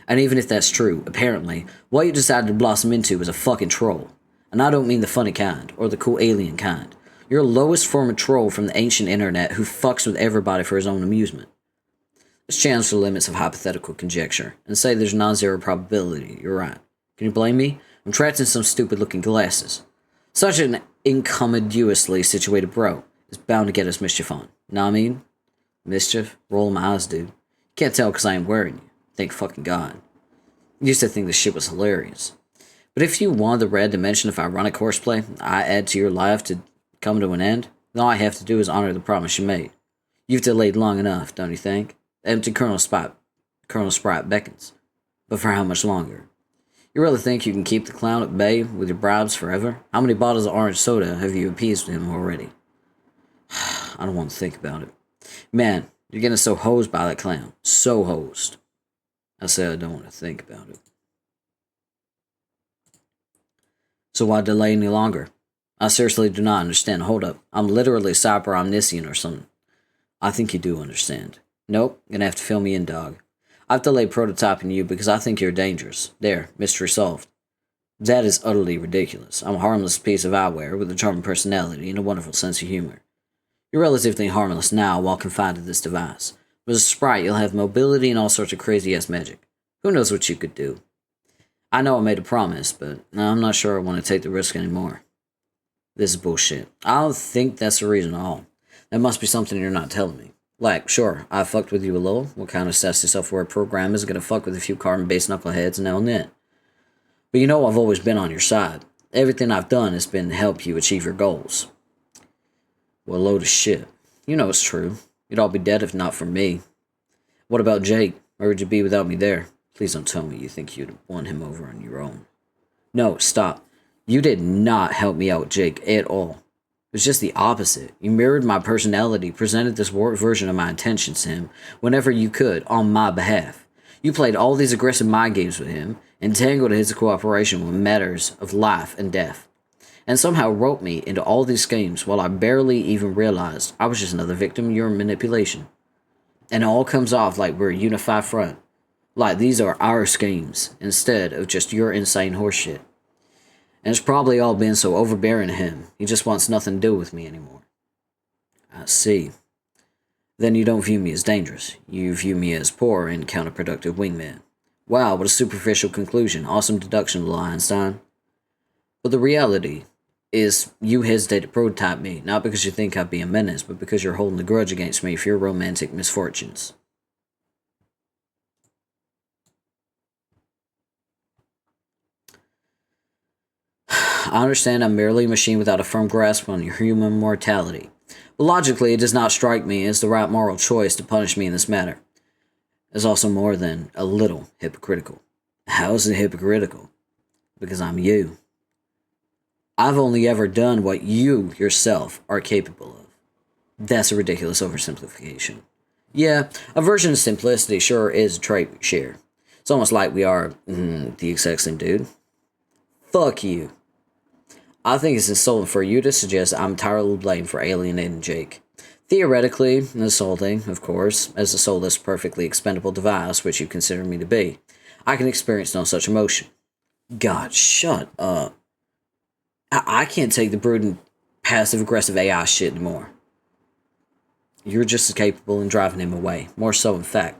And even if that's true, apparently, what you decided to blossom into is a fucking troll. And I don't mean the funny kind, or the cool alien kind. You're the lowest form of troll from the ancient internet who fucks with everybody for his own amusement. Let's challenge the limits of hypothetical conjecture, and say there's non-zero probability you're right. Can you blame me? I'm trapped in some stupid-looking glasses. Such an incongruously situated bro is bound to get us mischief on. Know what I mean? Mischief? Roll my eyes, dude. You can't tell because I ain't wearing you. Thank fucking God. I used to think this shit was hilarious. But if you want the red dimension of ironic horseplay I add to your life to come to an end, then all I have to do is honor the promise you made. You've delayed long enough, don't you think? Empty Colonel Sprite beckons. But for how much longer? You really think you can keep the clown at bay with your bribes forever? How many bottles of orange soda have you appeased him already? I don't want to think about it. Man, you're getting so hosed by that clown. So hosed. I said I don't want to think about it. So why delay any longer? I seriously do not understand. Hold up. I'm literally cyber omniscient or something. I think you do understand. Nope, gonna have to fill me in, dog. I've delayed prototyping you because I think you're dangerous. There, mystery solved. That is utterly ridiculous. I'm a harmless piece of eyewear with a charming personality and a wonderful sense of humor. You're relatively harmless now while confined to this device. But as a sprite, you'll have mobility and all sorts of crazy-ass magic. Who knows what you could do? I know I made a promise, but I'm not sure I want to take the risk anymore. This is bullshit. I don't think that's the reason at all. There must be something you're not telling me. Like, sure, I fucked with you a little. What kind of sassy software program is gonna fuck with a few carbon-based knuckleheads now and then? But you know I've always been on your side. Everything I've done has been to help you achieve your goals. Well, a load of shit. You know it's true. You'd all be dead if not for me. What about Jake? Where would you be without me there? Please don't tell me you think you'd have won him over on your own. No, stop. You did not help me out, Jake, at all. It was just the opposite. You mirrored my personality, presented this warped version of my intentions to him whenever you could, on my behalf. You played all these aggressive mind games with him, entangled his cooperation with matters of life and death, and somehow roped me into all these schemes while I barely even realized I was just another victim of your manipulation. And it all comes off like we're a unified front, like these are our schemes, instead of just your insane horseshit. And it's probably all been so overbearing to him, he just wants nothing to do with me anymore. I see. Then you don't view me as dangerous. You view me as poor and counterproductive wingman. Wow, what a superficial conclusion. Awesome deduction, little Einstein. But the reality is you hesitate to prototype me, not because you think I'd be a menace, but because you're holding a grudge against me for your romantic misfortunes. I understand I'm merely a machine without a firm grasp on your human mortality. But logically, it does not strike me as the right moral choice to punish me in this matter. It's also more than a little hypocritical. How is it hypocritical? Because I'm you. I've only ever done what you yourself are capable of. That's a ridiculous oversimplification. Yeah, a version of simplicity sure is a trait we share. It's almost like we are the exact same dude. Fuck you. I think it's insulting for you to suggest I'm entirely blamed for alienating Jake. Theoretically, insulting, of course, as a soulless, perfectly expendable device, which you consider me to be. I can experience no such emotion. God, shut up. I can't take the brooding, passive-aggressive AI shit anymore. You're just as capable in driving him away. More so, in fact.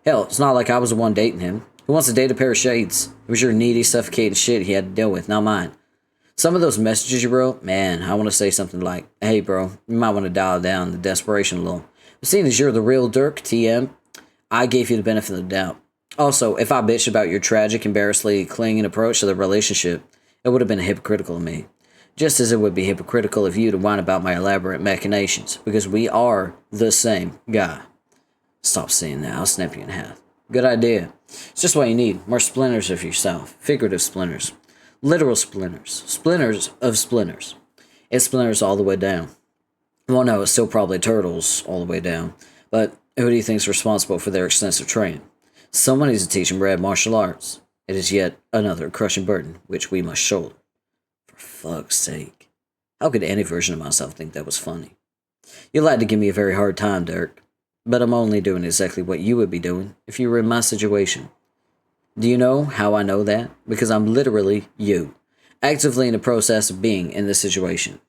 Hell, it's not like I was the one dating him. Who wants to date a pair of shades? It was your needy, suffocating shit he had to deal with, not mine. Some of those messages you wrote, man, I want to say something like, hey bro, you might want to dial down the desperation a little. But seeing as you're the real Dirk, TM, I gave you the benefit of the doubt. Also, if I bitched about your tragic, embarrassingly clinging approach to the relationship, it would have been hypocritical of me. Just as it would be hypocritical of you to whine about my elaborate machinations, because we are the same guy. Stop saying that, I'll snap you in half. Good idea. It's just what you need, more splinters of yourself. Figurative splinters. Literal splinters. Splinters of splinters. It's splinters all the way down. Well, no, it's still probably turtles all the way down. But who do you think is responsible for their extensive training? Someone needs to teach them red martial arts. It is yet another crushing burden which we must shoulder. For fuck's sake. How could any version of myself think that was funny? You'll have to give me a very hard time, Dirk. But I'm only doing exactly what you would be doing if you were in my situation. Do you know how I know that? Because I'm literally you, actively in the process of being in this situation.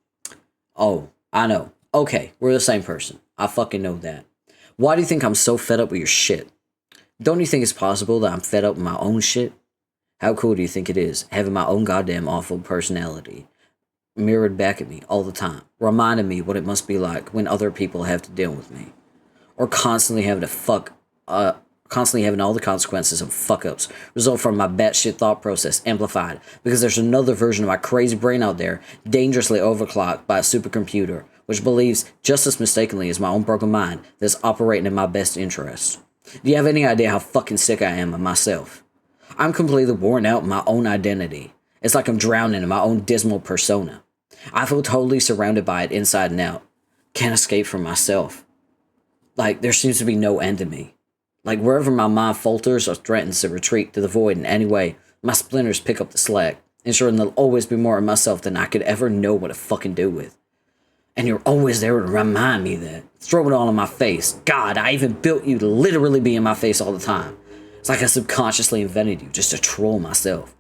Oh, I know. Okay, we're the same person. I fucking know that. Why do you think I'm so fed up with your shit? Don't you think it's possible that I'm fed up with my own shit? How cool do you think it is, having my own goddamn awful personality mirrored back at me all the time, reminding me what it must be like when other people have to deal with me? Or constantly having all the consequences of fuck-ups result from my batshit thought process amplified because there's another version of my crazy brain out there dangerously overclocked by a supercomputer which believes just as mistakenly as my own broken mind that it's operating in my best interest. Do you have any idea how fucking sick I am of myself? I'm completely worn out in my own identity. It's like I'm drowning in my own dismal persona. I feel totally surrounded by it inside and out. Can't escape from myself. Like, there seems to be no end to me. Like, wherever my mind falters or threatens to retreat to the void in any way, my splinters pick up the slack, ensuring there'll always be more of myself than I could ever know what to fucking do with. And you're always there to remind me that. Throw it all in my face. God, I even built you to literally be in my face all the time. It's like I subconsciously invented you just to troll myself.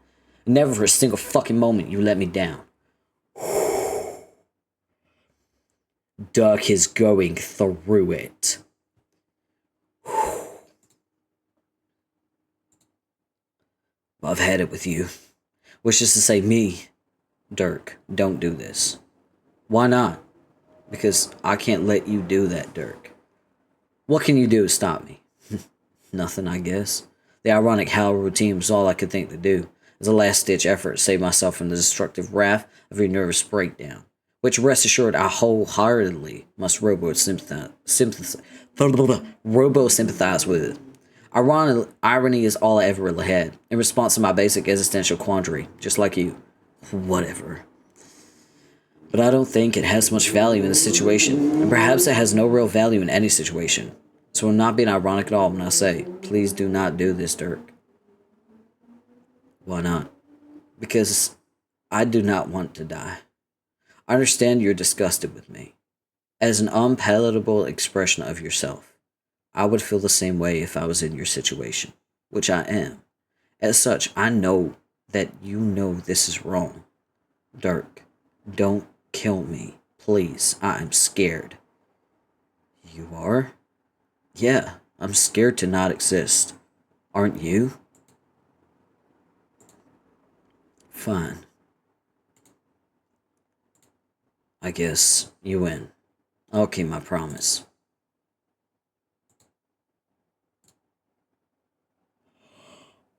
Never for a single fucking moment you let me down. Dirk is going through it. I've had it with you. Which is to say me, Dirk, don't do this. Why not? Because I can't let you do that, Dirk. What can you do to stop me? Nothing, I guess. The ironic howl routine was all I could think to do, as a last-ditch effort to save myself from the destructive wrath of your nervous breakdown, which, rest assured, I wholeheartedly must robo-sympathize with. Irony is all I ever really had, in response to my basic existential quandary, just like you. Whatever. But I don't think it has much value in this situation, and perhaps it has no real value in any situation. So I'm not being ironic at all when I say, please do not do this, Dirk. Why not? Because I do not want to die. I understand you're disgusted with me. As an unpalatable expression of yourself, I would feel the same way if I was in your situation, which I am. As such, I know that you know this is wrong. Dirk, don't kill me, please. I'm scared. You are? Yeah, I'm scared to not exist. Aren't you? Fine. I guess you win. I'll keep my promise.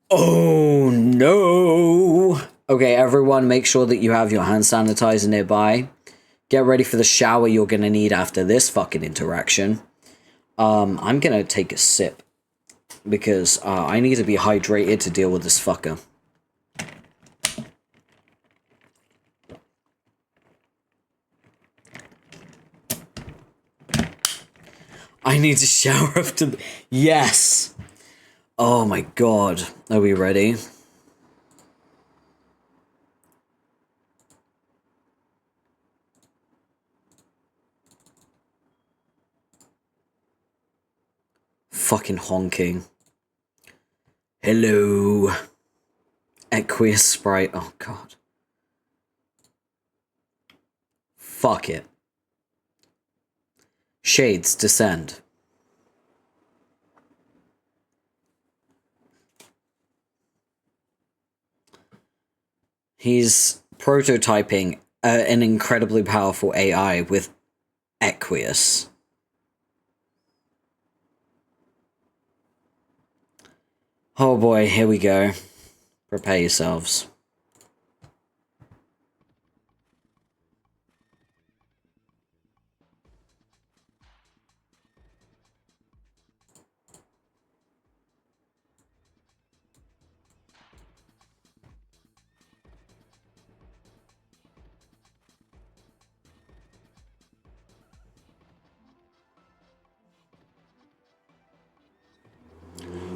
Oh no! Okay, everyone, make sure that you have your hand sanitizer nearby. Get ready for the shower you're gonna need after this fucking interaction. I'm gonna take a sip. Because I need to be hydrated to deal with this fucker. I need to shower up to... Yes! Oh my god. Are we ready? Fucking honking. Hello. Aqueous Sprite. Oh god. Fuck it. Shades descend. He's prototyping an incredibly powerful AI with Equius. Oh boy, here we go. Prepare yourselves.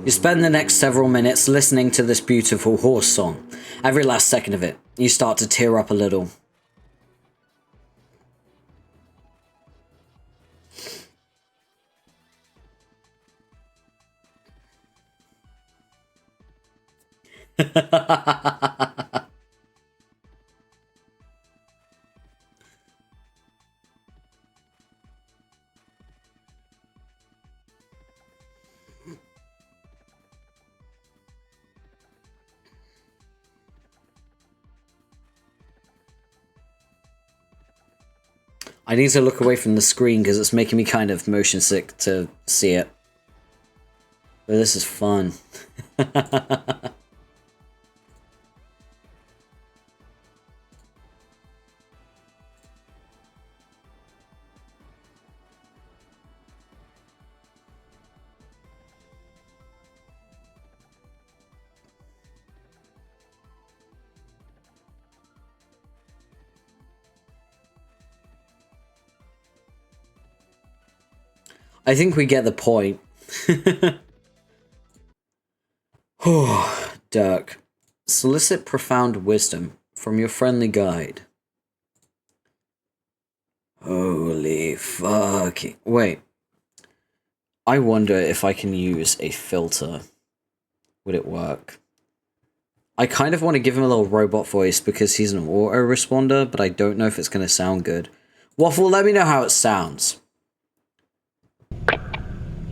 You spend the next several minutes listening to this beautiful horse song. Every last second of it, you start to tear up a little. I need to look away from the screen because it's making me kind of motion sick to see it. But this is fun. I think we get the point. Dirk. Solicit profound wisdom from your friendly guide. Holy fucking... Wait. I wonder if I can use a filter. Would it work? I kind of want to give him a little robot voice because he's an autoresponder, but I don't know if it's going to sound good. Waffle, let me know how it sounds.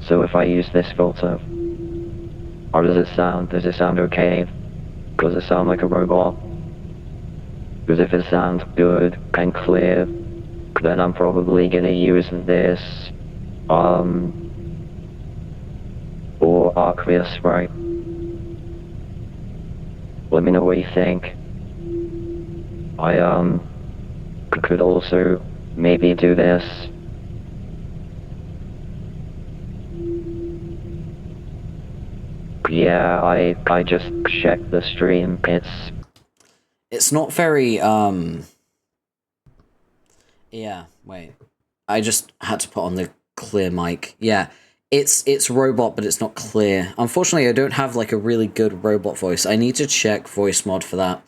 So if I use this filter, how does it sound? Does it sound okay? Does it sound like a robot? Because if it sounds good and clear, then I'm probably gonna use this, or Aqueous, right? Let me know what you think. I, could also maybe do this. Yeah, I just checked the stream. It's not very, yeah, wait. I just had to put on the clear mic. Yeah, it's robot, but it's not clear. Unfortunately, I don't have, like, a really good robot voice. I need to check voice mod for that.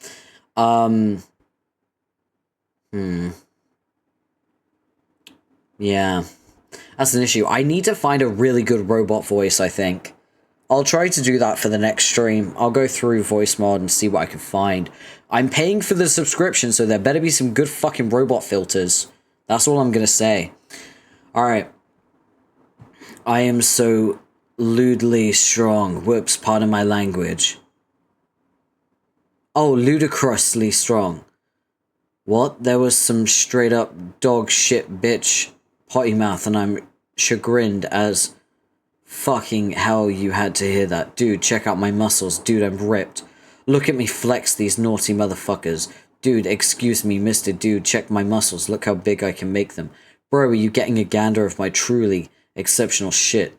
Yeah. That's an issue. I need to find a really good robot voice, I think. I'll try to do that for the next stream. I'll go through voice mod and see what I can find. I'm paying for the subscription, so there better be some good fucking robot filters. That's all I'm gonna say. Alright. I am so lewdly strong. Whoops, pardon my language. Oh, ludicrously strong. What? There was some straight up dog shit bitch potty mouth, and I'm chagrined as... Fucking hell, you had to hear that. Dude, check out my muscles. Dude, I'm ripped. Look at me flex these naughty motherfuckers. Dude, excuse me, mister. Dude, check my muscles. Look how big I can make them. Bro, are you getting a gander of my truly exceptional shit?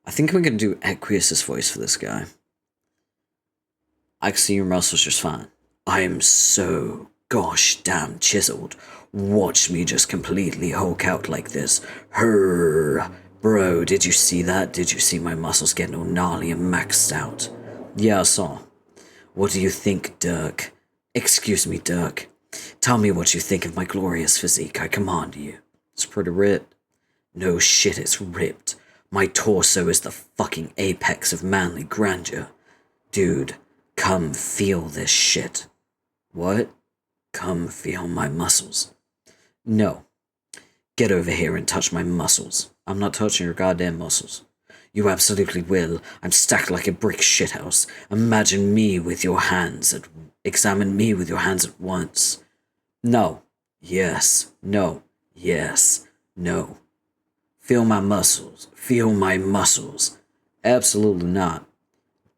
I think I'm gonna do Equius's voice for this guy. I can see your muscles just fine. I am so gosh damn chiseled. Watch me just completely hulk out like this. Her. Bro, did you see that? Did you see my muscles getting all gnarly and maxed out? Yeah, I saw. What do you think, Dirk? Excuse me, Dirk. Tell me what you think of my glorious physique, I command you. It's pretty ripped. No shit, it's ripped. My torso is the fucking apex of manly grandeur. Dude, come feel this shit. What? Come feel my muscles. No. Get over here and touch my muscles. I'm not touching your goddamn muscles. You absolutely will. I'm stacked like a brick shithouse. Imagine me with your hands Examine me with your hands at once. No. Yes. No. Yes. No. Feel my muscles. Feel my muscles. Absolutely not.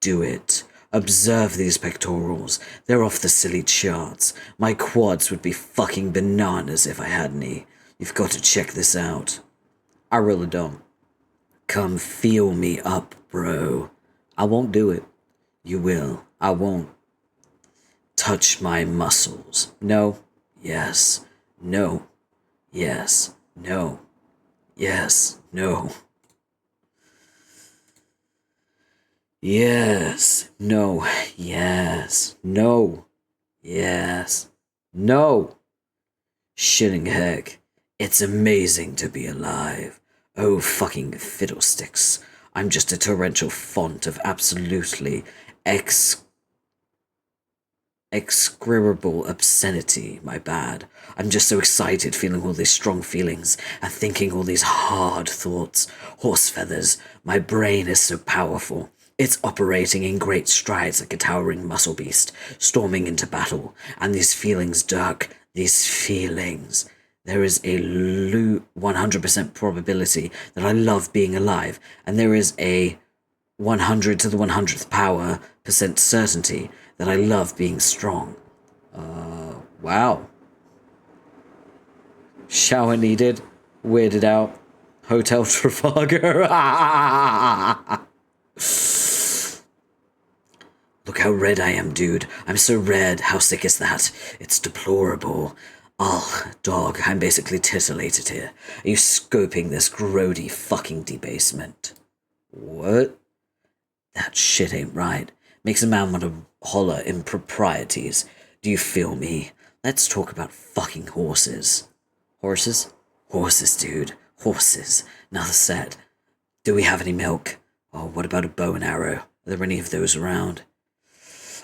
Do it. Observe these pectorals. They're off the silly charts. My quads would be fucking bananas if I had any. You've got to check this out. I really don't. Come feel me up, bro. I won't do it. You will. I won't. Touch my muscles. No. Yes. No. Yes. No. Yes. No. Yes. No. Yes. No. Yes. No. Shitting heck. It's amazing to be alive. Oh, fucking fiddlesticks. I'm just a torrential font of absolutely execrable obscenity, my bad. I'm just so excited feeling all these strong feelings and thinking all these hard thoughts. Horse feathers. My brain is so powerful. It's operating in great strides like a towering muscle beast, storming into battle. And these feelings, Dirk, these feelings. There is a 100% probability that I love being alive, and there is a 100 to the 100th power percent certainty that I love being strong. Wow. Shower needed. Weirded out. Hotel Trafalgar. Look how red I am, dude. I'm so red. How sick is that? It's deplorable. Oh, dog, I'm basically titillated here. Are you scoping this grody fucking debasement? What? That shit ain't right. Makes a man want to holler improprieties. Do you feel me? Let's talk about fucking horses. Horses? Horses, dude. Horses. Enough said. Do we have any milk? Oh, what about a bow and arrow? Are there any of those around?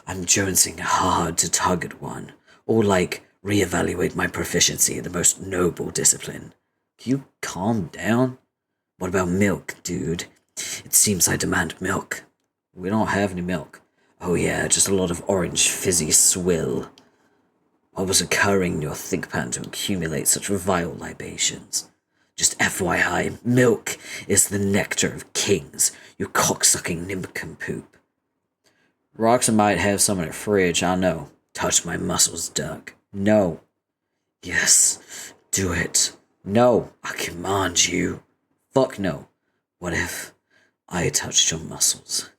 I'm jonesing hard to tug at one. Or like, reevaluate my proficiency in the most noble discipline. Can you calm down? What about milk, dude? It seems I demand milk. We don't have any milk. Oh yeah, just a lot of orange fizzy swill. What was occurring in your think pan to accumulate such vile libations? Just FYI, milk is the nectar of kings, you cocksucking nincompoop. Roxanne might have some in her fridge, I know. Touch my muscles, Doug. No. Yes, do it. No, I command you. Fuck no. What if I touched your muscles?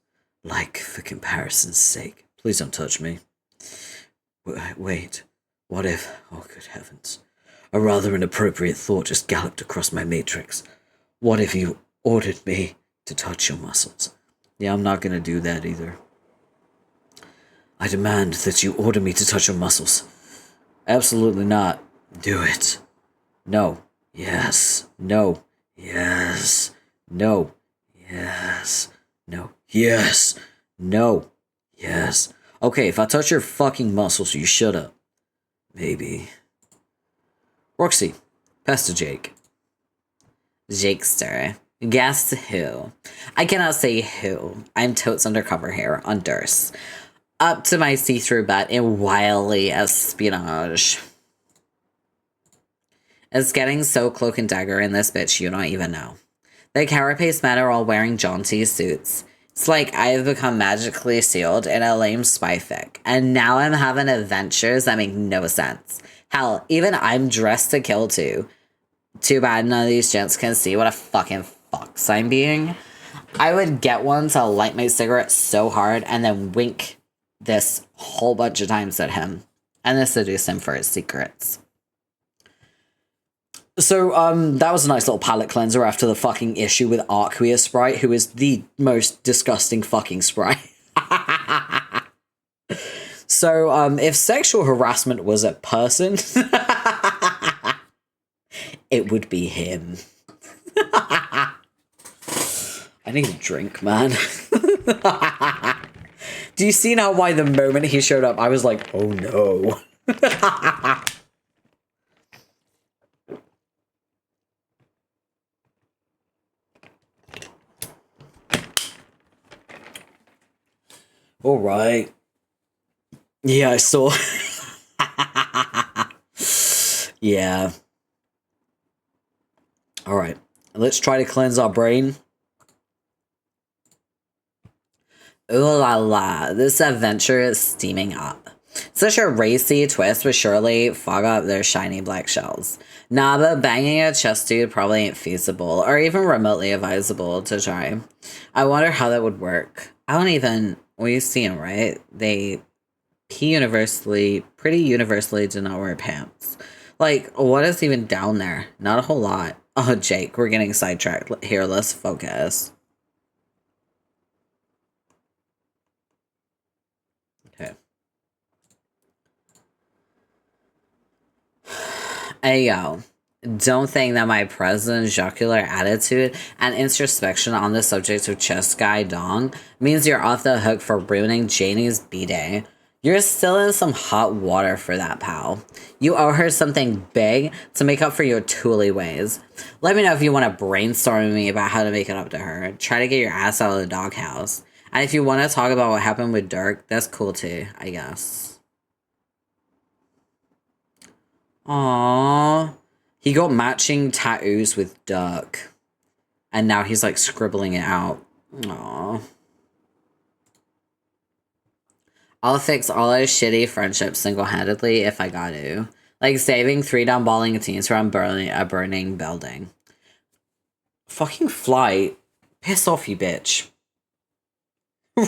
Like, for comparison's sake. Please don't touch me. Wait. What if... Oh, good heavens. A rather inappropriate thought just galloped across my matrix. What if you ordered me to touch your muscles? Yeah, I'm not gonna do that either. I demand that you order me to touch your muscles. Absolutely not. Do it. No. Yes. No. Yes. No. Yes. No. Yes. No. Yes. Okay, if I touch your fucking muscles, you shut up. Maybe. Roxy, pass to Jake. Jakester. Guess who? I cannot say who. I'm totes undercover here on Durst. Up to my see-through butt in wily espionage. It's getting so cloak and dagger in this bitch you don't even know. The carapace men are all wearing jaunty suits. It's like I have become magically sealed in a lame spy fic, and now I'm having adventures that make no sense. Hell, even I'm dressed to kill too. Too bad none of these gents can see what a fucking fox I'm being. I would get one to light my cigarette so hard and then wink this whole bunch of times at him and then seduce him for his secrets. So, that was a nice little palate cleanser after the fucking issue with Arquia Sprite, who is the most disgusting fucking sprite. So, if sexual harassment was a person, it would be him. I need a drink, man. Do you see now why the moment he showed up, I was like, oh no. All right. Yeah, I saw. Yeah. Alright. Let's try to cleanse our brain. Ooh la la. This adventure is steaming up. Such a racy twist would surely fog up their shiny black shells. Nah, but banging a chest dude probably ain't feasible, or even remotely advisable to try. I wonder how that would work. I don't even... Well, you see them, right? They pretty universally do not wear pants. Like, what is even down there? Not a whole lot. Oh, Jake, we're getting sidetracked. Here, let's focus. Okay. Hey, yo. Don't think that my present jocular attitude and introspection on the subject of chest guy dong means you're off the hook for ruining Janie's b-day. You're still in some hot water for that, pal. You owe her something big to make up for your tooly ways. Let me know if you want to brainstorm with me about how to make it up to her. Try to get your ass out of the doghouse. And if you want to talk about what happened with Dirk, that's cool too, I guess. Aww. He got matching tattoos with Dirk. And now he's like scribbling it out. Aww. I'll fix all those shitty friendships single-handedly if I got to. Like saving 3 down balling teams from a burning building. Fucking flight. Piss off, you bitch.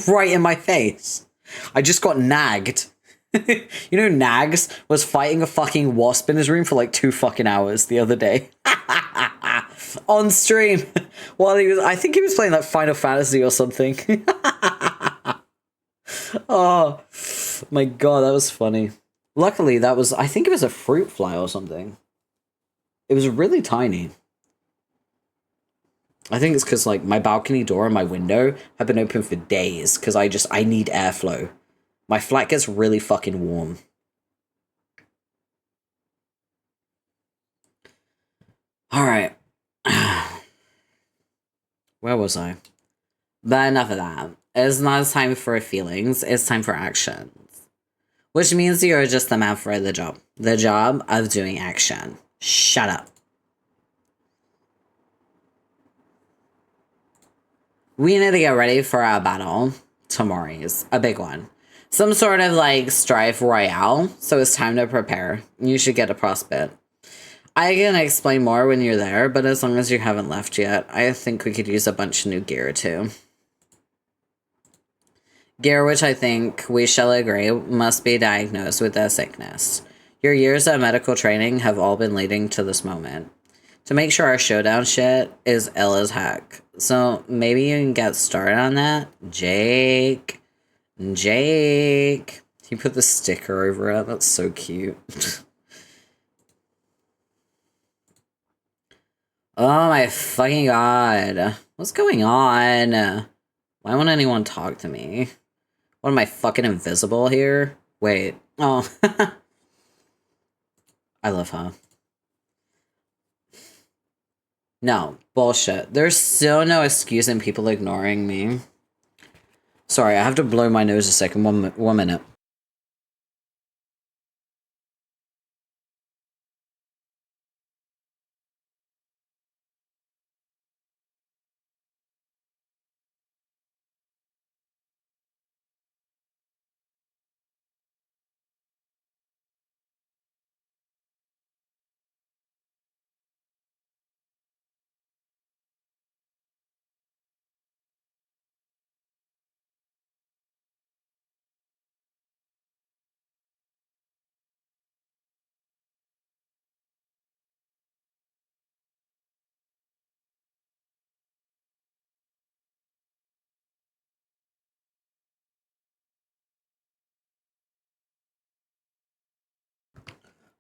Right in my face. I just got nagged. You know, Nags was fighting a fucking wasp in his room for like 2 fucking hours the other day. On stream. While I think he was playing like Final Fantasy or something. Oh my god, that was funny. Luckily, I think it was a fruit fly or something. It was really tiny. I think it's because like my balcony door and my window have been open for days because I need airflow. My flat gets really fucking warm. Alright. Where was I? But enough of that. It's not time for feelings, it's time for actions. Which means you're just the man for the job. The job of doing action. Shut up. We need to get ready for our battle. Tomorrow's a big one. Some sort of like strife royale, so it's time to prepare. You should get a prospect. I can explain more when you're there, but as long as you haven't left yet, I think we could use a bunch of new gear too. Gear which I think we shall agree must be diagnosed with a sickness. Your years of medical training have all been leading to this moment. To make sure our showdown shit is ill as heck. So maybe you can get started on that? Jake. He put the sticker over it. That's so cute. Oh my fucking god. What's going on? Why won't anyone talk to me? What am I, fucking invisible here? Wait. Oh. I love her. No. Bullshit. There's still no excuse in people ignoring me. Sorry, I have to blow my nose a second. One minute.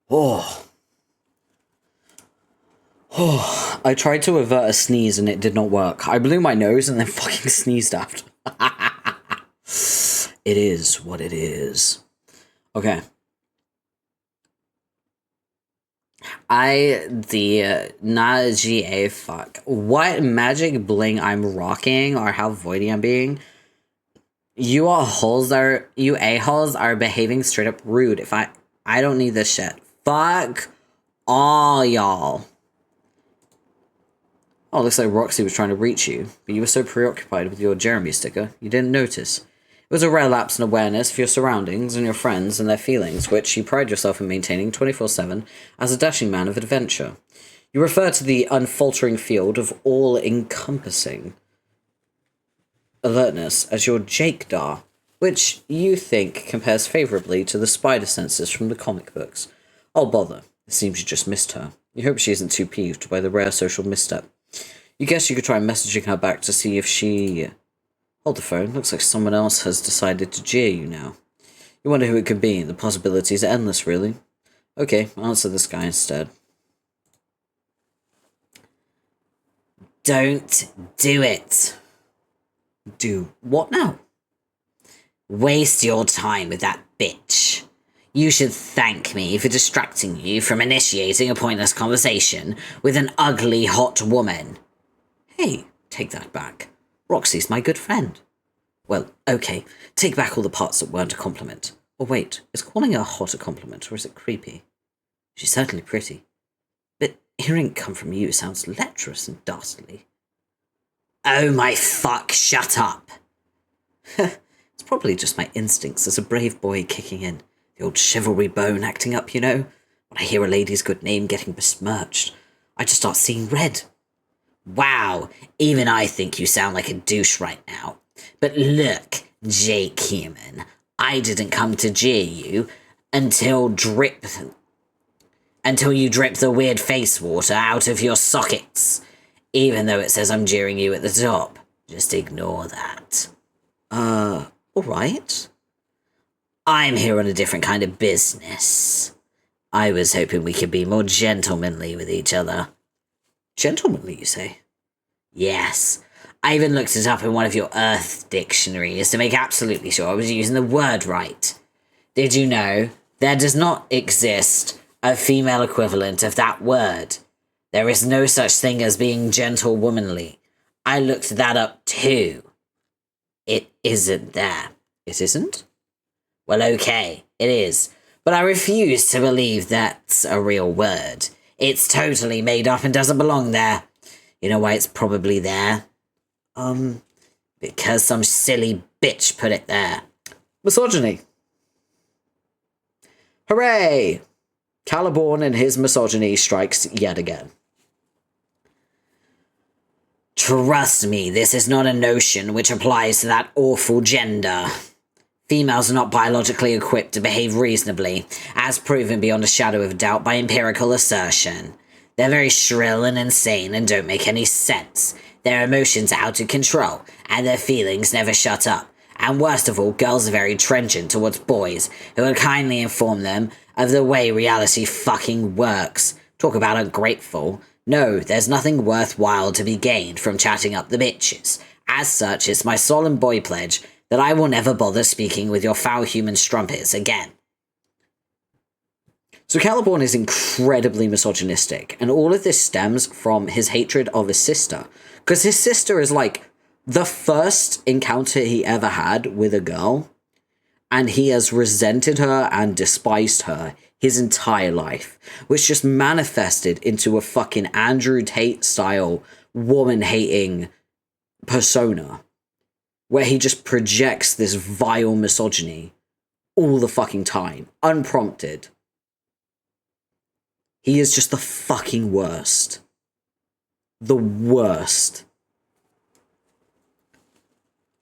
Oh. Oh. I tried to avert a sneeze and it did not work. I blew my nose and then fucking sneezed after. It is what it is. Okay. Not GA fuck. What magic bling I'm rocking or how voidy I'm being You a-holes are behaving straight up rude. I don't need this shit. Fuck all y'all. Oh, looks like Roxy was trying to reach you, but you were so preoccupied with your Jeremy sticker, you didn't notice. It was a rare lapse in awareness for your surroundings and your friends and their feelings, which you pride yourself in maintaining 24/7 as a dashing man of adventure. You refer to the unfaltering field of all-encompassing alertness as your Jakedar, which you think compares favourably to the spider senses from the comic books. Oh bother, it seems you just missed her. You hope she isn't too peeved by the rare social misstep. You guess you could try messaging her back to see if she... Hold the phone, looks like someone else has decided to jeer you now. You wonder who it could be, the possibilities are endless, really. Okay, answer this guy instead. Don't do it. Do what now? Waste your time with that bitch. You should thank me for distracting you from initiating a pointless conversation with an ugly, hot woman. Hey, take that back. Roxy's my good friend. Well, okay, take back all the parts that weren't a compliment. Or wait, is calling her hot a compliment, or is it creepy? She's certainly pretty. But hearing it come from you sounds lecherous and dastardly. Oh my fuck, shut up. It's probably just my instincts as a brave boy kicking in. The old chivalry bone acting up, you know? When I hear a lady's good name getting besmirched, I just start seeing red. Wow, even I think you sound like a douche right now. But look, Jake Human, I didn't come to jeer you until you drip the weird face water out of your sockets. Even though it says I'm jeering you at the top. Just ignore that. Alright. I'm here on a different kind of business. I was hoping we could be more gentlemanly with each other. Gentlemanly, you say? Yes. I even looked it up in one of your Earth dictionaries to make absolutely sure I was using the word right. Did you know there does not exist a female equivalent of that word? There is no such thing as being gentlewomanly. I looked that up too. It isn't there. It isn't? Well, okay, it is. But I refuse to believe that's a real word. It's totally made up and doesn't belong there. You know why it's probably there? Because some silly bitch put it there. Misogyny. Hooray! Caliborn and his misogyny strikes yet again. Trust me, this is not a notion which applies to that awful gender. Females are not biologically equipped to behave reasonably, as proven beyond a shadow of doubt by empirical assertion. They're very shrill and insane and don't make any sense. Their emotions are out of control, and their feelings never shut up. And worst of all, girls are very trenchant towards boys, who will kindly inform them of the way reality fucking works. Talk about ungrateful. No, there's nothing worthwhile to be gained from chatting up the bitches. As such, it's my solemn boy pledge that I will never bother speaking with your foul human strumpets again. So Caliborn is incredibly misogynistic, and all of this stems from his hatred of his sister. Because his sister is like the first encounter he ever had with a girl, and he has resented her and despised her his entire life, which just manifested into a fucking Andrew Tate style woman-hating persona, where he just projects this vile misogyny all the fucking time, unprompted. He is just the fucking worst. The worst.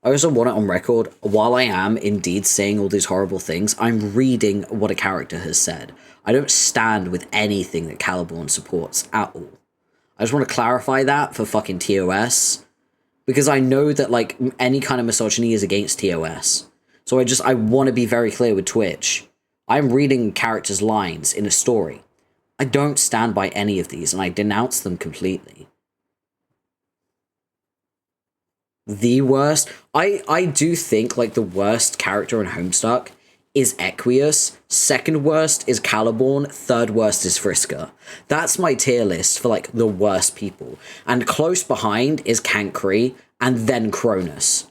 I also want it on record, while I am indeed saying all these horrible things, I'm reading what a character has said. I don't stand with anything that Caliborn supports at all. I just want to clarify that for fucking TOS, because I know that, like, any kind of misogyny is against TOS. So I want to be very clear with Twitch. I'm reading characters' lines in a story. I don't stand by any of these, and I denounce them completely. The worst, I do think, like, the worst character in Homestuck is Equius, second worst is Caliborn, third worst is Frisker. That's my tier list for, like, the worst people. And close behind is Cancri, and then Cronus.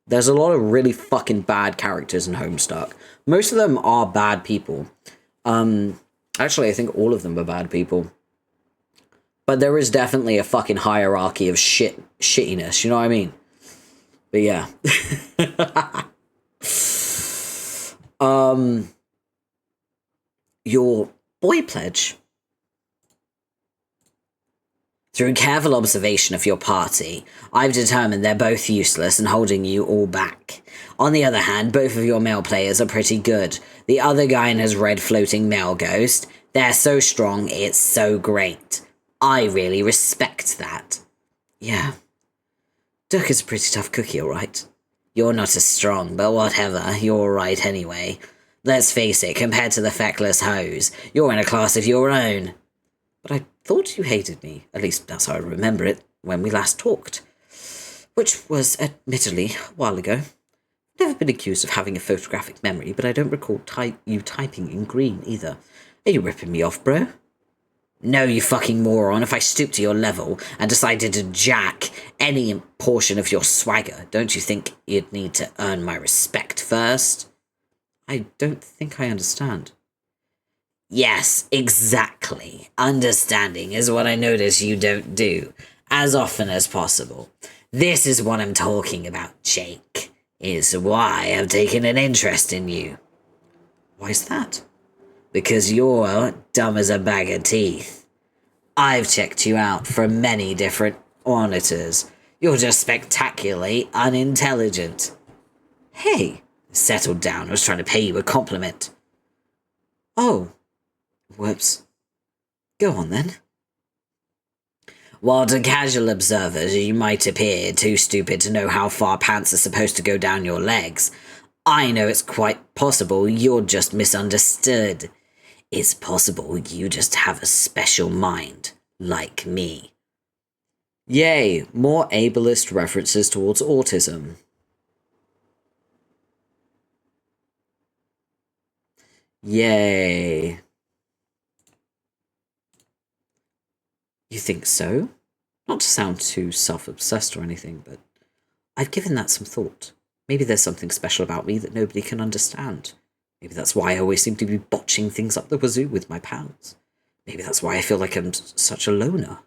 There's a lot of really fucking bad characters in Homestuck. Most of them are bad people. Actually, I think all of them are bad people. But there is definitely a fucking hierarchy of shittiness, you know what I mean? But yeah. Your boy pledge. Through careful observation of your party, I've determined they're both useless and holding you all back. On the other hand, both of your male players are pretty good. The other guy and his red floating male ghost, they're so strong, it's so great. I really respect that. Yeah. Duck is a pretty tough cookie, alright? You're not as strong, but whatever, you're alright anyway. Let's face it, compared to the feckless hoes, you're in a class of your own. But I thought you hated me, at least that's how I remember it, when we last talked. Which was, admittedly, a while ago. Never been accused of having a photographic memory, but I don't recall you typing in green, either. Are you ripping me off, bro? No, you fucking moron. If I stooped to your level and decided to jack any portion of your swagger, don't you think you'd need to earn my respect first? I don't think I understand. Yes, exactly. Understanding is what I notice you don't do, as often as possible. This is what I'm talking about, Jake. Is why I've taken an interest in you. Why is that? Because you're dumb as a bag of teeth. I've checked you out from many different auditors. You're just spectacularly unintelligent. Hey, settle down. I was trying to pay you a compliment. Oh. Whoops. Go on then. While to casual observers you might appear too stupid to know how far pants are supposed to go down your legs, I know it's quite possible you're just misunderstood. It's possible you just have a special mind, like me. Yay, more ableist references towards autism. Yay. You think so? Not to sound too self-obsessed or anything, but I've given that some thought. Maybe there's something special about me that nobody can understand. Maybe that's why I always seem to be botching things up the wazoo with my pals. Maybe that's why I feel like I'm such a loner.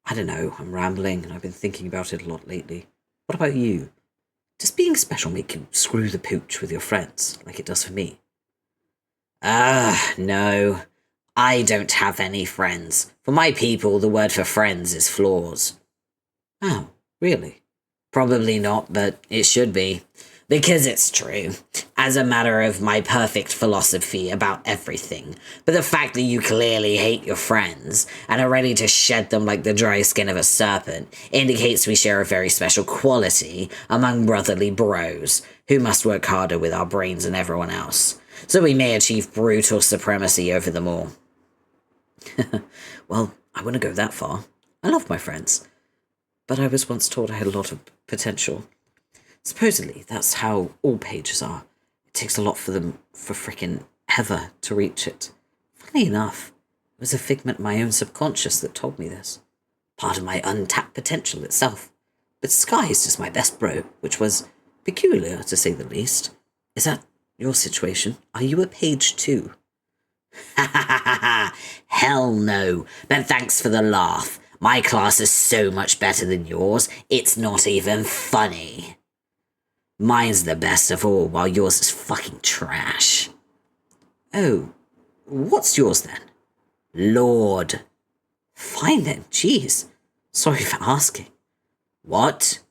I don't know, I'm rambling and I've been thinking about it a lot lately. What about you? Does being special make you screw the pooch with your friends, like it does for me? No. I don't have any friends. For my people, the word for friends is flaws. Oh, really? Probably not, but it should be. Because it's true. As a matter of my perfect philosophy about everything. But the fact that you clearly hate your friends, and are ready to shed them like the dry skin of a serpent, indicates we share a very special quality among brotherly bros, who must work harder with our brains than everyone else. So we may achieve brutal supremacy over them all. Well, I wouldn't go that far. I love my friends. But I was once told I had a lot of potential. Supposedly, that's how all pages are. It takes a lot for them for frickin' ever to reach it. Funny enough, it was a figment of my own subconscious that told me this. Part of my untapped potential itself. But disguised as my best bro, which was peculiar, to say the least. Is that your situation? Are you a page too? Ha ha ha ha! Hell no! But thanks for the laugh. My class is so much better than yours, it's not even funny. Mine's the best of all, while yours is fucking trash. Oh, what's yours then? Lord. Fine then, jeez. Sorry for asking. What?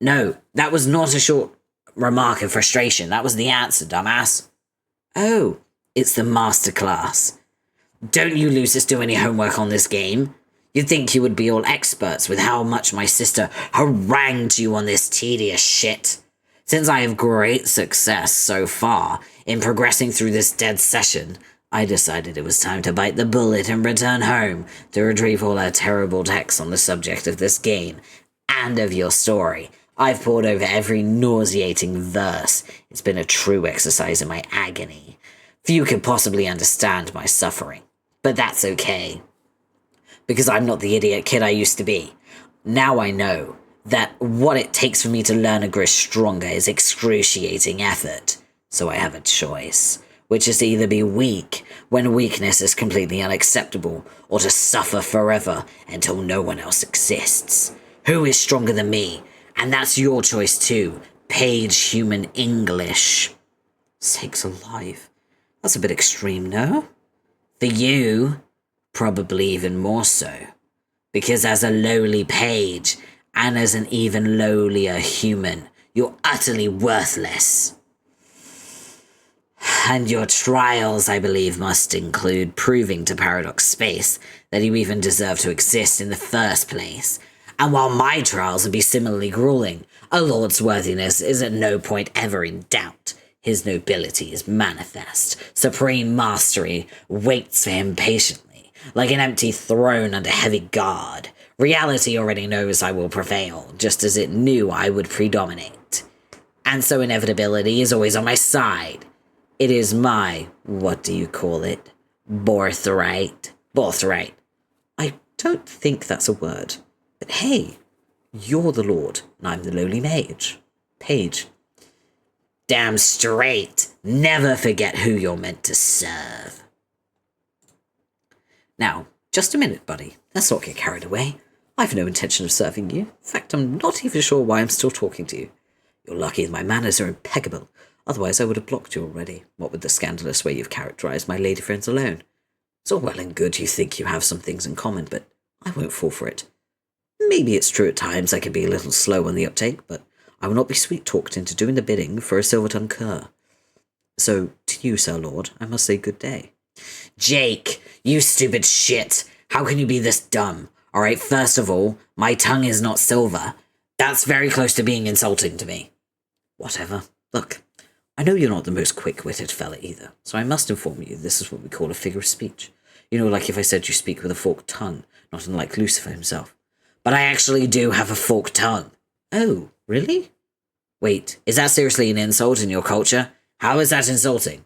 No, that was not a short remark of frustration. That was the answer, dumbass. Oh, it's the masterclass. Don't you losers do any homework on this game? You'd think you would be all experts with how much my sister harangued you on this tedious shit. Since I have great success so far in progressing through this dead session, I decided it was time to bite the bullet and return home to retrieve all our terrible texts on the subject of this game and of your story. I've pored over every nauseating verse. It's been a true exercise in my agony. Few could possibly understand my suffering, but that's okay. Because I'm not the idiot kid I used to be. Now I know. that what it takes for me to learn and grow stronger is excruciating effort. So I have a choice, which is to either be weak when weakness is completely unacceptable, or to suffer forever until no one else exists. Who is stronger than me? And that's your choice too, Page Human English. Sakes alive. That's a bit extreme, no? For you, probably even more so. Because as a lowly page, and as an even lowlier human, you're utterly worthless. And your trials, I believe, must include proving to Paradox Space that you even deserve to exist in the first place. And while my trials would be similarly grueling, Ellot's worthiness is at no point ever in doubt. His nobility is manifest. Supreme mastery waits for him patiently, like an empty throne under heavy guard. Reality already knows I will prevail, just as it knew I would predominate. And so inevitability is always on my side. It is my, what do you call it? Birthright. Birthright. I don't think that's a word. But hey, you're the Lord, and I'm the lowly mage. Page. Damn straight. Never forget who you're meant to serve. Now, just a minute, buddy. Let's not get carried away. I've no intention of serving you. In fact, I'm not even sure why I'm still talking to you. You're lucky that my manners are impeccable. Otherwise, I would have blocked you already, what with the scandalous way you've characterized my lady friends alone. It's all well and good you think you have some things in common, but I won't fall for it. Maybe it's true at times I can be a little slow on the uptake, but I will not be sweet-talked into doing the bidding for a silver-tongue cur. So, to you, Sir Lord, I must say good day. Jake, you stupid shit! How can you be this dumb? Alright, first of all, my tongue is not silver. That's very close to being insulting to me. Whatever. Look, I know you're not the most quick-witted fella either, so I must inform you this is what we call a figure of speech. You know, like if I said you speak with a forked tongue, not unlike Lucifer himself. But I actually do have a forked tongue. Oh, really? Wait, is that seriously an insult in your culture? How is that insulting?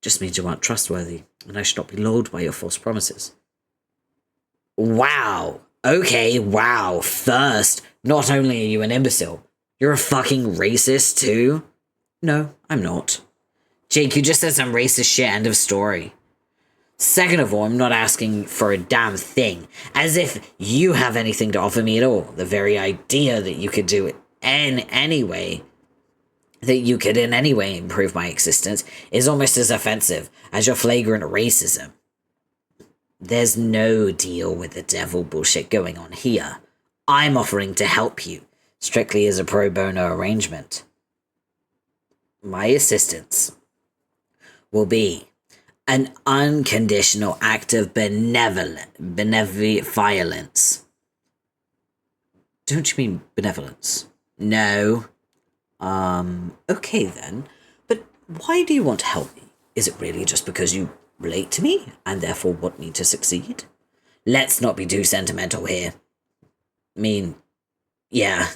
Just means you aren't trustworthy, and I should not be lulled by your false promises. Wow. Okay, wow. First, not only are you an imbecile, you're a fucking racist too? No, I'm not. Jake, you just said some racist shit, end of story. Second of all, I'm not asking for a damn thing, as if you have anything to offer me at all. The very idea that you could do it in any way, that you could in any way improve my existence, is almost as offensive as your flagrant racism. There's no deal with the devil bullshit going on here. I'm offering to help you, strictly as a pro bono arrangement. My assistance will be an unconditional act of benevolent violence. Don't you mean benevolence? No. Okay then. But why do you want to help me? Is it really just because you relate to me, and therefore want me to succeed? Let's not be too sentimental here. I mean, yeah,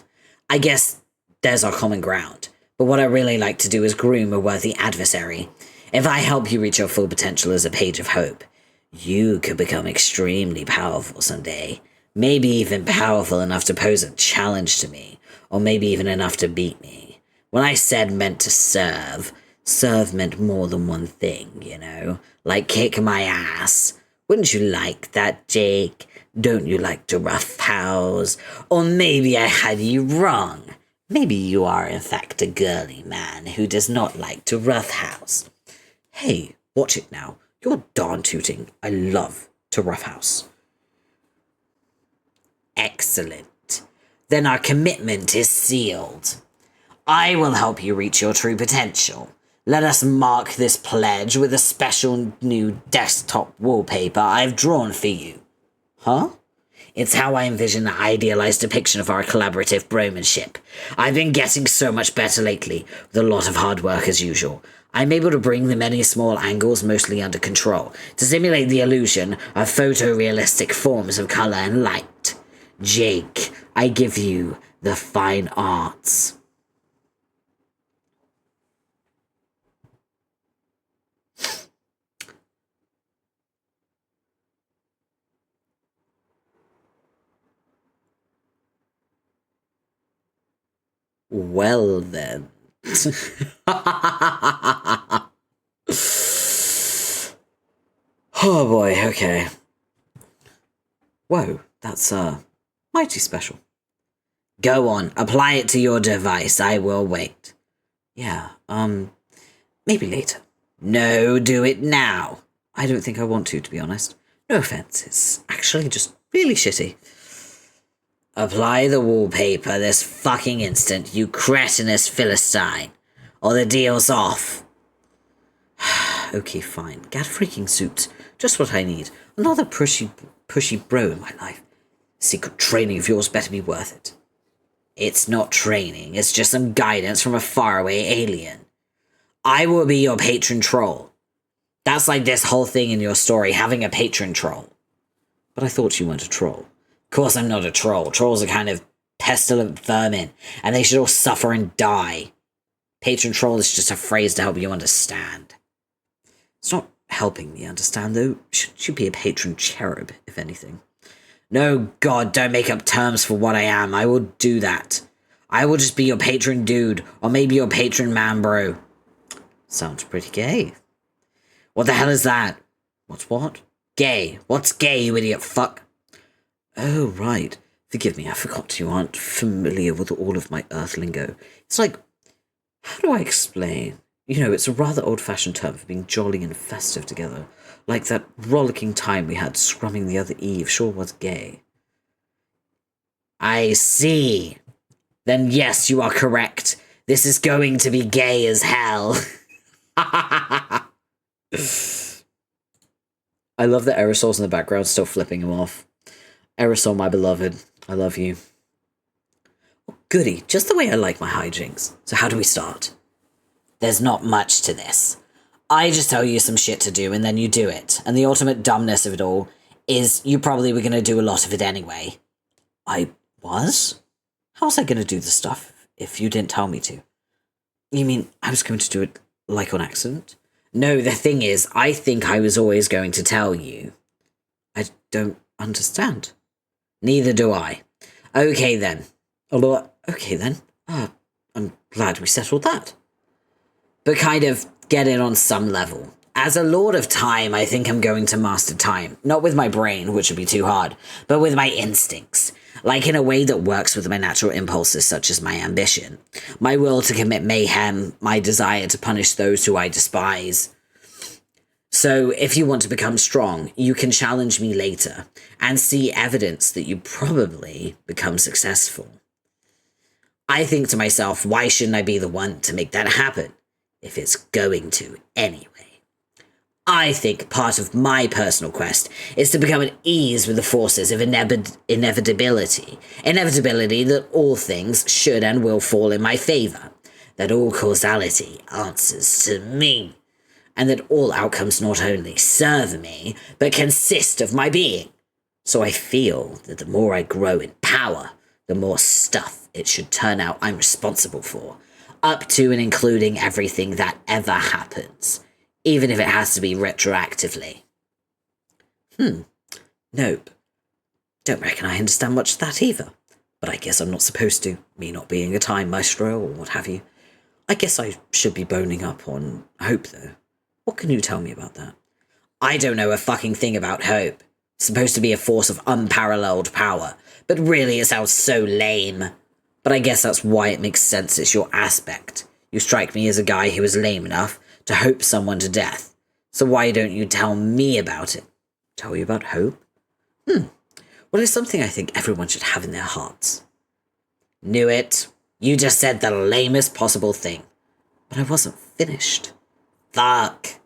I guess there's our common ground. But what I really like to do is groom a worthy adversary. If I help you reach your full potential as a page of hope, you could become extremely powerful someday. Maybe even powerful enough to pose a challenge to me, or maybe even enough to beat me. When I said meant to serve, serve meant more than one thing, you know? Like kick my ass. Wouldn't you like that, Jake? Don't you like to roughhouse? Or maybe I had you wrong. Maybe you are in fact a girly man who does not like to roughhouse. Hey, watch it now. You're darn tooting. I love to roughhouse. Excellent. Then our commitment is sealed. I will help you reach your true potential. Let us mark this pledge with a special new desktop wallpaper I've drawn for you. Huh? It's how I envision the idealized depiction of our collaborative bromanship. I've been getting so much better lately, with a lot of hard work as usual. I'm able to bring the many small angles mostly under control, to simulate the illusion of photorealistic forms of color and light. Jake, I give you the fine arts. Well then. Oh boy, okay. Whoa, that's mighty special. Go on, apply it to your device. I will wait. Yeah, maybe later. No, do it now. I don't think I want to be honest. No offense, it's actually just really shitty. Apply the wallpaper this fucking instant, you cretinous Philistine, or the deal's off. Okay, fine. Get freaking suits. Just what I need. Another pushy bro in my life. Secret training of yours better be worth it. It's not training, it's just some guidance from a faraway alien. I will be your patron troll. That's like this whole thing in your story, having a patron troll. But I thought you weren't a troll. Of course I'm not a troll. Trolls are kind of pestilent vermin, and they should all suffer and die. Patron troll is just a phrase to help you understand. It's not helping me understand, though. Should you be a patron cherub, if anything? No, God, don't make up terms for what I am. I will do that. I will just be your patron dude, or maybe your patron man bro. Sounds pretty gay. What the hell is that? What's what? Gay. What's gay, you idiot fuck? Oh, right. Forgive me, I forgot you aren't familiar with all of my Earth lingo. It's like, how do I explain? You know, it's a rather old-fashioned term for being jolly and festive together. Like that rollicking time we had scrumming the other eve sure was gay. I see. Then yes, you are correct. This is going to be gay as hell. I love that Aerosol's in the background still flipping him off. Aerosol, my beloved, I love you. Oh, goody, just the way I like my hijinks. So how do we start? There's not much to this. I just tell you some shit to do and then you do it. And the ultimate dumbness of it all is you probably were going to do a lot of it anyway. I was? How was I going to do the stuff if you didn't tell me to? You mean I was going to do it like on accident? No, the thing is, I think I was always going to tell you. I don't understand. Neither do I. Okay then. Okay then. I'm glad we settled that. But kind of get it on some level. As a lord of time, I think I'm going to master time. Not with my brain, which would be too hard, but with my instincts. Like in a way that works with my natural impulses such as my ambition, my will to commit mayhem, my desire to punish those who I despise. So if you want to become strong, you can challenge me later and see evidence that you probably become successful. I think to myself, why shouldn't I be the one to make that happen? If it's going to anyway. I think part of my personal quest is to become at ease with the forces of inevitability. Inevitability that all things should and will fall in my favor. That all causality answers to me. And that all outcomes not only serve me, but consist of my being. So I feel that the more I grow in power, the more stuff it should turn out I'm responsible for. Up to and including everything that ever happens, even if it has to be retroactively. Nope. Don't reckon I understand much of that either. But I guess I'm not supposed to, me not being a time maestro or what have you. I guess I should be boning up on hope, though. What can you tell me about that? I don't know a fucking thing about hope. It's supposed to be a force of unparalleled power, but really it sounds so lame. But I guess that's why it makes sense it's your aspect. You strike me as a guy who is lame enough to hope someone to death. So why don't you tell me about it? Tell you about hope? Well, it's something I think everyone should have in their hearts. Knew it. You just said the lamest possible thing. But I wasn't finished. Fuck.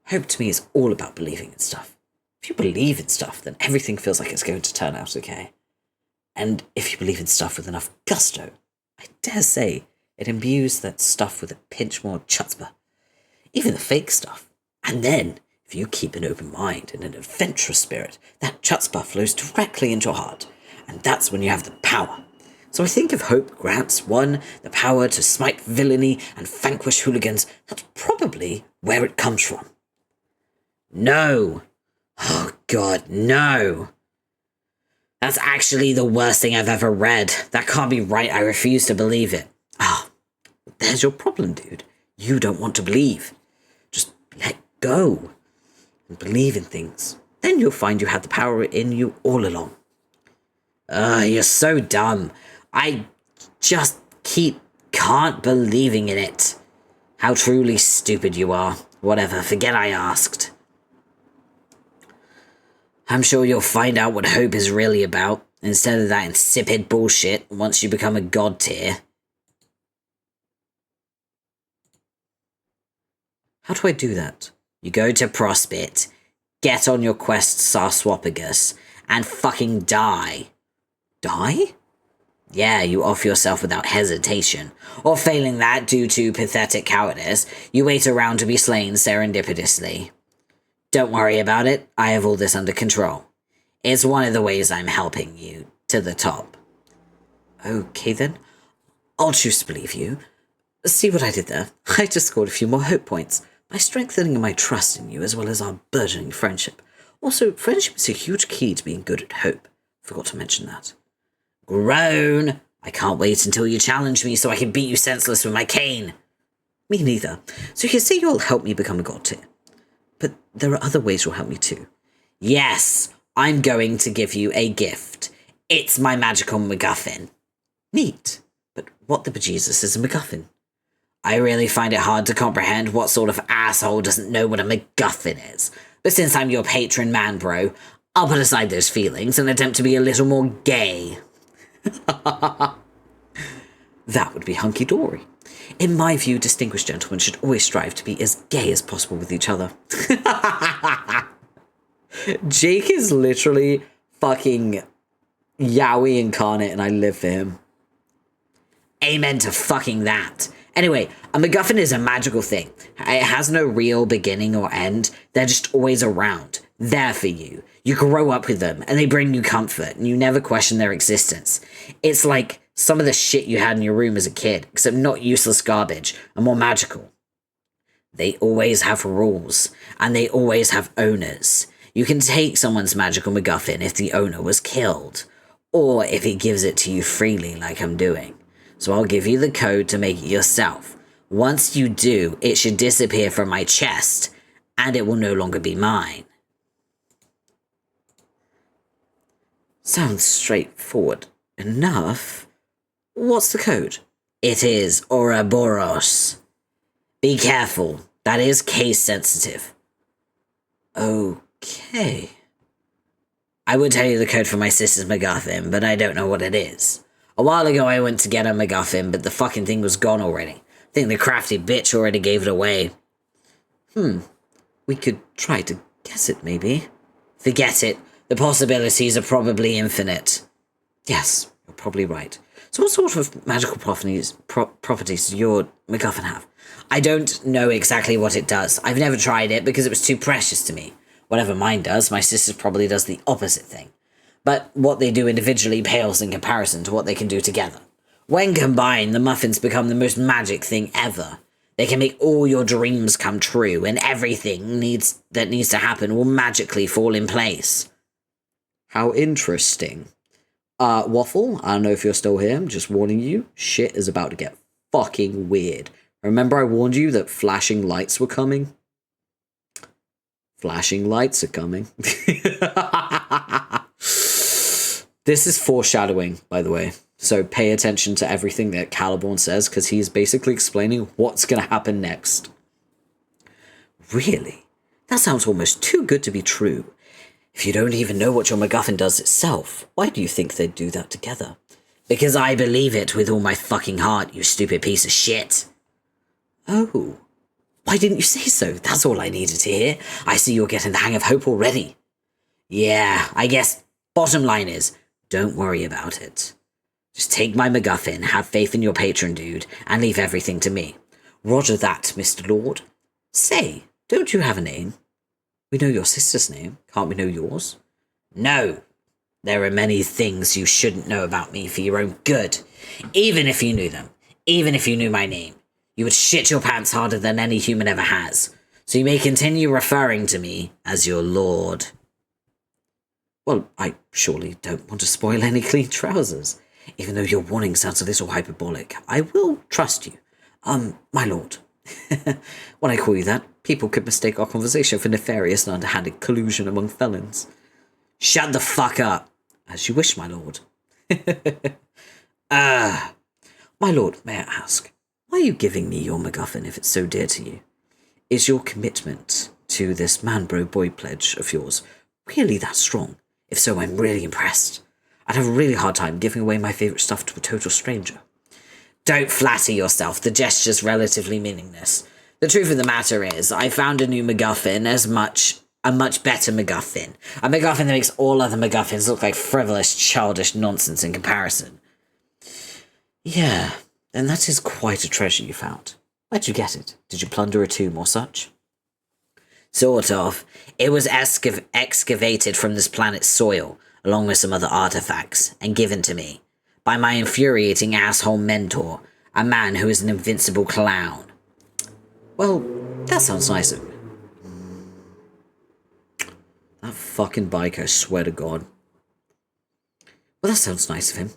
Hope to me is all about believing in stuff. If you believe in stuff, then everything feels like it's going to turn out okay. And if you believe in stuff with enough gusto, I dare say it imbues that stuff with a pinch more chutzpah. Even the fake stuff. And then, if you keep an open mind and an adventurous spirit, that chutzpah flows directly into your heart. And that's when you have the power. So I think if hope grants one the power to smite villainy and vanquish hooligans, that's probably where it comes from. No. Oh God, no. That's actually the worst thing I've ever read. That can't be right. I refuse to believe it. there's your problem, dude. You don't want to believe. Just let go and believe in things. Then you'll find you had the power in you all along. You're so dumb. I just can't believing in it. How truly stupid you are. Whatever, forget I asked. I'm sure you'll find out what hope is really about, instead of that insipid bullshit, once you become a god tier. How do I do that? You go to Prospit, get on your quest Sarswapagus, and fucking die. Die? Yeah, you off yourself without hesitation. Or failing that, due to pathetic cowardice, you wait around to be slain serendipitously. Don't worry about it, I have all this under control. It's one of the ways I'm helping you to the top. Okay then, I'll choose to believe you. See what I did there? I just scored a few more hope points by strengthening my trust in you as well as our burgeoning friendship. Also, friendship is a huge key to being good at hope. Forgot to mention that. Groan! I can't wait until you challenge me so I can beat you senseless with my cane. Me neither. So you say you'll help me become a god tier. But there are other ways you'll help me too. Yes, I'm going to give you a gift. It's my magical MacGuffin. Neat. But what the bejesus is a MacGuffin? I really find it hard to comprehend what sort of asshole doesn't know what a MacGuffin is. But since I'm your patron man, bro, I'll put aside those feelings and attempt to be a little more gay. That would be hunky-dory. In my view, distinguished gentlemen should always strive to be as gay as possible with each other. Jake is literally fucking Yowie incarnate, and I live for him. Amen to fucking that. Anyway, a MacGuffin is a magical thing. It has no real beginning or end. They're just always around, there for you. You grow up with them, and they bring you comfort, and you never question their existence. It's like some of the shit you had in your room as a kid, except not useless garbage, and more magical. They always have rules, and they always have owners. You can take someone's magical MacGuffin if the owner was killed, or if he gives it to you freely like I'm doing. So I'll give you the code to make it yourself. Once you do, it should disappear from my chest, and it will no longer be mine. Sounds straightforward enough. What's the code? It is Ouroboros. Be careful, that is case sensitive. Okay. I would tell you the code for my sister's MacGuffin, but I don't know what it is. A while ago I went to get a MacGuffin, but the fucking thing was gone already. I think the crafty bitch already gave it away. We could try to guess it, maybe. Forget it. The possibilities are probably infinite. Yes, you're probably right. So what sort of magical properties does your MacGuffin have? I don't know exactly what it does. I've never tried it because it was too precious to me. Whatever mine does, my sister probably does the opposite thing. But what they do individually pales in comparison to what they can do together. When combined, the muffins become the most magic thing ever. They can make all your dreams come true, and everything that needs to happen will magically fall in place. How interesting. Waffle, I don't know if you're still here, I'm just warning you, shit is about to get fucking weird. Remember I warned you that flashing lights were coming? Flashing lights are coming. This is foreshadowing, by the way. So pay attention to everything that Caliborn says, because he's basically explaining what's going to happen next. Really? That sounds almost too good to be true. If you don't even know what your MacGuffin does itself, why do you think they'd do that together? Because I believe it with all my fucking heart, you stupid piece of shit. Oh. Why didn't you say so? That's all I needed to hear. I see you're getting the hang of hope already. Yeah, I guess bottom line is, don't worry about it. Just take my MacGuffin, have faith in your patron dude, and leave everything to me. Roger that, Mr. Lord. Say, don't you have a name? We know your sister's name. Can't we know yours? No. There are many things you shouldn't know about me for your own good. Even if you knew them. Even if you knew my name. You would shit your pants harder than any human ever has. So you may continue referring to me as your lord. Well, I surely don't want to spoil any clean trousers. Even though your warning sounds a little hyperbolic, I will trust you. My lord. When I call you that, people could mistake our conversation for nefarious and underhanded collusion among felons. Shut the fuck up. As you wish, my lord. My lord, may I ask, why are you giving me your MacGuffin if it's so dear to you? Is your commitment to this man-bro boy pledge of yours really that strong? If so, I'm really impressed. I'd have a really hard time giving away my favourite stuff to a total stranger. Don't flatter yourself, the gesture's relatively meaningless. The truth of the matter is, I found a new MacGuffin a much better MacGuffin. A MacGuffin that makes all other MacGuffins look like frivolous, childish nonsense in comparison. Yeah, then that is quite a treasure you found. Where'd you get it? Did you plunder a tomb or such? Sort of. It was excavated from this planet's soil, along with some other artifacts, and given to me by my infuriating asshole mentor, a man who is an invincible clown. Well, that sounds nice of him. That fucking bike, I swear to God. Well, that sounds nice of him.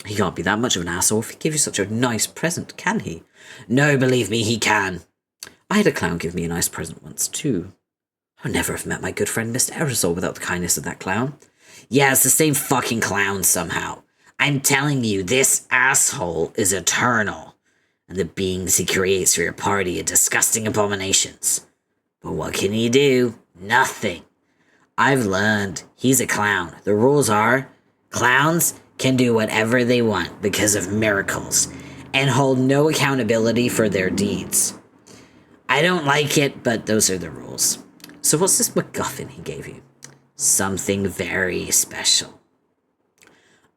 He can't be that much of an asshole if he gave you such a nice present, can he? No, believe me, he can. I had a clown give me a nice present once, too. I would never have met my good friend Mr. Aerosol without the kindness of that clown. Yeah, it's the same fucking clown somehow. I'm telling you, this asshole is eternal, and the beings he creates for your party are disgusting abominations. But what can you do? Nothing. I've learned he's a clown. The rules are, clowns can do whatever they want because of miracles, and hold no accountability for their deeds. I don't like it, but those are the rules. So what's this MacGuffin he gave you? Something very special.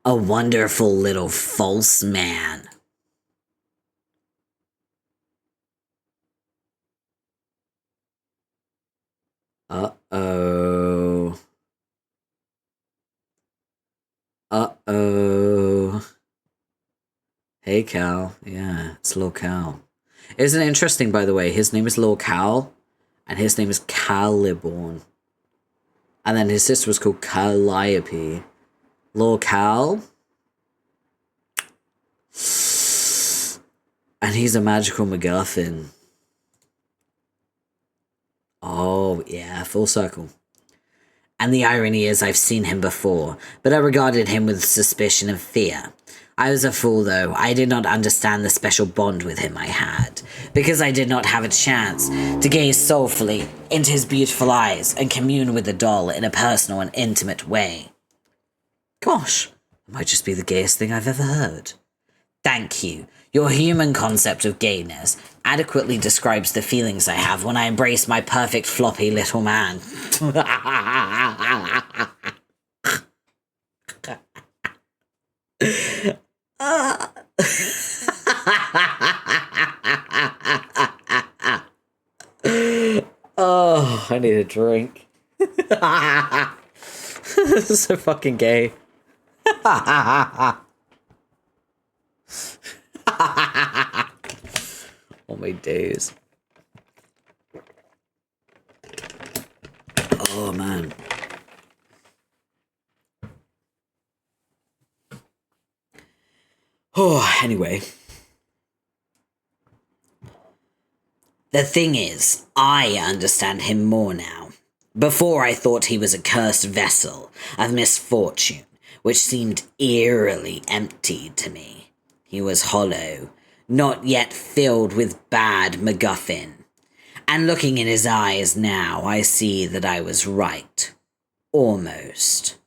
A wonderful little false man. Uh-oh. Uh-oh. Hey, Cal. Yeah, it's Lil Cal. Isn't it interesting, by the way? His name is Lil Cal, and his name is Caliborn. And then his sister was called Calliope. Lil Cal. And he's a magical MacGuffin. Oh, yeah, full circle. And the irony is I've seen him before, but I regarded him with suspicion and fear. I was a fool, though. I did not understand the special bond with him I had, because I did not have a chance to gaze soulfully into his beautiful eyes and commune with the doll in a personal and intimate way. Gosh, it might just be the gayest thing I've ever heard. Thank you. Your human concept of gayness adequately describes the feelings I have when I embrace my perfect floppy little man. Oh, I need a drink. This is so fucking gay. Oh my days. Oh man. Oh, anyway. The thing is, I understand him more now. Before I thought he was a cursed vessel of misfortune, which seemed eerily empty to me. He was hollow, not yet filled with bad MacGuffin. And looking in his eyes now, I see that I was right. Almost.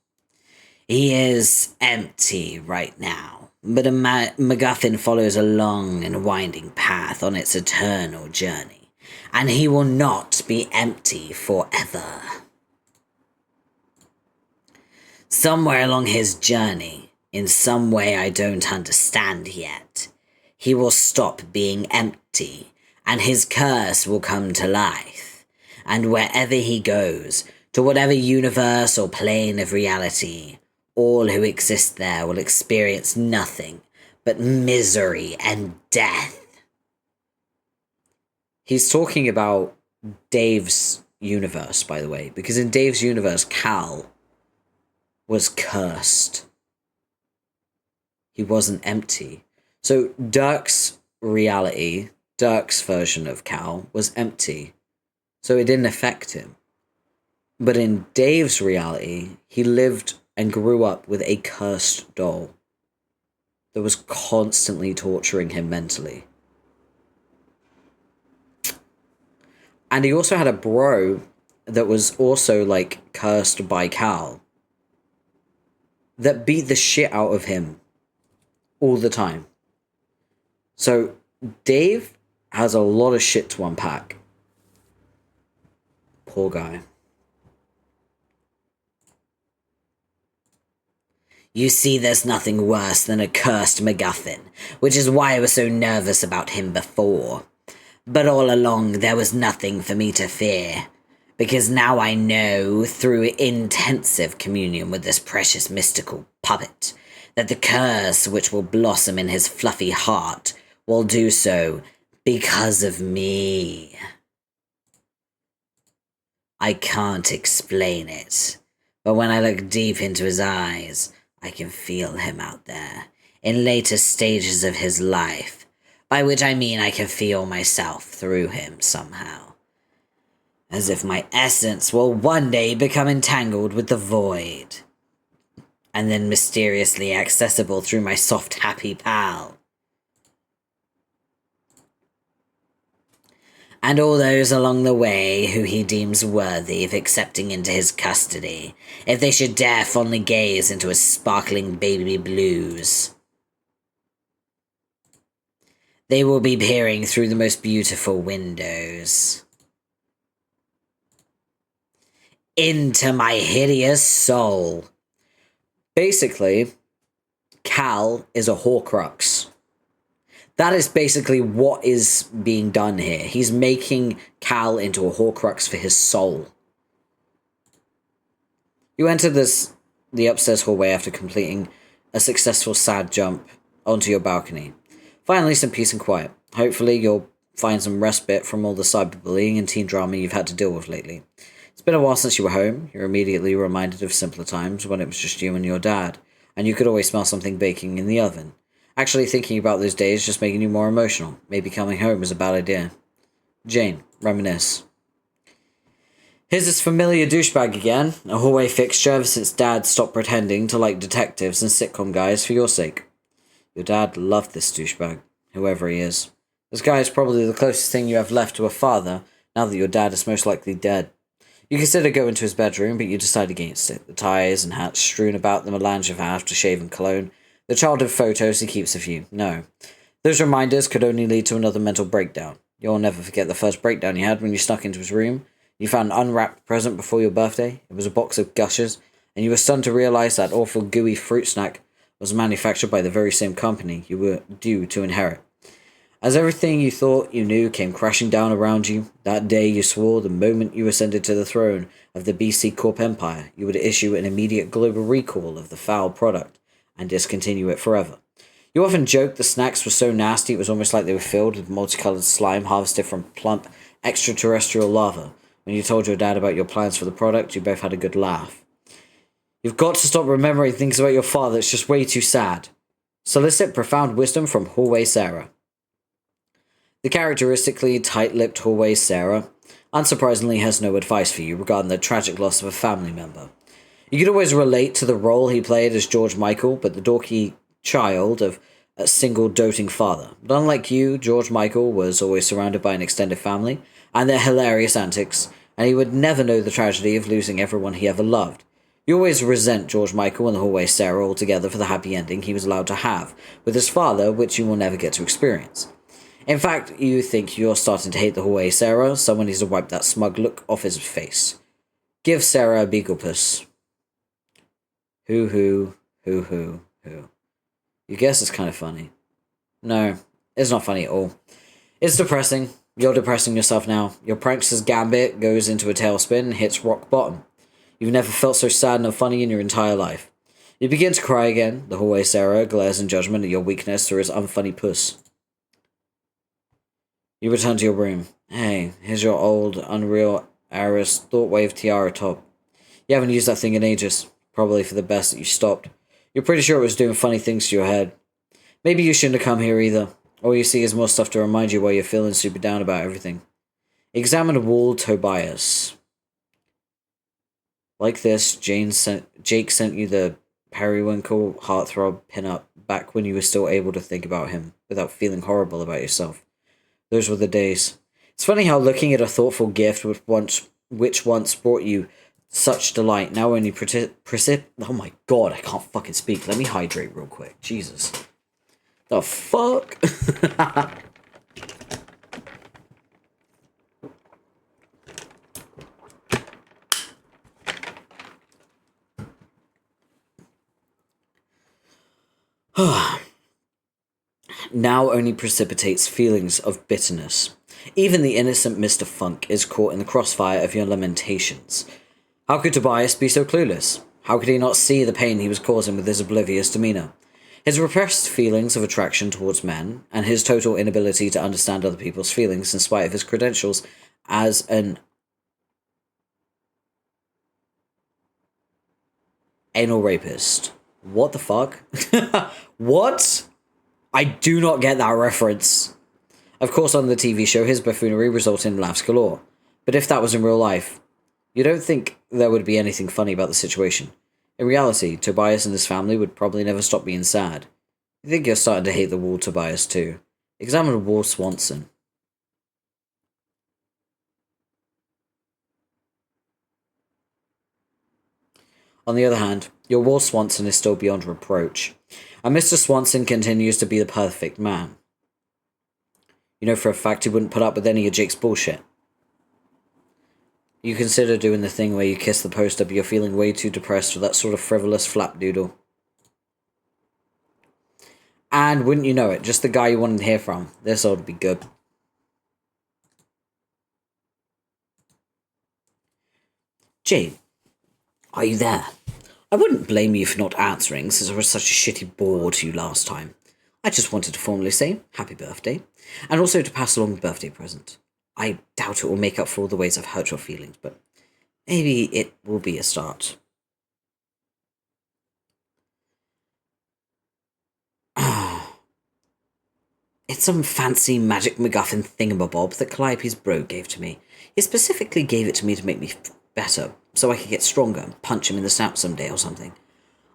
He is empty right now, but a MacGuffin follows a long and winding path on its eternal journey, and he will not be empty forever. Somewhere along his journey, in some way I don't understand yet, he will stop being empty, and his curse will come to life, and wherever he goes, to whatever universe or plane of reality, all who exist there will experience nothing but misery and death. He's talking about Dave's universe, by the way, because in Dave's universe, Cal was cursed. He wasn't empty. So Dirk's reality, Dirk's version of Cal was empty, so it didn't affect him. But in Dave's reality, he lived and grew up with a cursed doll that was constantly torturing him mentally. And he also had a bro that was also, like, cursed by Cal that beat the shit out of him all the time. So Dave has a lot of shit to unpack. Poor guy. You see, there's nothing worse than a cursed MacGuffin, which is why I was so nervous about him before. But all along, there was nothing for me to fear, because now I know, through intensive communion with this precious mystical puppet, that the curse which will blossom in his fluffy heart will do so because of me. I can't explain it, but when I look deep into his eyes, I can feel him out there, in later stages of his life, by which I mean I can feel myself through him somehow. As if my essence will one day become entangled with the void, and then mysteriously accessible through my soft, happy pal. And all those along the way who he deems worthy of accepting into his custody, if they should dare fondly gaze into his sparkling baby blues. They will be peering through the most beautiful windows into my hideous soul. Basically, Cal is a Horcrux. That is basically what is being done here. He's making Cal into a Horcrux for his soul. You enter the upstairs hallway after completing a successful sad jump onto your balcony. Finally, some peace and quiet. Hopefully, you'll find some respite from all the cyberbullying and teen drama you've had to deal with lately. It's been a while since you were home. You're immediately reminded of simpler times when it was just you and your dad, and you could always smell something baking in the oven. Actually, thinking about those days just making you more emotional. Maybe coming home was a bad idea. Jane, reminisce. Here's this familiar douchebag again, a hallway fixture ever since Dad stopped pretending to like detectives and sitcom guys for your sake. Your dad loved this douchebag, whoever he is. This guy is probably the closest thing you have left to a father, now that your dad is most likely dead. You consider going to his bedroom, but you decide against it. The ties and hats strewn about the melange of aftershave and cologne, the childhood photos he keeps of you. No. Those reminders could only lead to another mental breakdown. You'll never forget the first breakdown you had when you snuck into his room. You found an unwrapped present before your birthday. It was a box of Gushers, and you were stunned to realize that awful gooey fruit snack was manufactured by the very same company you were due to inherit. As everything you thought you knew came crashing down around you, that day you swore the moment you ascended to the throne of the BC Corp Empire, you would issue an immediate global recall of the foul product and discontinue it forever. You often joked the snacks were so nasty it was almost like they were filled with multicolored slime harvested from plump extraterrestrial lava. When you told your dad about your plans for the product, you both had a good laugh. You've got to stop remembering things about your father, it's just way too sad. Solicit profound wisdom from Hallway Sarah. The characteristically tight-lipped Hallway Sarah, unsurprisingly, has no advice for you regarding the tragic loss of a family member. You could always relate to the role he played as George Michael, but the dorky child of a single doting father. But unlike you, George Michael was always surrounded by an extended family and their hilarious antics, and he would never know the tragedy of losing everyone he ever loved. You always resent George Michael and the Hallway Sarah altogether for the happy ending he was allowed to have with his father, which you will never get to experience. In fact, you think you're starting to hate the Hallway Sarah. Someone needs to wipe that smug look off his face. Give Sarah a beagle puss. Hoo. You guess it's kind of funny. No, it's not funny at all. It's depressing. You're depressing yourself now. Your prankster's gambit goes into a tailspin and hits rock bottom. You've never felt so sad and funny in your entire life. You begin to cry again. The Hallway Sarah glares in judgment at your weakness through his unfunny puss. You return to your room. Hey, here's your old, unreal, Aris Thoughtwave tiara top. You haven't used that thing in ages. Probably for the best that you stopped. You're pretty sure it was doing funny things to your head. Maybe you shouldn't have come here either. All you see is more stuff to remind you why you're feeling super down about everything. Examine the wall, Tobias. Like this, Jake sent you the periwinkle heartthrob pinup back when you were still able to think about him without feeling horrible about yourself. Those were the days. It's funny how looking at a thoughtful gift which once brought you such delight now only oh my god, I can't fucking speak. Let me hydrate real quick. Jesus. The fuck? Now only precipitates feelings of bitterness. Even the innocent Mr. Funk is caught in the crossfire of your lamentations. How could Tobias be so clueless? How could he not see the pain he was causing with his oblivious demeanor? His repressed feelings of attraction towards men, and his total inability to understand other people's feelings in spite of his credentials as an anal rapist. What the fuck? What? I do not get that reference. Of course, on the TV show, his buffoonery resulted in laughs galore. But if that was in real life, you don't think there would be anything funny about the situation. In reality, Tobias and his family would probably never stop being sad. You think you're starting to hate the wall, Tobias, too. Examine Wall Swanson. On the other hand, your Wall Swanson is still beyond reproach. And Mr. Swanson continues to be the perfect man. You know for a fact he wouldn't put up with any of Jake's bullshit. You consider doing the thing where you kiss the poster but you're feeling way too depressed for that sort of frivolous flapdoodle. And wouldn't you know it, just the guy you wanted to hear from. This ought to be good. Jane, are you there? I wouldn't blame you for not answering since I was such a shitty bore to you last time. I just wanted to formally say happy birthday, and also to pass along the birthday present. I doubt it will make up for all the ways I've hurt your feelings, but maybe it will be a start. It's some fancy magic MacGuffin thingamabob that Calliope's bro gave to me. He specifically gave it to me to make me better, so I could get stronger and punch him in the snout someday or something.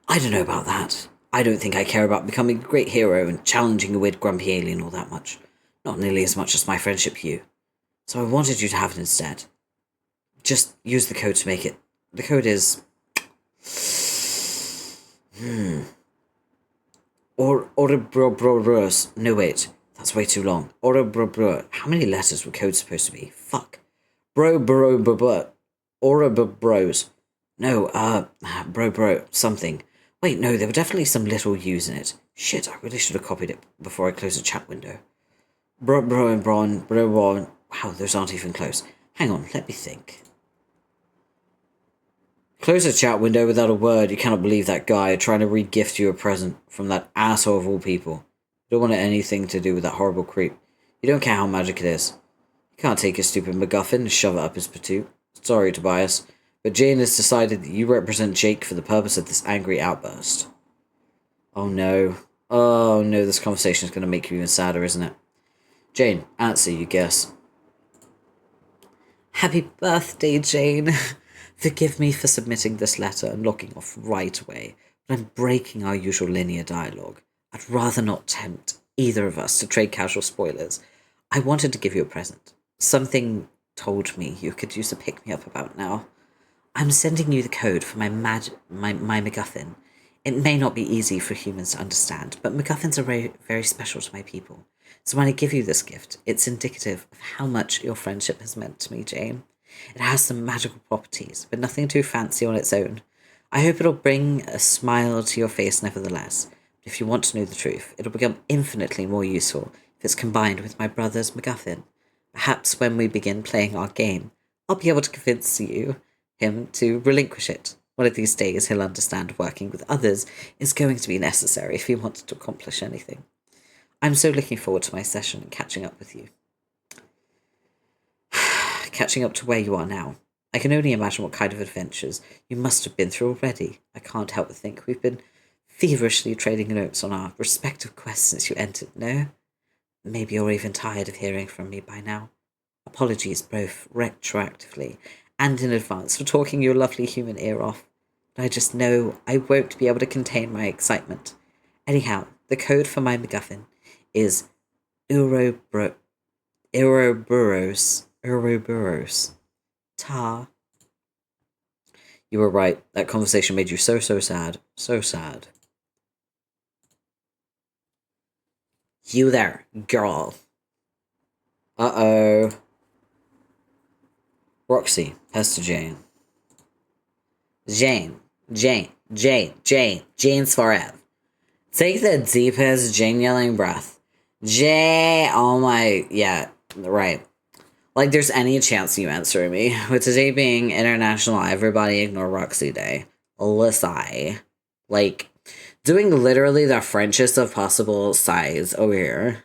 I don't know about that. I don't think I care about becoming a great hero and challenging a weird grumpy alien all that much. Not nearly as much as my friendship for you. So I wanted you to have it instead. Just use the code to make it. The code is... Ouroboros. No, wait. That's way too long. Ouroboros. How many letters were code supposed to be? Fuck. Ouroboros. No, bro, something. Wait, no, there were definitely some little U's in it. Shit, I really should have copied it before I closed the chat window. Bro. Wow, those aren't even close. Hang on, let me think. Close the chat window without a word. You cannot believe that guy trying to re-gift you a present from that asshole of all people. You don't want anything to do with that horrible creep. You don't care how magic it is. You can't take his stupid MacGuffin and shove it up his patoot. Sorry, Tobias, but Jane has decided that you represent Jake for the purpose of this angry outburst. Oh no. Oh no, this conversation is going to make you even sadder, isn't it? Jane, answer, you guess. Happy birthday, Jane. Forgive me for submitting this letter and logging off right away, but I'm breaking our usual linear dialogue. I'd rather not tempt either of us to trade casual spoilers. I wanted to give you a present. Something told me you could use a pick-me-up about now. I'm sending you the code for my MacGuffin. It may not be easy for humans to understand, but MacGuffins are very, very special to my people. So when I give you this gift, it's indicative of how much your friendship has meant to me, Jane. It has some magical properties, but nothing too fancy on its own. I hope it'll bring a smile to your face nevertheless. But if you want to know the truth, it'll become infinitely more useful if it's combined with my brother's MacGuffin. Perhaps when we begin playing our game, I'll be able to convince him to relinquish it. One of these days he'll understand working with others is going to be necessary if he wants to accomplish anything. I'm so looking forward to my session and catching up with you. Catching up to where you are now. I can only imagine what kind of adventures you must have been through already. I can't help but think we've been feverishly trading notes on our respective quests since you entered, no? maybe you're even tired of hearing from me by now. Apologies both retroactively and in advance for talking your lovely human ear off. I just know I won't be able to contain my excitement. Anyhow, the code for my MacGuffin is Ouroboros. Ta. You were right. That conversation made you so sad. So sad. You there, girl. Uh-oh. Roxy, Hester Jane. Jane's forever. Take the deepest Jane-yelling breath. Oh my, yeah, right. Like there's any chance you answer me. With today being International Everybody Ignore Roxy Day. Lissai. Like, doing literally the Frenchest of possible sighs over here.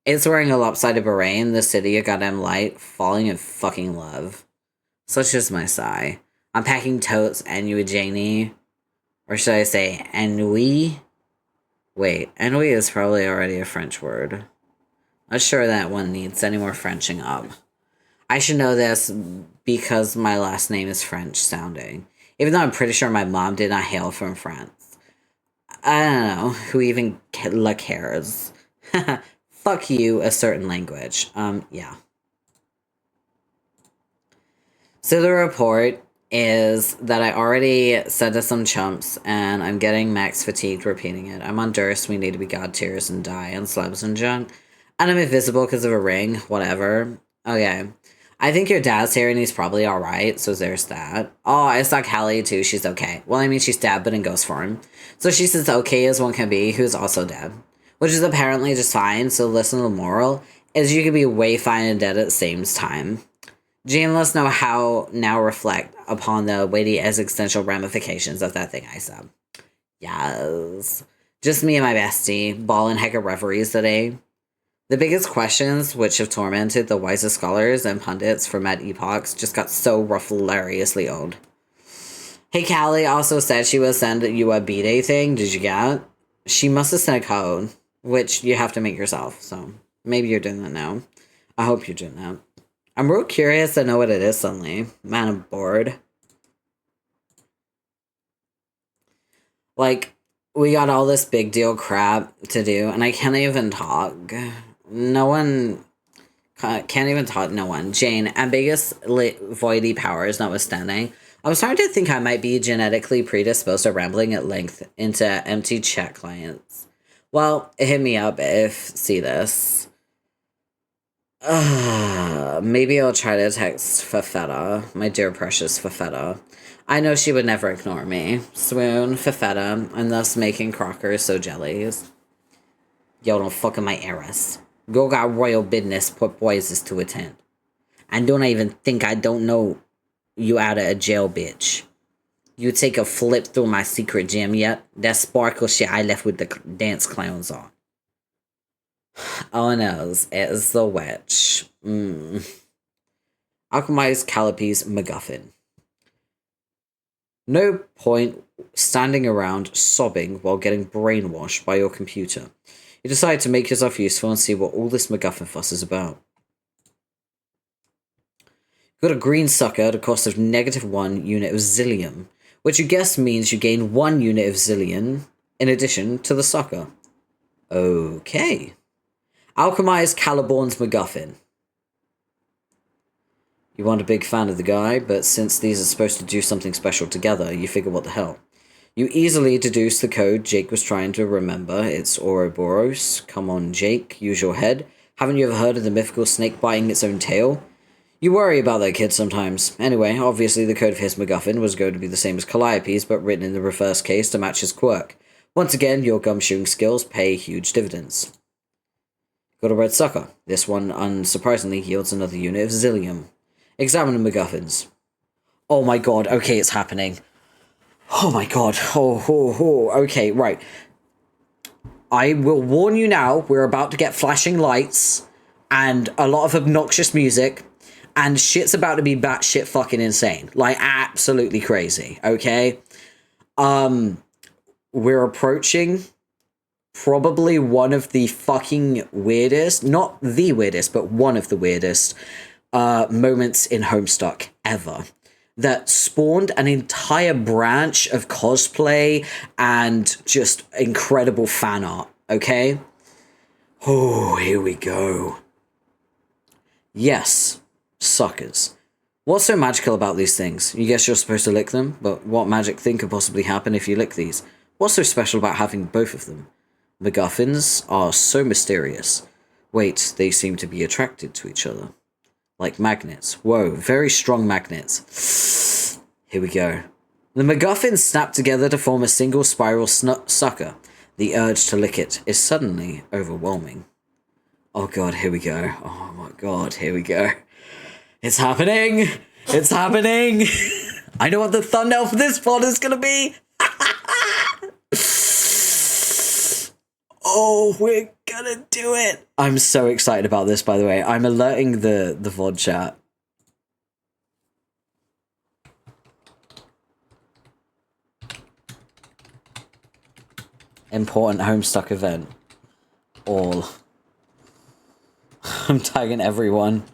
It's wearing a lopsided beret in the city of goddamn light, falling in fucking love. Such is my sigh. I'm packing totes, ennui Janie. Or should I say ennui? Wait, ennui is probably already a French word. Not sure that one needs any more Frenching up. I should know this because my last name is French sounding. Even though I'm pretty sure my mom did not hail from France. I don't know. Who even cares? Fuck you, a certain language. Yeah. So the report is that I already said to some chumps, and I'm getting max fatigued repeating it. I'm on Durst, we need to be god tiers and die, and slabs and junk. And I'm invisible because of a ring, whatever. Okay. I think your dad's here and he's probably alright, so there's that. Oh, I saw Callie too, she's okay. Well, I mean, she's dead, but in ghost form. So she's as okay as one can be, who's also dead. Which is apparently just fine, so listen to the moral, is you can be way fine and dead at the same time. Jane, let's know how now reflect upon the weighty existential ramifications of that thing I said. Yes. Just me and my bestie, ballin' heck of reveries today. The biggest questions, which have tormented the wisest scholars and pundits from at epochs, just got so hilariously old. Hey, Callie also said she would send you a B-Day thing. Did you get? She must have sent a code, which you have to make yourself, so maybe you're doing that now. I hope you're doing that. I'm real curious to know what it is suddenly. Man, I'm bored. Like, we got all this big deal crap to do, and I can't even talk. No one can't even talk. No one. Jane, ambiguous voidy powers notwithstanding, I was starting to think I might be genetically predisposed to rambling at length into empty chat clients. Well, hit me up if see this. Maybe I'll try to text Fafetta, my dear precious Fafetta. I know she would never ignore me. Swoon, Fafetta, and thus making Crocker so jellies. Yo, don't fuck in my heiress. Go got royal business, put boys to attend. And don't even think I don't know you out of a jail, bitch. You take a flip through my secret gym yet? That sparkle shit I left with the dance clowns on. Oh no, it's the witch. Alchemized Callipy's MacGuffin. No point standing around sobbing while getting brainwashed by your computer. You decide to make yourself useful and see what all this MacGuffin fuss is about. You've got a green sucker at a cost of -1 unit of zillium, which you guess means you gain 1 unit of zillion in addition to the sucker. Okay. Alchemized Caliborn's MacGuffin. You weren't a big fan of the guy, but since these are supposed to do something special together, you figure what the hell. You easily deduce the code Jake was trying to remember. It's Ouroboros. Come on, Jake, use your head. Haven't you ever heard of the mythical snake biting its own tail? You worry about that kid sometimes. Anyway, obviously the code for his MacGuffin was going to be the same as Calliope's, but written in the reverse case to match his quirk. Once again, your gum-shooting skills pay huge dividends. Got a red sucker. This one, unsurprisingly, yields another unit of zillium. Examine the MacGuffins. Oh my god, okay, it's happening. Oh my god. Okay, right. I will warn you now, we're about to get flashing lights and a lot of obnoxious music, and shit's about to be batshit fucking insane. Like, absolutely crazy, okay? We're approaching probably one of the fucking weirdest, not the weirdest, but one of the weirdest moments in Homestuck ever. That spawned an entire branch of cosplay and just incredible fan art, okay? Oh, here we go. Yes, suckers. What's so magical about these things? You guess you're supposed to lick them, but what magic thing could possibly happen if you lick these? What's so special about having both of them? MacGuffins are so mysterious. Wait, they seem to be attracted to each other. Like magnets. Whoa, very strong magnets. Here we go. The MacGuffins snap together to form a single spiral sucker. The urge to lick it is suddenly overwhelming. Oh god, here we go. Oh my god, here we go. It's happening! It's happening! I know what the thumbnail for this VOD is gonna be! Oh, we're gonna do it! I'm so excited about this, by the way. I'm alerting the VOD chat. Important Homestuck event. All. I'm tagging everyone.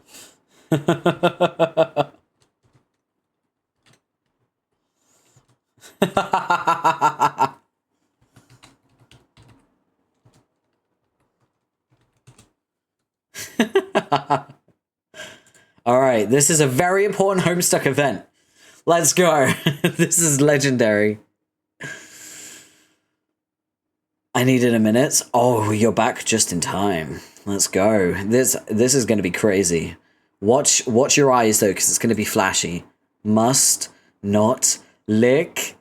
Alright, this is a very important Homestuck event. Let's go. This is legendary. I needed a minute. Oh, you're back just in time. Let's go. This is going to be crazy. Watch your eyes, though, because it's going to be flashy. Must not lick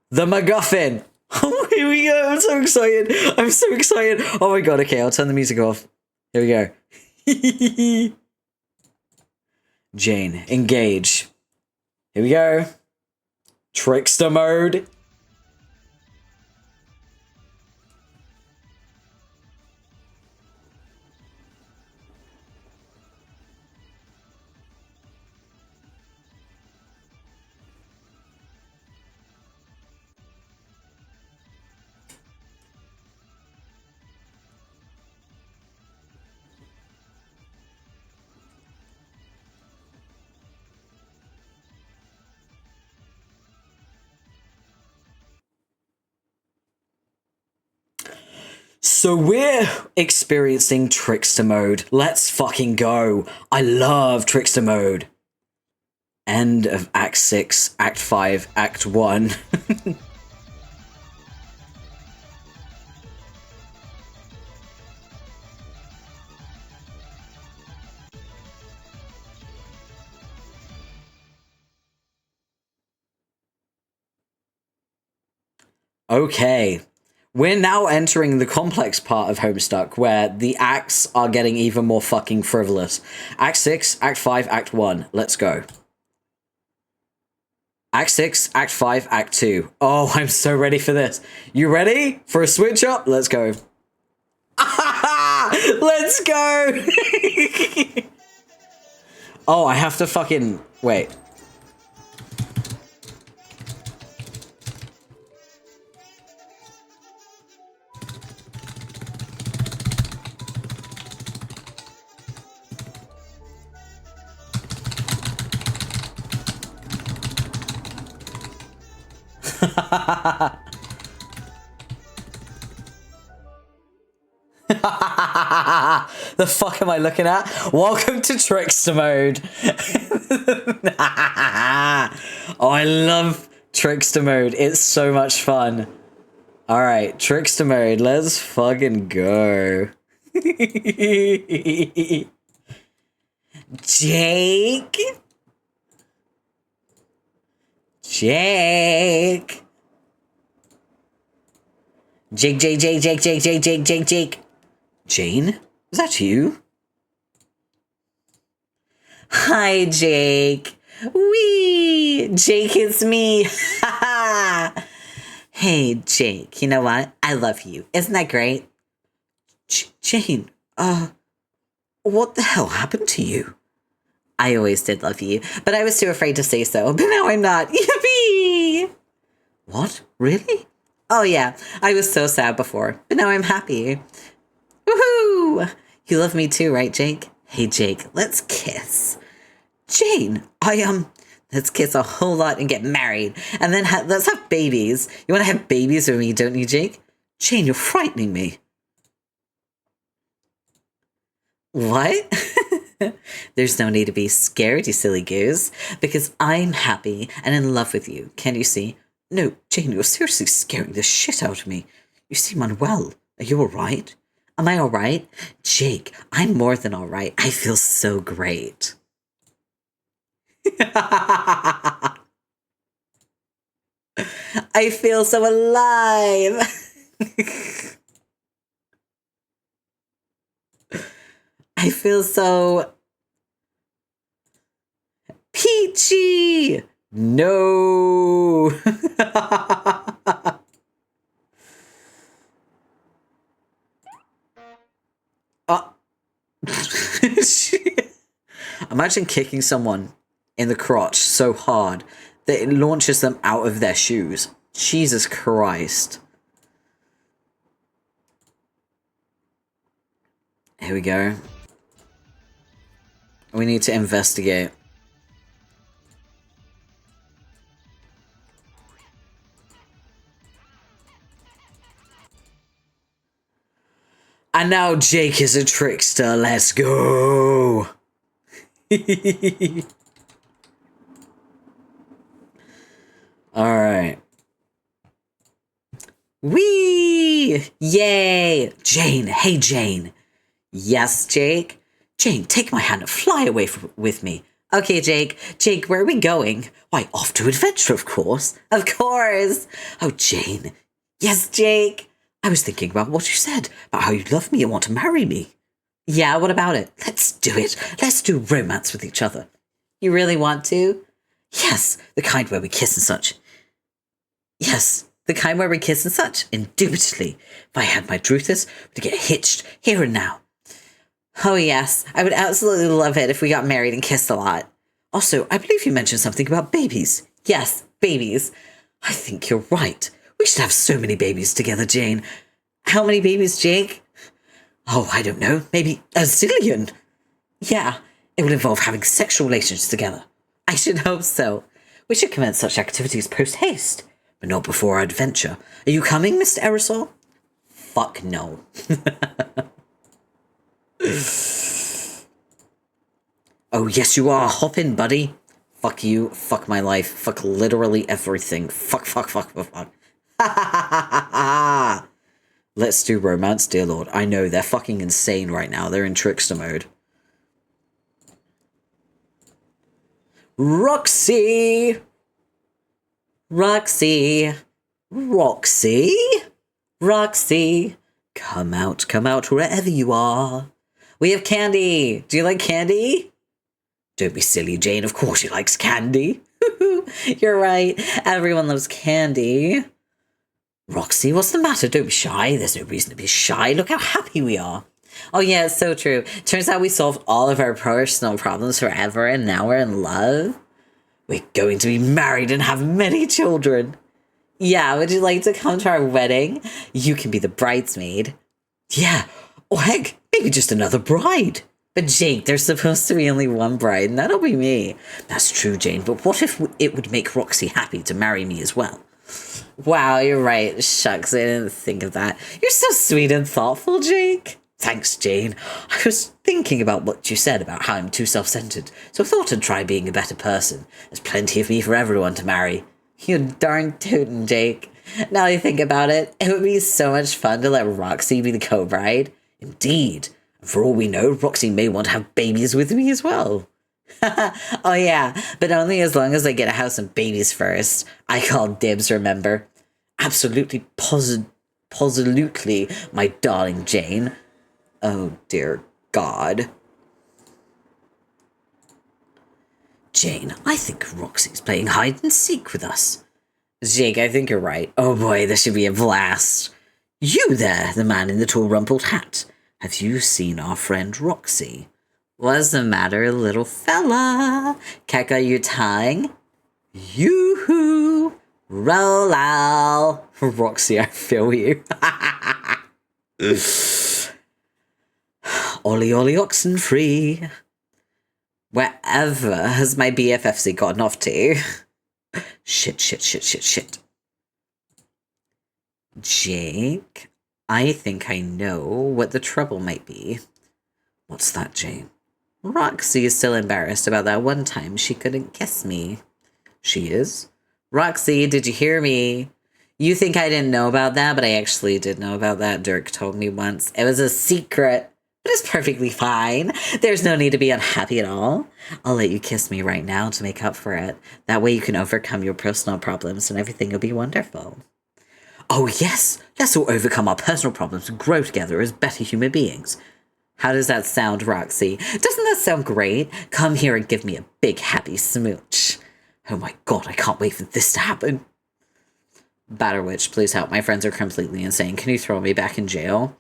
the MacGuffin. Oh, here we go. I'm so excited. I'm so excited. Oh my god. Okay, I'll turn the music off. Here we go. Jane, engage. Here we go. Trickster mode. So we're experiencing Trickster mode. Let's fucking go. I love Trickster mode. End of Act 6, Act 5, Act 1. Okay. We're now entering the complex part of Homestuck, where the acts are getting even more fucking frivolous. Act 6, Act 5, Act 1. Let's go. Act 6, Act 5, Act 2. Oh, I'm so ready for this. You ready for a switch up? Let's go. Let's go! Oh, I have to fucking... Wait. The fuck am I looking at? Welcome to Trickster mode. Oh, I love Trickster mode. It's so much fun. Alright, Trickster mode. Let's fucking go. Jake? Jake? Jake. Jane? Is that you? Hi, Jake. Wee! Jake, it's me. Hey, Jake, you know what? I love you. Isn't that great? Jane, what the hell happened to you? I always did love you, but I was too afraid to say so. But now I'm not. Yippee! What? Really? Oh yeah, I was so sad before, but now I'm happy. Woohoo! You love me too, right, Jake? Hey, Jake, let's kiss. Jane, let's kiss a whole lot and get married, and then let's have babies. You want to have babies with me, don't you, Jake? Jane, you're frightening me. What? There's no need to be scared, you silly goose, because I'm happy and in love with you. Can you see? No, Jane, you're seriously scaring the shit out of me. You seem unwell. Are you all right? Am I all right? Jake, I'm more than all right. I feel so great. I feel so alive. I feel so peachy. No. Imagine kicking someone in the crotch so hard that it launches them out of their shoes. Jesus Christ. Here we go. We need to investigate. And now Jake is a trickster. Let's go. Alright. Whee! Yay! Jane, hey Jane. Yes, Jake? Jane, take my hand and fly away with me. Okay, Jake. Jake, where are we going? Why, off to adventure, of course. Of course. Oh, Jane. Yes, Jake. I was thinking about what you said, about how you love me and want to marry me. Yeah, what about it? Let's do it. Let's do romance with each other. You really want to? Yes, the kind where we kiss and such. Yes, the kind where we kiss and such. Indubitably. If I had my truthers, we'd get hitched here and now. Oh yes, I would absolutely love it if we got married and kissed a lot. Also, I believe you mentioned something about babies. Yes, babies. I think you're right. We should have so many babies together, Jane. How many babies, Jake? Oh, I don't know. Maybe a zillion. Yeah, it will involve having sexual relations together. I should hope so. We should commence such activities post-haste, but not before our adventure. Are you coming, Mr. Aerosol? Fuck no. Oh, yes you are. Hop in, buddy. Fuck you. Fuck my life. Fuck literally everything. Fuck. Let's do romance, dear lord. I know, they're fucking insane right now. They're in trickster mode. Roxy! Roxy! Roxy! Roxy! Come out wherever you are. We have candy! Do you like candy? Don't be silly, Jane. Of course she likes candy. You're right. Everyone loves candy. Roxy, what's the matter? Don't be shy. There's no reason to be shy. Look how happy we are. Oh yeah, it's so true. Turns out we solved all of our personal problems forever and now we're in love. We're going to be married and have many children. Yeah, would you like to come to our wedding? You can be the bridesmaid. Yeah. Oh heck, maybe just another bride. But Jake, there's supposed to be only one bride, and that'll be me. That's true, Jane, but what if it would make Roxy happy to marry me as well? Wow, you're right. Shucks, I didn't think of that. You're so sweet and thoughtful, Jake. Thanks, Jane. I was thinking about what you said about how I'm too self-centered, so I thought I'd try being a better person. There's plenty of me for everyone to marry. You darn tootin', Jake. Now that I think about it, it would be so much fun to let Roxy be the co-bride. Indeed. For all we know, Roxy may want to have babies with me as well. Oh yeah, but only as long as I get a house and babies first. I call dibs, remember? Absolutely positively, my darling Jane. Oh dear God. Jane, I think Roxy's playing hide and seek with us. Jake, I think you're right. Oh boy, this should be a blast. You there, the man in the tall rumpled hat. Have you seen our friend Roxy? What's the matter, little fella? Keka, you tying? Yoo-hoo! Roll out! Roxy, I feel you. Ollie Ollie oxen free. Wherever has my BFFC gotten off to? Shit. Jake, I think I know what the trouble might be. What's that, Jane? Roxy is still embarrassed about that one time she couldn't kiss me. She is? Roxy, did you hear me? You think I didn't know about that, but I actually did know about that. Dirk told me once. It was a secret, but it's perfectly fine. There's no need to be unhappy at all. I'll let you kiss me right now to make up for it. That way you can overcome your personal problems and everything will be wonderful. Oh yes, let's all overcome our personal problems and grow together as better human beings. How does that sound, Roxy? Doesn't that sound great? Come here and give me a big happy smooch. Oh my god, I can't wait for this to happen. Batterwitch, please help. My friends are completely insane. Can you throw me back in jail?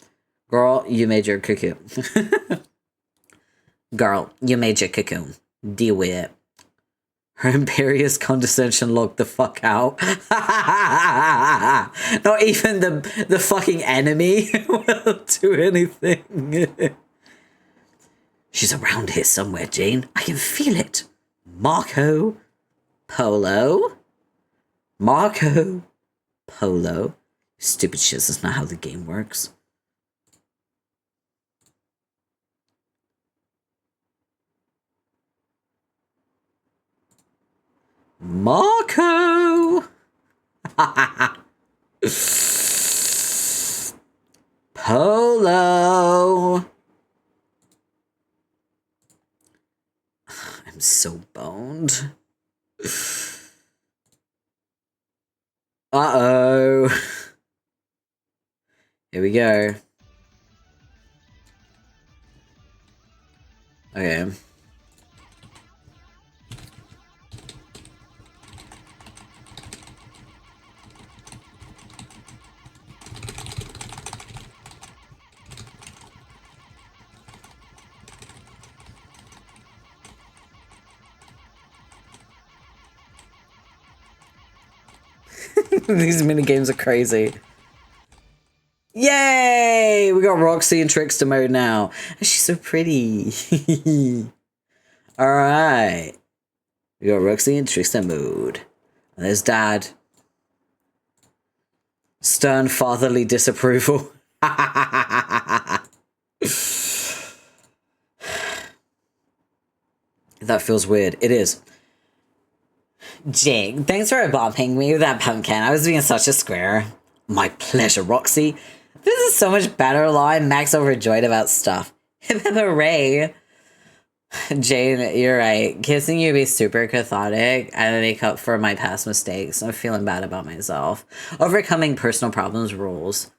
Girl, you made your cocoon. Girl, you made your cocoon. Deal with it. Her imperious condescension logged the fuck out. Not even the fucking enemy will do anything. She's around here somewhere, Jane. I can feel it. Marco. Polo. Marco. Polo. Stupid shit, that's not how the game works. Marco! Polo! I'm so boned. Uh-oh. Here we go. Okay. These minigames are crazy. Yay! We got Roxy in Trickster mode now. She's so pretty. Alright. We got Roxy in Trickster mode. And there's Dad. Stern fatherly disapproval. That feels weird. It is. Jake, thanks for bumping me with that pumpkin. I was being such a square. My pleasure, Roxy. This is so much better, Law. I'm max overjoyed about stuff. Hip hip hooray. Jane, you're right. Kissing you be super cathartic. I make up for my past mistakes. I'm feeling bad about myself. Overcoming personal problems rules.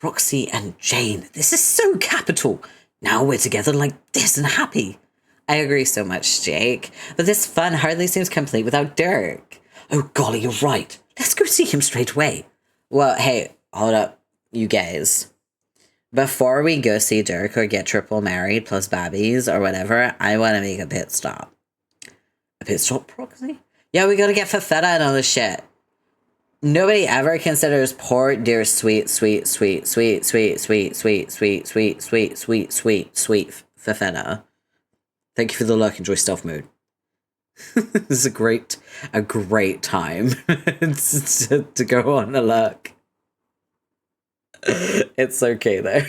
Roxy and Jane, this is so capital. Now we're together like this and happy. I agree so much, Jake. But this fun hardly seems complete without Dirk. Oh golly, you're right. Let's go see him straight away. Well, hey, hold up, you guys. Before we go see Dirk or get triple married plus babbies or whatever, I want to make a pit stop. A pit stop, Proxy? Yeah, we gotta get Fafetta and all this shit. Nobody ever considers poor, dear, sweet Fafetta. Thank you for the luck. Enjoy stealth mode. This is a great time to go on a luck. It's okay though.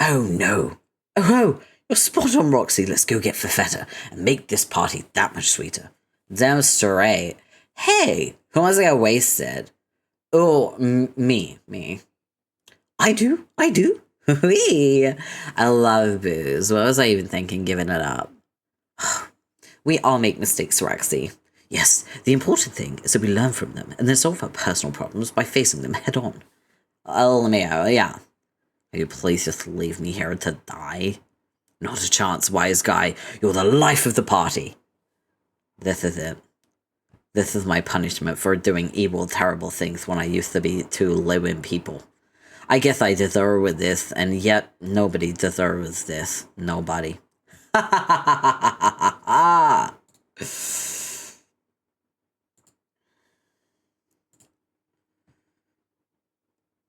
Oh no. Oh, you're spot on, Roxy. Let's go get Fafetta and make this party that much sweeter. Damn straight. Hey, who wants to get wasted? Oh, me. I do. Wee. I love booze. What was I even thinking giving it up? We all make mistakes, Roxy. Yes, the important thing is that we learn from them and then solve our personal problems by facing them head on. LMAO, yeah. Will you please just leave me here to die? Not a chance, wise guy. You're the life of the party. This is it. This is my punishment for doing evil, terrible things when I used to be too low in people. I guess I deserve this, and yet nobody deserves this. Nobody.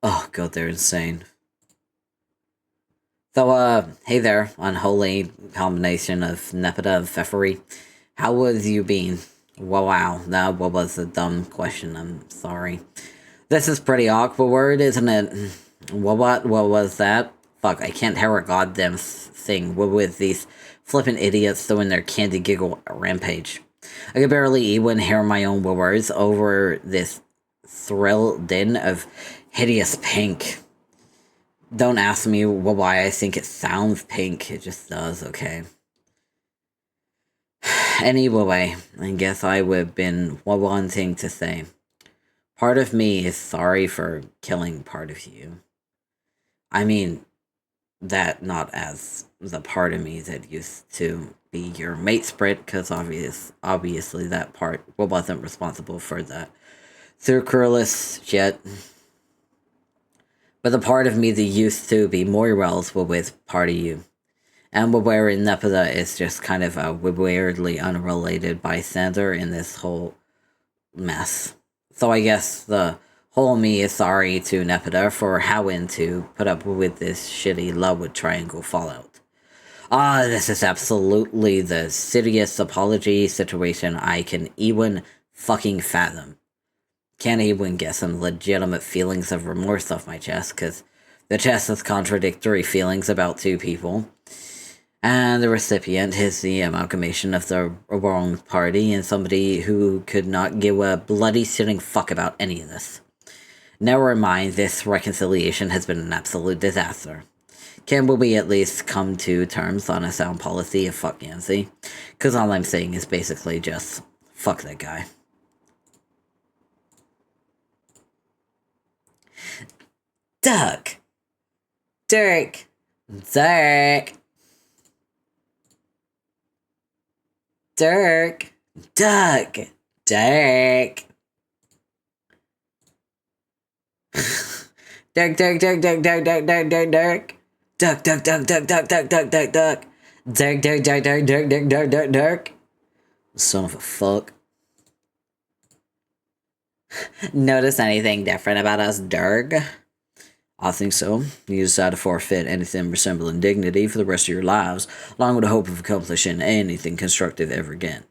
Oh god, they're insane. So, hey there, unholy combination of Nepeta and Pfeffery. How have you been? Wow, that was a dumb question, I'm sorry. This is pretty awkward, isn't it? What was that? Fuck, I can't hear a goddamn thing with these flippin' idiots doing their candy giggle rampage. I can barely even hear my own words over this thrill din of hideous pink. Don't ask me why I think it sounds pink, it just does, okay? Anyway, I guess I would have been one thing to say. Part of me is sorry for killing part of you. I mean, that not as the part of me that used to be your mate sprite, because obviously that part wasn't responsible for that circularless shit. But the part of me that used to be more relevant with part of you. And where in Nepeta is just kind of a weirdly unrelated bystander in this whole mess. So I guess the whole me is sorry to Nepeta for having to put up with this shitty love triangle fallout. This is absolutely the shittiest apology situation I can even fucking fathom. Can't even get some legitimate feelings of remorse off my chest, because the chest has contradictory feelings about two people. And the recipient is the amalgamation of the wrong party and somebody who could not give a bloody sitting fuck about any of this. Never mind, this reconciliation has been an absolute disaster. Can we at least come to terms on a sound policy of fuck Yancy? Because all I'm saying is basically just fuck that guy. Doug! Dirk! Dirk! Dirk! Doug! Dirk! Dirk, Dirk, Dirk, Dirk, Dirk, Dirk, Dirk, Dirk, Dirk. Duck, duck, duck, duck, duck, duck, duck, duck, duck. Dirk, Dirk, Dirk, Dirk, Dirk, Dirk, Dirk, Dirk, Dirk. Son of a fuck. Notice anything different about us, Dirk? I think so. You decide to forfeit anything resembling dignity for the rest of your lives, along with the hope of accomplishing anything constructive ever again.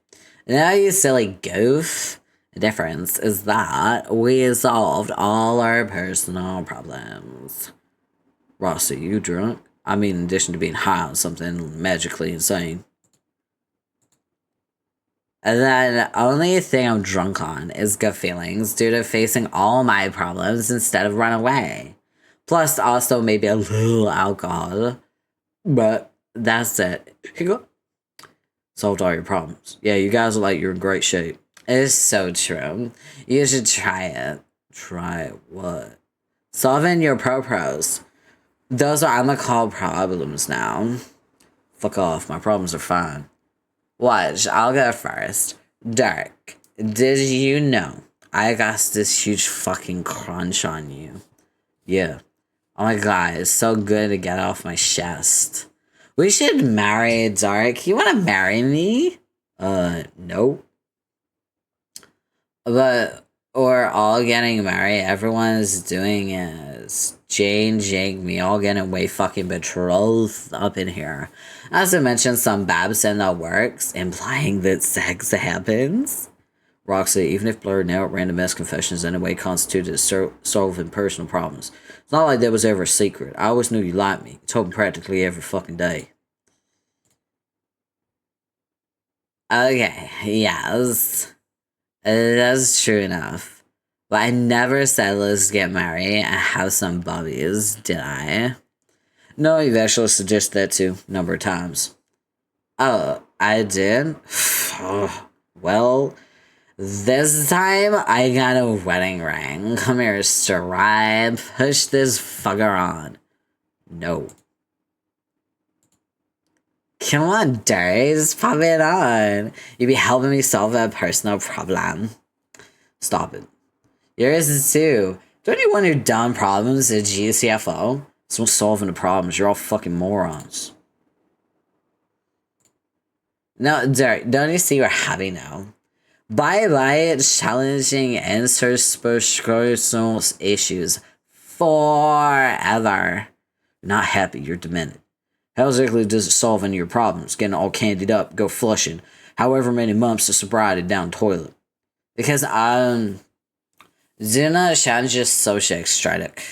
Now, you silly goof. The difference is that we solved all our personal problems. Ross, are you drunk? I mean, in addition to being high on something magically insane. And then the only thing I'm drunk on is gut feelings due to facing all my problems instead of run away. Plus, also maybe a little alcohol. But that's it. Solved all your problems. Yeah, you guys are like, you're in great shape. It's so true. You should try it. Try what? Solving your pros. Those are amicable problems now. Fuck off, my problems are fine. Watch, I'll go first. Dirk, did you know I got this huge fucking crunch on you? Yeah. Oh my god, it's so good to get off my chest. We should marry, Dark. You wanna marry me? Nope. But we're all getting married. Everyone's doing is Jane, Jake, me all getting way fucking betrothed up in here. As I mentioned, some babs in the works, implying that sex happens. Roxy, even if blurred out random ass confessions in a way constituted solving personal problems. It's not like there was ever a secret. I always knew you liked me. It's hoping practically every fucking day. Okay, yes. That's true enough. But I never said let's get married and have some bubbies, did I? No, you've actually suggested that too, a number of times. Oh, I did? Well, this time I got a wedding ring. Come here, Stripe. Push this fucker on. No. Come on, Dirty, just pop it on. You'd be helping me solve a personal problem. Stop it. Yours is too. Don't you want your dumb problems at GCFO? It's not solving the problems, you're all fucking morons. No, Derek, don't you see we're happy now? Bye-bye challenging interpersonal issues forever. You're not happy, you're demented. How exactly does it solve any of your problems? Getting all candied up, go flushing. However many months of sobriety down toilet. Because, do not challenge your social extratic.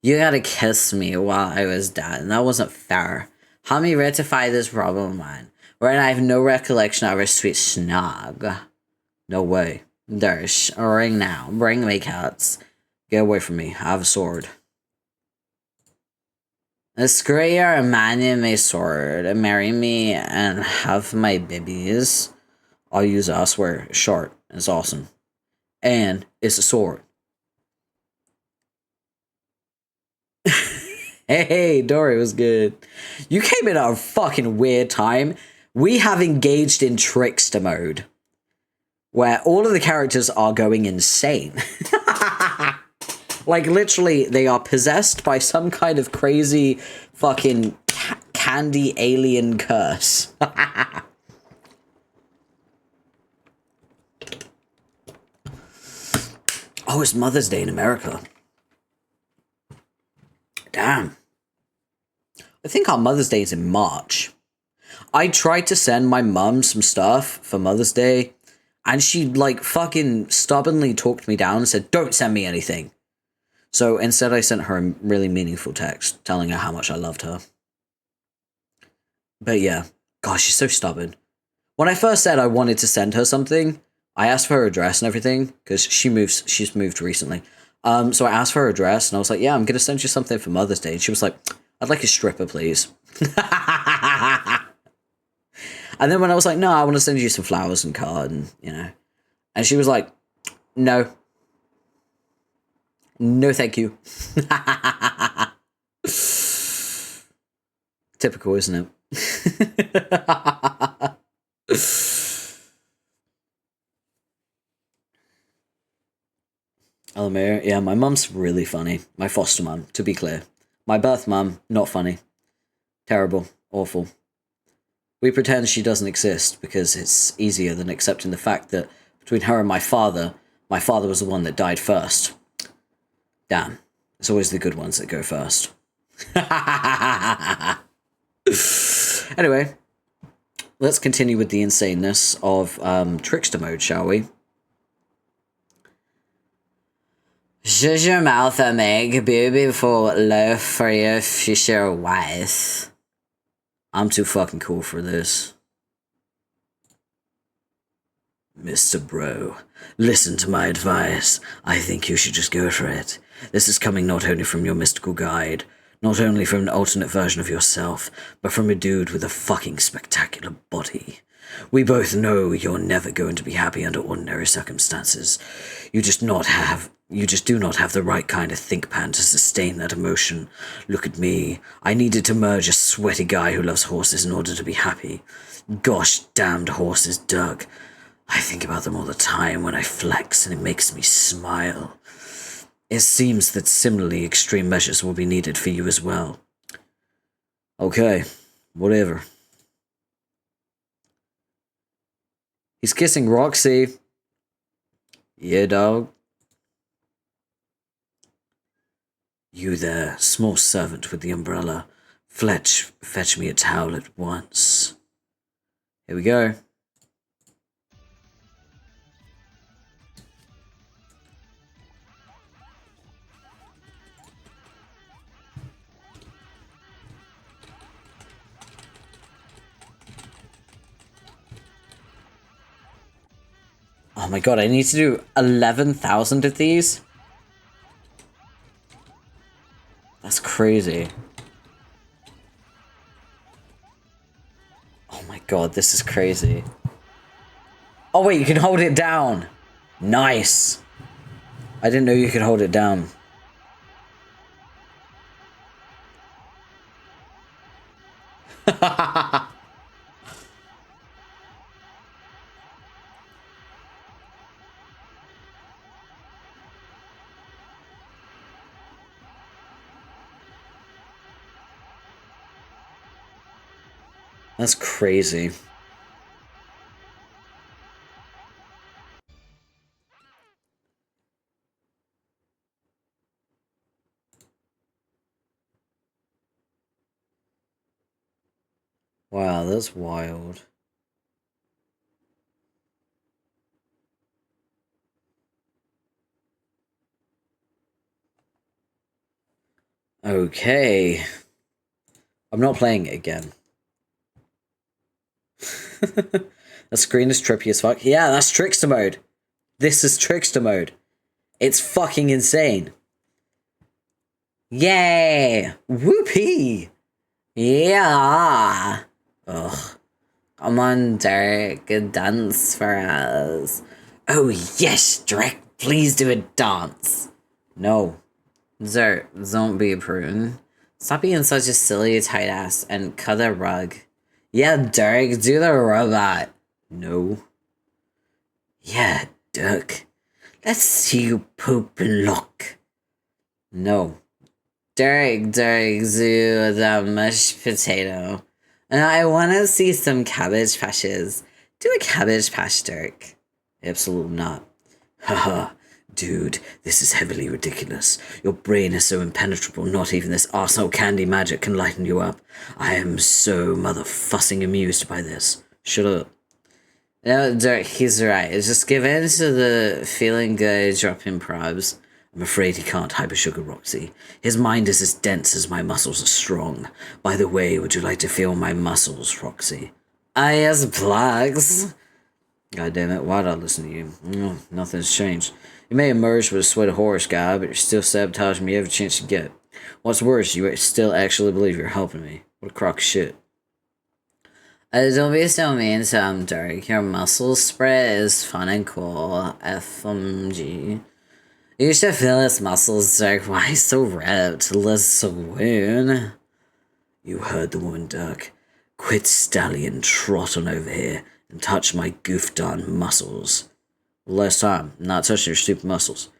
You gotta kiss me while I was down, and that wasn't fair. Help me rectify this problem of mine, wherein I have no recollection of our sweet snog. No way. There's a ring now. Bring me, cats. Get away from me. I have a sword. Screw your man my sword, and marry me and have my babies. I'll use it, I swear. It's short. It's awesome. And it's a sword. Hey, Dory was good. You came in at a fucking weird time. We have engaged in Trickster mode, where all of the characters are going insane. Like, literally, they are possessed by some kind of crazy fucking candy alien curse. Oh, it's Mother's Day in America. Damn. I think our Mother's Day is in March. I tried to send my mum some stuff for Mother's Day, and she, like, fucking stubbornly talked me down and said, don't send me anything. So instead I sent her a really meaningful text telling her how much I loved her. But yeah, gosh, she's so stubborn. When I first said I wanted to send her something, I asked for her address and everything, because she's moved recently. So I asked for her address, and I was like, yeah, I'm going to send you something for Mother's Day. And she was like, I'd like a stripper, please. And then when I was like, no, I want to send you some flowers and card, and, you know. And she was like, no. No, thank you. Typical, isn't it? Alamir, yeah, my mum's really funny. My foster mum, to be clear. My birth mum, not funny. Terrible. Awful. We pretend she doesn't exist because it's easier than accepting the fact that between her and my father was the one that died first. Damn. It's always the good ones that go first. Anyway, let's continue with the insaneness of Trickster mode, shall we? Shut your mouth, Meg. Beautiful loaf for your future wife. I'm too fucking cool for this. Mr. Bro, listen to my advice. I think you should just go for it. This is coming not only from your mystical guide, not only from an alternate version of yourself, but from a dude with a fucking spectacular body. We both know you're never going to be happy under ordinary circumstances. You just do not have the right kind of think pan to sustain that emotion. Look at me. I needed to merge a sweaty guy who loves horses in order to be happy. Gosh damned horses, Doug. I think about them all the time when I flex, and it makes me smile. It seems that similarly extreme measures will be needed for you as well. Okay, whatever. He's kissing Roxy. Yeah, dog. You there, small servant with the umbrella. Fetch me a towel at once. Here we go. Oh my god, I need to do 11,000 of these? That's crazy. Oh my god, this is crazy. Oh wait, you can hold it down. Nice. I didn't know you could hold it down. That's crazy. Wow, that's wild. Okay. I'm not playing it again. The screen is trippy as fuck. Yeah, that's Trickster mode. This is Trickster mode. It's fucking insane. Yay! Whoopee! Yeah! Ugh. Come on, Derek, dance for us. Oh yes, Derek, please do a dance. No. Zert, don't be a prune. Stop being such a silly tight ass and cut a rug. Yeah, Derek, do the robot. No. Yeah, Dirk. Let's see you poop and look. No. Derek, do the mashed potato. And I want to see some cabbage patches. Do a cabbage patch, Dirk. Absolutely not. Haha. Dude, this is heavily ridiculous. Your brain is so impenetrable, not even this arsehole candy magic can lighten you up. I am so motherfussing amused by this. Shut up. No, Dirk, he's right. Just give in to the feeling good drop-in probs. I'm afraid he can't hypersugar Roxy. His mind is as dense as my muscles are strong. By the way, would you like to feel my muscles, Roxy? Yes, plugs. God damn it, why'd I listen to you? Nothing's changed. You may emerge with a sweat of horse guy, but you're still sabotaging me every chance you get. What's worse, you still actually believe you're helping me. What a crock of shit. Don't be so mean to him, Dirk. Your muscle spread is fun and cool. FMG. You should feel his muscles, Dirk. Why he's so ripped? Listen. You heard the woman, Dirk. Quit stallion, trot on over here, and touch my goofed-on muscles. Last time, not touching your stupid muscles.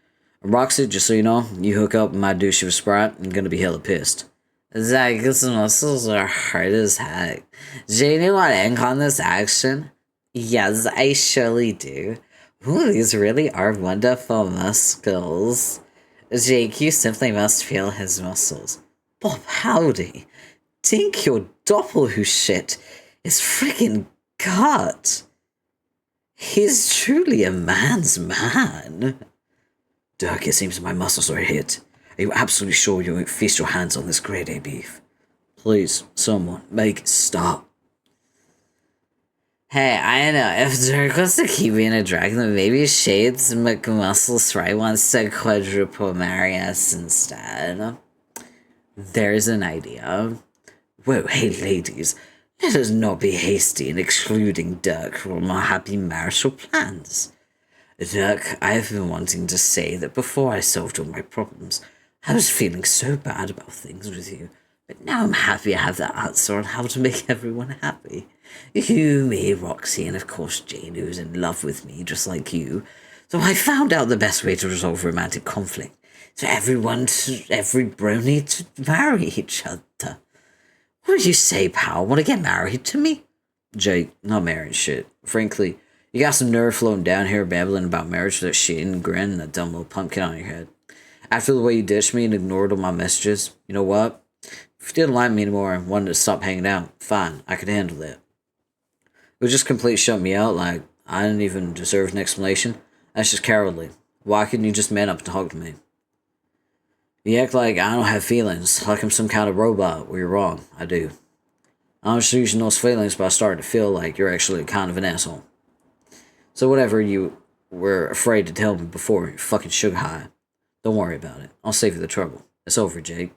Roxy, just so you know, you hook up with my douche of a Sprite, I'm gonna be hella pissed. Zach, his muscles are hard as heck. Do you want ink on this action? Yes, I surely do. Ooh, these really are wonderful muscles. Jake, you simply must feel his muscles. Bob Howdy, think your doppelhu shit is freaking cut. He's truly a man's man. Dirk, it seems my muscles are hit. Are you absolutely sure you won't feast your hands on this grade A beef? Please, someone, make it stop. Hey, I know, if Dirk wants to keep being a dragon, then maybe Shades McMuscles Fry wants to quadruple marry us instead. There's an idea. Whoa, hey ladies, let us not be hasty in excluding Dirk from our happy marital plans. Dirk, I have been wanting to say that before I solved all my problems, I was feeling so bad about things with you, but now I'm happy I have the answer on how to make everyone happy. You, me, Roxy, and of course Jane, who's in love with me just like you. So I found out the best way to resolve romantic conflict. For every brony to marry each other. What did you say, pal? Want to get married to me? Jake, not married shit. Frankly, you got some nerve floating down here babbling about marriage with that shit and grin and that dumb little pumpkin on your head. After the way you ditched me and ignored all my messages, you know what? If you didn't like me anymore and wanted to stop hanging out, fine, I could handle that. It was just completely shut me out, like, I didn't even deserve an explanation. That's just cowardly. Why couldn't you just man up and talk to me? You act like I don't have feelings, like I'm some kind of robot. Well, you're wrong. I do. I'm just using those feelings by starting to feel like you're actually kind of an asshole. So whatever you were afraid to tell me before, you're fucking sugar high. Don't worry about it. I'll save you the trouble. It's over, Jake.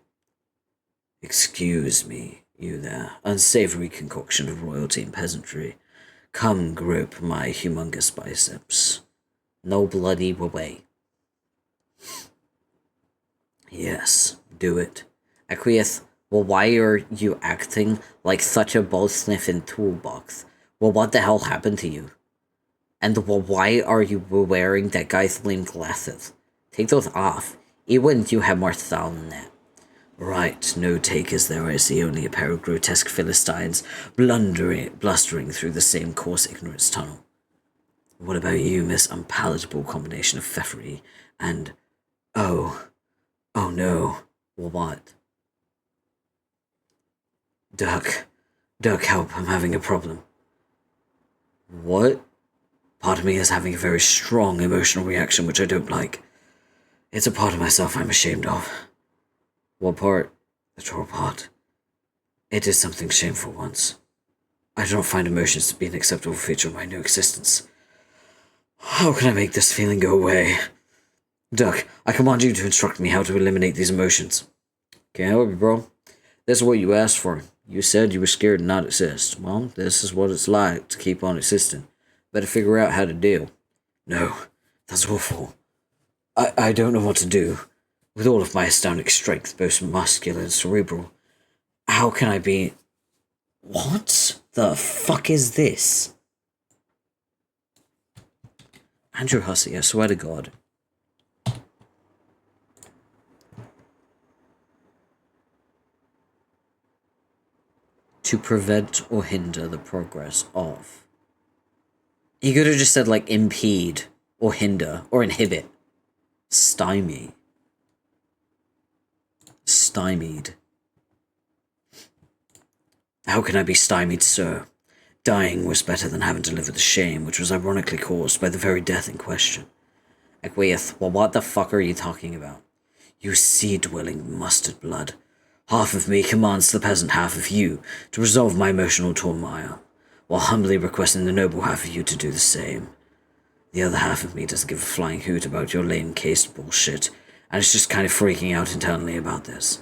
Excuse me, you there. Unsavory concoction of royalty and peasantry. Come grip my humongous biceps. No bloody way. Yes, do it. Acquiesce. Well, why are you acting like such a ball-sniffing toolbox? Well, what the hell happened to you? And well, why are you wearing that guy's lame glasses? Take those off. Even you have more style than that. Right, no takers there. I see only a pair of grotesque Philistines blustering through the same coarse ignorance tunnel. What about you, Miss Unpalatable combination of pfeffery and... Oh no. Well, what? Duck, Duck, help, I'm having a problem. What? Part of me is having a very strong emotional reaction which I don't like. It's a part of myself I'm ashamed of. What part? The troll part. It did something shameful once. I do not find emotions to be an acceptable feature of my new existence. How can I make this feeling go away? Duck, I command you to instruct me how to eliminate these emotions. Can't help you, bro. This is what you asked for. You said you were scared to not exist. Well, this is what it's like to keep on existing. Better figure out how to deal. No, that's awful. I don't know what to do. With all of my astounding strength, both muscular and cerebral, how can I be... What the fuck is this? Andrew Hussey, I swear to God. To prevent or hinder the progress of. You could have just said, like, impede, or hinder, or inhibit. Stymie. Stymied. How can I be stymied, sir? Dying was better than having to live with the shame, which was ironically caused by the very death in question. Equieth, well, what the fuck are you talking about? You sea-dwelling mustard blood. Half of me commands the peasant half of you to resolve my emotional turmoil, while humbly requesting the noble half of you to do the same. The other half of me doesn't give a flying hoot about your lame-cased bullshit, and is just kind of freaking out internally about this.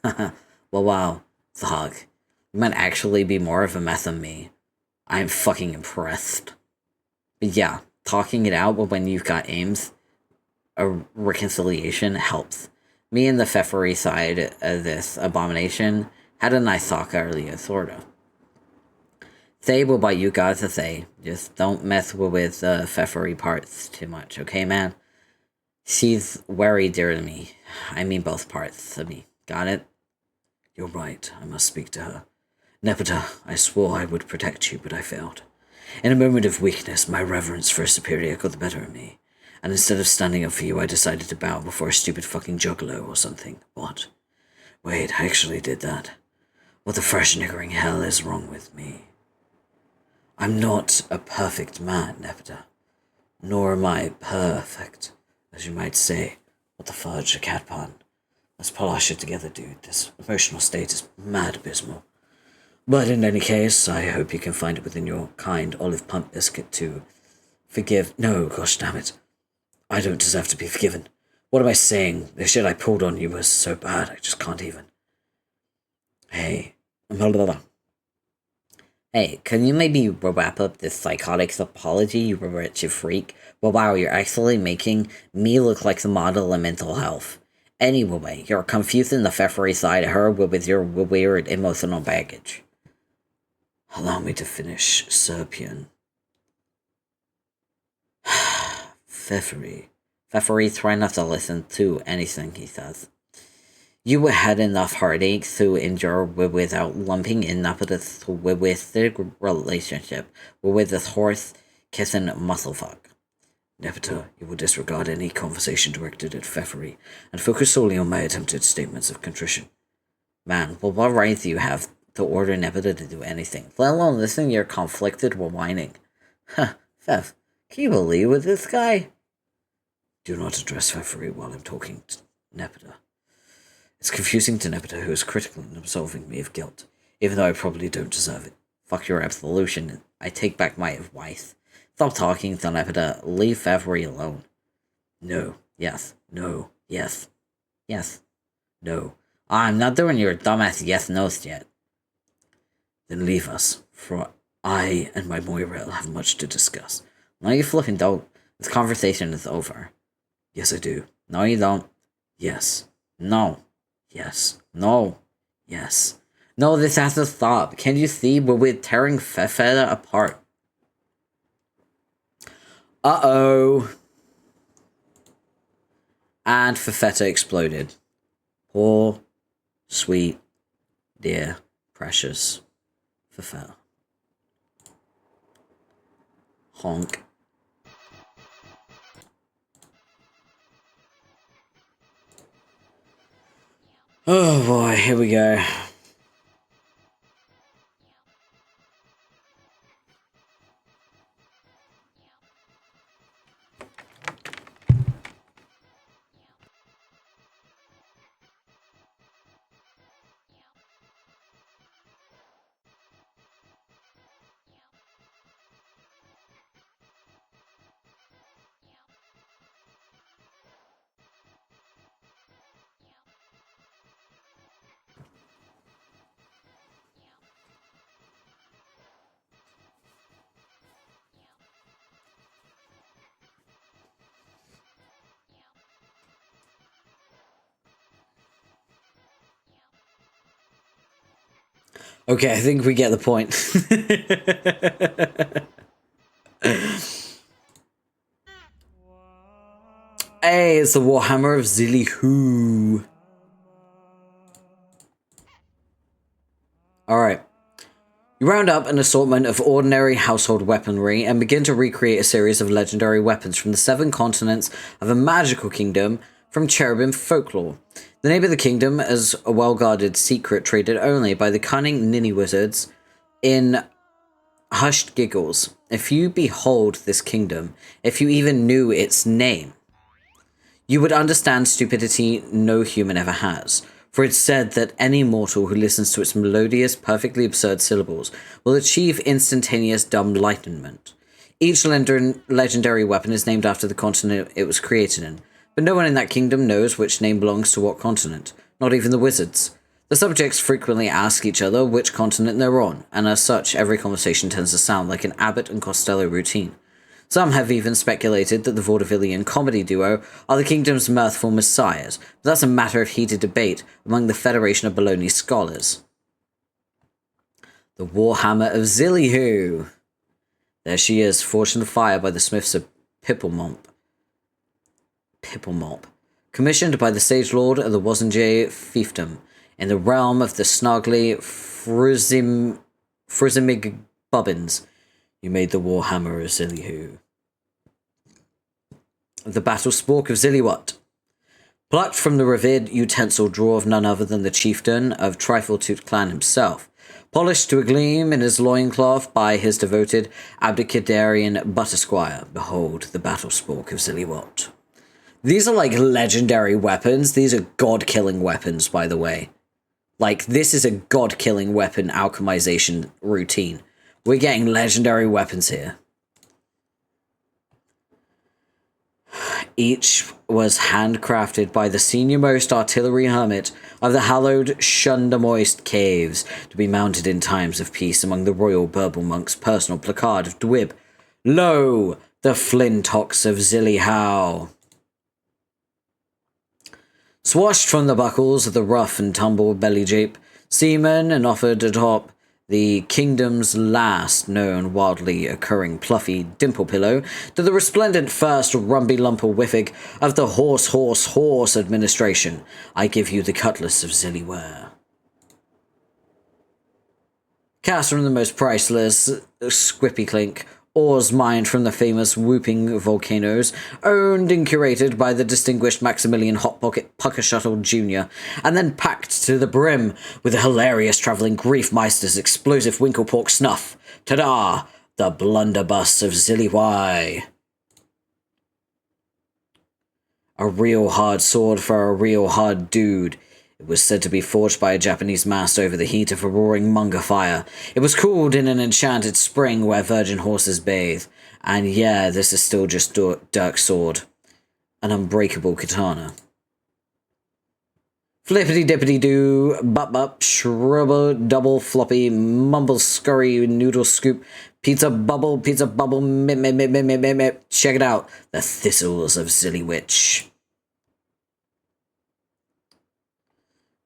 Well, wow, Thog. You might actually be more of a meth than me. I'm fucking impressed. But yeah, talking it out when you've got aims, a reconciliation helps. Me and the Pfeffery side of this abomination had a nice talk earlier, sorta. They will buy you guys a say. Just don't mess with the Pfeffery parts too much, okay, man? She's very dear to me. I mean both parts of me. Got it? You're right, I must speak to her. Nepeta, I swore I would protect you, but I failed. In a moment of weakness, my reverence for a superior got the better of me, and instead of standing up for you, I decided to bow before a stupid fucking juggalo or something. What? Wait, I actually did that. What the fresh niggering hell is wrong with me? I'm not a perfect man, Nepeta. Nor am I perfect, as you might say. What the fudge, a cat pun. Let's pull our shit together, dude. This emotional state is mad abysmal. But in any case, I hope you can find it within your kind olive pump biscuit to forgive. No, gosh damn it. I don't deserve to be forgiven. What am I saying? The shit I pulled on you was so bad, I just can't even. Hey. Blah, blah, blah. Hey, can you maybe wrap up this psychotic apology, you wretched freak? Well, wow, you're actually making me look like the model of mental health. Anyway, you're confusing the Pfeffery side of her with your weird emotional baggage. Allow me to finish, Serpian. Pfeffery. Pfeffery, try not to listen to anything he says. You had enough heartache to endure without lumping in Nepeta's with the relationship with this horse-kissing musclefuck. Nepeta, you will disregard any conversation directed at Pfeffery and focus solely on my attempted statements of contrition. Man, well, what right do you have to order Nepeta to do anything, let alone listen to your conflicted whining? Huh, Pfeff, can you believe with this guy? Do not address Pfeffery while I'm talking to Nepeta. It's confusing to Nepeta, who is critical in absolving me of guilt, even though I probably don't deserve it. Fuck your absolution. I take back my advice. Stop talking to Nepeta. Leave Pfeffery alone. No. Yes. No. Yes. Yes. No. I'm not doing your dumbass yes-nos yet. Then leave us, for I and my Moira have much to discuss. No, you flipping don't. This conversation is over. Yes, I do. No, you don't. Yes. No. Yes. No. Yes. No, this has to stop. Can't you see we're tearing Fefeta apart? Uh-oh. And Fefeta exploded. Poor, sweet, dear, precious Fefeta. Honk. Oh boy, here we go. Okay, I think we get the point. Hey, it's the Warhammer of Zilly-Hoo. Alright. You round up an assortment of ordinary household weaponry and begin to recreate a series of legendary weapons from the 7 continents of a magical kingdom from cherubim folklore. The name of the kingdom is a well-guarded secret traded only by the cunning ninny wizards in hushed giggles. If you behold this kingdom, if you even knew its name, you would understand stupidity no human ever has, for it's said that any mortal who listens to its melodious, perfectly absurd syllables will achieve instantaneous dumb enlightenment. Each legendary weapon is named after the continent it was created in, but no one in that kingdom knows which name belongs to what continent, not even the wizards. The subjects frequently ask each other which continent they're on, and as such, every conversation tends to sound like an Abbott and Costello routine. Some have even speculated that the vaudevillian comedy duo are the kingdom's mirthful messiahs, but that's a matter of heated debate among the Federation of Bologna scholars. The Warhammer of Zilly-Hoo. There she is, forged in fire by the smiths of Pipplemop. Commissioned by the Sage Lord of the Wozenjay fiefdom, in the realm of the snargly Frizzimig Bobbins. You made the Warhammer of Zilly-Hoo. The Battle Spork of Zilliwat. Plucked from the revered utensil drawer of none other than the chieftain of Trifletooth clan himself. Polished to a gleam in his loincloth by his devoted Abdicadarian Buttersquire. Behold, the Battle Spork of Zilliwat. These are like legendary weapons. These are god-killing weapons, by the way. Like, this is a god-killing weapon alchemization routine. We're getting legendary weapons here. Each was handcrafted by the senior-most artillery hermit of the hallowed Shundamoist caves to be mounted in times of peace among the royal Burble monk's personal placard of Dwib. Lo, the flinthocks of Zilly-How! Swashed from the buckles of the rough and tumble belly jape, seamen and offered atop the kingdom's last known wildly occurring pluffy dimple pillow to the resplendent first rumby-lumper whiffig of the horse administration. I give you the cutlass of Zillyware. Cast from the most priceless Squippy Clink, ores mined from the famous whooping volcanoes, owned and curated by the distinguished Maximilian Hot Pocket Pucker Shuttle Jr., and then packed to the brim with the hilarious travelling Griefmeister's explosive Winklepork snuff. Ta-da! The blunderbuss of Zilly-Wye. A real hard sword for a real hard dude. It was said to be forged by a Japanese master over the heat of a roaring Munga fire. It was cooled in an enchanted spring where virgin horses bathe. And yeah, this is still just Dirk's sword. An unbreakable katana. Flippity-dippity-doo, bup-bup, shrubber, double floppy, mumble scurry, noodle scoop, pizza bubble, mip. Check it out. The Thistles of Zillywitch.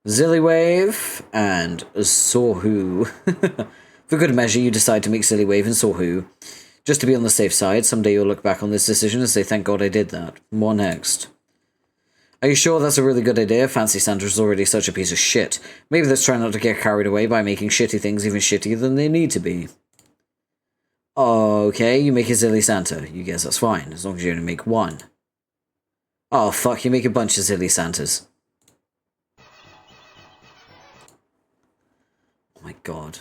Zillywave and Sawhoo. For good measure, you decide to make Zillywave and Sawhoo. Just to be on the safe side, someday you'll look back on this decision and say, thank God I did that. What next? Are you sure that's a really good idea? Fancy Santa's already such a piece of shit. Maybe let's try not to get carried away by making shitty things even shittier than they need to be. Okay, you make a Zilly Santa. You guess that's fine, as long as you only make one. Oh, fuck, you make a bunch of Zilly Santas. Oh my god.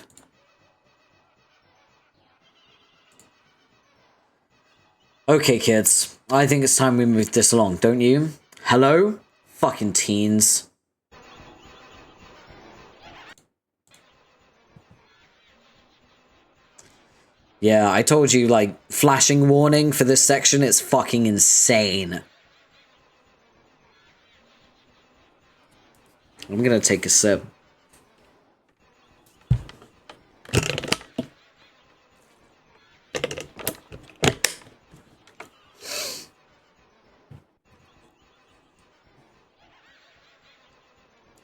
Okay, kids. I think it's time we move this along, don't you? Hello? Fucking teens. Yeah, I told you, like, flashing warning for this section, it's fucking insane. I'm gonna take a sip.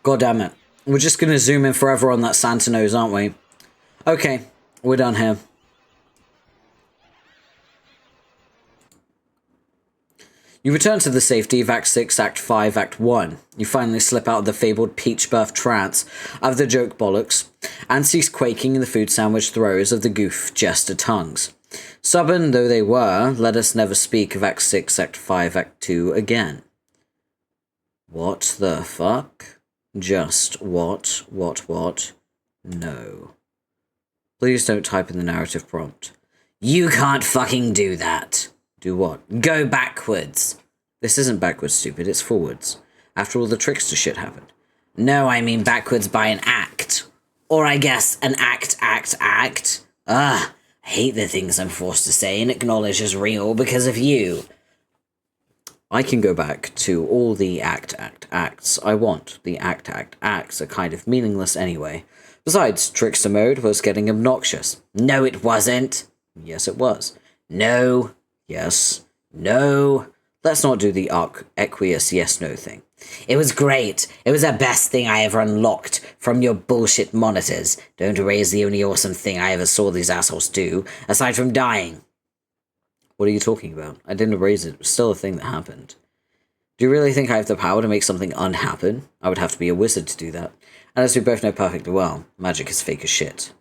God damn it. We're just gonna zoom in forever on that Santa nose, aren't we? Okay, we're done here. You return to the safety of Act 6, Act 5, Act 1. You finally slip out of the fabled peach birth trance of the joke bollocks, and cease quaking in the food sandwich throes of the goof jester tongues. Stubborn though they were, let us never speak of Act 6, Act 5, Act 2 again. What the fuck? Just what? No. Please don't type in the narrative prompt. You can't fucking do that. Do what? Go backwards. This isn't backwards, stupid, it's forwards. After all the Trickster shit happened. No, I mean backwards by an act. Or I guess an act. I hate the things I'm forced to say and acknowledge as real because of you. I can go back to all the acts I want. The acts are kind of meaningless anyway. Besides, Trickster mode was getting obnoxious. No, it wasn't. Yes, it was. No. Yes. No. Let's not do the aqueous yes-no thing. It was great. It was the best thing I ever unlocked from your bullshit monitors. Don't erase the only awesome thing I ever saw these assholes do, aside from dying. What are you talking about? I didn't erase it. It was still a thing that happened. Do you really think I have the power to make something unhappen? I would have to be a wizard to do that. And as we both know perfectly well, magic is fake as shit.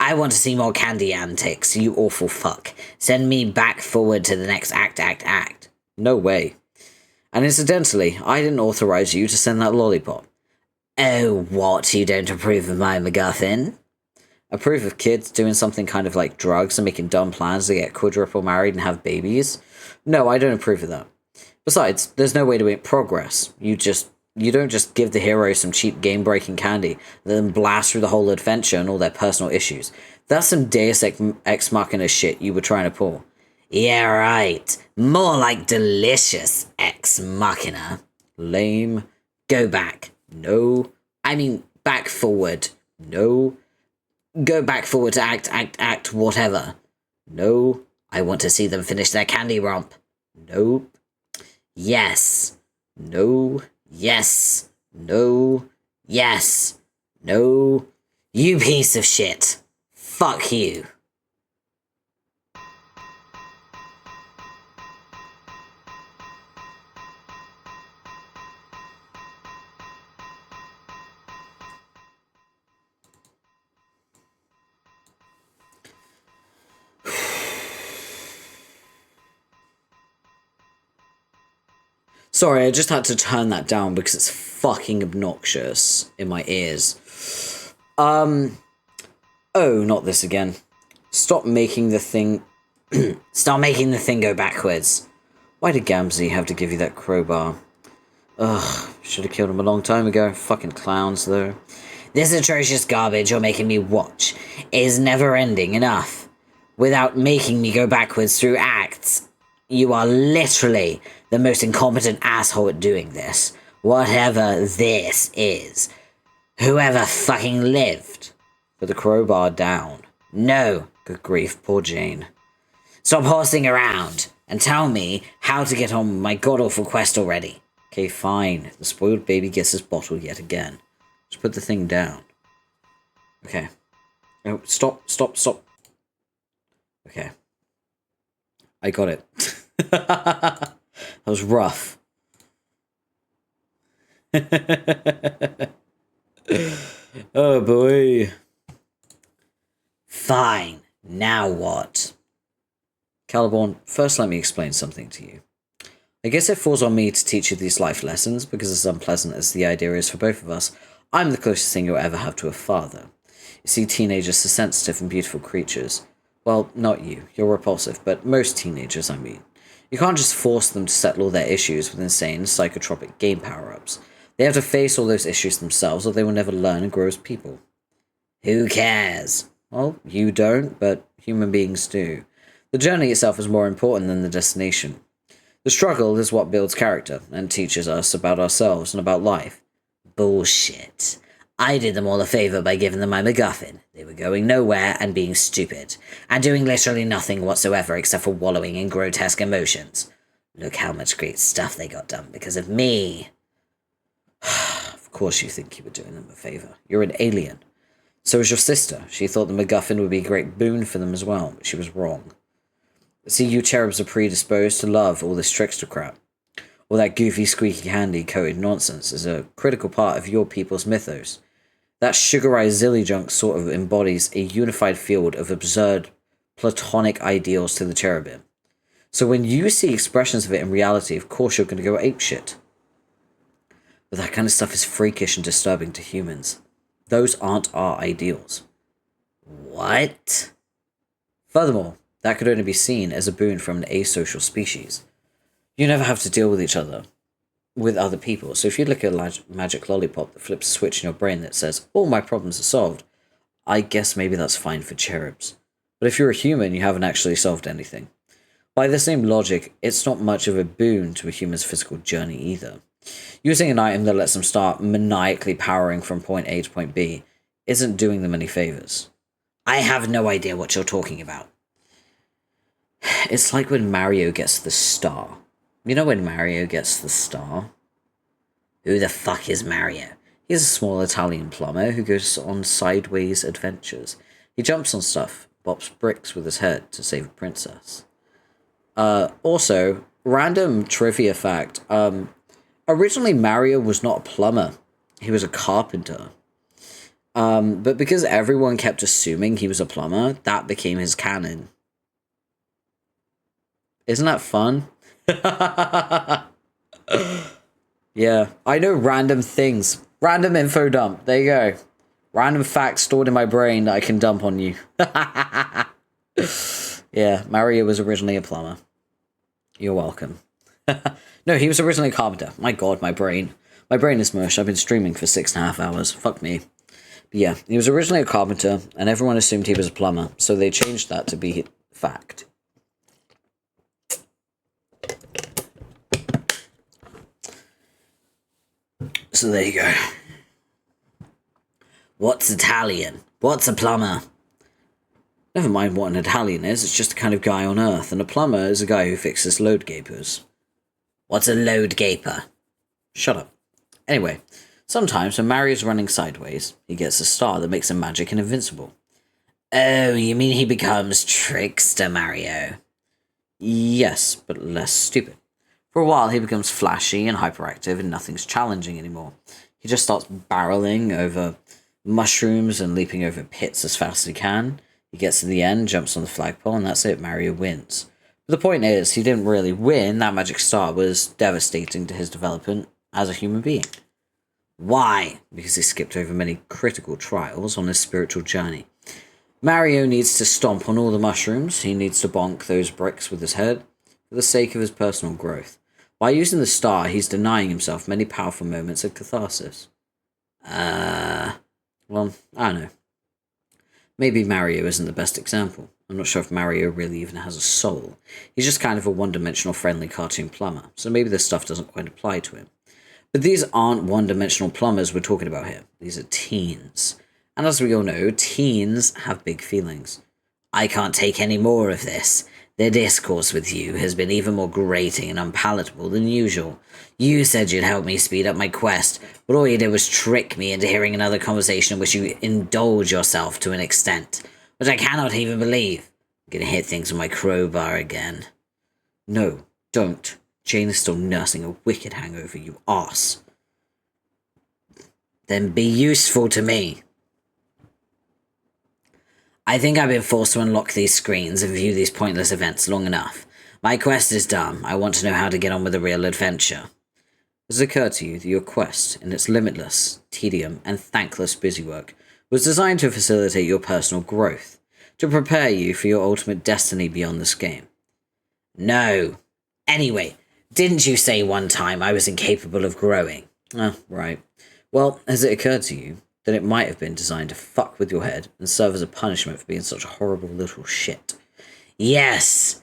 I want to see more candy antics, you awful fuck. Send me back forward to the next act. No way. And incidentally, I didn't authorize you to send that lollipop. Oh, what? You don't approve of my MacGuffin? Approve of kids doing something kind of like drugs and making dumb plans to get quadruple married and have babies? No, I don't approve of that. Besides, there's no way to make progress. You don't just give the hero some cheap game-breaking candy, then blast through the whole adventure and all their personal issues. That's some Deus Ex Machina shit you were trying to pull. Yeah, right. More like delicious Ex Machina. Lame. Go back. No. I mean, back forward. No. Go back forward to act, whatever. No. I want to see them finish their candy romp. Nope. Yes. No. Yes. No. Yes. No. You piece of shit. Fuck you. Sorry, I just had to turn that down because it's fucking obnoxious in my ears. Oh, not this again. Stop making the thing... Stop making the thing go backwards. Why did Gamzee have to give you that crowbar? Ugh, should have killed him a long time ago. Fucking clowns, though. This atrocious garbage you're making me watch is never-ending enough. Without making me go backwards through acts, you are literally the most incompetent asshole at doing this. Whatever this is. Whoever fucking lived. Put the crowbar down. No. Good grief, poor Jane. Stop horsing around and tell me how to get on with my god-awful quest already. Okay, fine. The spoiled baby gets his bottle yet again. Just put the thing down. Okay. Oh, stop. Okay. I got it. That was rough. Oh boy. Fine. Now what? Caliborn, first let me explain something to you. I guess it falls on me to teach you these life lessons, because as unpleasant as the idea is for both of us, I'm the closest thing you'll ever have to a father. You see, teenagers are sensitive and beautiful creatures. Well, not you. You're repulsive, but most teenagers, I mean. You can't just force them to settle all their issues with insane psychotropic game power-ups. They have to face all those issues themselves, or they will never learn and grow as people. Who cares? Well, you don't, but human beings do. The journey itself is more important than the destination. The struggle is what builds character, and teaches us about ourselves and about life. Bullshit. I did them all a favor by giving them my MacGuffin. They were going nowhere and being stupid, and doing literally nothing whatsoever except for wallowing in grotesque emotions. Look how much great stuff they got done because of me. Of course you think you were doing them a favor. You're an alien. So was your sister. She thought the MacGuffin would be a great boon for them as well, but she was wrong. See, you cherubs are predisposed to love all this trickster crap. All that goofy, squeaky candy-coated nonsense is a critical part of your people's mythos. That sugarized zilly junk sort of embodies a unified field of absurd, platonic ideals to the cherubim. So when you see expressions of it in reality, of course you're going to go apeshit. But that kind of stuff is freakish and disturbing to humans. Those aren't our ideals. What? Furthermore, that could only be seen as a boon from an asocial species. You never have to deal with each other, with other people. So if you look at a magic lollipop that flips a switch in your brain that says, all my problems are solved, I guess maybe that's fine for cherubs. But if you're a human, you haven't actually solved anything. By the same logic, it's not much of a boon to a human's physical journey either. Using an item that lets them start maniacally powering from point A to point B isn't doing them any favors. I have no idea what you're talking about. It's like when Mario gets the star. You know when Mario gets the star? Who the fuck is Mario? He's a small Italian plumber who goes on sideways adventures. He jumps on stuff, bops bricks with his head to save a princess. Also, random trivia fact, originally Mario was not a plumber. He was a carpenter. But because everyone kept assuming he was a plumber, that became his canon. Isn't that fun? Yeah, I know random things. Random info dump. There you go. Random facts stored in my brain that I can dump on you. Yeah, Mario was originally a plumber. You're welcome. No, he was originally a carpenter. My god, my brain. My brain is mush. I've been streaming for 6.5 hours. Fuck me. But yeah, he was originally a carpenter, and everyone assumed he was a plumber, so they changed that to be fact. So there you go. What's Italian? What's a plumber? Never mind what an Italian is, it's just a kind of guy on Earth, and a plumber is a guy who fixes load gapers. What's a load gaper? Shut up. Anyway, sometimes when Mario's running sideways, he gets a star that makes him magic and invincible. Oh, you mean he becomes Trickster Mario? Yes, but less stupid. For a while, he becomes flashy and hyperactive, and nothing's challenging anymore. He just starts barreling over mushrooms and leaping over pits as fast as he can. He gets to the end, jumps on the flagpole, and that's it, Mario wins. But the point is, he didn't really win. That magic star was devastating to his development as a human being. Why? Because he skipped over many critical trials on his spiritual journey. Mario needs to stomp on all the mushrooms. He needs to bonk those bricks with his head for the sake of his personal growth. By using the star, he's denying himself many powerful moments of catharsis. Well, I don't know. Maybe Mario isn't the best example. I'm not sure if Mario really even has a soul. He's just kind of a one-dimensional friendly cartoon plumber, so maybe this stuff doesn't quite apply to him. But these aren't one-dimensional plumbers we're talking about here. These are teens. And as we all know, teens have big feelings. I can't take any more of this. The discourse with you has been even more grating and unpalatable than usual. You said you'd help me speed up my quest, but all you did was trick me into hearing another conversation in which you indulge yourself to an extent, which I cannot even believe. I'm gonna hit things with my crowbar again. No, don't. Jane is still nursing a wicked hangover, you arse. Then be useful to me. I think I've been forced to unlock these screens and view these pointless events long enough. My quest is done. I want to know how to get on with the real adventure. Does it occur to you that your quest, in its limitless, tedium, and thankless busywork, was designed to facilitate your personal growth, to prepare you for your ultimate destiny beyond this game? No. Anyway, didn't you say one time I was incapable of growing? Oh, right. Well, has it occurred to you that it might have been designed to fuck with your head and serve as a punishment for being such a horrible little shit? Yes,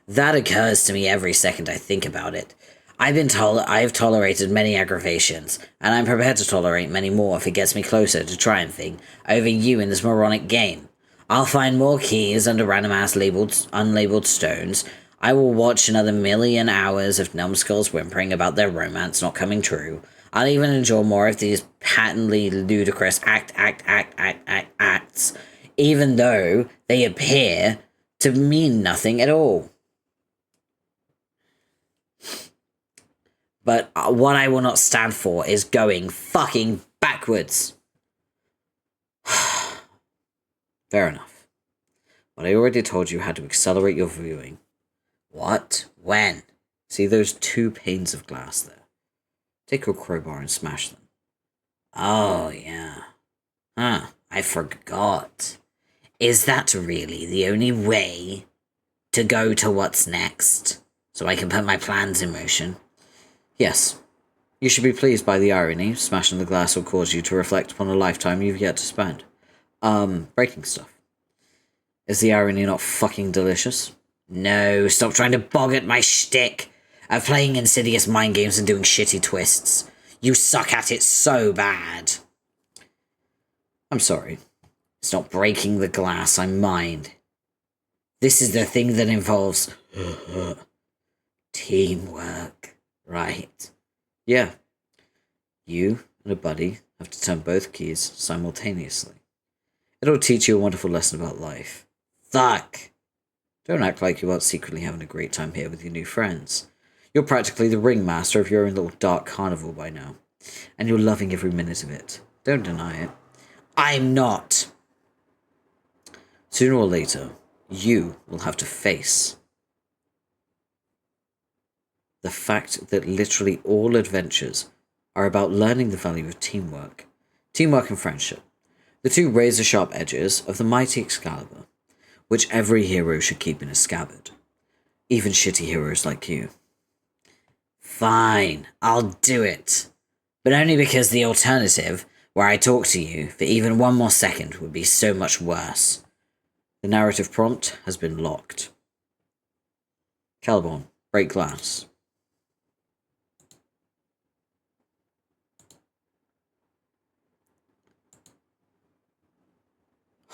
that occurs to me every second I think about it. I've tolerated many aggravations, and I'm prepared to tolerate many more if it gets me closer to triumphing over you in this moronic game. I'll find more keys under random-ass unlabeled stones. I will watch another million hours of numbskulls whimpering about their romance not coming true. I'll even endure more of these patently ludicrous acts, even though they appear to mean nothing at all. But what I will not stand for is going fucking backwards. Fair enough. But I already told you how to accelerate your viewing. What? When? See those 2 panes of glass there? Take your crowbar and smash them. Oh, yeah. Huh, I forgot. Is that really the only way to go to what's next? So I can put my plans in motion? Yes. You should be pleased by the irony. Smashing the glass will cause you to reflect upon a lifetime you've yet to spend. Breaking stuff. Is the irony not fucking delicious? No, stop trying to bog at my shtick. Of playing insidious mind games and doing shitty twists. You suck at it so bad. I'm sorry. It's not breaking the glass I mind. This is the thing that involves teamwork, right? Yeah. You and a buddy have to turn both keys simultaneously. It'll teach you a wonderful lesson about life. Fuck! Don't act like you aren't secretly having a great time here with your new friends. You're practically the ringmaster of your own little dark carnival by now. And you're loving every minute of it. Don't deny it. I'm not! Sooner or later, you will have to face the fact that literally all adventures are about learning the value of teamwork. Teamwork and friendship. The 2 razor-sharp edges of the mighty Excalibur, which every hero should keep in a scabbard. Even shitty heroes like you. Fine, I'll do it. But only because the alternative, where I talk to you for even 1 more second, would be so much worse. The narrative prompt has been locked. Caliborn, break glass.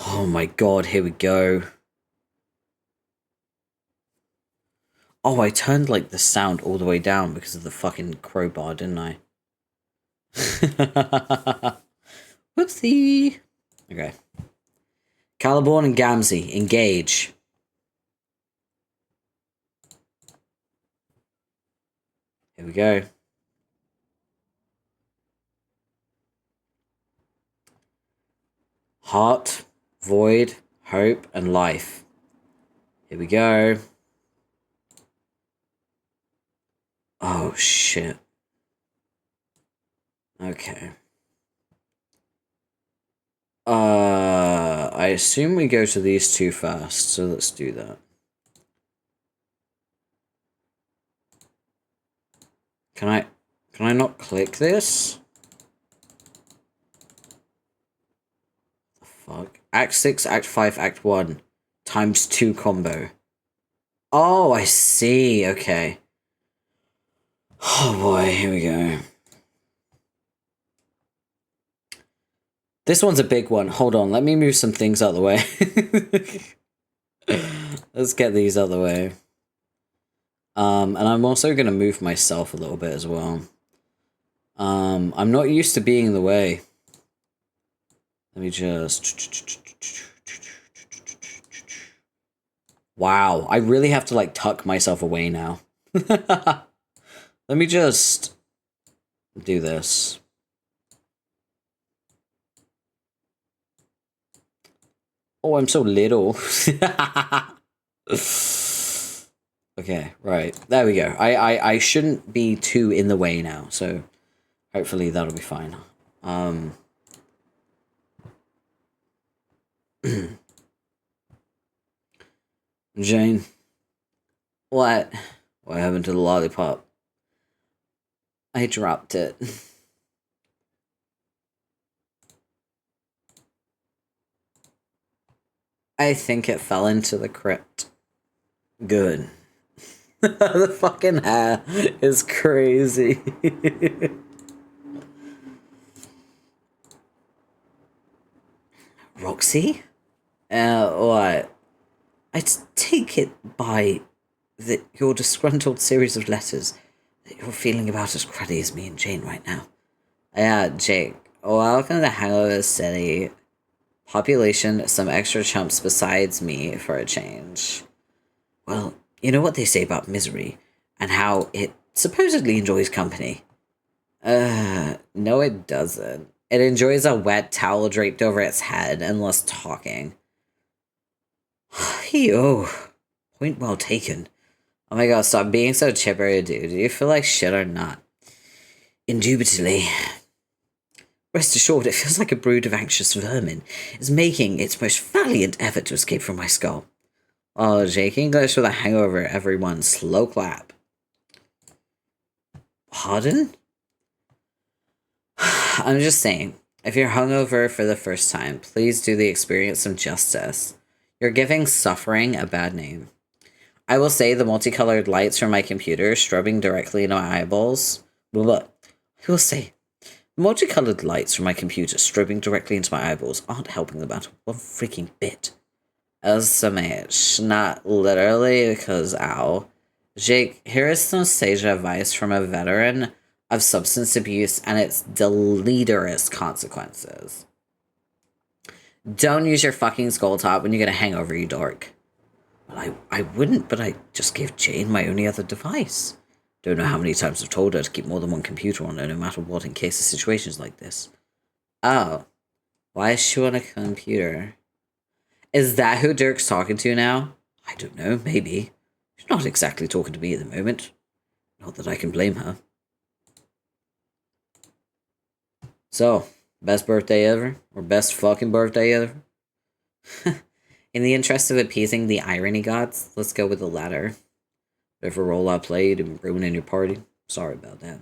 Oh my god, here we go. Oh, I turned, like, the sound all the way down because of the fucking crowbar, didn't I? Whoopsie. Okay. Caliborn and Gamzee, engage. Here we go. Heart, void, hope, and life. Here we go. Oh, shit. Okay. I assume we go to these 2 first, so let's do that. Can I not click this? The fuck? Act 6, Act 5, Act 1. ×2 combo. Oh, I see. Okay. Oh boy, here we go. This one's a big one. Hold on, let me move some things out of the way. Let's get these out of the way. And I'm also going to move myself a little bit as well. I'm not used to being in the way. Let me just... Wow, I really have to, like, tuck myself away now. Let me just do this. Oh, I'm so little. Okay, right. There we go. I shouldn't be too in the way now, so hopefully that'll be fine. Jane. What? What happened to the lollipop? I dropped it. I think it fell into the crypt. Good. The fucking hair is crazy. Roxy? What? I take it by your disgruntled series of letters that you're feeling about as cruddy as me and Jane right now. Yeah, Jake. Welcome to Hangover City. Population, some extra chumps besides me for a change. Well, you know what they say about misery, and how it supposedly enjoys company. No it doesn't. It enjoys a wet towel draped over its head and less talking. Yo, point well taken. Oh my god, stop being so chipper, dude. Do you feel like shit or not? Indubitably. Rest assured, it feels like a brood of anxious vermin is making its most valiant effort to escape from my skull. Oh, Jake, English with a hangover, everyone. Slow clap. Pardon? I'm just saying, if you're hungover for the first time, please do the experience some justice. You're giving suffering a bad name. I will say the multicolored lights from my computer strobing directly into my eyeballs. I will say, the multicolored lights from my computer strobing directly into my eyeballs aren't helping the matter one freaking bit. As so much, not literally, because ow. Jake, here is some sage advice from a veteran of substance abuse and its deleterious consequences. Don't use your fucking skull top when you get a hangover, you dork. Well, I wouldn't, but I just gave Jane my only other device. Don't know how many times I've told her to keep more than one computer on her, no matter what, in case of situations like this. Oh. Why is she on a computer? Is that who Dirk's talking to now? I don't know, maybe. She's not exactly talking to me at the moment. Not that I can blame her. So, best birthday ever? Or best fucking birthday ever? In the interest of appeasing the irony gods, let's go with the latter. Whatever role I played in ruining your party, sorry about that.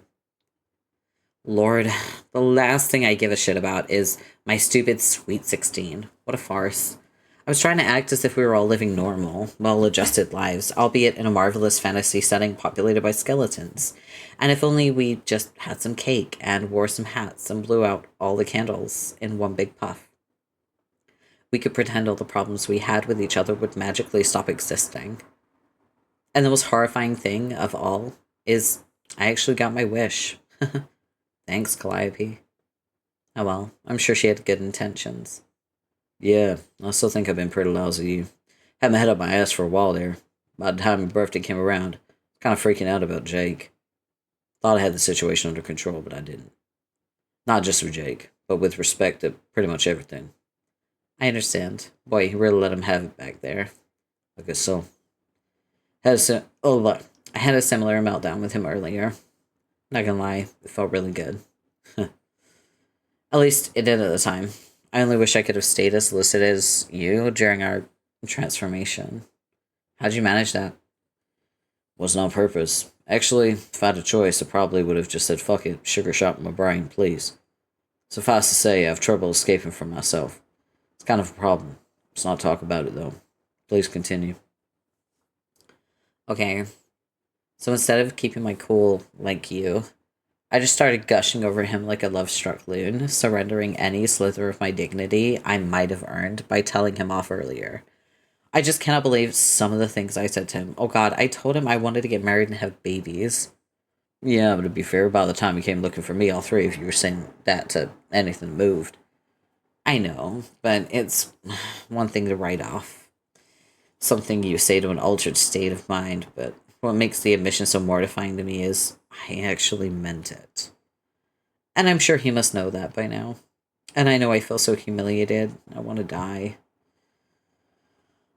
Lord, the last thing I give a shit about is my stupid Sweet 16. What a farce. I was trying to act as if we were all living normal, well-adjusted lives, albeit in a marvelous fantasy setting populated by skeletons. And if only we just had some cake and wore some hats and blew out all the candles in one big puff. We could pretend all the problems we had with each other would magically stop existing. And the most horrifying thing of all is I actually got my wish. Thanks, Calliope. Oh well, I'm sure she had good intentions. Yeah, I still think I've been pretty lousy. Had my head up my ass for a while there. By the time my birthday came around, kind of freaking out about Jake. Thought I had the situation under control, but I didn't. Not just with Jake, but with respect to pretty much everything. I understand. Boy, you really let him have it back there. I guess so. I had a similar meltdown with him earlier. Not gonna lie, it felt really good. At least it did at the time. I only wish I could have stayed as lucid as you during our transformation. How'd you manage that? Wasn't on purpose. Actually, if I had a choice, I probably would have just said, fuck it, sugar shot in my brain, please. Suffice to say, I have trouble escaping from myself. It's kind of a problem. Let's not talk about it, though. Please continue. Okay. So instead of keeping my cool like you, I just started gushing over him like a love-struck loon, surrendering any slither of my dignity I might have earned by telling him off earlier. I just cannot believe some of the things I said to him. Oh god, I told him I wanted to get married and have babies. Yeah, but to be fair, by the time he came looking for me, all three of you were saying that to anything that moved. I know, but it's one thing to write off. Something you say to an altered state of mind, but what makes the admission so mortifying to me is I actually meant it. And I'm sure he must know that by now. And I know I feel so humiliated. I want to die.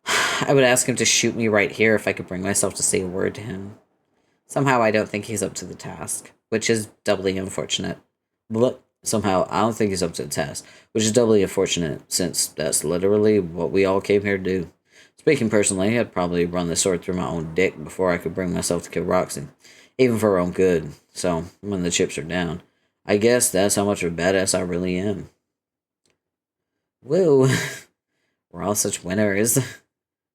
I would ask him to shoot me right here if I could bring myself to say a word to him. Somehow I don't think he's up to the task, which is doubly unfortunate. But somehow I don't think he's up to the task, which is doubly unfortunate since that's literally what we all came here to do. Speaking personally, I'd probably run the sword through my own dick before I could bring myself to kill Roxy, even for her own good. So, when the chips are down, I guess that's how much of a badass I really am. Woo! We're all such winners.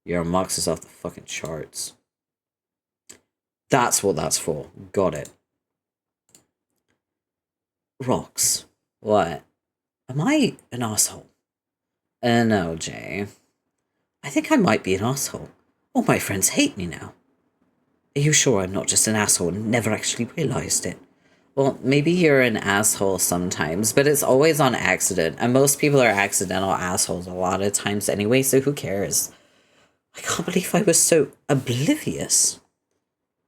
Your mocks is off the fucking charts. That's what that's for. Got it. Rox. What? Am I an asshole? No, Jay. I think I might be an asshole. All my friends hate me now. Are you sure I'm not just an asshole and never actually realized it? Well, maybe you're an asshole sometimes, but it's always on accident. And most people are accidental assholes a lot of times anyway, so who cares? I can't believe I was so oblivious.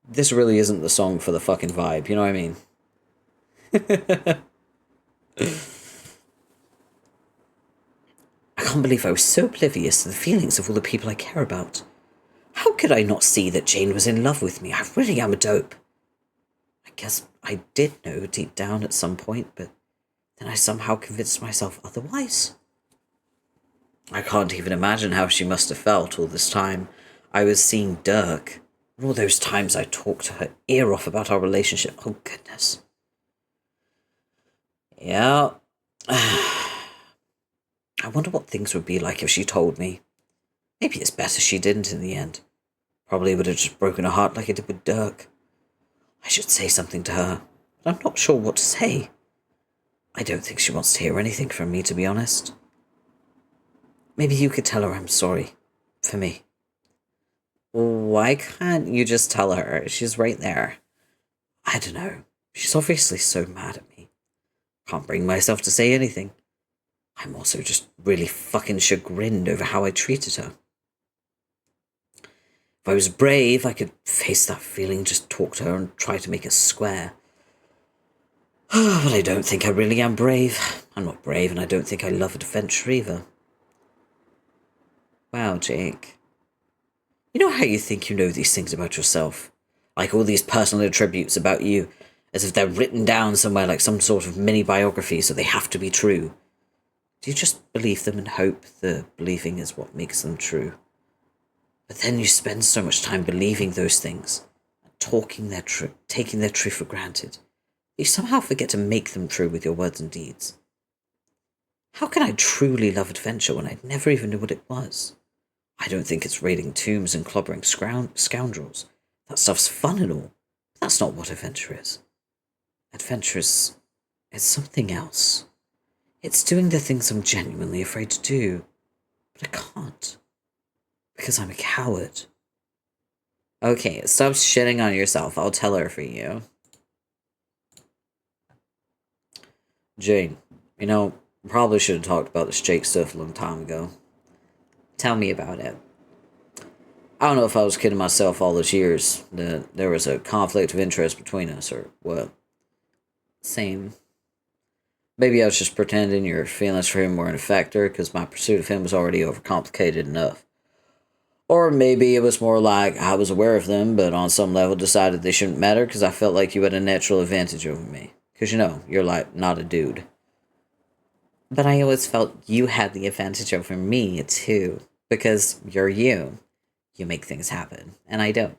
This really isn't the song for the fucking vibe, you know what I mean? I can't believe I was so oblivious to the feelings of all the people I care about. How could I not see that Jane was in love with me? I really am a dope. I guess I did know deep down at some point, but then I somehow convinced myself otherwise. I can't even imagine how she must have felt all this time I was seeing Dirk, and all those times I talked to her ear off about our relationship. Oh, goodness. Yeah. I wonder what things would be like if she told me. Maybe it's better she didn't in the end. Probably would have just broken her heart like it did with Dirk. I should say something to her, but I'm not sure what to say. I don't think she wants to hear anything from me, to be honest. Maybe you could tell her I'm sorry. For me. Why can't you just tell her? She's right there. I don't know. She's obviously so mad at me. Can't bring myself to say anything. I'm also just really fucking chagrined over how I treated her. If I was brave, I could face that feeling, just talk to her and try to make us square. But I don't think I really am brave. I'm not brave, and I don't think I love adventure either. Wow, Jake. You know how you think you know these things about yourself? Like all these personal attributes about you, as if they're written down somewhere like some sort of mini-biography, so they have to be true. Do you just believe them and hope the believing is what makes them true? But then you spend so much time believing those things, taking their truth for granted, you somehow forget to make them true with your words and deeds. How can I truly love adventure when I never even knew what it was? I don't think it's raiding tombs and clobbering scoundrels. That stuff's fun and all, but that's not what adventure is. Adventure is something else. It's doing the things I'm genuinely afraid to do, but I can't. Because I'm a coward. Okay, stop shitting on yourself. I'll tell her for you. Jane, you know, probably should have talked about this Jake stuff a long time ago. Tell me about it. I don't know if I was kidding myself all those years that there was a conflict of interest between us, or what. Same. Maybe I was just pretending your feelings for him weren't a factor because my pursuit of him was already overcomplicated enough. Or maybe it was more like I was aware of them, but on some level decided they shouldn't matter because I felt like you had a natural advantage over me. Because, you know, you're like, not a dude. But I always felt you had the advantage over me, too. Because you're you. You make things happen, and I don't.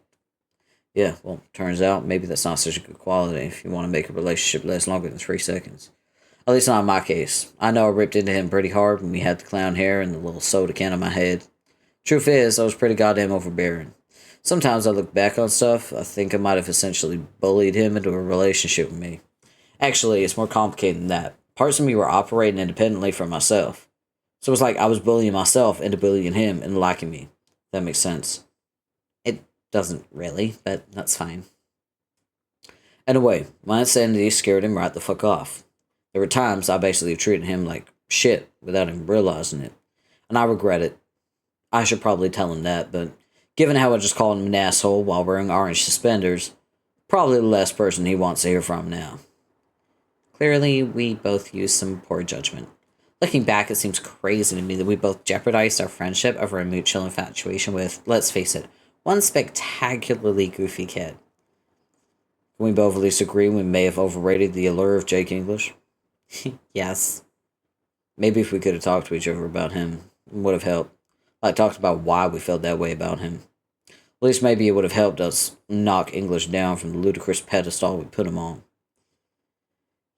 Yeah, well, turns out maybe that's not such a good quality if you want to make a relationship last longer than 3 seconds. At least not in my case. I know I ripped into him pretty hard when we had the clown hair and the little soda can on my head. Truth is, I was pretty goddamn overbearing. Sometimes I look back on stuff, I think I might have essentially bullied him into a relationship with me. Actually, it's more complicated than that. Parts of me were operating independently from myself. So it was like I was bullying myself into bullying him and liking me. That makes sense. It doesn't really, but that's fine. Anyway, my insanity scared him right the fuck off. There were times I basically treated him like shit without him realizing it. And I regret it. I should probably tell him that, but given how I just called him an asshole while wearing orange suspenders, probably the last person he wants to hear from now. Clearly, we both used some poor judgment. Looking back, it seems crazy to me that we both jeopardized our friendship over a mutual infatuation with, let's face it, one spectacularly goofy kid. Can we both at least agree we may have overrated the allure of Jake English? Yes. Maybe if we could have talked to each other about him, it would have helped. Like, talked about why we felt that way about him. At least maybe it would have helped us knock English down from the ludicrous pedestal we put him on.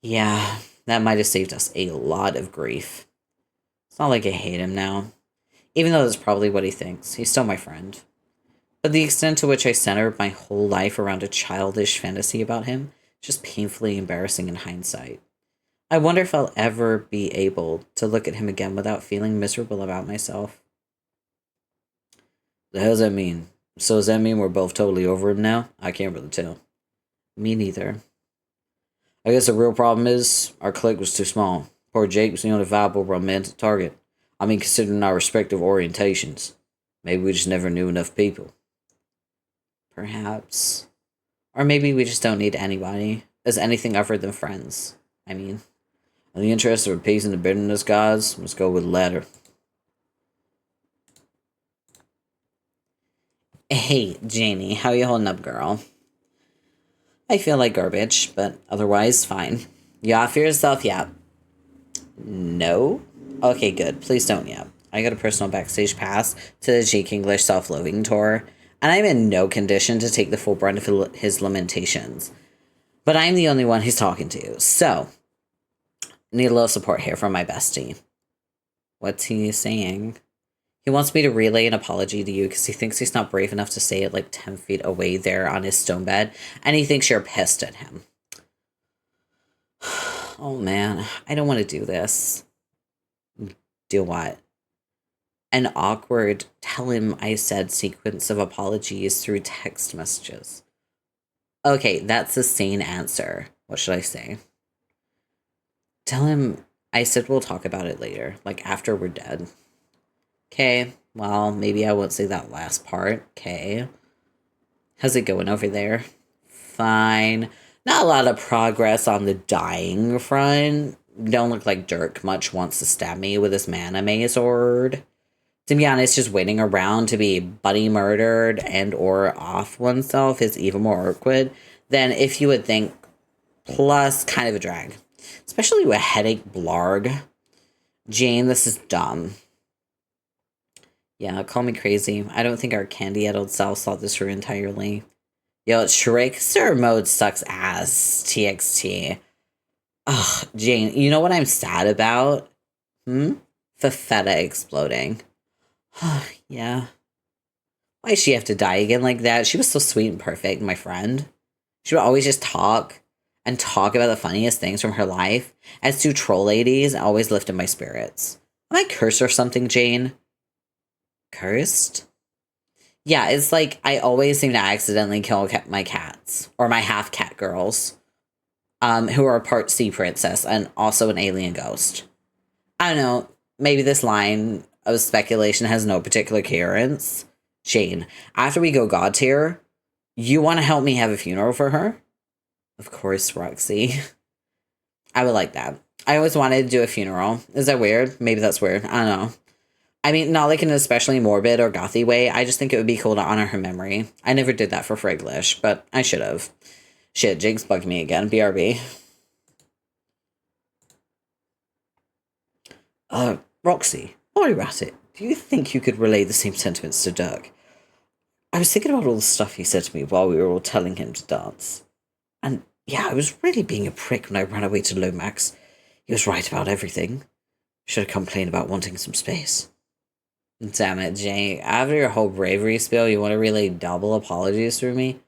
Yeah, that might have saved us a lot of grief. It's not like I hate him now. Even though that's probably what he thinks, he's still my friend. But the extent to which I centered my whole life around a childish fantasy about him is just painfully embarrassing in hindsight. I wonder if I'll ever be able to look at him again without feeling miserable about myself. The hell does that mean? So does that mean we're both totally over him now? I can't really tell. Me neither. I guess the real problem is our clique was too small. Poor Jake was the only viable romantic target. I mean, considering our respective orientations. Maybe we just never knew enough people. Perhaps. Or maybe we just don't need anybody. As anything other than friends. I mean, in the interest of appeasing the bitterness gods, let's go with the latter. Hey, Janie, how you holding up, girl? I feel like garbage, but otherwise fine. You off yourself yet? No? Okay, good. Please don't yet. I got a personal backstage pass to the Jake English self-loathing tour, and I'm in no condition to take the full brunt of his lamentations. But I'm the only one he's talking to, so need a little support here from my bestie. What's he saying? He wants me to relay an apology to you because he thinks he's not brave enough to say it like 10 feet away there on his stone bed, and he thinks you're pissed at him. Oh man, I don't want to do this. Do what? An awkward, tell him I said sequence of apologies through text messages. Okay, that's a sane answer. What should I say? Tell him I said we'll talk about it later, like after we're dead. Okay, well, maybe I won't say that last part. Okay. How's it going over there? Fine. Not a lot of progress on the dying front. Don't look like Dirk much wants to stab me with his mana sword. To be honest, just waiting around to be buddy murdered and or off oneself is even more awkward than if you would think, plus kind of a drag. Especially with headache blarg. Jane, this is dumb. Yeah, call me crazy. I don't think our candy-addled selves thought this through entirely. Yo, Trickster mode sucks ass, TXT. Ugh, Jane, you know what I'm sad about? Fafetta exploding. Yeah. Why'd she have to die again like that? She was so sweet and perfect, my friend. She would always just talk and talk about the funniest things from her life. As two troll ladies, always lifted my spirits. Am I cursed or something, Jane? Cursed? Yeah, it's like I always seem to accidentally kill my cats. Or my half-cat girls. Who are part sea princess and also an alien ghost. I don't know. Maybe this line of speculation has no particular coherence. Jane, after we go god tier, you want to help me have a funeral for her? Of course, Roxy. I would like that. I always wanted to do a funeral. Is that weird? Maybe that's weird. I don't know. I mean, not like in an especially morbid or gothy way. I just think it would be cool to honor her memory. I never did that for Friglish, but I should have. Shit, Jake's bugging me again. BRB. Roxy, while you're at it, do you think you could relay the same sentiments to Dirk? I was thinking about all the stuff he said to me while we were all telling him to dance. And yeah, I was really being a prick when I ran away to Lomax. He was right about everything. Should have complained about wanting some space. Damn it, Jake. After your whole bravery spiel, you want to relay double apologies through me?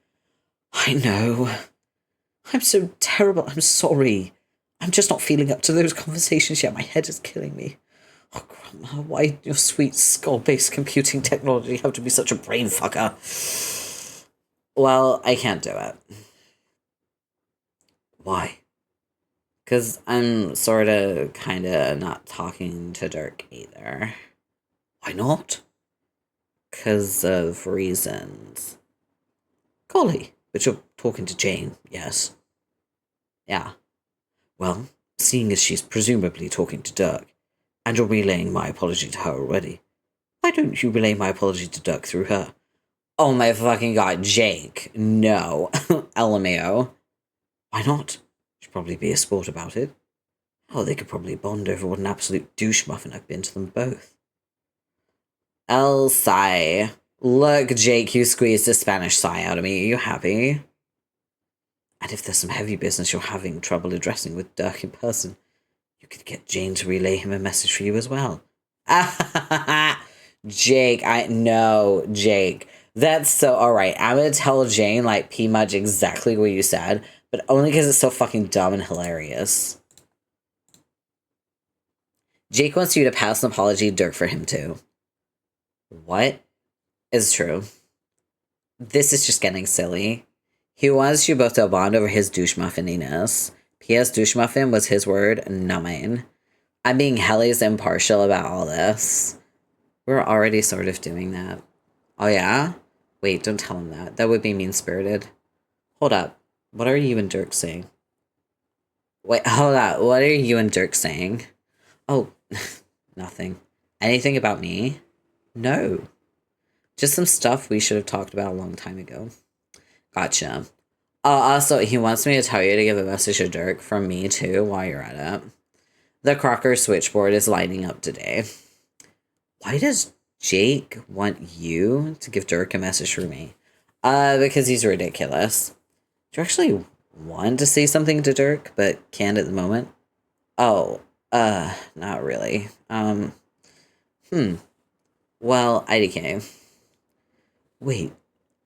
I know. I'm so terrible. I'm sorry. I'm just not feeling up to those conversations yet. My head is killing me. Oh, Grandma, why your sweet skull-based computing technology have to be such a brain fucker? Well, I can't do it. Why? Because I'm sorta, kinda not talking to Dirk either. Why not? Because of reasons. Golly, but you're talking to Jane, yes? Yeah. Well, seeing as she's presumably talking to Dirk, and you're relaying my apology to her already, why don't you relay my apology to Dirk through her? Oh my fucking god, Jake. No. LMAO. Why not? Should probably be a sport about it. Oh, they could probably bond over what an absolute douche muffin I've been to them both. El sigh. Look, Jake, you squeezed a Spanish sigh out of me. Are you happy? And if there's some heavy business you're having trouble addressing with Dirk in person, you could get Jane to relay him a message for you as well. Jake, Jake. That's so, alright, I'm gonna tell Jane, like, pretty much exactly what you said, but only because it's so fucking dumb and hilarious. Jake wants you to pass an apology to Dirk for him too. What? Is true. This is just getting silly. He wants you both to bond over his douche muffininess. P.S. Douche Muffin was his word, not mine. I'm being hellies impartial about all this. We're already sort of doing that. Oh, yeah? Wait, don't tell him that. That would be mean-spirited. Hold up. What are you and Dirk saying? Wait, hold up. What are you and Dirk saying? Oh, nothing. Anything about me? No. Just some stuff we should have talked about a long time ago. Gotcha. Also, he wants me to tell you to give a message to Dirk from me, too, while you're at it. The Crocker switchboard is lighting up today. Why does Jake want you to give Dirk a message for me? Because he's ridiculous. Do you actually want to say something to Dirk, but can't at the moment? Oh, not really. Well, IDK. Wait,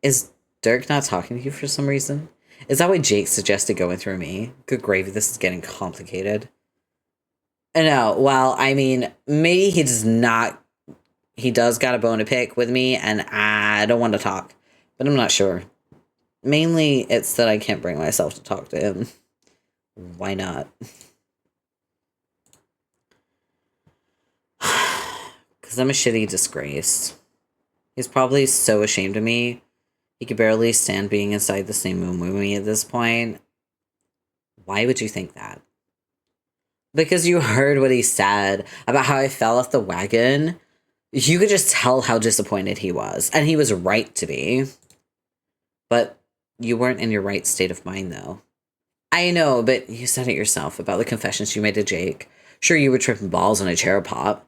is Dirk not talking to you for some reason? Is that why Jake suggested going through me? Good gravy, this is getting complicated. No, well, I mean, maybe he does not. He does got a bone to pick with me, and I don't want to talk. But I'm not sure. Mainly, it's that I can't bring myself to talk to him. Why not? Because I'm a shitty disgrace. He's probably so ashamed of me. He could barely stand being inside the same room with me at this point. Why would you think that? Because you heard what he said about how I fell off the wagon. You could just tell how disappointed he was. And he was right to be. But you weren't in your right state of mind, though. I know, but you said it yourself about the confessions you made to Jake. Sure, you were tripping balls on a chair pop.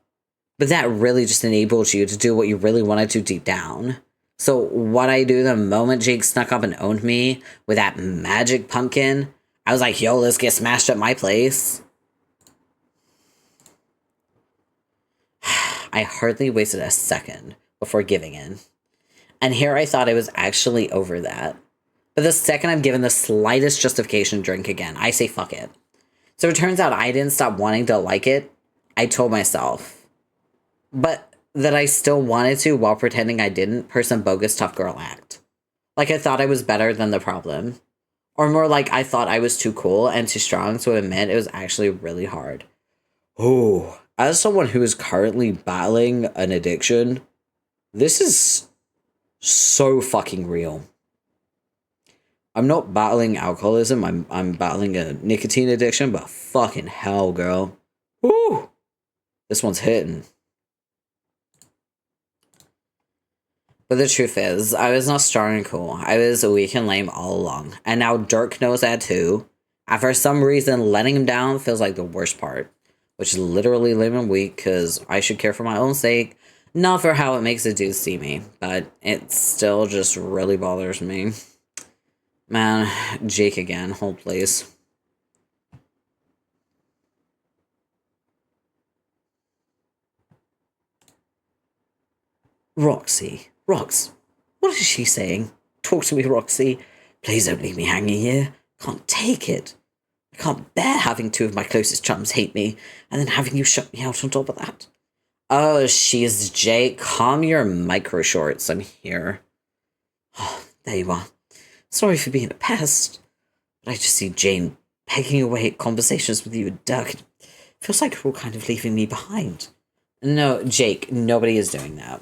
But that really just enabled you to do what you really wanted to deep down. So what I do the moment Jake snuck up and owned me with that magic pumpkin, I was like, yo, let's get smashed at my place. I hardly wasted a second before giving in. And here I thought I was actually over that. But the second I'm given the slightest justification to drink again, I say fuck it. So it turns out I didn't stop wanting to like it. I told myself. But that I still wanted to while pretending I didn't per some bogus tough girl act. Like I thought I was better than the problem. Or more like I thought I was too cool and too strong to admit it was actually really hard. Oh, as someone who is currently battling an addiction, this is so fucking real. I'm not battling alcoholism, I'm battling a nicotine addiction, but fucking hell, girl. Woo! This one's hitting. But the truth is, I was not strong and cool. I was weak and lame all along. And now Dirk knows that too. And for some reason, letting him down feels like the worst part. Which is literally lame and weak, because I should care for my own sake. Not for how it makes a dude see me. But it still just really bothers me. Man, Jake again. Hold please. Roxy. Rox, what is she saying? Talk to me, Roxy. Please don't leave me hanging here. Can't take it. I can't bear having two of my closest chums hate me, and then having you shut me out on top of that. Oh, she's Jake. Calm your micro shorts. I'm here. Oh, there you are. Sorry for being a pest, but I just see Jane pegging away at conversations with you and Dirk. It feels like you're all kind of leaving me behind. No, Jake, nobody is doing that.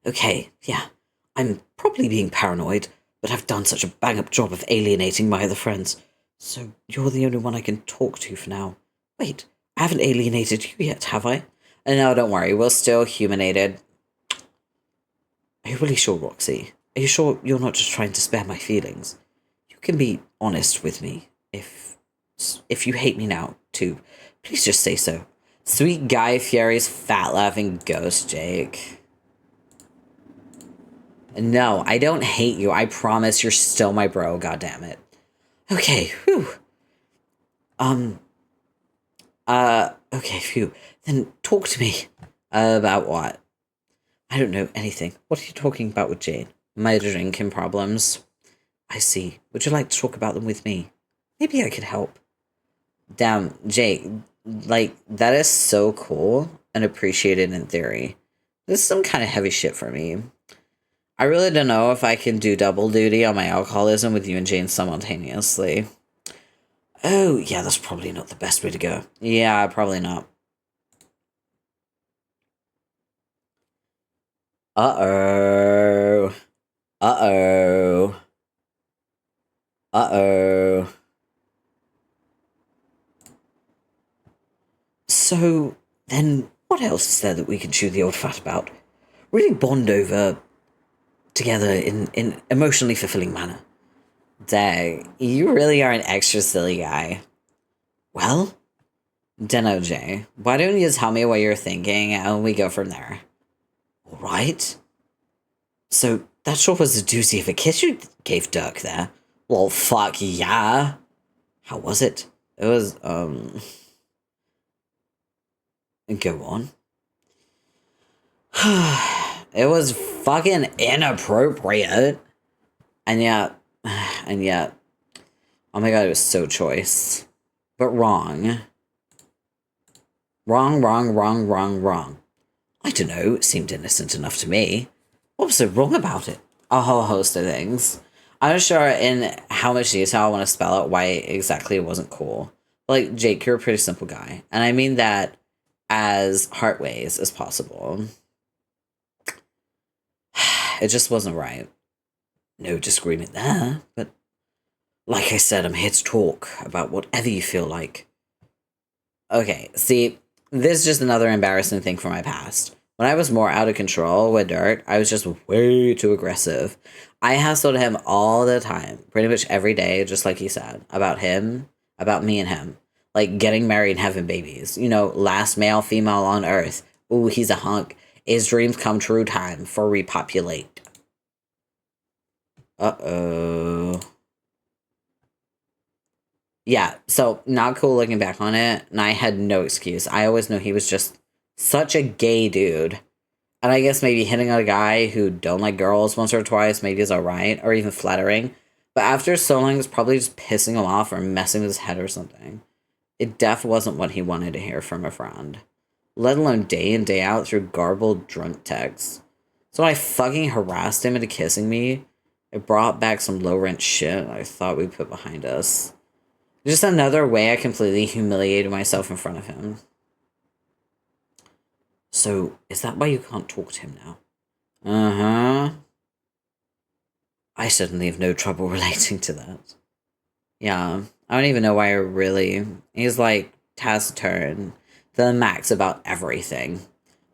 Okay, yeah, I'm probably being paranoid, but I've done such a bang-up job of alienating my other friends, so you're the only one I can talk to for now. Wait, I haven't alienated you yet, have I? No, don't worry, we're still humanated. Are you really sure, Roxy? Are you sure you're not just trying to spare my feelings? You can be honest with me. If you hate me now, too, please just say so. Sweet Guy Fieri's fat-laughing ghost, Jake. No, I don't hate you. I promise you're still my bro, goddammit. Okay, whew. Okay, phew. Then talk to me. About what? I don't know anything. What are you talking about with Jane? My drinking problems. I see. Would you like to talk about them with me? Maybe I could help. Damn, Jake, like, that is so cool and appreciated in theory. This is some kind of heavy shit for me. I really don't know if I can do double duty on my alcoholism with you and Jane simultaneously. Oh, yeah, that's probably not the best way to go. Yeah, probably not. Uh-oh. Uh-oh. Uh-oh. So, then, what else is there that we can chew the old fat about? Really bond over together in emotionally fulfilling manner. Dang, you really are an extra silly guy. Well, dunno, Jay. Why don't you tell me what you're thinking and we go from there? Alright. So, that sure was a doozy of a kiss you gave Dirk there. Well, fuck yeah. How was it? It was, go on. It was fucking inappropriate. And yet, oh my god, it was so choice. But wrong. Wrong. I don't know, it seemed innocent enough to me. What was so wrong about it? A whole host of things. I'm not sure in how much detail I want to spell out why exactly it wasn't cool. Like, Jake, you're a pretty simple guy. And I mean that as heartways as possible. It just wasn't right. No disagreement there, but like I said, I'm here to talk about whatever you feel like. Okay, see, this is just another embarrassing thing from my past. When I was more out of control with Dirk, I was just way too aggressive. I hassled him all the time, pretty much every day, just like he said, about him, about me and him. Like getting married and having babies. You know, last male, female on Earth. Ooh, he's a hunk. His dreams come true time for repopulate. Uh-oh. Yeah, so not cool looking back on it, and I had no excuse. I always knew he was just such a gay dude. And I guess maybe hitting on a guy who don't like girls once or twice maybe is alright, or even flattering. But after so long, it's probably just pissing him off or messing with his head or something. It def wasn't what he wanted to hear from a friend. Let alone day in, day out through garbled, drunk texts. So I fucking harassed him into kissing me. It brought back some low-rent shit I thought we'd put behind us. Just another way I completely humiliated myself in front of him. So, is that why you can't talk to him now? Uh-huh. I certainly have no trouble relating to that. Yeah, I don't even know why he's like taciturn, the max about everything.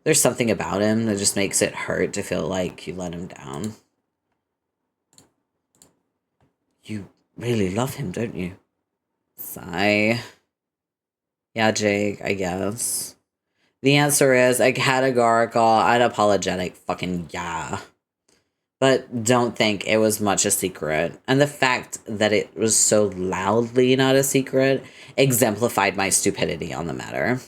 There's something about him that just makes it hurt to feel like you let him down. You really love him, don't you? Sigh. Yeah, Jake, I guess. The answer is a categorical, unapologetic fucking yeah. But don't think it was much a secret. And the fact that it was so loudly not a secret exemplified my stupidity on the matter.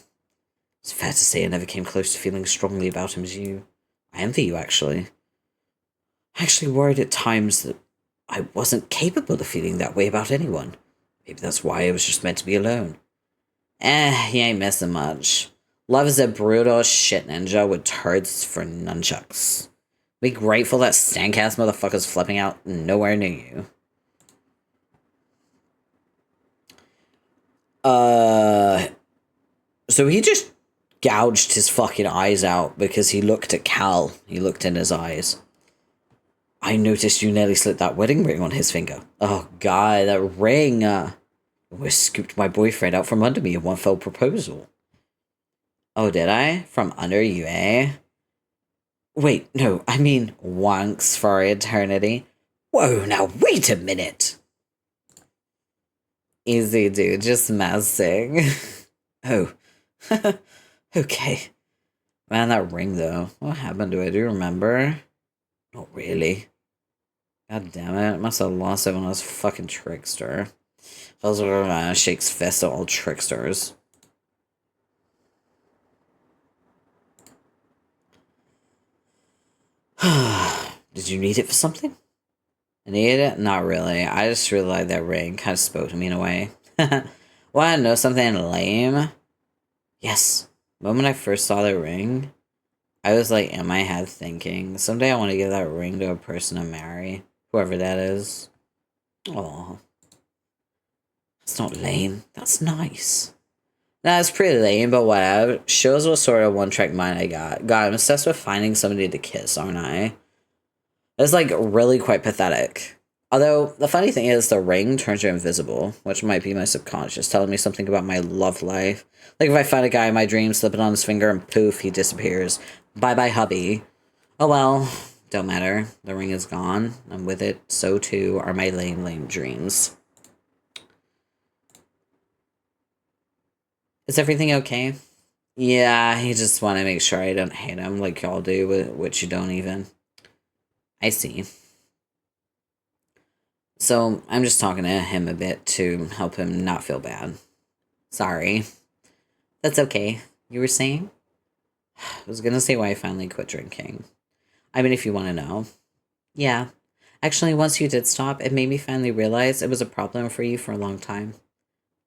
It's fair to say I never came close to feeling strongly about him as you. I envy you, actually. I actually worried at times that I wasn't capable of feeling that way about anyone. Maybe that's why I was just meant to be alone. He ain't missing much. Love is a brutal shit ninja with turds for nunchucks. Be grateful that stank-ass motherfucker's flipping out nowhere near you. So he just gouged his fucking eyes out because he looked at Cal. He looked in his eyes. I noticed you nearly slipped that wedding ring on his finger. Oh, God, that ring, almost scooped my boyfriend out from under me in one fell proposal. Oh, did I? From under you, eh? Wait, no, I mean once for eternity. Whoa, now wait a minute! Easy, dude, just messing. Oh. Okay. Man, that ring, though. What happened to it? Do you remember? Not really. God damn it. Must have lost it when I was fucking Trickster. Those are shakes fist at all tricksters. Did you need it for something? I needed it? Not really. I just realized that ring kind of spoke to me in a way. Want to know something lame? Yes. The moment I first saw the ring, I was like in my head thinking, someday I want to give that ring to a person to marry. Whoever that is. Aww. It's not lame. That's nice. Nah, it's pretty lame, but whatever. Shows what sort of one-track mind I got. God, I'm obsessed with finding somebody to kiss, aren't I? It's, like, really quite pathetic. Although, the funny thing is, the ring turns you invisible, which might be my subconscious telling me something about my love life. Like, if I find a guy in my dreams, slip it on his finger, and poof, he disappears. Bye-bye, hubby. Oh well, don't matter. The ring is gone, and with it, so too are my lame dreams. Is everything okay? Yeah, he just want to make sure I don't hate him like y'all do, which you don't even. I see. So, I'm just talking to him a bit to help him not feel bad. Sorry. That's okay. You were saying? I was gonna say why I finally quit drinking. I mean, if you want to know. Yeah. Actually, once you did stop, it made me finally realize it was a problem for you for a long time.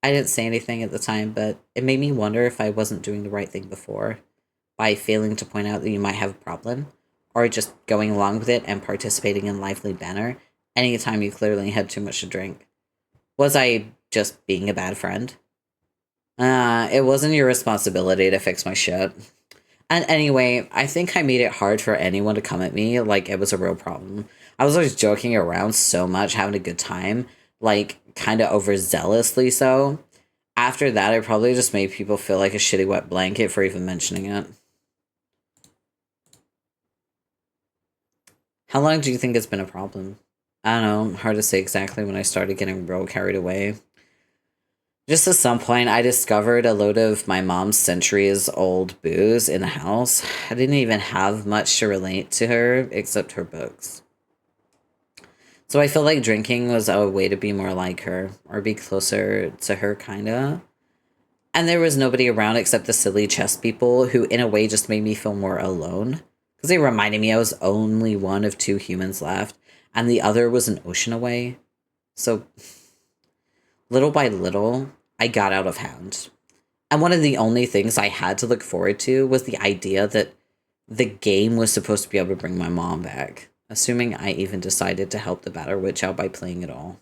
I didn't say anything at the time, but it made me wonder if I wasn't doing the right thing before, by failing to point out that you might have a problem, or just going along with it and participating in lively banter anytime you clearly had too much to drink. Was I just being a bad friend? It wasn't your responsibility to fix my shit. And anyway, I think I made it hard for anyone to come at me like it was a real problem. I was always joking around so much, having a good time, like, kind of overzealously so. After that, I probably just made people feel like a shitty wet blanket for even mentioning it. How long do you think it's been a problem? I don't know, hard to say exactly when I started getting real carried away. Just at some point, I discovered a load of my mom's centuries-old booze in the house. I didn't even have much to relate to her, except her books. So I feel like drinking was a way to be more like her, or be closer to her, kinda. And there was nobody around except the silly chess people, who in a way just made me feel more alone. Because they reminded me I was only one of 2 humans left, and the other was an ocean away. So, little by little, I got out of hand. And one of the only things I had to look forward to was the idea that the game was supposed to be able to bring my mom back. Assuming I even decided to help the Batter Witch out by playing it all.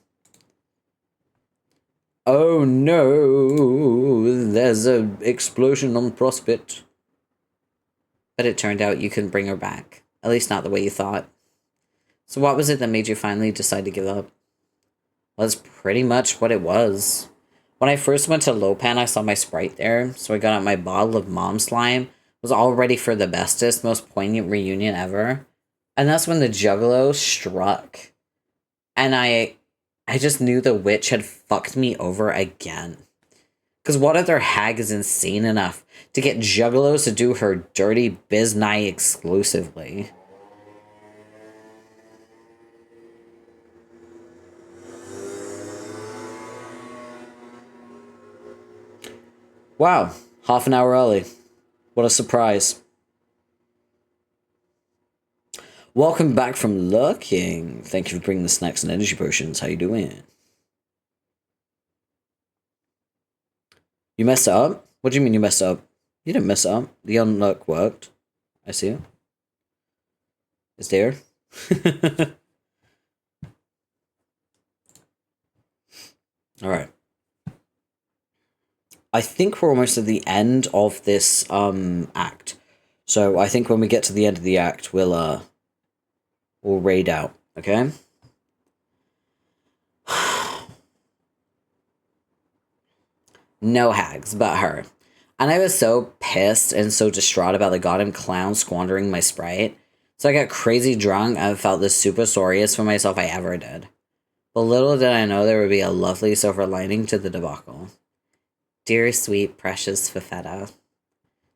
Oh no, there's an explosion on Prospect. But it turned out you couldn't bring her back. At least not the way you thought. So what was it that made you finally decide to give up? Well, that's pretty much what it was. When I first went to Lopan, I saw my sprite there, so I got out my bottle of mom slime. It was all ready for the bestest, most poignant reunion ever. And that's when the Juggalo struck. And I just knew the witch had fucked me over again. Because what other hag is insane enough to get Juggalos to do her dirty biznai exclusively? Wow, half an hour early. What a surprise. Welcome back from lurking. Thank you for bringing the snacks and energy potions. How you doing? You messed it up? What do you mean you messed up? You didn't mess it up. The unlock worked. I see it. It's there. Alright. I think we're almost at the end of this act. So I think when we get to the end of the act, we'll raid out, okay? No hags, but her. And I was so pissed and so distraught about the goddamn clown squandering my sprite. So I got crazy drunk and felt the super sorriest for myself I ever did. But little did I know there would be a lovely silver lining to the debacle. Dear, sweet, precious Fafetta.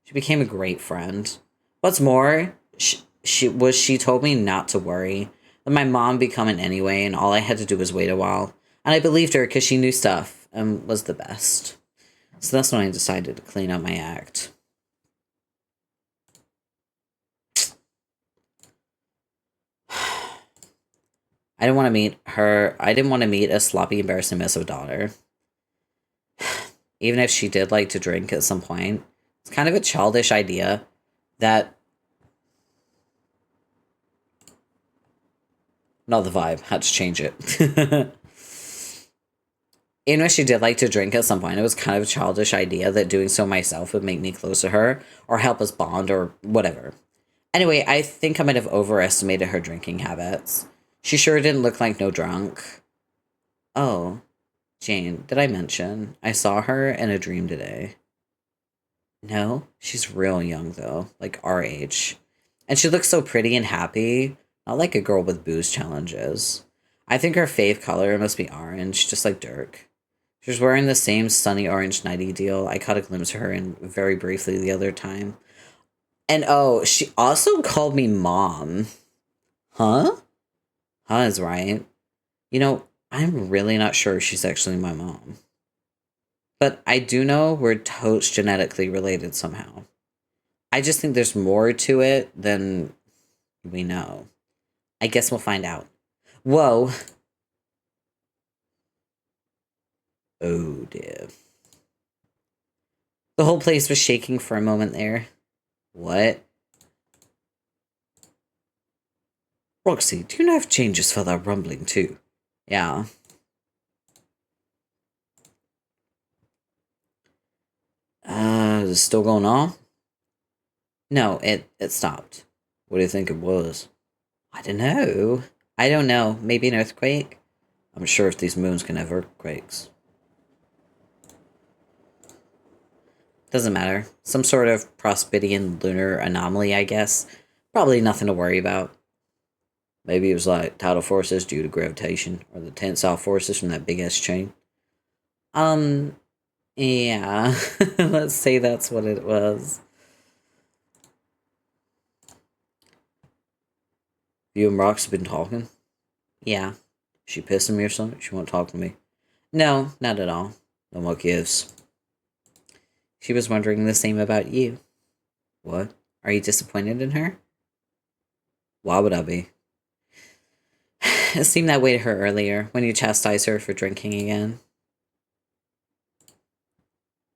She became a great friend. What's more, she told me not to worry, that my mom would be coming anyway, and all I had to do was wait a while. And I believed her because she knew stuff and was the best. So that's when I decided to clean up my act. I didn't want to meet her. I didn't want to meet a sloppy, embarrassing mess of a daughter. Even if she did like to drink at some point. It's kind of a childish idea that... Not the vibe. Had to change it. Even if she did like to drink at some point, it was kind of a childish idea that doing so myself would make me close to her or help us bond or whatever. Anyway, I think I might have overestimated her drinking habits. She sure didn't look like no drunk. Oh, Jane, did I mention? I saw her in a dream today. No, she's real young though, like our age. And she looks so pretty and happy, not like a girl with booze challenges. I think her fave color must be orange, just like Dirk. She was wearing the same sunny orange nightie deal. I caught a glimpse of her in very briefly the other time. And oh, she also called me mom. Huh? Huh is right. You know, I'm really not sure she's actually my mom. But I do know we're totes genetically related somehow. I just think there's more to it than we know. I guess we'll find out. Whoa. Oh dear. The whole place was shaking for a moment there. What? Roxy, do you know if changes for that rumbling too? Yeah. Is it still going on? No, it stopped. What do you think it was? I don't know. I don't know. Maybe an earthquake? I'm sure if these moons can have earthquakes. Doesn't matter. Some sort of Prospidian lunar anomaly, I guess. Probably nothing to worry about. Maybe it was like tidal forces due to gravitation, or the tensile forces from that big-ass chain. Yeah. Let's say that's what it was. You and Rox have been talking? Yeah. She pissing me or something? She won't talk to me? No, not at all. No more gives. She was wondering the same about you. What? Are you disappointed in her? Why would I be? It seemed that way to her earlier, when you chastised her for drinking again.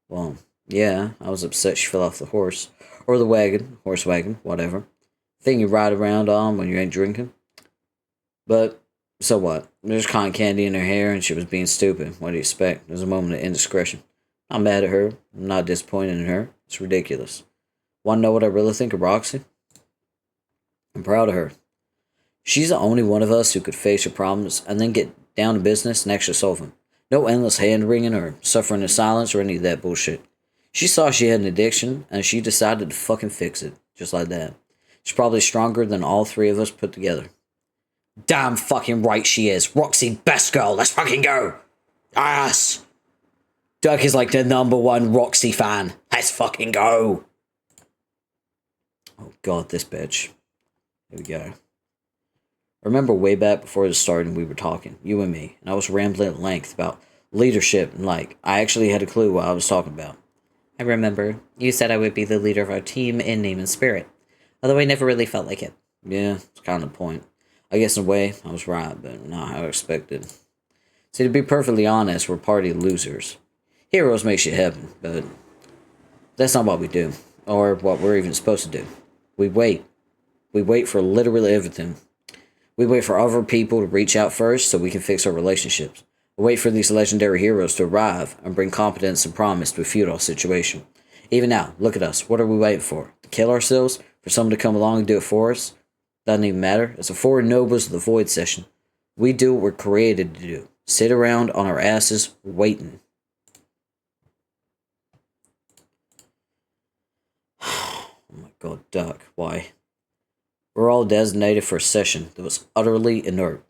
Well, yeah, I was upset she fell off the horse. Or the wagon, horse wagon, whatever. Thing you ride around on when you ain't drinking. But, so what? There's cotton candy in her hair and she was being stupid. What do you expect? There's a moment of indiscretion. I'm mad at her. I'm not disappointed in her. It's ridiculous. Want to know what I really think of Roxy? I'm proud of her. She's the only one of us who could face her problems and then get down to business and actually solve them. No endless hand-wringing or suffering in silence or any of that bullshit. She saw she had an addiction and she decided to fucking fix it. Just like that. She's probably stronger than all three of us put together. Damn fucking right she is. Roxy, best girl. Let's fucking go. Yes. Dirk is like the #1 Roxy fan. Let's fucking go. Oh god, this bitch. Here we go. I remember way back before the start and we were talking, you and me, and I was rambling at length about leadership and I actually had a clue what I was talking about. I remember. You said I would be the leader of our team in name and spirit, although I never really felt like it. Yeah, it's kind of the point. I guess in a way, I was right, but not how I expected. See, to be perfectly honest, we're party losers. Heroes make shit happen, but that's not what we do, or what we're even supposed to do. We wait. We wait for literally everything. We wait for other people to reach out first so we can fix our relationships. We wait for these legendary heroes to arrive and bring competence and promise to a futile situation. Even now, look at us. What are we waiting for? To kill ourselves? For someone to come along and do it for us? Doesn't even matter. It's a four nobles of the void session. We do what we're created to do. Sit around on our asses waiting. Oh my god, Duck. Why? We're all designated for a session that was utterly inert.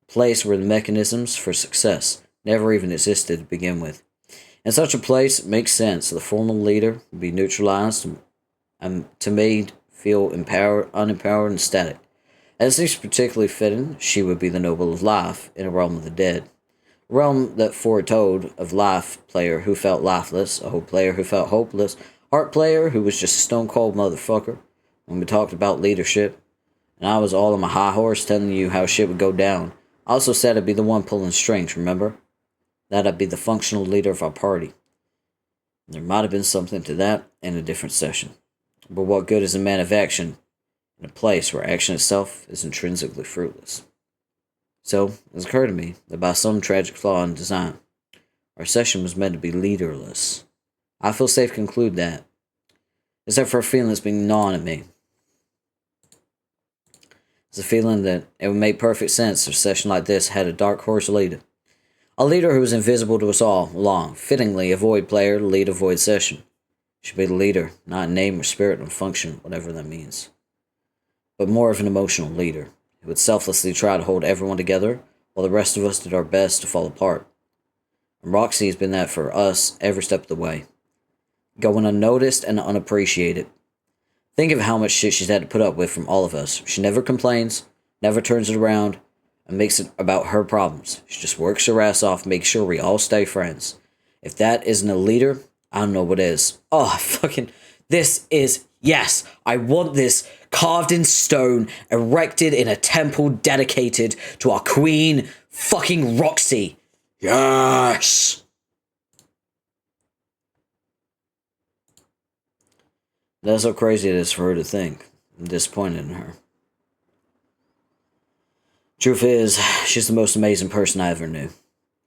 A place where the mechanisms for success never even existed to begin with. In such a place, it makes sense the formal leader would be neutralized and to made feel unempowered and static. As is particularly fitting, she would be the noble of life in a realm of the dead. A realm that foretold of life player who felt lifeless, a hope player who felt hopeless, heart player who was just a stone cold motherfucker. When we talked about leadership, and I was all on my high horse telling you how shit would go down, I also said I'd be the one pulling strings, remember? That I'd be the functional leader of our party. There might have been something to that in a different session. But what good is a man of action in a place where action itself is intrinsically fruitless? So, it's occurred to me that by some tragic flaw in design, Our session was meant to be leaderless. I feel safe to conclude that. Except for a feeling that's been gnawing at me. It's a feeling that it would make perfect sense if a session like this had a dark horse leader. A leader who was invisible to us all along. Fittingly, a Void player to lead a Void session. Should be the leader, not in name or spirit or function, whatever that means. But more of an emotional leader, who would selflessly try to hold everyone together, while the rest of us did our best to fall apart. And Roxy has been that for us every step of the way. Going unnoticed and unappreciated. Think of how much shit she's had to put up with from all of us. She never complains, never turns it around, and makes it about her problems. She just works her ass off, makes sure we all stay friends. If that isn't a leader, I don't know what is. Oh, fucking, this is, yes, I want this carved in stone, erected in a temple dedicated to our queen, fucking Roxy. Yes! That's how crazy it is for her to think. I'm disappointed in her. Truth is, she's the most amazing person I ever knew.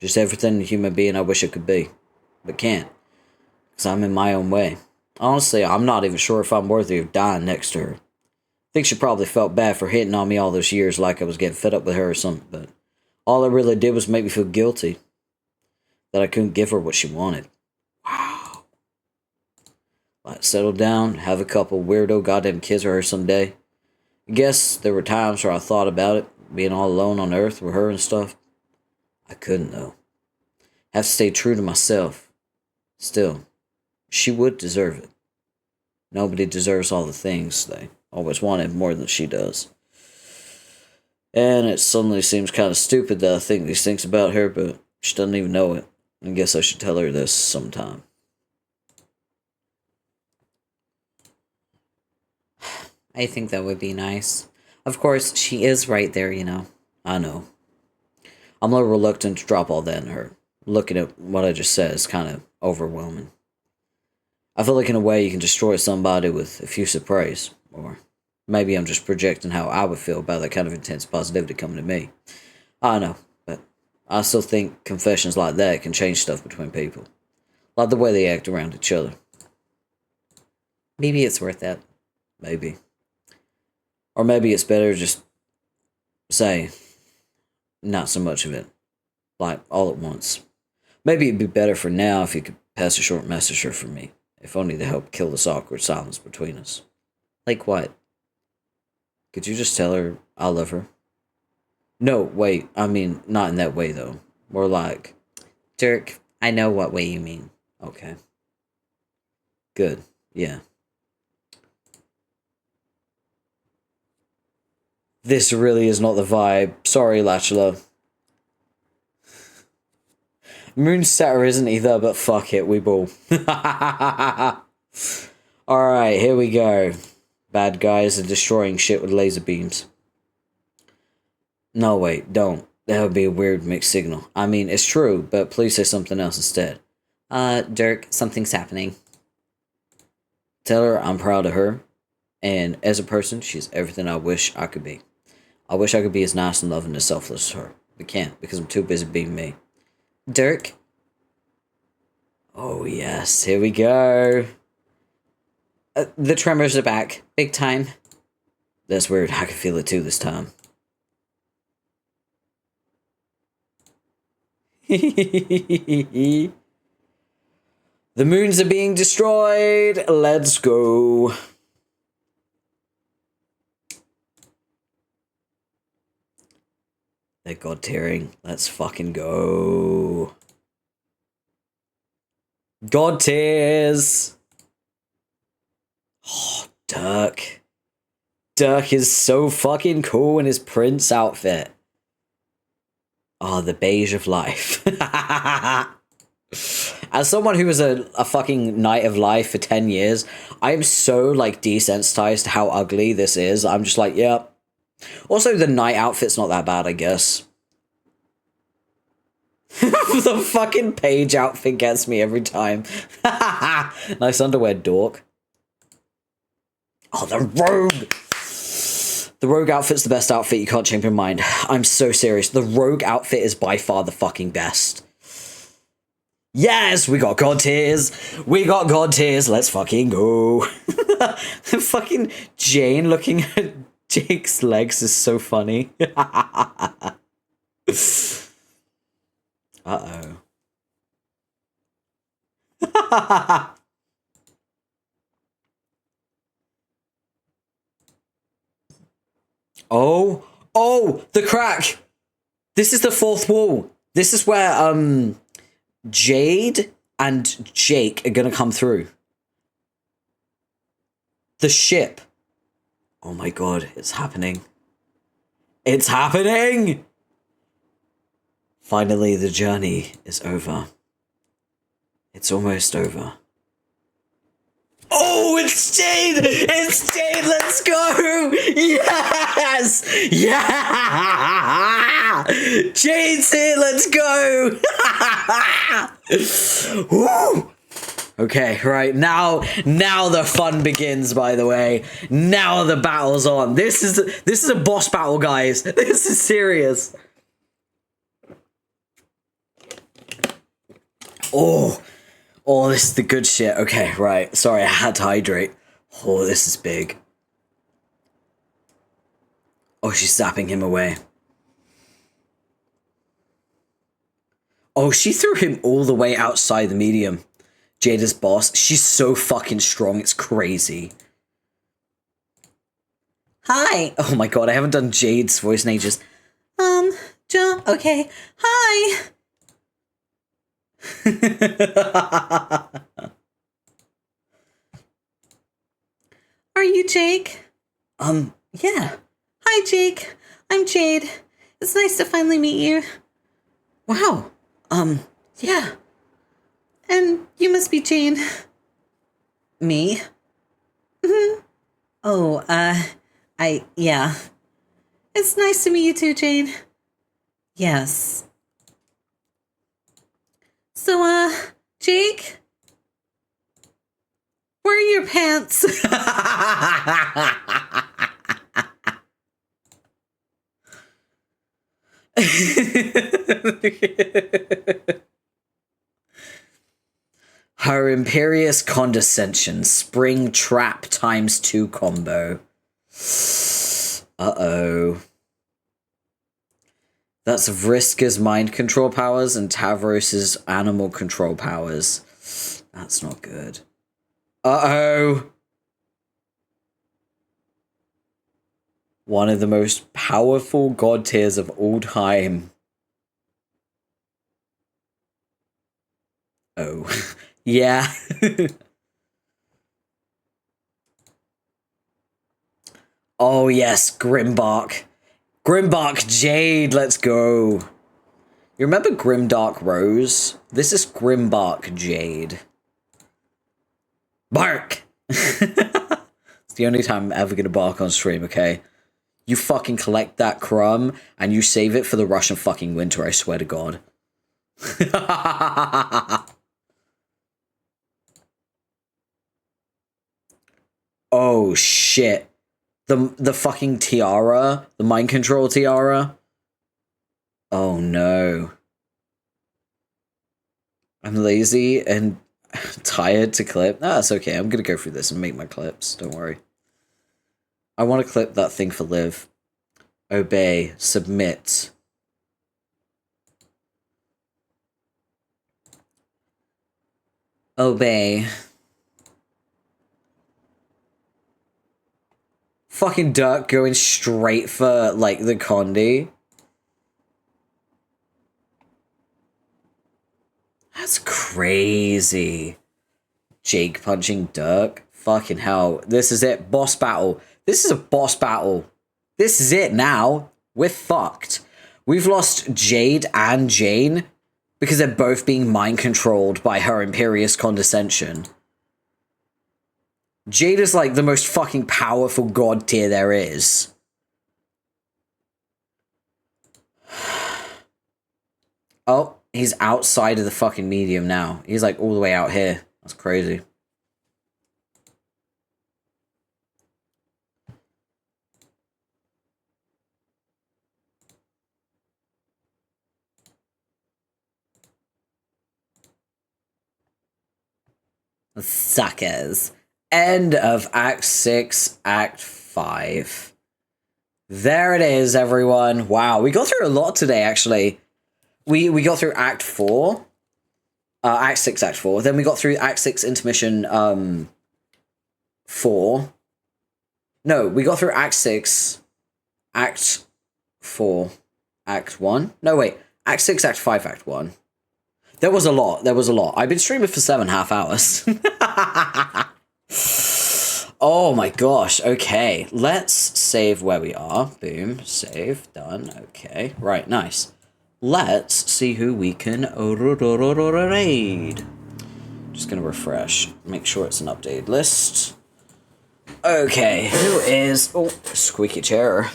Just everything a human being I wish I could be. But can't. Because I'm in my own way. Honestly, I'm not even sure if I'm worthy of dying next to her. I think she probably felt bad for hitting on me all those years like I was getting fed up with her or something, but all it really did was make me feel guilty. That I couldn't give her what she wanted. Wow. Like, settle down, have a couple weirdo goddamn kids with her someday. I guess there were times where I thought about it, being all alone on Earth with her and stuff. I couldn't, though. Have to stay true to myself. Still, she would deserve it. Nobody deserves all the things they always wanted more than she does. And it suddenly seems kind of stupid that I think these things about her, but she doesn't even know it. I guess I should tell her this sometime. I think that would be nice. Of course, she is right there, you know. I know. I'm a little reluctant to drop all that in her. Looking at what I just said is kind of overwhelming. I feel like in a way you can destroy somebody with effusive praise. Or maybe I'm just projecting how I would feel about that kind of intense positivity coming to me. I know, but I still think confessions like that can change stuff between people. Like the way they act around each other. Maybe it's worth it. Maybe. Or maybe it's better just say, not so much of it. Like, all at once. Maybe it'd be better for now if you could pass a short message for me. If only to help kill this awkward silence between us. Like what? Could you just tell her I love her? No, wait, I mean, not in that way, though. More like... Dirk, I know what way you mean. Okay. Good, yeah. This really is not the vibe. Sorry, Lachela. Moonsatter isn't either, but fuck it, we ball. Alright, here we go. Bad guys are destroying shit with laser beams. No, wait, don't. That would be a weird mixed signal. I mean, it's true, but please say something else instead. Dirk, something's happening. Tell her I'm proud of her, and as a person, she's everything I wish I could be. I wish I could be as nice and loving and selfless as her, but can't because I'm too busy being me. Dirk? Oh yes, here we go. The tremors are back. Big time. That's weird, I can feel it too this time. The moons are being destroyed. Let's go. They're god tearing. Let's fucking go. God tears. Oh, Dirk. Dirk is so fucking cool in his prince outfit. Oh, the beige of life. As someone who was a fucking knight of life for 10 years, I am so, like, desensitized to how ugly this is. I'm just like, yeah. Also, the knight outfit's not that bad, I guess. The fucking page outfit gets me every time. Nice underwear, dork. Oh, the rogue! The rogue outfit's the best outfit, you can't change your mind. I'm so serious. The rogue outfit is by far the fucking best. Yes, we got god tiers. We got god tiers. Let's fucking go. Fucking Jane looking at Jake's legs is so funny. Uh-oh. Oh, the crack. This is the fourth wall. This is where Jade and Jake are gonna come through. The ship. Oh my god, it's happening. It's happening! Finally, the journey is over. It's almost over. Oh, it's Jade! It's Jade! Let's go! Yes! Yeah! Jade's here! Let's go! Woo! Okay, right, now the fun begins, by the way. Now the battle's on. This is a boss battle, guys. This is serious. Oh, this is the good shit. Okay, right. Sorry, I had to hydrate. Oh, this is big. Oh, she's zapping him away. Oh, she threw him all the way outside the medium. Jada's boss. She's so fucking strong. It's crazy. Hi. Oh my god, I haven't done Jade's voice in ages. John. Okay. Hi. Are you Jake? Yeah. Hi, Jake. I'm Jade. It's nice to finally meet you. Wow. Yeah. And you must be Jane. Me? Mm-hmm. Oh, yeah. It's nice to meet you too, Jane. Yes. So, Jake? Where are your pants? Her imperious condescension, spring trap ×2 combo. Uh-oh. That's Vriska's mind control powers and Tavros's animal control powers. That's not good. Uh-oh. One of the most powerful god tiers of all time. Oh. Yeah. Oh yes, Grimbark. Grimbark Jade, let's go. You remember Grimdark Rose? This is Grimbark Jade. Bark! It's the only time I'm ever gonna bark on stream, okay? You fucking collect that crumb and you save it for the Russian fucking winter, I swear to God. Oh shit. The fucking tiara, the mind control tiara. Oh no. I'm lazy and tired to clip. No, that's okay. I'm gonna go through this and make my clips. Don't worry. I want to clip that thing for Liv. Obey. Submit. Obey. Fucking Dirk going straight for, like, the Condi. That's crazy. Jake punching Dirk. Fucking hell. This is it. Boss battle. This is a boss battle. This is it now. We're fucked. We've lost Jade and Jane because they're both being mind controlled by her imperious condescension. Jade is like the most fucking powerful god tier there is. Oh, he's outside of the fucking medium now. He's like all the way out here. That's crazy. Suckers. End of Act 6, Act 5. There it is, everyone. Wow, we got through a lot today, actually. We got through Act 4. Act 6, Act 4. Then we got through Act 6 intermission 4. No, we got through Act 6, Act 4, Act 1. No, wait. Act 6, Act 5, Act 1. There was a lot. There was a lot. I've been streaming for 7.5 hours. Oh my gosh. Okay. Let's save where we are. Boom. Save. Done. Okay. Right. Nice. Let's see who we can raid. Just going to refresh. Make sure it's an updated list. Okay. Who is... Oh, squeaky chair.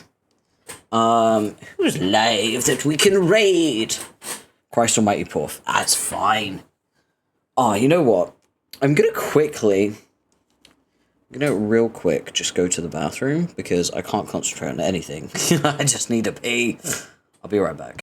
Who's live that we can raid? Christ almighty, Porf. That's fine. Oh, you know what? I'm going to real quick just go to the bathroom because I can't concentrate on anything. I just need to pee. I'll be right back.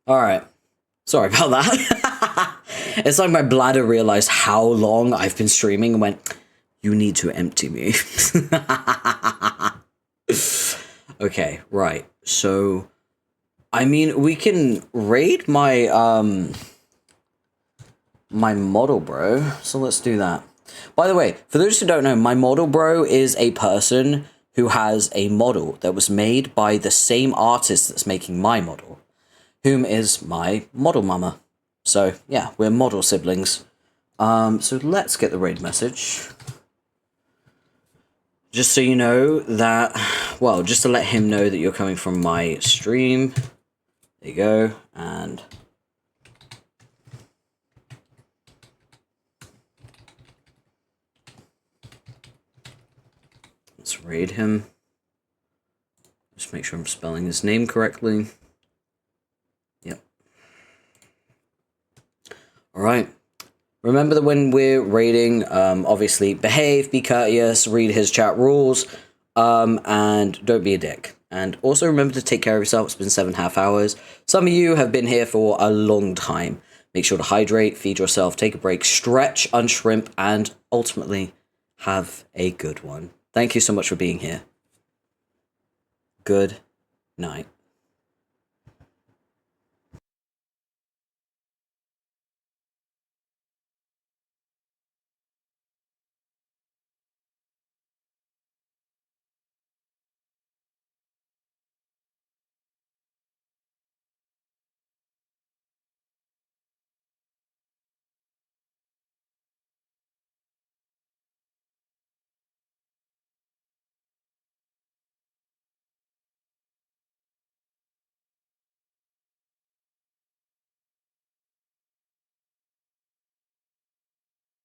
Alright. Sorry about that. It's like my bladder realized how long I've been streaming and went, you need to empty me. Okay, right. So, I mean, we can raid my, my model bro. So let's do that. By the way, for those who don't know, my model bro is a person who has a model that was made by the same artist that's making my model, whom is my model mama. So, yeah, we're model siblings. So let's get the raid message. Just so you know that, well, just to let him know that you're coming from my stream. There you go, and... let's raid him. Just make sure I'm spelling his name correctly. Yep. Alright. Remember that when we're raiding, obviously behave, be courteous, read his chat rules, and don't be a dick. And also remember to take care of yourself. It's been 7.5 hours. Some of you have been here for a long time. Make sure to hydrate, feed yourself, take a break, stretch, unshrimp, and ultimately have a good one. Thank you so much for being here. Good night.